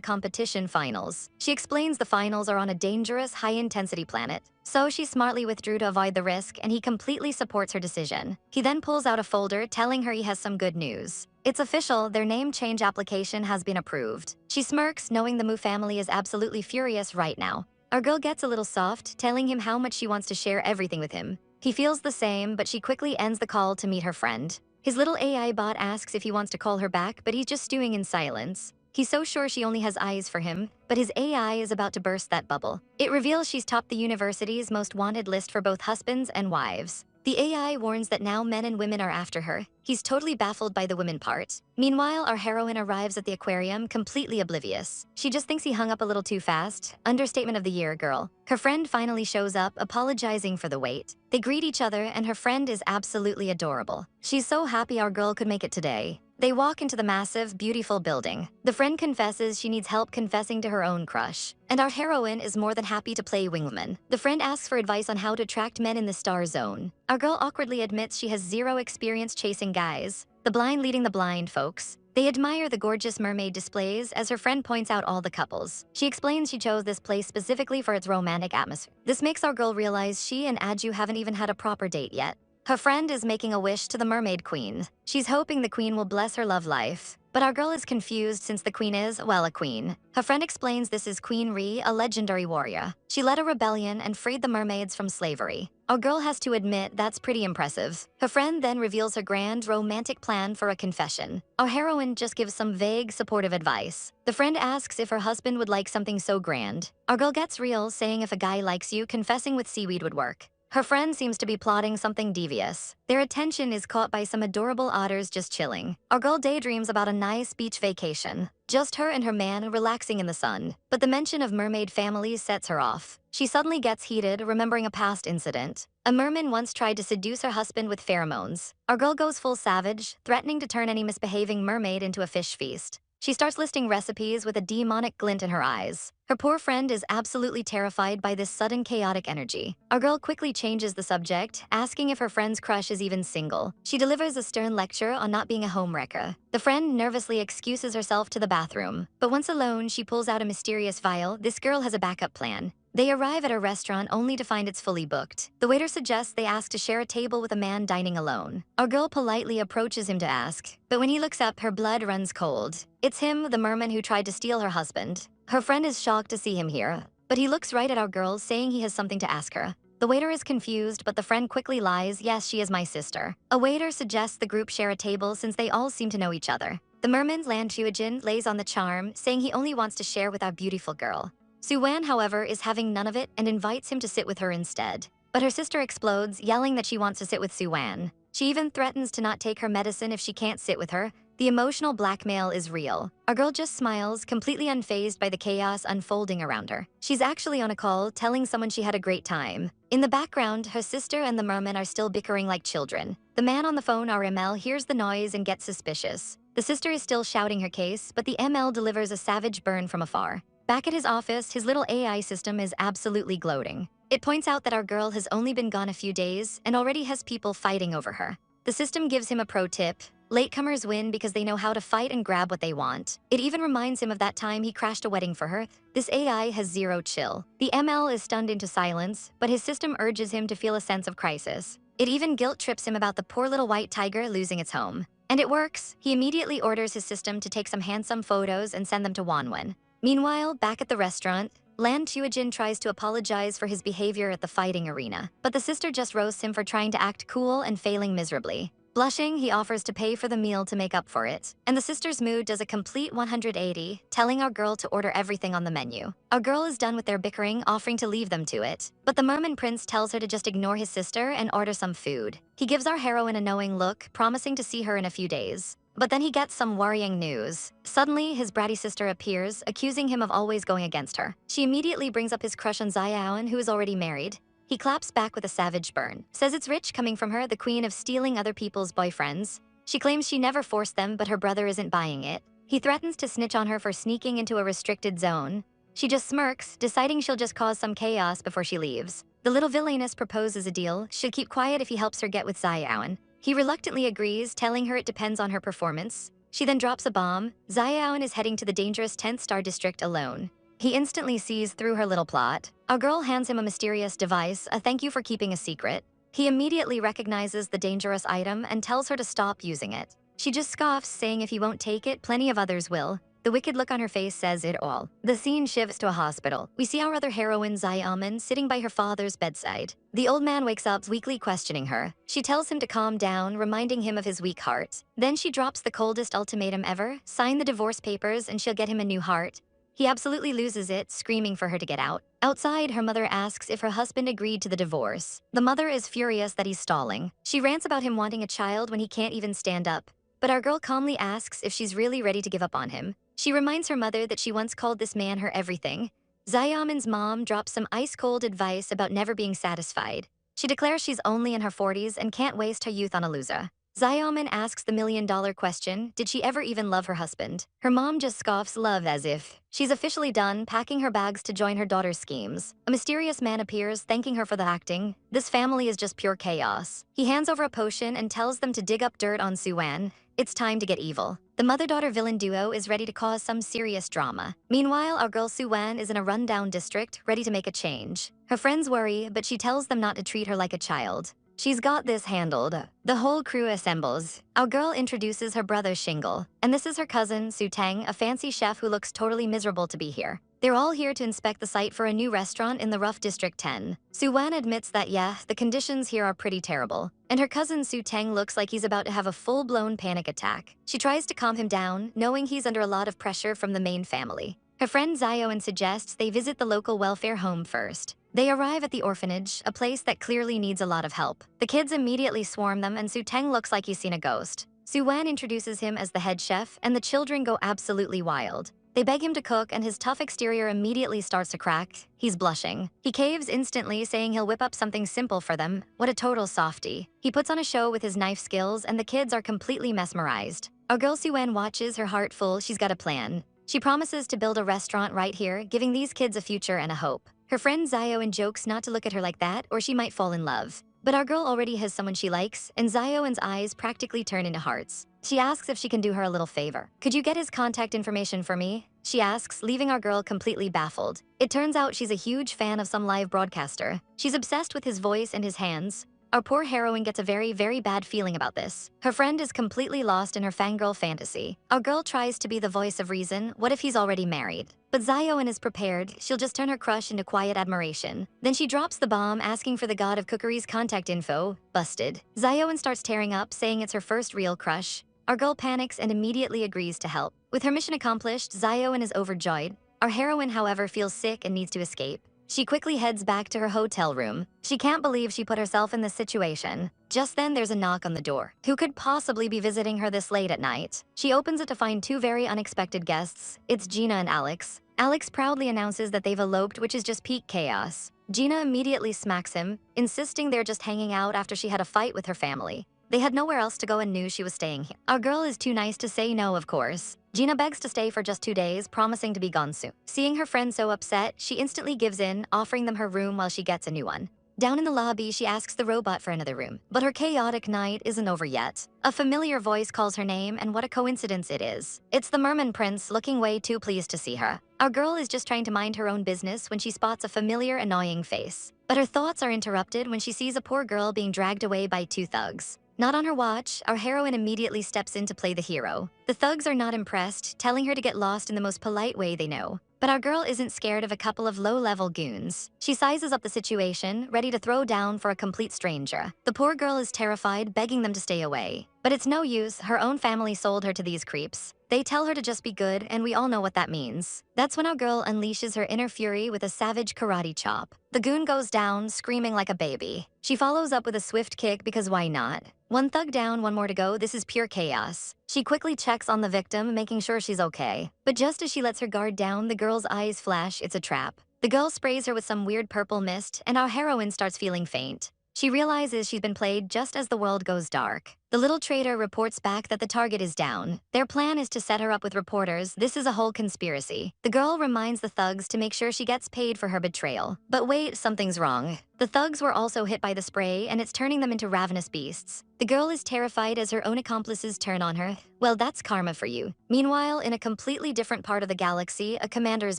competition finals. She explains the finals are on a dangerous, high-intensity planet. So she smartly withdrew to avoid the risk, and he completely supports her decision. He then pulls out a folder, telling her he has some good news. It's official, their name change application has been approved. She smirks, knowing the Mu family is absolutely furious right now. Our girl gets a little soft, telling him how much she wants to share everything with him. He feels the same, but she quickly ends the call to meet her friend. His little AI bot asks if he wants to call her back, but he's just stewing in silence. He's so sure she only has eyes for him, but his AI is about to burst that bubble. It reveals she's topped the university's most wanted list for both husbands and wives. The AI warns that now men and women are after her. He's totally baffled by the women part. Meanwhile, our heroine arrives at the aquarium completely oblivious. She just thinks he hung up a little too fast. Understatement of the year, girl. Her friend finally shows up, apologizing for the wait. They greet each other, and her friend is absolutely adorable. She's so happy our girl could make it today. They walk into the massive, beautiful building. The friend confesses she needs help confessing to her own crush. And our heroine is more than happy to play wingwoman. The friend asks for advice on how to attract men in the star zone. Our girl awkwardly admits she has zero experience chasing guys. The blind leading the blind, folks. They admire the gorgeous mermaid displays as her friend points out all the couples. She explains she chose this place specifically for its romantic atmosphere. This makes our girl realize she and Aju haven't even had a proper date yet. Her friend is making a wish to the mermaid queen. She's hoping the queen will bless her love life. But our girl is confused since the queen is, well, a queen. Her friend explains this is Queen Ri, a legendary warrior. She led a rebellion and freed the mermaids from slavery. Our girl has to admit that's pretty impressive. Her friend then reveals her grand romantic plan for a confession. Our heroine just gives some vague, supportive advice. The friend asks if her husband would like something so grand. Our girl gets real, saying if a guy likes you, confessing with seaweed would work. Her friend seems to be plotting something devious. Their attention is caught by some adorable otters just chilling. Our girl daydreams about a nice beach vacation. Just her and her man relaxing in the sun. But the mention of mermaid families sets her off. She suddenly gets heated, remembering a past incident. A merman once tried to seduce her husband with pheromones. Our girl goes full savage, threatening to turn any misbehaving mermaid into a fish feast. She starts listing recipes with a demonic glint in her eyes. Her poor friend is absolutely terrified by this sudden chaotic energy. Our girl quickly changes the subject, asking if her friend's crush is even single. She delivers a stern lecture on not being a homewrecker. The friend nervously excuses herself to the bathroom. But once alone, she pulls out a mysterious vial. This girl has a backup plan. They arrive at a restaurant only to find it's fully booked. The waiter suggests they ask to share a table with a man dining alone. Our girl politely approaches him to ask, but when he looks up, her blood runs cold. It's him, the merman who tried to steal her husband. Her friend is shocked to see him here, but he looks right at our girl, saying he has something to ask her. The waiter is confused, but the friend quickly lies, yes, she is my sister. A waiter suggests the group share a table since they all seem to know each other. The merman, Lan Chuijin, lays on the charm, saying he only wants to share with our beautiful girl. Su Wan, however, is having none of it and invites him to sit with her instead. But her sister explodes, yelling that she wants to sit with Su Wan. She even threatens to not take her medicine if she can't sit with her. The emotional blackmail is real. Our girl just smiles, completely unfazed by the chaos unfolding around her. She's actually on a call, telling someone she had a great time. In the background, her sister and the merman are still bickering like children. The man on the phone, our ML, hears the noise and gets suspicious. The sister is still shouting her case, but the ML delivers a savage burn from afar. Back at his office, his little AI system is absolutely gloating. It points out that our girl has only been gone a few days and already has people fighting over her. The system gives him a pro tip. Latecomers win because they know how to fight and grab what they want. It even reminds him of that time he crashed a wedding for her. This AI has zero chill. The ML is stunned into silence, but his system urges him to feel a sense of crisis. It even guilt trips him about the poor little white tiger losing its home. And it works. He immediately orders his system to take some handsome photos and send them to Wanwen. Meanwhile, back at the restaurant, Lan Chuijin tries to apologize for his behavior at the fighting arena, but the sister just roasts him for trying to act cool and failing miserably. Blushing, he offers to pay for the meal to make up for it, and the sister's mood does a complete 180, telling our girl to order everything on the menu. Our girl is done with their bickering, offering to leave them to it, but the merman prince tells her to just ignore his sister and order some food. He gives our heroine a knowing look, promising to see her in a few days. But then he gets some worrying news. Suddenly, his bratty sister appears, accusing him of always going against her. She immediately brings up his crush on Ziaoan, who is already married. He claps back with a savage burn, says it's rich coming from her, the queen of stealing other people's boyfriends. She claims she never forced them, but her brother isn't buying it. He threatens to snitch on her for sneaking into a restricted zone. She just smirks, deciding she'll just cause some chaos before she leaves. The little villainess proposes a deal. She'll keep quiet if he helps her get with Xiaoan. He reluctantly agrees, telling her it depends on her performance. She then drops a bomb. Xiaoan is heading to the dangerous 10th star district alone. He instantly sees through her little plot. Our girl hands him a mysterious device, a thank you for keeping a secret. He immediately recognizes the dangerous item and tells her to stop using it. She just scoffs, saying if he won't take it, plenty of others will. The wicked look on her face says it all. The scene shifts to a hospital. We see our other heroine, Xiaoman, sitting by her father's bedside. The old man wakes up, weakly questioning her. She tells him to calm down, reminding him of his weak heart. Then she drops the coldest ultimatum ever: sign the divorce papers and she'll get him a new heart. He absolutely loses it, screaming for her to get out. Outside, her mother asks if her husband agreed to the divorce. The mother is furious that he's stalling. She rants about him wanting a child when he can't even stand up. But our girl calmly asks if she's really ready to give up on him. She reminds her mother that she once called this man her everything. Xiaoman's mom drops some ice-cold advice about never being satisfied. She declares she's only in her 40s and can't waste her youth on a loser. Xiaoman asks the million-dollar question, did she ever even love her husband? Her mom just scoffs love as if she's officially done, packing her bags to join her daughter's schemes. A mysterious man appears, thanking her for the acting. This family is just pure chaos. He hands over a potion and tells them to dig up dirt on Su Wan. It's time to get evil. The mother-daughter villain duo is ready to cause some serious drama. Meanwhile, our girl Su Wan is in a rundown district, ready to make a change. Her friends worry, but she tells them not to treat her like a child. She's got this handled. The whole crew assembles. Our girl introduces her brother Shingle, and this is her cousin, Su Tang, a fancy chef who looks totally miserable to be here. They're all here to inspect the site for a new restaurant in the rough District 10. Su Wan admits that yeah, the conditions here are pretty terrible, and her cousin Su Tang looks like he's about to have a full-blown panic attack. She tries to calm him down, knowing he's under a lot of pressure from the main family. Her friend Xiaoan suggests they visit the local welfare home first. They arrive at the orphanage, a place that clearly needs a lot of help. The kids immediately swarm them and Su Tang looks like he's seen a ghost. Su Wan introduces him as the head chef and the children go absolutely wild. They beg him to cook and his tough exterior immediately starts to crack. He's blushing. He caves instantly, saying he'll whip up something simple for them. What a total softie. He puts on a show with his knife skills and the kids are completely mesmerized. Our girl Su Wan watches, her heart full. She's got a plan. She promises to build a restaurant right here, giving these kids a future and a hope. Her friend Xiaoan jokes not to look at her like that or she might fall in love. But our girl already has someone she likes, and Xiaoan's eyes practically turn into hearts. She asks if she can do her a little favor. Could you get his contact information for me? She asks, leaving our girl completely baffled. It turns out she's a huge fan of some live broadcaster. She's obsessed with his voice and his hands. Our poor heroine gets a very, very bad feeling about this. Her friend is completely lost in her fangirl fantasy. Our girl tries to be the voice of reason. What if he's already married? But Xiaoan is prepared. She'll just turn her crush into quiet admiration. Then she drops the bomb, asking for the god of cookery's contact info. Busted. Xiaoan starts tearing up, saying it's her first real crush. Our girl panics and immediately agrees to help. With her mission accomplished, Xiaoan is overjoyed. Our heroine, however, feels sick and needs to escape. She quickly heads back to her hotel room. She can't believe she put herself in this situation. Just then, there's a knock on the door. Who could possibly be visiting her this late at night? She opens it to find two very unexpected guests. It's Gina and Alex. Alex proudly announces that they've eloped, which is just peak chaos. Gina immediately smacks him, insisting they're just hanging out after she had a fight with her family. They had nowhere else to go and knew she was staying here. Our girl is too nice to say no, of course. Gina begs to stay for just 2 days, promising to be gone soon. Seeing her friend so upset, she instantly gives in, offering them her room while she gets a new one. Down in the lobby, she asks the robot for another room. But her chaotic night isn't over yet. A familiar voice calls her name, and what a coincidence it is. It's the Merman Prince, looking way too pleased to see her. Our girl is just trying to mind her own business when she spots a familiar, annoying face. But her thoughts are interrupted when she sees a poor girl being dragged away by 2 thugs. Not on her watch, our heroine immediately steps in to play the hero. The thugs are not impressed, telling her to get lost in the most polite way they know. But our girl isn't scared of a couple of low-level goons. She sizes up the situation, ready to throw down for a complete stranger. The poor girl is terrified, begging them to stay away. But it's no use, her own family sold her to these creeps. They tell her to just be good, and we all know what that means. That's when our girl unleashes her inner fury with a savage karate chop. The goon goes down, screaming like a baby. She follows up with a swift kick because why not? 1 thug down, 1 more to go. This is pure chaos. She quickly checks on the victim, making sure she's okay. But just as she lets her guard down, the girl's eyes flash. It's a trap. The girl sprays her with some weird purple mist, and our heroine starts feeling faint. She realizes she's been played just as the world goes dark. The The little trader reports back that the target is down. Their plan is to set her up with reporters. This is a whole conspiracy. The girl reminds the thugs to make sure she gets paid for her betrayal. But wait, something's wrong. The thugs were also hit by the spray, and it's turning them into ravenous beasts. The girl is terrified as her own accomplices turn on her. Well, that's karma for you. Meanwhile, in a completely different part of the galaxy, a commander is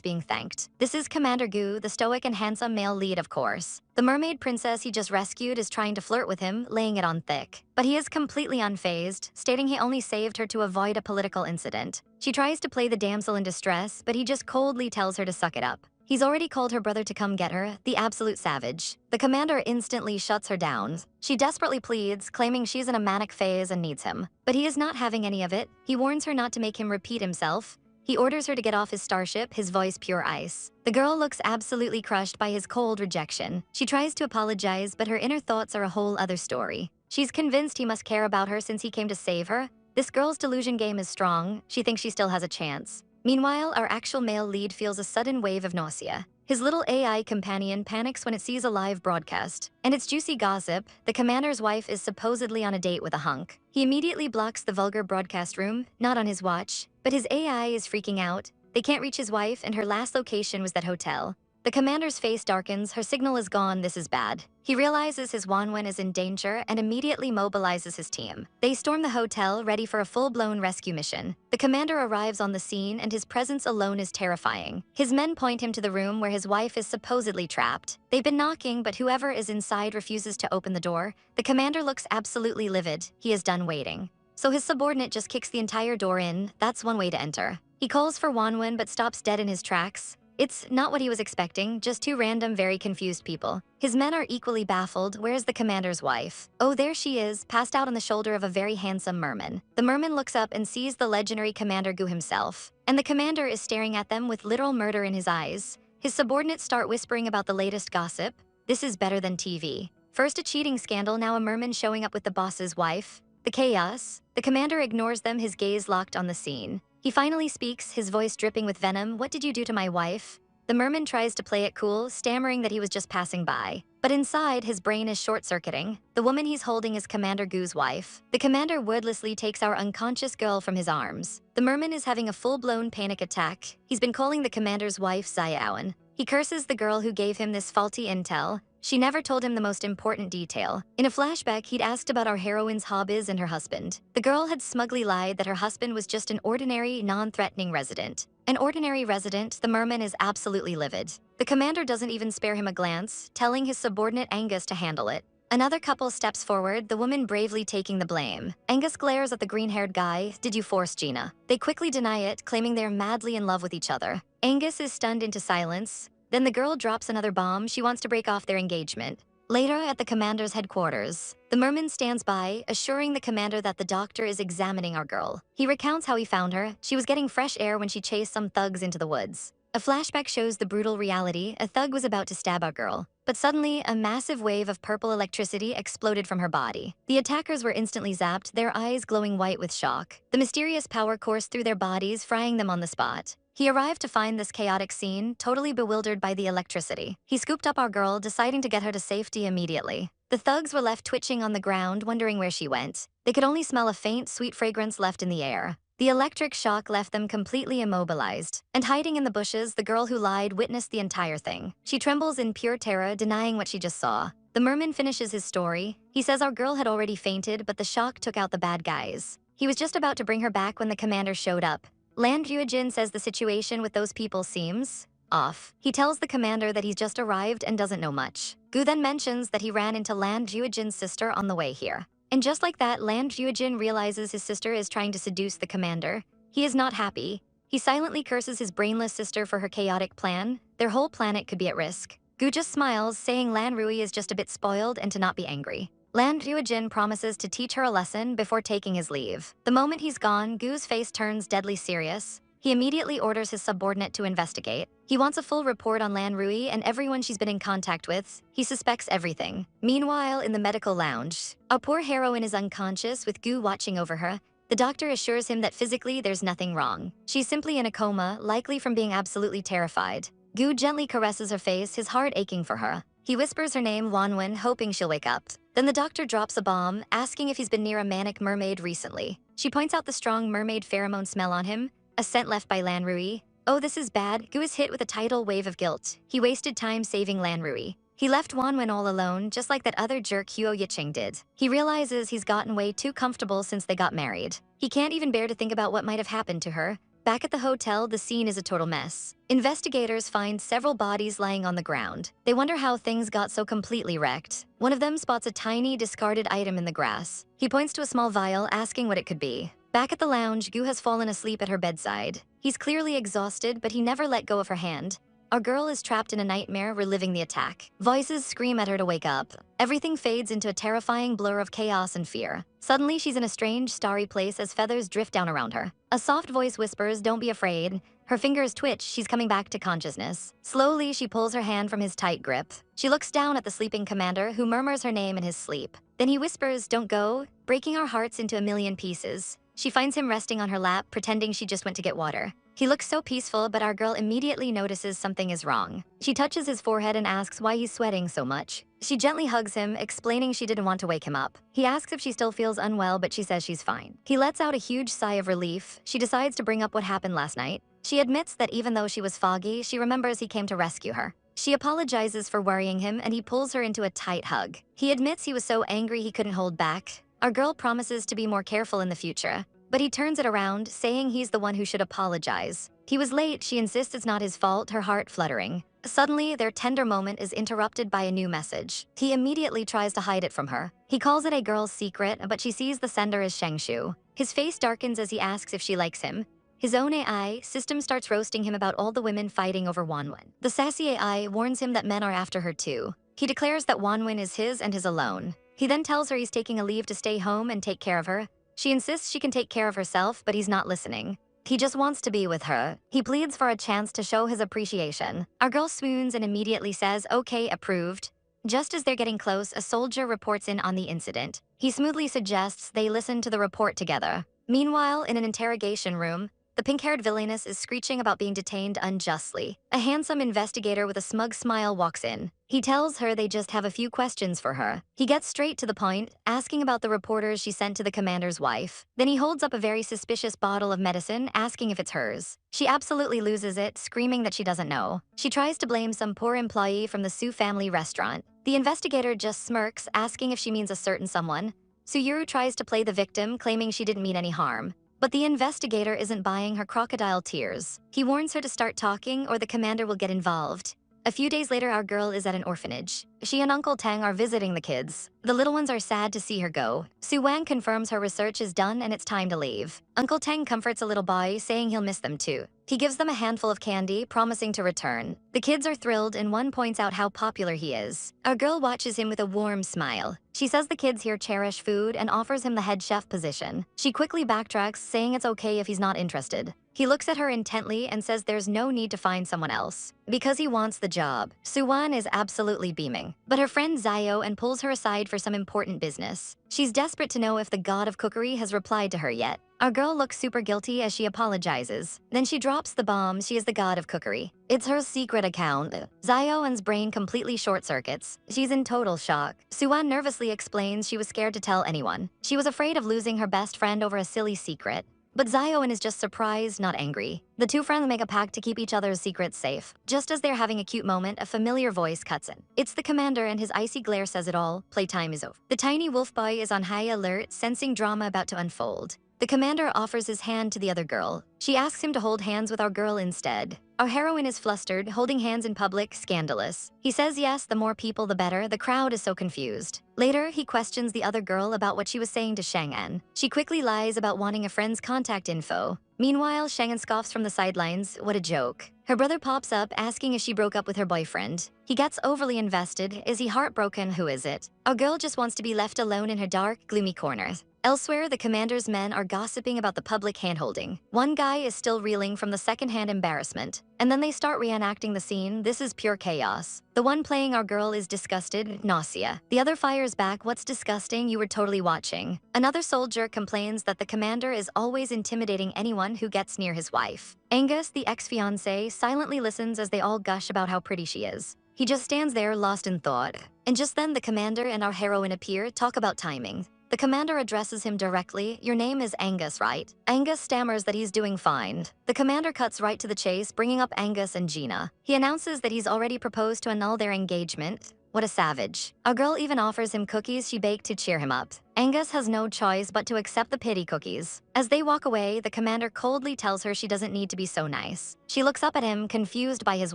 being thanked. This is Commander Gu, the stoic and handsome male lead, of course. The mermaid princess he just rescued is trying to flirt with him, laying it on thick. But he is completely unfazed, stating he only saved her to avoid a political incident. She tries to play the damsel in distress, but he just coldly tells her to suck it up. He's already called her brother to come get her, the absolute savage. The commander instantly shuts her down. She desperately pleads, claiming she's in a manic phase and needs him. But he is not having any of it. He warns her not to make him repeat himself. He orders her to get off his starship, his voice pure ice. The girl looks absolutely crushed by his cold rejection. She tries to apologize, but her inner thoughts are a whole other story. She's convinced he must care about her since he came to save her. This girl's delusion game is strong. She thinks she still has a chance. Meanwhile, our actual male lead feels a sudden wave of nausea. His little AI companion panics when it sees a live broadcast. And it's juicy gossip. The commander's wife is supposedly on a date with a hunk. He immediately blocks the vulgar broadcast room, not on his watch. But his AI is freaking out. They can't reach his wife, and her last location was that hotel. The commander's face darkens. Her signal is gone. This is bad. He realizes his Su Wan is in danger and immediately mobilizes his team. They storm the hotel, ready for a full-blown rescue mission. The commander arrives on the scene, and his presence alone is terrifying. His men point him to the room where his wife is supposedly trapped. They've been knocking, but whoever is inside refuses to open the door. The commander looks absolutely livid. He is done waiting. So his subordinate just kicks the entire door in. That's one way to enter. He calls for Wanwen but stops dead in his tracks. It's not what he was expecting, just two random, very confused people. His men are equally baffled. Where's the commander's wife? Oh, there she is, passed out on the shoulder of a very handsome merman. The merman looks up and sees the legendary Commander Gu himself. And the commander is staring at them with literal murder in his eyes. His subordinates start whispering about the latest gossip. This is better than TV. First a cheating scandal, now a merman showing up with the boss's wife. The chaos. The commander ignores them, his gaze locked on the scene. He finally speaks, his voice dripping with venom. What did you do to my wife? The merman tries to play it cool, stammering that he was just passing by. But inside, his brain is short-circuiting. The woman he's holding is Commander Gu's wife. The commander wordlessly takes our unconscious girl from his arms. The merman is having a full-blown panic attack. He's been calling the commander's wife Xiaoan. He curses the girl who gave him this faulty intel. She never told him the most important detail. In a flashback, he'd asked about our heroine's hobbies and her husband. The girl had smugly lied that her husband was just an ordinary, non-threatening resident. An ordinary resident, the merman is absolutely livid. The commander doesn't even spare him a glance, telling his subordinate Angus to handle it. Another couple steps forward, the woman bravely taking the blame. Angus glares at the green-haired guy. Did you force Gina? They quickly deny it, claiming they're madly in love with each other. Angus is stunned into silence. Then the girl drops another bomb. She wants to break off their engagement. Later, at the commander's headquarters, the merman stands by, assuring the commander that the doctor is examining our girl. He recounts how he found her. She was getting fresh air when she chased some thugs into the woods. A flashback shows the brutal reality. A thug was about to stab our girl. But suddenly, a massive wave of purple electricity exploded from her body. The attackers were instantly zapped, their eyes glowing white with shock. The mysterious power coursed through their bodies, frying them on the spot. He arrived to find this chaotic scene, totally bewildered by the electricity. He scooped up our girl, deciding to get her to safety immediately. The thugs were left twitching on the ground, wondering where she went. They could only smell a faint, sweet fragrance left in the air. The electric shock left them completely immobilized. And hiding in the bushes, the girl who lied witnessed the entire thing. She trembles in pure terror, denying what she just saw. The merman finishes his story. He says our girl had already fainted, but the shock took out the bad guys. He was just about to bring her back when the commander showed up. Lan Yuejin says the situation with those people seems off. He tells the commander that he's just arrived and doesn't know much. Gu then mentions that he ran into Lan Yuejin's sister on the way here. And just like that, Lan Yuejin realizes his sister is trying to seduce the commander. He is not happy. He silently curses his brainless sister for her chaotic plan. Their whole planet could be at risk. Gu just smiles, saying Lan Rui is just a bit spoiled and to not be angry. Lan Yuejin promises to teach her a lesson before taking his leave. The moment he's gone, Gu's face turns deadly serious. He immediately orders his subordinate to investigate. He wants a full report on Lan Rui and everyone she's been in contact with. He suspects everything. Meanwhile, in the medical lounge, our poor heroine is unconscious with Gu watching over her. The doctor assures him that physically there's nothing wrong. She's simply in a coma, likely from being absolutely terrified. Gu gently caresses her face, his heart aching for her. He whispers her name, Wanwen, hoping she'll wake up. Then the doctor drops a bomb, asking if he's been near a manic mermaid recently. She points out the strong mermaid pheromone smell on him, a scent left by Lan Rui. Oh, this is bad. Gu is hit with a tidal wave of guilt. He wasted time saving Lan Rui. He left Wanwen all alone, just like that other jerk Huo Yichang did. He realizes he's gotten way too comfortable since they got married. He can't even bear to think about what might have happened to her. Back at the hotel, the scene is a total mess. Investigators find several bodies lying on the ground. They wonder how things got so completely wrecked. One of them spots a tiny, discarded item in the grass. He points to a small vial, asking what it could be. Back at the lounge, Gu has fallen asleep at her bedside. He's clearly exhausted, but he never let go of her hand. Our girl is trapped in a nightmare, reliving the attack. Voices scream at her to wake up. Everything fades into a terrifying blur of chaos and fear. Suddenly, she's in a strange, starry place as feathers drift down around her. A soft voice whispers, "Don't be afraid." Her fingers twitch, she's coming back to consciousness. Slowly, she pulls her hand from his tight grip. She looks down at the sleeping commander, who murmurs her name in his sleep. Then he whispers, "Don't go," breaking our hearts into a million pieces. She finds him resting on her lap, pretending she just went to get water. He looks so peaceful, but our girl immediately notices something is wrong. She touches his forehead and asks why he's sweating so much. She gently hugs him, explaining she didn't want to wake him up. He asks if she still feels unwell, but she says she's fine. He lets out a huge sigh of relief. She decides to bring up what happened last night. She admits that even though she was foggy, she remembers he came to rescue her. She apologizes for worrying him, and he pulls her into a tight hug. He admits he was so angry he couldn't hold back. Our girl promises to be more careful in the future. But he turns it around, saying he's the one who should apologize. He was late, she insists it's not his fault, her heart fluttering. Suddenly, their tender moment is interrupted by a new message. He immediately tries to hide it from her. He calls it a girl's secret, but she sees the sender is Shengshu. His face darkens as he asks if she likes him. His own AI system starts roasting him about all the women fighting over Wanwen. The sassy AI warns him that men are after her too. He declares that Wanwen is his and his alone. He then tells her he's taking a leave to stay home and take care of her. She insists she can take care of herself, but he's not listening. He just wants to be with her. He pleads for a chance to show his appreciation. Our girl swoons and immediately says, "Okay, approved." Just as they're getting close, a soldier reports in on the incident. He smoothly suggests they listen to the report together. Meanwhile, in an interrogation room, the pink-haired villainess is screeching about being detained unjustly. A handsome investigator with a smug smile walks in. He tells her they just have a few questions for her. He gets straight to the point, asking about the reporters she sent to the commander's wife. Then he holds up a very suspicious bottle of medicine, asking if it's hers. She absolutely loses it, screaming that she doesn't know. She tries to blame some poor employee from the Su family restaurant. The investigator just smirks, asking if she means a certain someone. Suyuru tries to play the victim, claiming she didn't mean any harm. But the investigator isn't buying her crocodile tears. He warns her to start talking or the commander will get involved. A few days later, our girl is at an orphanage. She and Uncle Tang are visiting the kids. The little ones are sad to see her go. Su Wan confirms her research is done and it's time to leave. Uncle Tang comforts a little boy, saying he'll miss them too. He gives them a handful of candy, promising to return. The kids are thrilled and one points out how popular he is. Our girl watches him with a warm smile. She says the kids here cherish food and offers him the head chef position. She quickly backtracks, saying it's okay if he's not interested. He looks at her intently and says there's no need to find someone else, because he wants the job. Su Wan is absolutely beaming, but her friend Zio and pulls her aside for some important business. She's desperate to know if the god of cookery has replied to her yet. Our girl looks super guilty as she apologizes. Then she drops the bomb, she is the god of cookery. It's her secret account. Zioan's brain completely short-circuits. She's in total shock. Su Wan nervously explains she was scared to tell anyone. She was afraid of losing her best friend over a silly secret. But Zioan is just surprised, not angry. The two friends make a pact to keep each other's secrets safe. Just as they're having a cute moment, a familiar voice cuts in. It's the commander and his icy glare says it all. Playtime is over. The tiny wolf boy is on high alert, sensing drama about to unfold. The commander offers his hand to the other girl. She asks him to hold hands with our girl instead. Our heroine is flustered, holding hands in public, scandalous. He says yes, the more people the better, the crowd is so confused. Later, he questions the other girl about what she was saying to Shang-an. She quickly lies about wanting a friend's contact info. Meanwhile, Shang-an scoffs from the sidelines, what a joke. Her brother pops up, asking if she broke up with her boyfriend. He gets overly invested. Is he heartbroken? Who is it? Our girl just wants to be left alone in her dark, gloomy corner. Elsewhere, the commander's men are gossiping about the public handholding. One guy is still reeling from the secondhand embarrassment. And then they start reenacting the scene. This is pure chaos. The one playing our girl is disgusted, nausea. The other fires back, what's disgusting? You were totally watching. Another soldier complains that the commander is always intimidating anyone who gets near his wife. Angus, the ex-fiancé, silently listens as they all gush about how pretty she is. He just stands there lost in thought. And just then the commander and our heroine appear, talk about timing. The commander addresses him directly. Your name is Angus, right? Angus stammers that he's doing fine. The commander cuts right to the chase, bringing up Angus and Gina. He announces that he's already proposed to annul their engagement. What a savage. Our girl even offers him cookies she baked to cheer him up. Angus has no choice but to accept the pity cookies. As they walk away, the commander coldly tells her she doesn't need to be so nice. She looks up at him, confused by his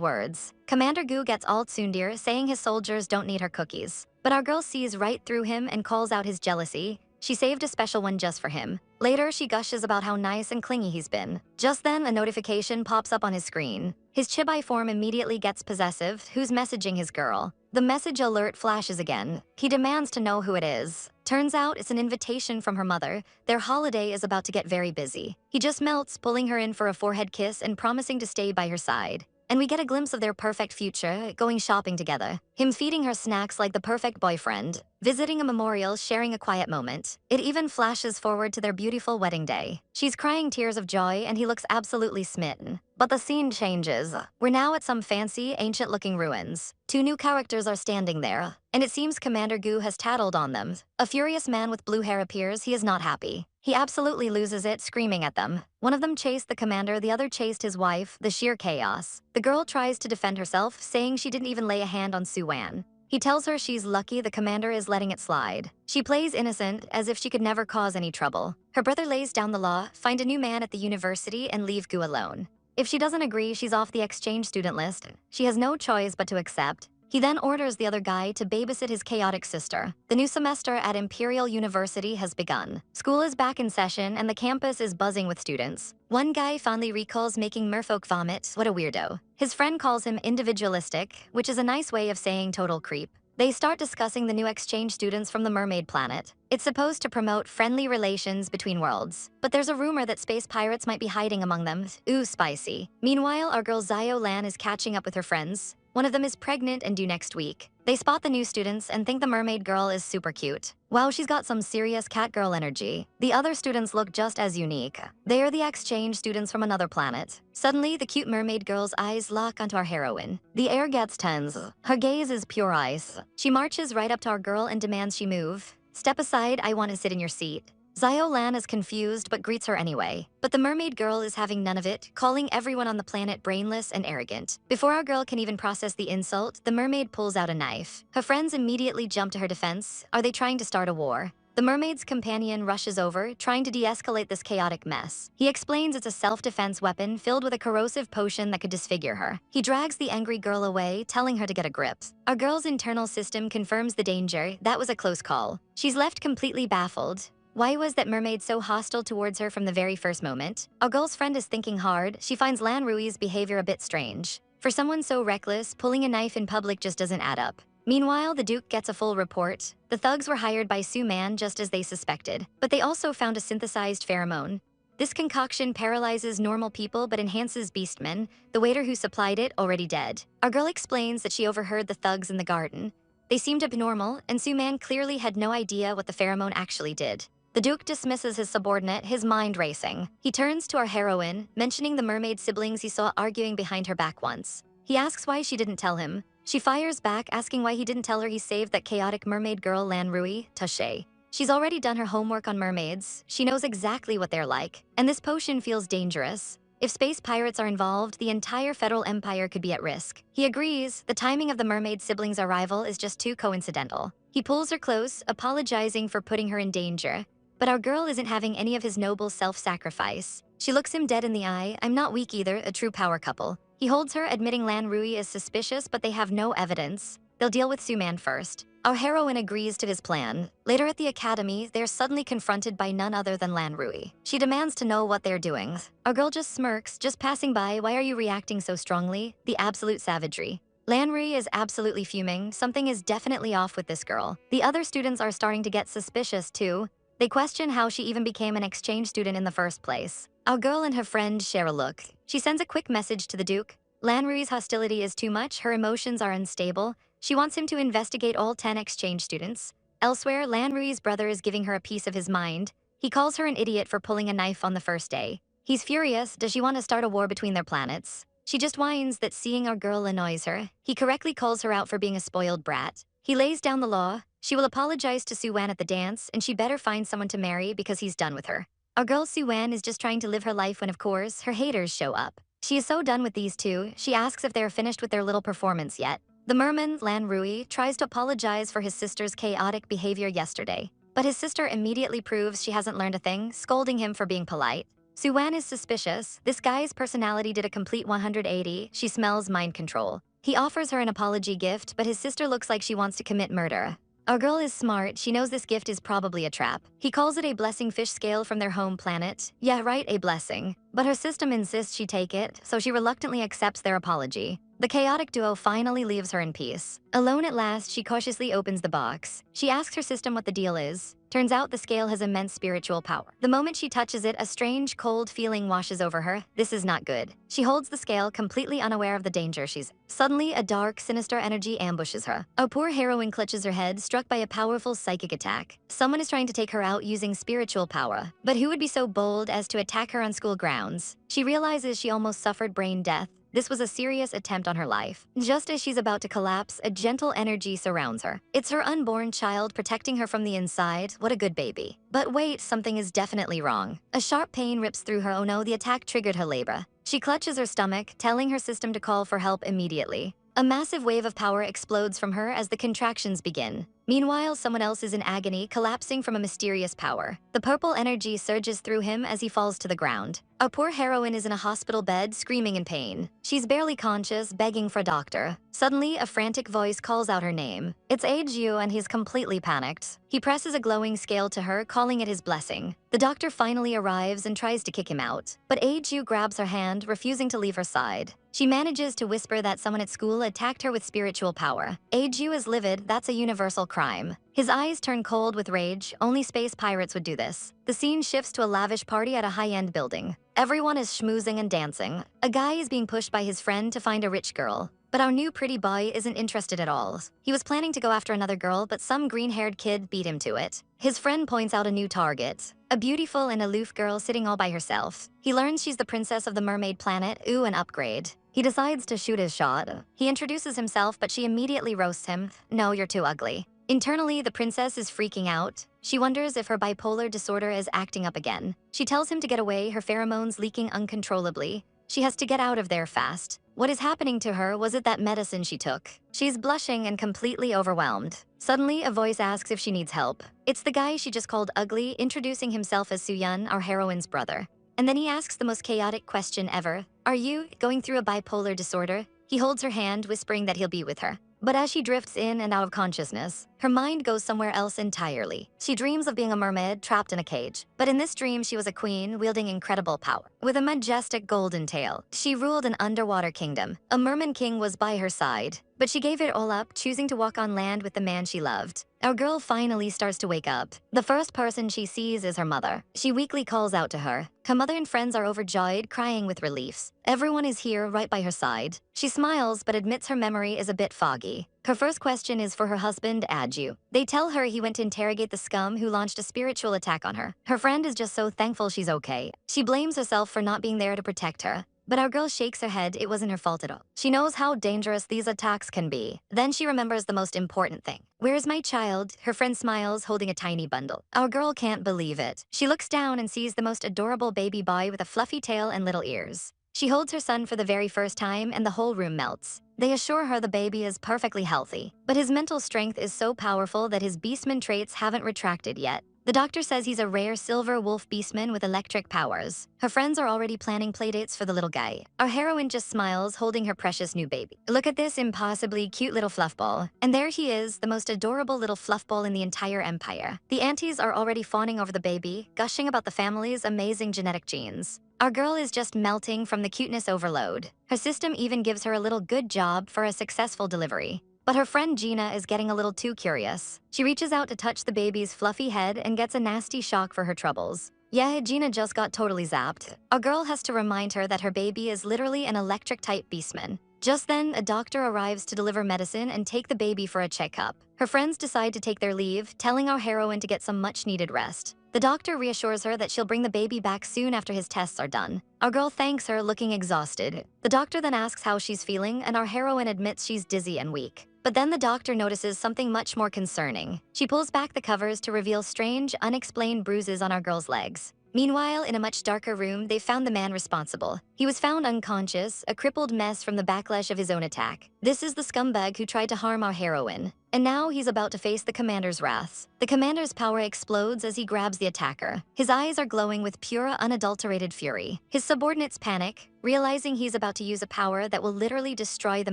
words. Commander Gu gets all tsundir, saying his soldiers don't need her cookies. But our girl sees right through him and calls out his jealousy. She saved a special one just for him. Later, she gushes about how nice and clingy he's been. Just then, a notification pops up on his screen. His chibai form immediately gets possessive. Who's messaging his girl? The message alert flashes again. He demands to know who it is. Turns out it's an invitation from her mother. Their holiday is about to get very busy. He just melts, pulling her in for a forehead kiss and promising to stay by her side. And we get a glimpse of their perfect future, going shopping together. Him feeding her snacks like the perfect boyfriend. Visiting a memorial, sharing a quiet moment. It even flashes forward to their beautiful wedding day. She's crying tears of joy and he looks absolutely smitten. But the scene changes. We're now at some fancy, ancient-looking ruins. Two new characters are standing there, and it seems Commander Gu has tattled on them. A furious man with blue hair appears. He is not happy. He absolutely loses it, screaming at them. One of them chased the commander, the other chased his wife, the sheer chaos. The girl tries to defend herself, saying she didn't even lay a hand on Su Wan. He tells her she's lucky the commander is letting it slide. She plays innocent, as if she could never cause any trouble. Her brother lays down the law, find a new man at the university, and leave Gu alone. If she doesn't agree, she's off the exchange student list. She has no choice but to accept. He then orders the other guy to babysit his chaotic sister. The new semester at Imperial University has begun. School is back in session and the campus is buzzing with students. One guy fondly recalls making merfolk vomit. What a weirdo. His friend calls him individualistic, which is a nice way of saying total creep. They start discussing the new exchange students from the mermaid planet. It's supposed to promote friendly relations between worlds. But there's a rumor that space pirates might be hiding among them. Ooh, spicy. Meanwhile, our girl Zio Lan is catching up with her friends. One of them is pregnant and due next week. They spot the new students and think the mermaid girl is super cute. Wow, she's got some serious catgirl energy. The other students look just as unique. They are the exchange students from another planet. Suddenly, the cute mermaid girl's eyes lock onto our heroine. The air gets tense. Her gaze is pure ice. She marches right up to our girl and demands she move. Step aside, I want to sit in your seat. Zio Lan is confused but greets her anyway. But the mermaid girl is having none of it, calling everyone on the planet brainless and arrogant. Before our girl can even process the insult, the mermaid pulls out a knife. Her friends immediately jump to her defense. Are they trying to start a war? The mermaid's companion rushes over, trying to de-escalate this chaotic mess. He explains it's a self-defense weapon filled with a corrosive potion that could disfigure her. He drags the angry girl away, telling her to get a grip. Our girl's internal system confirms the danger. That was a close call. She's left completely baffled. Why was that mermaid so hostile towards her from the very first moment? Our girl's friend is thinking hard. She finds Lan Rui's behavior a bit strange. For someone so reckless, pulling a knife in public just doesn't add up. Meanwhile, the Duke gets a full report. The thugs were hired by Su Man just as they suspected, but they also found a synthesized pheromone. This concoction paralyzes normal people but enhances beastmen. The waiter who supplied it already dead. Our girl explains that she overheard the thugs in the garden. They seemed abnormal, and Su Man clearly had no idea what the pheromone actually did. The Duke dismisses his subordinate, his mind racing. He turns to our heroine, mentioning the mermaid siblings he saw arguing behind her back once. He asks why she didn't tell him. She fires back, asking why he didn't tell her he saved that chaotic mermaid girl Lan Rui, Tache. She's already done her homework on mermaids. She knows exactly what they're like. And this potion feels dangerous. If space pirates are involved, the entire Federal Empire could be at risk. He agrees. The timing of the mermaid siblings' arrival is just too coincidental. He pulls her close, apologizing for putting her in danger. But our girl isn't having any of his noble self-sacrifice. She looks him dead in the eye. I'm not weak either, a true power couple. He holds her, admitting Lan Rui is suspicious, but they have no evidence. They'll deal with Su Man first. Our heroine agrees to his plan. Later at the academy, they're suddenly confronted by none other than Lan Rui. She demands to know what they're doing. Our girl just smirks, just passing by. Why are you reacting so strongly? The absolute savagery. Lan Rui is absolutely fuming. Something is definitely off with this girl. The other students are starting to get suspicious too. They question how she even became an exchange student in the first place. Our girl and her friend share a look. She sends a quick message to the Duke. Lan Rui's hostility is too much, her emotions are unstable. She wants him to investigate all 10 exchange students. Elsewhere, Lan Rui's brother is giving her a piece of his mind. He calls her an idiot for pulling a knife on the first day. He's furious. Does she want to start a war between their planets? She just whines that seeing our girl annoys her. He correctly calls her out for being a spoiled brat. He lays down the law. She will apologize to Su Wan at the dance, and she better find someone to marry because he's done with her. Our girl Su Wan is just trying to live her life when, of course, her haters show up. She is so done with these two, she asks if they're finished with their little performance yet. The merman, Lan Rui, tries to apologize for his sister's chaotic behavior yesterday. But his sister immediately proves she hasn't learned a thing, scolding him for being polite. Su Wan is suspicious. This guy's personality did a complete 180. She smells mind control. He offers her an apology gift, but his sister looks like she wants to commit murder. Our girl is smart. She knows this gift is probably a trap. He calls it a blessing fish scale from their home planet. Yeah, right, a blessing. But her system insists she take it, so she reluctantly accepts their apology. The chaotic duo finally leaves her in peace. Alone at last, she cautiously opens the box. She asks her system what the deal is. Turns out the scale has immense spiritual power. The moment she touches it, a strange, cold feeling washes over her. This is not good. She holds the scale, completely unaware of the danger she's in. Suddenly, a dark, sinister energy ambushes her. Our poor heroine clutches her head, struck by a powerful psychic attack. Someone is trying to take her out using spiritual power. But who would be so bold as to attack her on school grounds? She realizes she almost suffered brain death. This was a serious attempt on her life. Just as she's about to collapse, a gentle energy surrounds her. It's her unborn child protecting her from the inside. What a good baby. But wait, something is definitely wrong. A sharp pain rips through her. Oh no, the attack triggered her labor. She clutches her stomach, telling her system to call for help immediately. A massive wave of power explodes from her as the contractions begin. Meanwhile, someone else is in agony, collapsing from a mysterious power. The purple energy surges through him as he falls to the ground. Our poor heroine is in a hospital bed, screaming in pain. She's barely conscious, begging for a doctor. Suddenly, a frantic voice calls out her name. It's Yu, and he's completely panicked. He presses a glowing scale to her, calling it his blessing. The doctor finally arrives and tries to kick him out. But Yu grabs her hand, refusing to leave her side. She manages to whisper that someone at school attacked her with spiritual power. Yu is livid. That's a universal crime. His eyes turn cold with rage. Only space pirates would do this. The scene shifts to a lavish party at a high-end building. Everyone is schmoozing and dancing. A guy is being pushed by his friend to find a rich girl. But our new pretty boy isn't interested at all. He was planning to go after another girl, but some green-haired kid beat him to it. His friend points out a new target. A beautiful and aloof girl sitting all by herself. He learns she's the princess of the mermaid planet. Ooh, an upgrade. He decides to shoot his shot. He introduces himself, but she immediately roasts him. No, you're too ugly. Internally, the princess is freaking out. She wonders if her bipolar disorder is acting up again. She tells him to get away, her pheromones leaking uncontrollably. She has to get out of there fast. What is happening to her? Was it that medicine she took? She's blushing and completely overwhelmed. Suddenly, a voice asks if she needs help. It's the guy she just called ugly, introducing himself as Su Wan, our heroine's brother. And then he asks the most chaotic question ever. Are you going through a bipolar disorder? He holds her hand, whispering that he'll be with her. But as she drifts in and out of consciousness, her mind goes somewhere else entirely. She dreams of being a mermaid trapped in a cage. But in this dream, she was a queen wielding incredible power. With a majestic golden tail, she ruled an underwater kingdom. A merman king was by her side. But she gave it all up, choosing to walk on land with the man she loved. Our girl finally starts to wake up. The first person she sees is her mother. She weakly calls out to her. Her mother and friends are overjoyed, crying with relief. Everyone is here, right by her side. She smiles, but admits her memory is a bit foggy. Her first question is for her husband, Aju. They tell her he went to interrogate the scum who launched a spiritual attack on her. Her friend is just so thankful she's okay. She blames herself for not being there to protect her. But our girl shakes her head. It wasn't her fault at all. She knows how dangerous these attacks can be. Then she remembers the most important thing. Where's my child? Her friend smiles, holding a tiny bundle. Our girl can't believe it. She looks down and sees the most adorable baby boy with a fluffy tail and little ears. She holds her son for the very first time, and the whole room melts. They assure her the baby is perfectly healthy. But his mental strength is so powerful that his beastman traits haven't retracted yet. The doctor says he's a rare silver wolf beastman with electric powers. Her friends are already planning playdates for the little guy. Our heroine just smiles, holding her precious new baby. Look at this impossibly cute little fluffball. And there he is, the most adorable little fluffball in the entire empire. The aunties are already fawning over the baby, gushing about the family's amazing genetic genes. Our girl is just melting from the cuteness overload. Her system even gives her a little good job for a successful delivery. But her friend Gina is getting a little too curious. She reaches out to touch the baby's fluffy head and gets a nasty shock for her troubles. Yeah, Gina just got totally zapped. Our girl has to remind her that her baby is literally an electric-type beastman. Just then, a doctor arrives to deliver medicine and take the baby for a checkup. Her friends decide to take their leave, telling our heroine to get some much-needed rest. The doctor reassures her that she'll bring the baby back soon after his tests are done. Our girl thanks her, looking exhausted. The doctor then asks how she's feeling, and our heroine admits she's dizzy and weak. But then the doctor notices something much more concerning. She pulls back the covers to reveal strange, unexplained bruises on our girl's legs. Meanwhile, in a much darker room, they found the man responsible. He was found unconscious, a crippled mess from the backlash of his own attack. This is the scumbag who tried to harm our heroine. And now he's about to face the commander's wrath. The commander's power explodes as he grabs the attacker. His eyes are glowing with pure, unadulterated fury. His subordinates panic, realizing he's about to use a power that will literally destroy the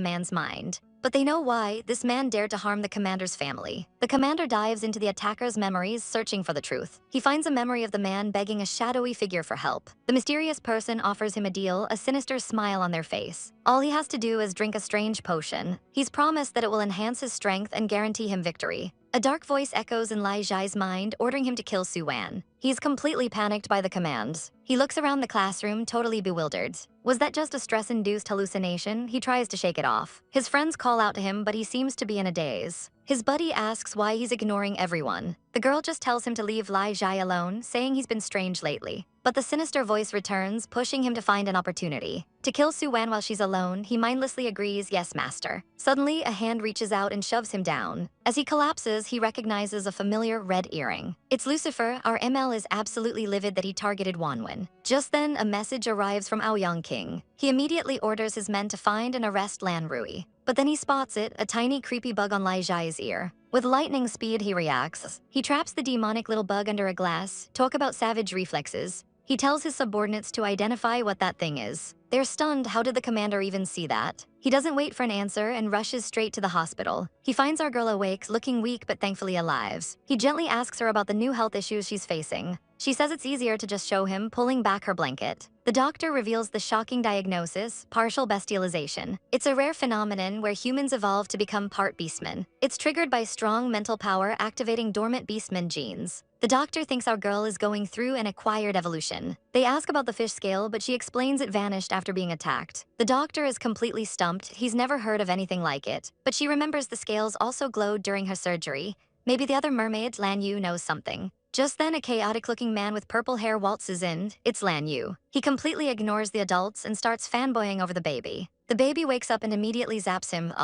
man's mind. But they know why. This man dared to harm the commander's family. The commander dives into the attacker's memories, searching for the truth. He finds a memory of the man begging a shadowy figure for help. The mysterious person offers him a deal, a sinister smile on their face. All he has to do is drink a strange potion. He's promised that it will enhance his strength and guarantee him victory. A dark voice echoes in Lai Zhai's mind, ordering him to kill Su Wan. He's completely panicked by the commands. He looks around the classroom, totally bewildered. Was that just a stress-induced hallucination? He tries to shake it off. His friends call out to him, but he seems to be in a daze. His buddy asks why he's ignoring everyone. The girl just tells him to leave Lai Zhai alone, saying he's been strange lately. But the sinister voice returns, pushing him to find an opportunity. To kill Su Wan while she's alone, he mindlessly agrees, "Yes, master." Suddenly, a hand reaches out and shoves him down. As he collapses, he recognizes a familiar red earring. It's Lucifer. Our ML is absolutely livid that he targeted Wanwen. Just then, a message arrives from Aoyang King. He immediately orders his men to find and arrest Lan Rui. But then he spots it, a tiny creepy bug on Lai Zhai's ear. With lightning speed, he reacts. He traps the demonic little bug under a glass. Talk about savage reflexes. He tells his subordinates to identify what that thing is. They're stunned. How did the commander even see that? He doesn't wait for an answer and rushes straight to the hospital. He finds our girl awake, looking weak but thankfully alive. He gently asks her about the new health issues she's facing. She says it's easier to just show him, pulling back her blanket. The doctor reveals the shocking diagnosis, partial bestialization. It's a rare phenomenon where humans evolve to become part beastmen. It's triggered by strong mental power activating dormant beastman genes. The doctor thinks our girl is going through an acquired evolution. They ask about the fish scale, but she explains it vanished after being attacked. The doctor is completely stumped. He's never heard of anything like it. But she remembers the scales also glowed during her surgery. Maybe the other mermaid, Lan Yu, knows something. Just then, a chaotic-looking man with purple hair waltzes in. It's Lan Yu. He completely ignores the adults and starts fanboying over the baby. The baby wakes up and immediately zaps him.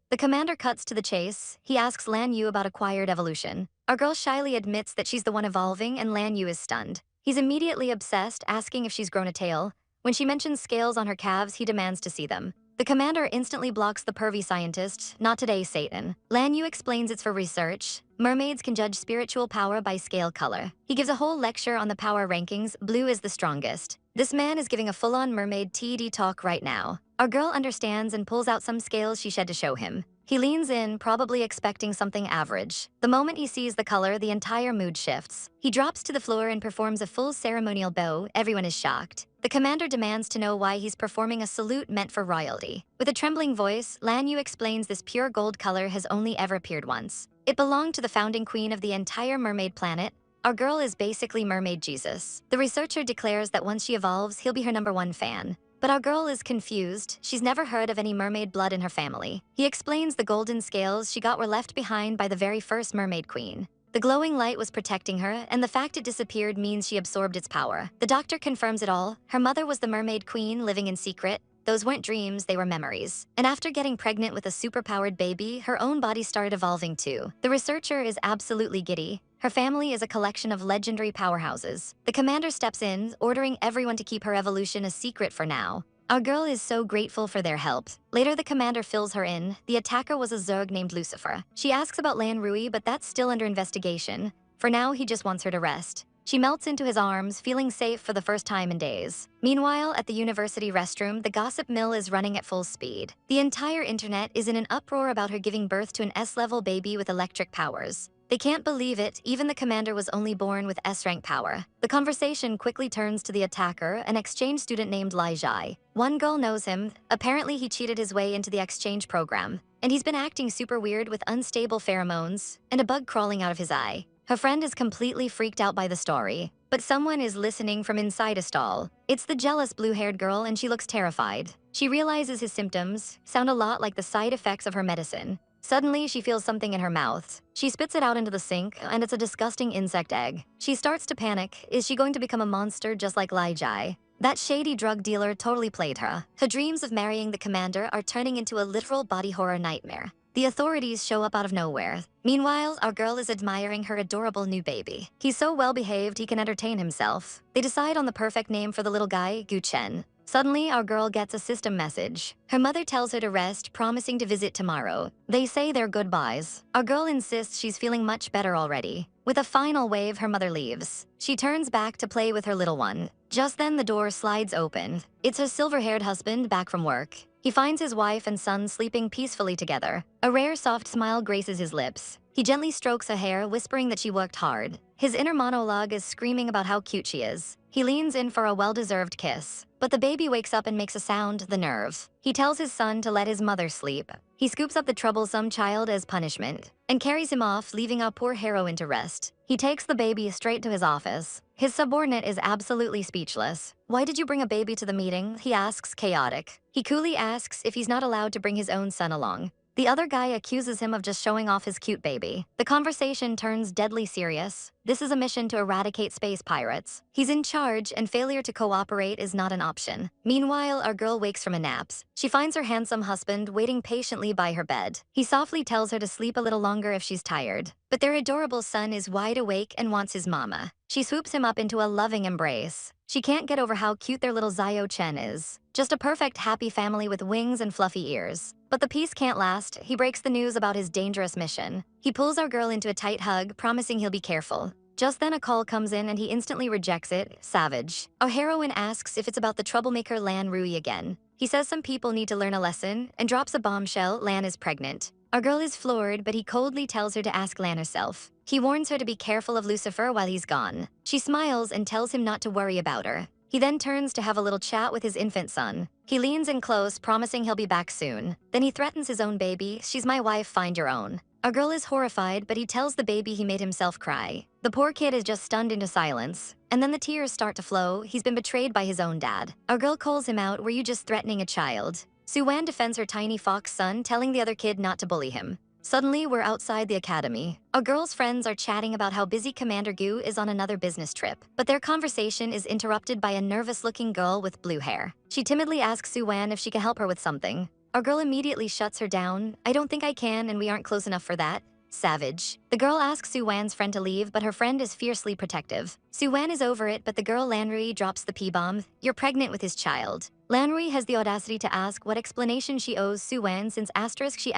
The commander cuts to the chase. He asks Lan Yu about acquired evolution. Our girl shyly admits that she's the one evolving, and Lan Yu is stunned. He's immediately obsessed, asking if she's grown a tail. When she mentions scales on her calves, he demands to see them. The commander instantly blocks the pervy scientist. "Not today, Satan." Lan Yu explains it's for research. Mermaids can judge spiritual power by scale color. He gives a whole lecture on the power rankings. Blue is the strongest. This man is giving a full-on mermaid TED talk right now. Our girl understands and pulls out some scales she shed to show him. He leans in, probably expecting something average. The moment he sees the color, the entire mood shifts. He drops to the floor and performs a full ceremonial bow. Everyone is shocked. The commander demands to know why he's performing a salute meant for royalty. With a trembling voice, Lan Yu explains this pure gold color has only ever appeared once. It belonged to the founding queen of the entire mermaid planet. Our girl is basically mermaid Jesus. The researcher declares that once she evolves, he'll be her #1 fan. But our girl is confused. She's never heard of any mermaid blood in her family. He explains the golden scales she got were left behind by the very first mermaid queen. The glowing light was protecting her, and the fact it disappeared means she absorbed its power. The doctor confirms it all. Her mother was the mermaid queen living in secret. Those weren't dreams, they were memories. And after getting pregnant with a superpowered baby, her own body started evolving too. The researcher is absolutely giddy. Her family is a collection of legendary powerhouses. The commander steps in, ordering everyone to keep her evolution a secret for now. Our girl is so grateful for their help. Later, the commander fills her in. The attacker was a Zerg named Lucifer. She asks about Lan Rui, but that's still under investigation. For now, he just wants her to rest. She melts into his arms, feeling safe for the first time in days. Meanwhile, at the university restroom, the gossip mill is running at full speed. The entire internet is in an uproar about her giving birth to an S-level baby with electric powers. They can't believe it. Even the commander was only born with S-rank power. The conversation quickly turns to the attacker, an exchange student named Lai Zhai. One girl knows him. Apparently, he cheated his way into the exchange program. And he's been acting super weird with unstable pheromones and a bug crawling out of his eye. Her friend is completely freaked out by the story. But someone is listening from inside a stall. It's the jealous blue-haired girl and she looks terrified. She realizes his symptoms sound a lot like the side effects of her medicine. Suddenly, she feels something in her mouth. She spits it out into the sink, and it's a disgusting insect egg. She starts to panic. Is she going to become a monster just like Lai Jai? That shady drug dealer totally played her. Her dreams of marrying the commander are turning into a literal body horror nightmare. The authorities show up out of nowhere. Meanwhile, our girl is admiring her adorable new baby. He's so well-behaved he can entertain himself. They decide on the perfect name for the little guy, Gu Chen. Suddenly, our girl gets a system message. Her mother tells her to rest, promising to visit tomorrow. They say their goodbyes. Our girl insists she's feeling much better already. With a final wave, her mother leaves. She turns back to play with her little one. Just then, the door slides open. It's her silver-haired husband back from work. He finds his wife and son sleeping peacefully together. A rare soft smile graces his lips. He gently strokes her hair, whispering that she worked hard. His inner monologue is screaming about how cute she is. He leans in for a well-deserved kiss. But the baby wakes up and makes a sound, the nerve. He tells his son to let his mother sleep. He scoops up the troublesome child as punishment and carries him off, leaving our poor heroine to rest. He takes the baby straight to his office. His subordinate is absolutely speechless. "Why did you bring a baby to the meeting?" he asks, chaotic. He coolly asks if he's not allowed to bring his own son along. The other guy accuses him of just showing off his cute baby. The conversation turns deadly serious. This is a mission to eradicate space pirates. He's in charge, and failure to cooperate is not an option. Meanwhile, our girl wakes from a nap. She finds her handsome husband waiting patiently by her bed. He softly tells her to sleep a little longer if she's tired. But their adorable son is wide awake and wants his mama. She swoops him up into a loving embrace. She can't get over how cute their little Zio Chen is. Just a perfect happy family with wings and fluffy ears. But the peace can't last. He breaks the news about his dangerous mission. He pulls our girl into a tight hug, promising he'll be careful. Just then a call comes in and he instantly rejects it, savage. Our heroine asks if it's about the troublemaker Lan Rui again. He says some people need to learn a lesson and drops a bombshell: Lan is pregnant. Our girl is floored, but he coldly tells her to ask Lan herself. He warns her to be careful of Lucifer while he's gone. She smiles and tells him not to worry about her. He then turns to have a little chat with his infant son. He leans in close, promising he'll be back soon. Then he threatens his own baby. "She's my wife, find your own." Our girl is horrified, but he tells the baby he made himself cry. The poor kid is just stunned into silence. And then the tears start to flow. He's been betrayed by his own dad. Our girl calls him out. "Were you just threatening a child?" Su Wan defends her tiny fox son, telling the other kid not to bully him. Suddenly, we're outside the academy. Our girl's friends are chatting about how busy Commander Gu is on another business trip. But their conversation is interrupted by a nervous-looking girl with blue hair. She timidly asks Su Wan if she can help her with something. Our girl immediately shuts her down. "I don't think I can, and we aren't close enough for that." Savage. The girl asks Su Wan's friend to leave, but her friend is fiercely protective. Su Wan is over it, but the girl Lan Rui drops the P-bomb. "You're pregnant with his child." Lan Rui has the audacity to ask what explanation she owes Su Wan since she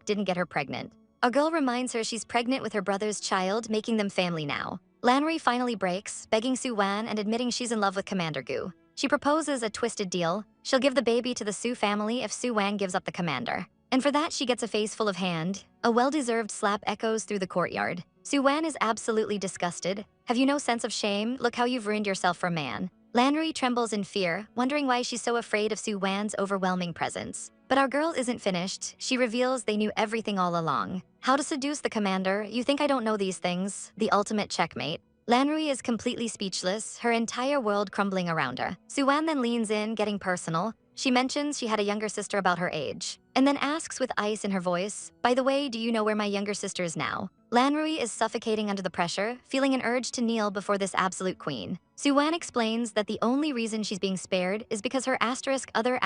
didn't get her pregnant. Our girl reminds her she's pregnant with her brother's child, making them family now. Lan Rui finally breaks, begging Su Wan and admitting she's in love with Commander Gu. She proposes a twisted deal. She'll give the baby to the Su family if Su Wan gives up the commander. And for that, she gets a face full of hand. A well-deserved slap echoes through the courtyard. Su Wan is absolutely disgusted. "Have you no sense of shame? Look how you've ruined yourself for a man." Lan Rui trembles in fear, wondering why she's so afraid of Su Wan's overwhelming presence. But our girl isn't finished. She reveals they knew everything all along. How to seduce the commander? "You think I don't know these things?" The ultimate checkmate. Lan Rui is completely speechless, her entire world crumbling around her. Su Wan then leans in, getting personal. She mentions she had a younger sister about her age, and then asks with ice in her voice, "By the way, do you know where my younger sister is now?" Lan Rui is suffocating under the pressure, feeling an urge to kneel before this absolute queen. Su Wan explains that the only reason she's being spared is because her other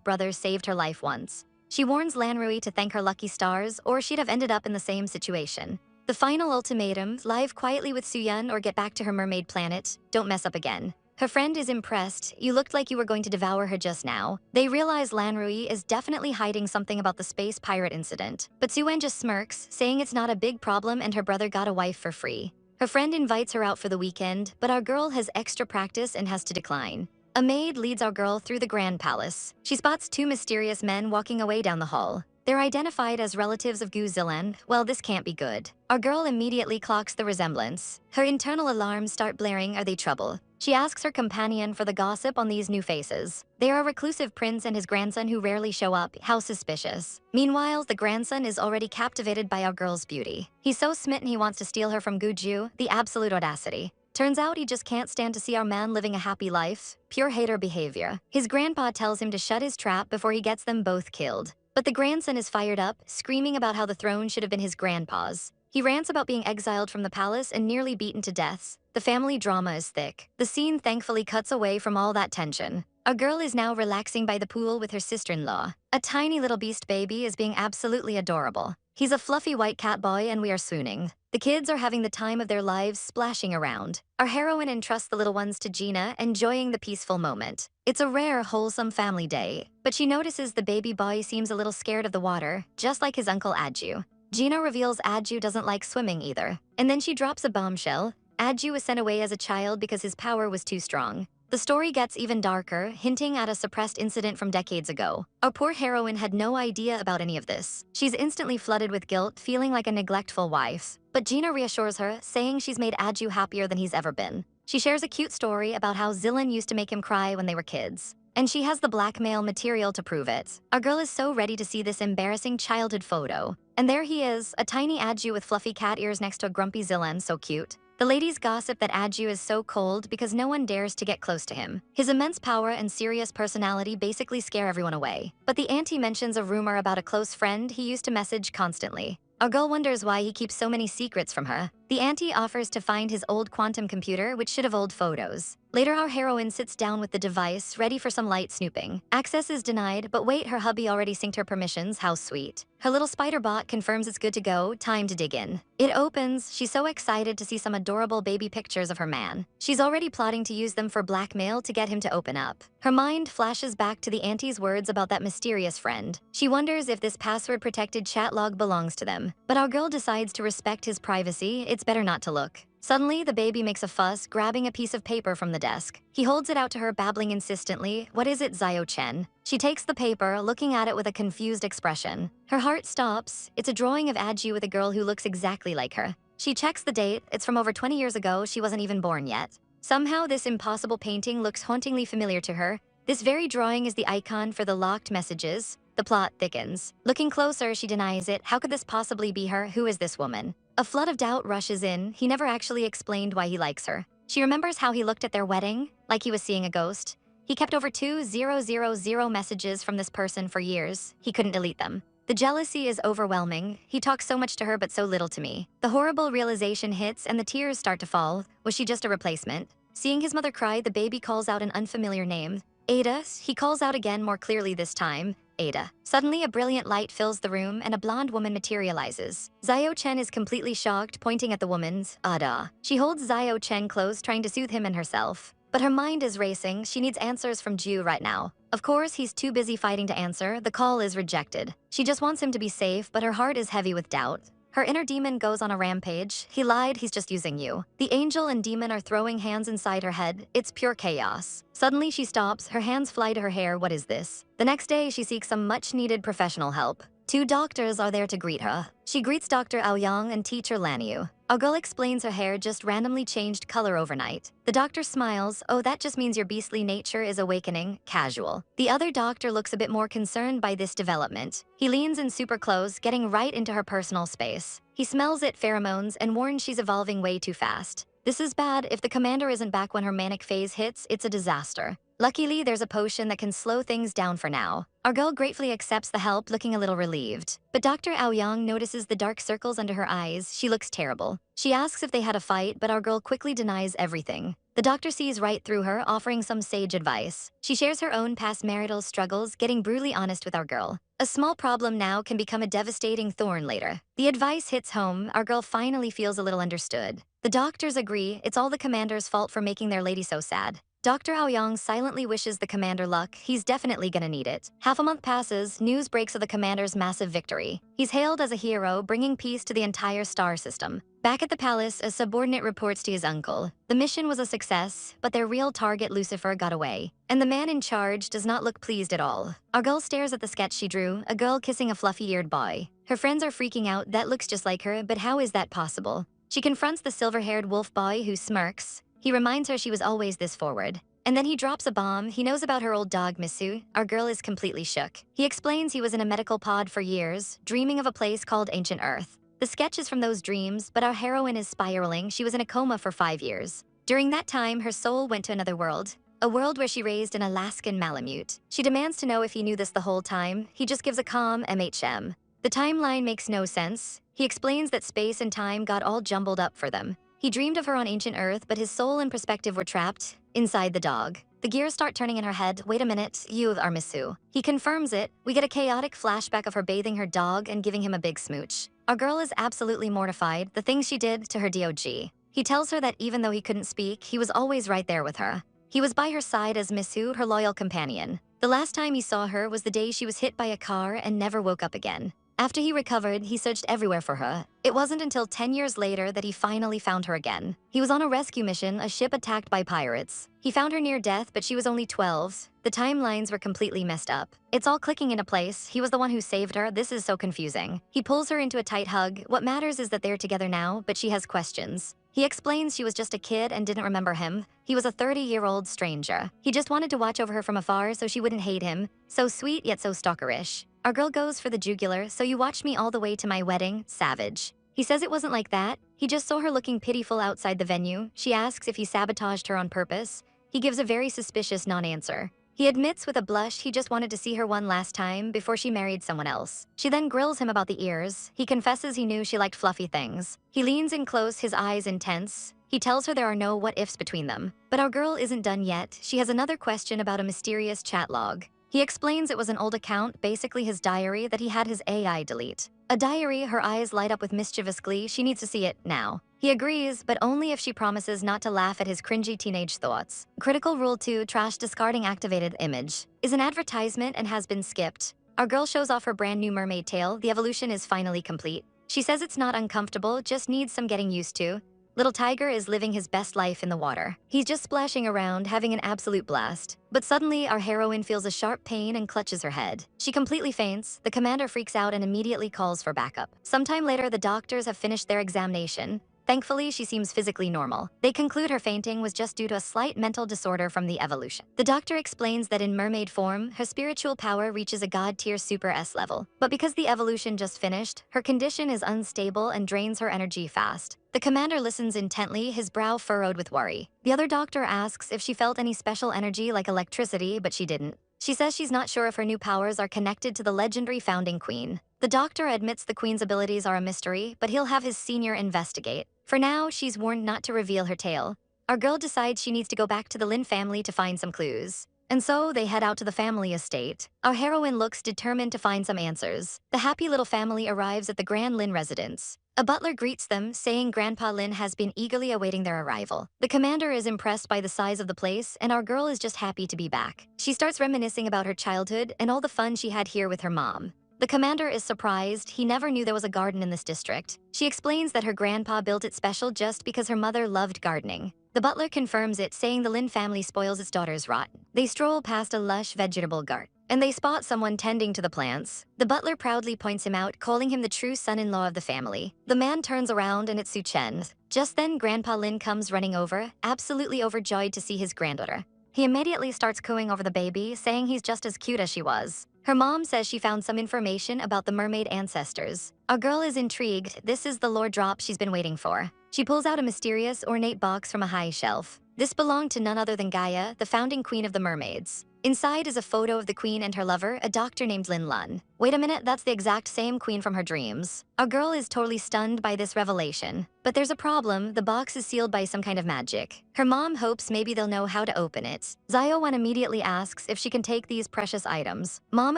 brother saved her life once. She warns Lan Rui to thank her lucky stars, or she'd have ended up in the same situation. The final ultimatum: live quietly with Su Yun or get back to her mermaid planet. Don't mess up again. Her friend is impressed. "You looked like you were going to devour her just now." They realize Lan Rui is definitely hiding something about the space pirate incident. But Su Wan just smirks, saying it's not a big problem and her brother got a wife for free. Her friend invites her out for the weekend, but our girl has extra practice and has to decline. A maid leads our girl through the Grand Palace. She spots two mysterious men walking away down the hall. They're identified as relatives of Gu Zilan. Well, this can't be good. Our girl immediately clocks the resemblance. Her internal alarms start blaring. Are they trouble? She asks her companion for the gossip on these new faces. They are a reclusive prince and his grandson who rarely show up. How suspicious. Meanwhile, the grandson is already captivated by our girl's beauty. He's so smitten he wants to steal her from Guju, the absolute audacity. Turns out he just can't stand to see our man living a happy life. Pure hater behavior. His grandpa tells him to shut his trap before he gets them both killed. But the grandson is fired up, screaming about how the throne should have been his grandpa's. He rants about being exiled from the palace and nearly beaten to death. The family drama is thick. The scene thankfully cuts away from all that tension. Our girl is now relaxing by the pool with her sister-in-law. A tiny little beast baby is being absolutely adorable. He's a fluffy white cat boy and we are swooning. The kids are having the time of their lives splashing around. Our heroine entrusts the little ones to Gina, enjoying the peaceful moment. It's a rare, wholesome family day, but she notices the baby boy seems a little scared of the water, just like his uncle Adju. Gina reveals Adju doesn't like swimming either. And then she drops a bombshell. Adju was sent away as a child because his power was too strong. The story gets even darker, hinting at a suppressed incident from decades ago. Our poor heroine had no idea about any of this. She's instantly flooded with guilt, feeling like a neglectful wife. But Gina reassures her, saying she's made Adju happier than he's ever been. She shares a cute story about how Zillan used to make him cry when they were kids. And she has the blackmail material to prove it. Our girl is so ready to see this embarrassing childhood photo. And there he is, a tiny Adju with fluffy cat ears next to a grumpy Zillan, so cute. The ladies gossip that Adju is so cold because no one dares to get close to him. His immense power and serious personality basically scare everyone away. But the auntie mentions a rumor about a close friend he used to message constantly. Our girl wonders why he keeps so many secrets from her. The auntie offers to find his old quantum computer, which should have old photos. Later, our heroine sits down with the device, ready for some light snooping. Access is denied, but wait, her hubby already synced her permissions, how sweet. Her little spider bot confirms it's good to go, time to dig in. It opens, she's so excited to see some adorable baby pictures of her man. She's already plotting to use them for blackmail to get him to open up. Her mind flashes back to the auntie's words about that mysterious friend. She wonders if this password-protected chat log belongs to them. But our girl decides to respect his privacy, it's better not to look. Suddenly, the baby makes a fuss, grabbing a piece of paper from the desk. He holds it out to her, babbling insistently, "What is it, Zio Chen?" She takes the paper, looking at it with a confused expression. Her heart stops. It's a drawing of Adju with a girl who looks exactly like her. She checks the date. It's from over 20 years ago. She wasn't even born yet. Somehow, this impossible painting looks hauntingly familiar to her. This very drawing is the icon for the locked messages. The plot thickens. Looking closer, she denies it. How could this possibly be her? Who is this woman? A flood of doubt rushes in. He never actually explained why he likes her. She remembers how he looked at their wedding, like he was seeing a ghost. He kept over 2,000 messages from this person for years. He couldn't delete them. The jealousy is overwhelming. He talks so much to her but so little to me. The horrible realization hits and the tears start to fall. Was she just a replacement? Seeing his mother cry, the baby calls out an unfamiliar name. Ada. He calls out again, more clearly this time. Ada. Suddenly, a brilliant light fills the room and a blonde woman materializes. Zio Chen is completely shocked, pointing at the woman's Ada. She holds Zio Chen close, trying to soothe him and herself. But her mind is racing. She needs answers from Ju right now. Of course, he's too busy fighting to answer. The call is rejected. She just wants him to be safe, but her heart is heavy with doubt. Her inner demon goes on a rampage. He lied, he's just using you. The angel and demon are throwing hands inside her head. It's pure chaos. Suddenly she stops, her hands fly to her hair. What is this? The next day, she seeks some much-needed professional help. 2 doctors are there to greet her. She greets Dr. Aoyang and teacher Laniu. Our girl explains her hair just randomly changed color overnight. The doctor smiles. Oh, that just means your beastly nature is awakening. Casual. The other doctor looks a bit more concerned by this development. He leans in super close, getting right into her personal space. He smells it pheromones and warns she's evolving way too fast. This is bad. If the commander isn't back when her manic phase hits, it's a disaster. Luckily, there's a potion that can slow things down for now. Our girl gratefully accepts the help, looking a little relieved. But Dr. Aoyang notices the dark circles under her eyes. She looks terrible. She asks if they had a fight, but our girl quickly denies everything. The doctor sees right through her, offering some sage advice. She shares her own past marital struggles, getting brutally honest with our girl. A small problem now can become a devastating thorn later. The advice hits home. Our girl finally feels a little understood. The doctors agree it's all the commander's fault for making their lady so sad. Dr. Aoyang silently wishes the commander luck. He's definitely gonna need it. Half a month passes, news breaks of the commander's massive victory. He's hailed as a hero, bringing peace to the entire star system. Back at the palace, a subordinate reports to his uncle. The mission was a success, but their real target, Lucifer, got away. And the man in charge does not look pleased at all. Our girl stares at the sketch she drew, a girl kissing a fluffy-eared boy. Her friends are freaking out. That looks just like her, but how is that possible? She confronts the silver-haired wolf boy who smirks. He reminds her she was always this forward. And then he drops a bomb. He knows about her old dog, Missu. Our girl is completely shook. He explains he was in a medical pod for years, dreaming of a place called Ancient Earth. The sketch is from those dreams, but our heroine is spiraling. She was in a coma for 5 years. During that time, her soul went to another world, a world where she raised an Alaskan Malamute. She demands to know if he knew this the whole time. He just gives a calm MHM. The timeline makes no sense. He explains that space and time got all jumbled up for them. He dreamed of her on ancient Earth, but his soul and perspective were trapped inside the dog. The gears start turning in her head. Wait a minute, you are Miss Su. He confirms it. We get a chaotic flashback of her bathing her dog and giving him a big smooch. Our girl is absolutely mortified, the things she did to her dog. He tells her that even though he couldn't speak, he was always right there with her. He was by her side as Miss Su, her loyal companion. The last time he saw her was the day she was hit by a car and never woke up again. After he recovered, he searched everywhere for her. It wasn't until 10 years later that he finally found her again. He was on a rescue mission, a ship attacked by pirates. He found her near death, but she was only 12. The timelines were completely messed up. It's all clicking into place. He was the one who saved her. This is so confusing. He pulls her into a tight hug. What matters is that they're together now, but she has questions. He explains she was just a kid and didn't remember him. He was a 30-year-old stranger. He just wanted to watch over her from afar so she wouldn't hate him. So sweet, yet so stalkerish. Our girl goes for the jugular. So you watched me all the way to my wedding? Savage. He says it wasn't like that. He just saw her looking pitiful outside the venue. She asks if he sabotaged her on purpose. He gives a very suspicious non-answer. He admits with a blush he just wanted to see her one last time before she married someone else. She then grills him about the ears. He confesses he knew she liked fluffy things. He leans in close, his eyes intense. He tells her there are no what-ifs between them. But our girl isn't done yet. She has another question about a mysterious chat log. He explains it was an old account, basically his diary, that he had his AI delete. A diary, her eyes light up with mischievous glee. She needs to see it now. He agrees, but only if she promises not to laugh at his cringy teenage thoughts. Critical Rule 2, trash discarding activated image, is an advertisement and has been skipped. Our girl shows off her brand new mermaid tail. The evolution is finally complete. She says it's not uncomfortable, just needs some getting used to. Little Tiger is living his best life in the water. He's just splashing around, having an absolute blast. But suddenly, our heroine feels a sharp pain and clutches her head. She completely faints. The commander freaks out and immediately calls for backup. Sometime later, the doctors have finished their examination. Thankfully, she seems physically normal. They conclude her fainting was just due to a slight mental disorder from the evolution. The doctor explains that in mermaid form, her spiritual power reaches a god-tier super S level. But because the evolution just finished, her condition is unstable and drains her energy fast. The commander listens intently, his brow furrowed with worry. The other doctor asks if she felt any special energy like electricity, but she didn't. She says she's not sure if her new powers are connected to the legendary founding queen. The doctor admits the queen's abilities are a mystery, but he'll have his senior investigate. For now, she's warned not to reveal her tale. Our girl decides she needs to go back to the Lin family to find some clues. And so they head out to the family estate. Our heroine looks determined to find some answers. The happy little family arrives at the Grand Lin residence. A butler greets them, saying Grandpa Lin has been eagerly awaiting their arrival. The commander is impressed by the size of the place, and our girl is just happy to be back. She starts reminiscing about her childhood and all the fun she had here with her mom. The commander is surprised. He never knew there was a garden in this district. She explains that her grandpa built it special just because her mother loved gardening. The butler confirms it, saying the Lin family spoils its daughters rotten. They stroll past a lush vegetable garden, and they spot someone tending to the plants. The butler proudly points him out, calling him the true son-in-law of the family. The man turns around and it's Su Chen. Just then, Grandpa Lin comes running over, absolutely overjoyed to see his granddaughter. He immediately starts cooing over the baby, saying he's just as cute as she was. Her mom says she found some information about the mermaid ancestors. Our girl is intrigued. This is the lore drop she's been waiting for. She pulls out a mysterious, ornate box from a high shelf. This belonged to none other than Gaia, the founding queen of the mermaids. Inside is a photo of the queen and her lover, a doctor named Lin Lun. Wait a minute, that's the exact same queen from her dreams. Our girl is totally stunned by this revelation. But there's a problem. The box is sealed by some kind of magic. Her mom hopes maybe they'll know how to open it. Wan immediately asks if she can take these precious items. Mom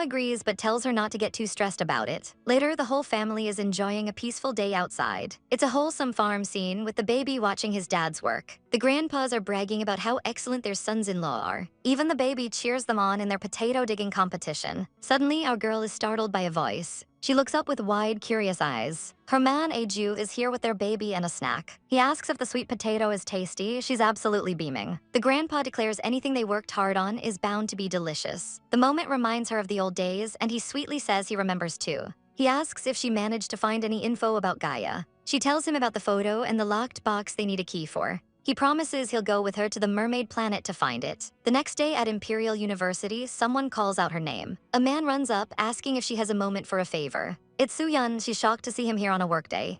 agrees but tells her not to get too stressed about it. Later, the whole family is enjoying a peaceful day outside. It's a wholesome farm scene with the baby watching his dad's work. The grandpas are bragging about how excellent their sons-in-law are. Even the baby cheers them on in their potato digging competition. Suddenly, our girl is startled by a voice. She looks up with wide, curious eyes. Her man, Ju, is here with their baby and a snack. He asks if the sweet potato is tasty. She's absolutely beaming. The grandpa declares anything they worked hard on is bound to be delicious. The moment reminds her of the old days, and he sweetly says he remembers too. He asks if she managed to find any info about Gaia. She tells him about the photo and the locked box they need a key for. He promises he'll go with her to the mermaid planet to find it. The next day at Imperial University, someone calls out her name. A man runs up, asking if she has a moment for a favor. It's Su Wan. She's shocked to see him here on a workday.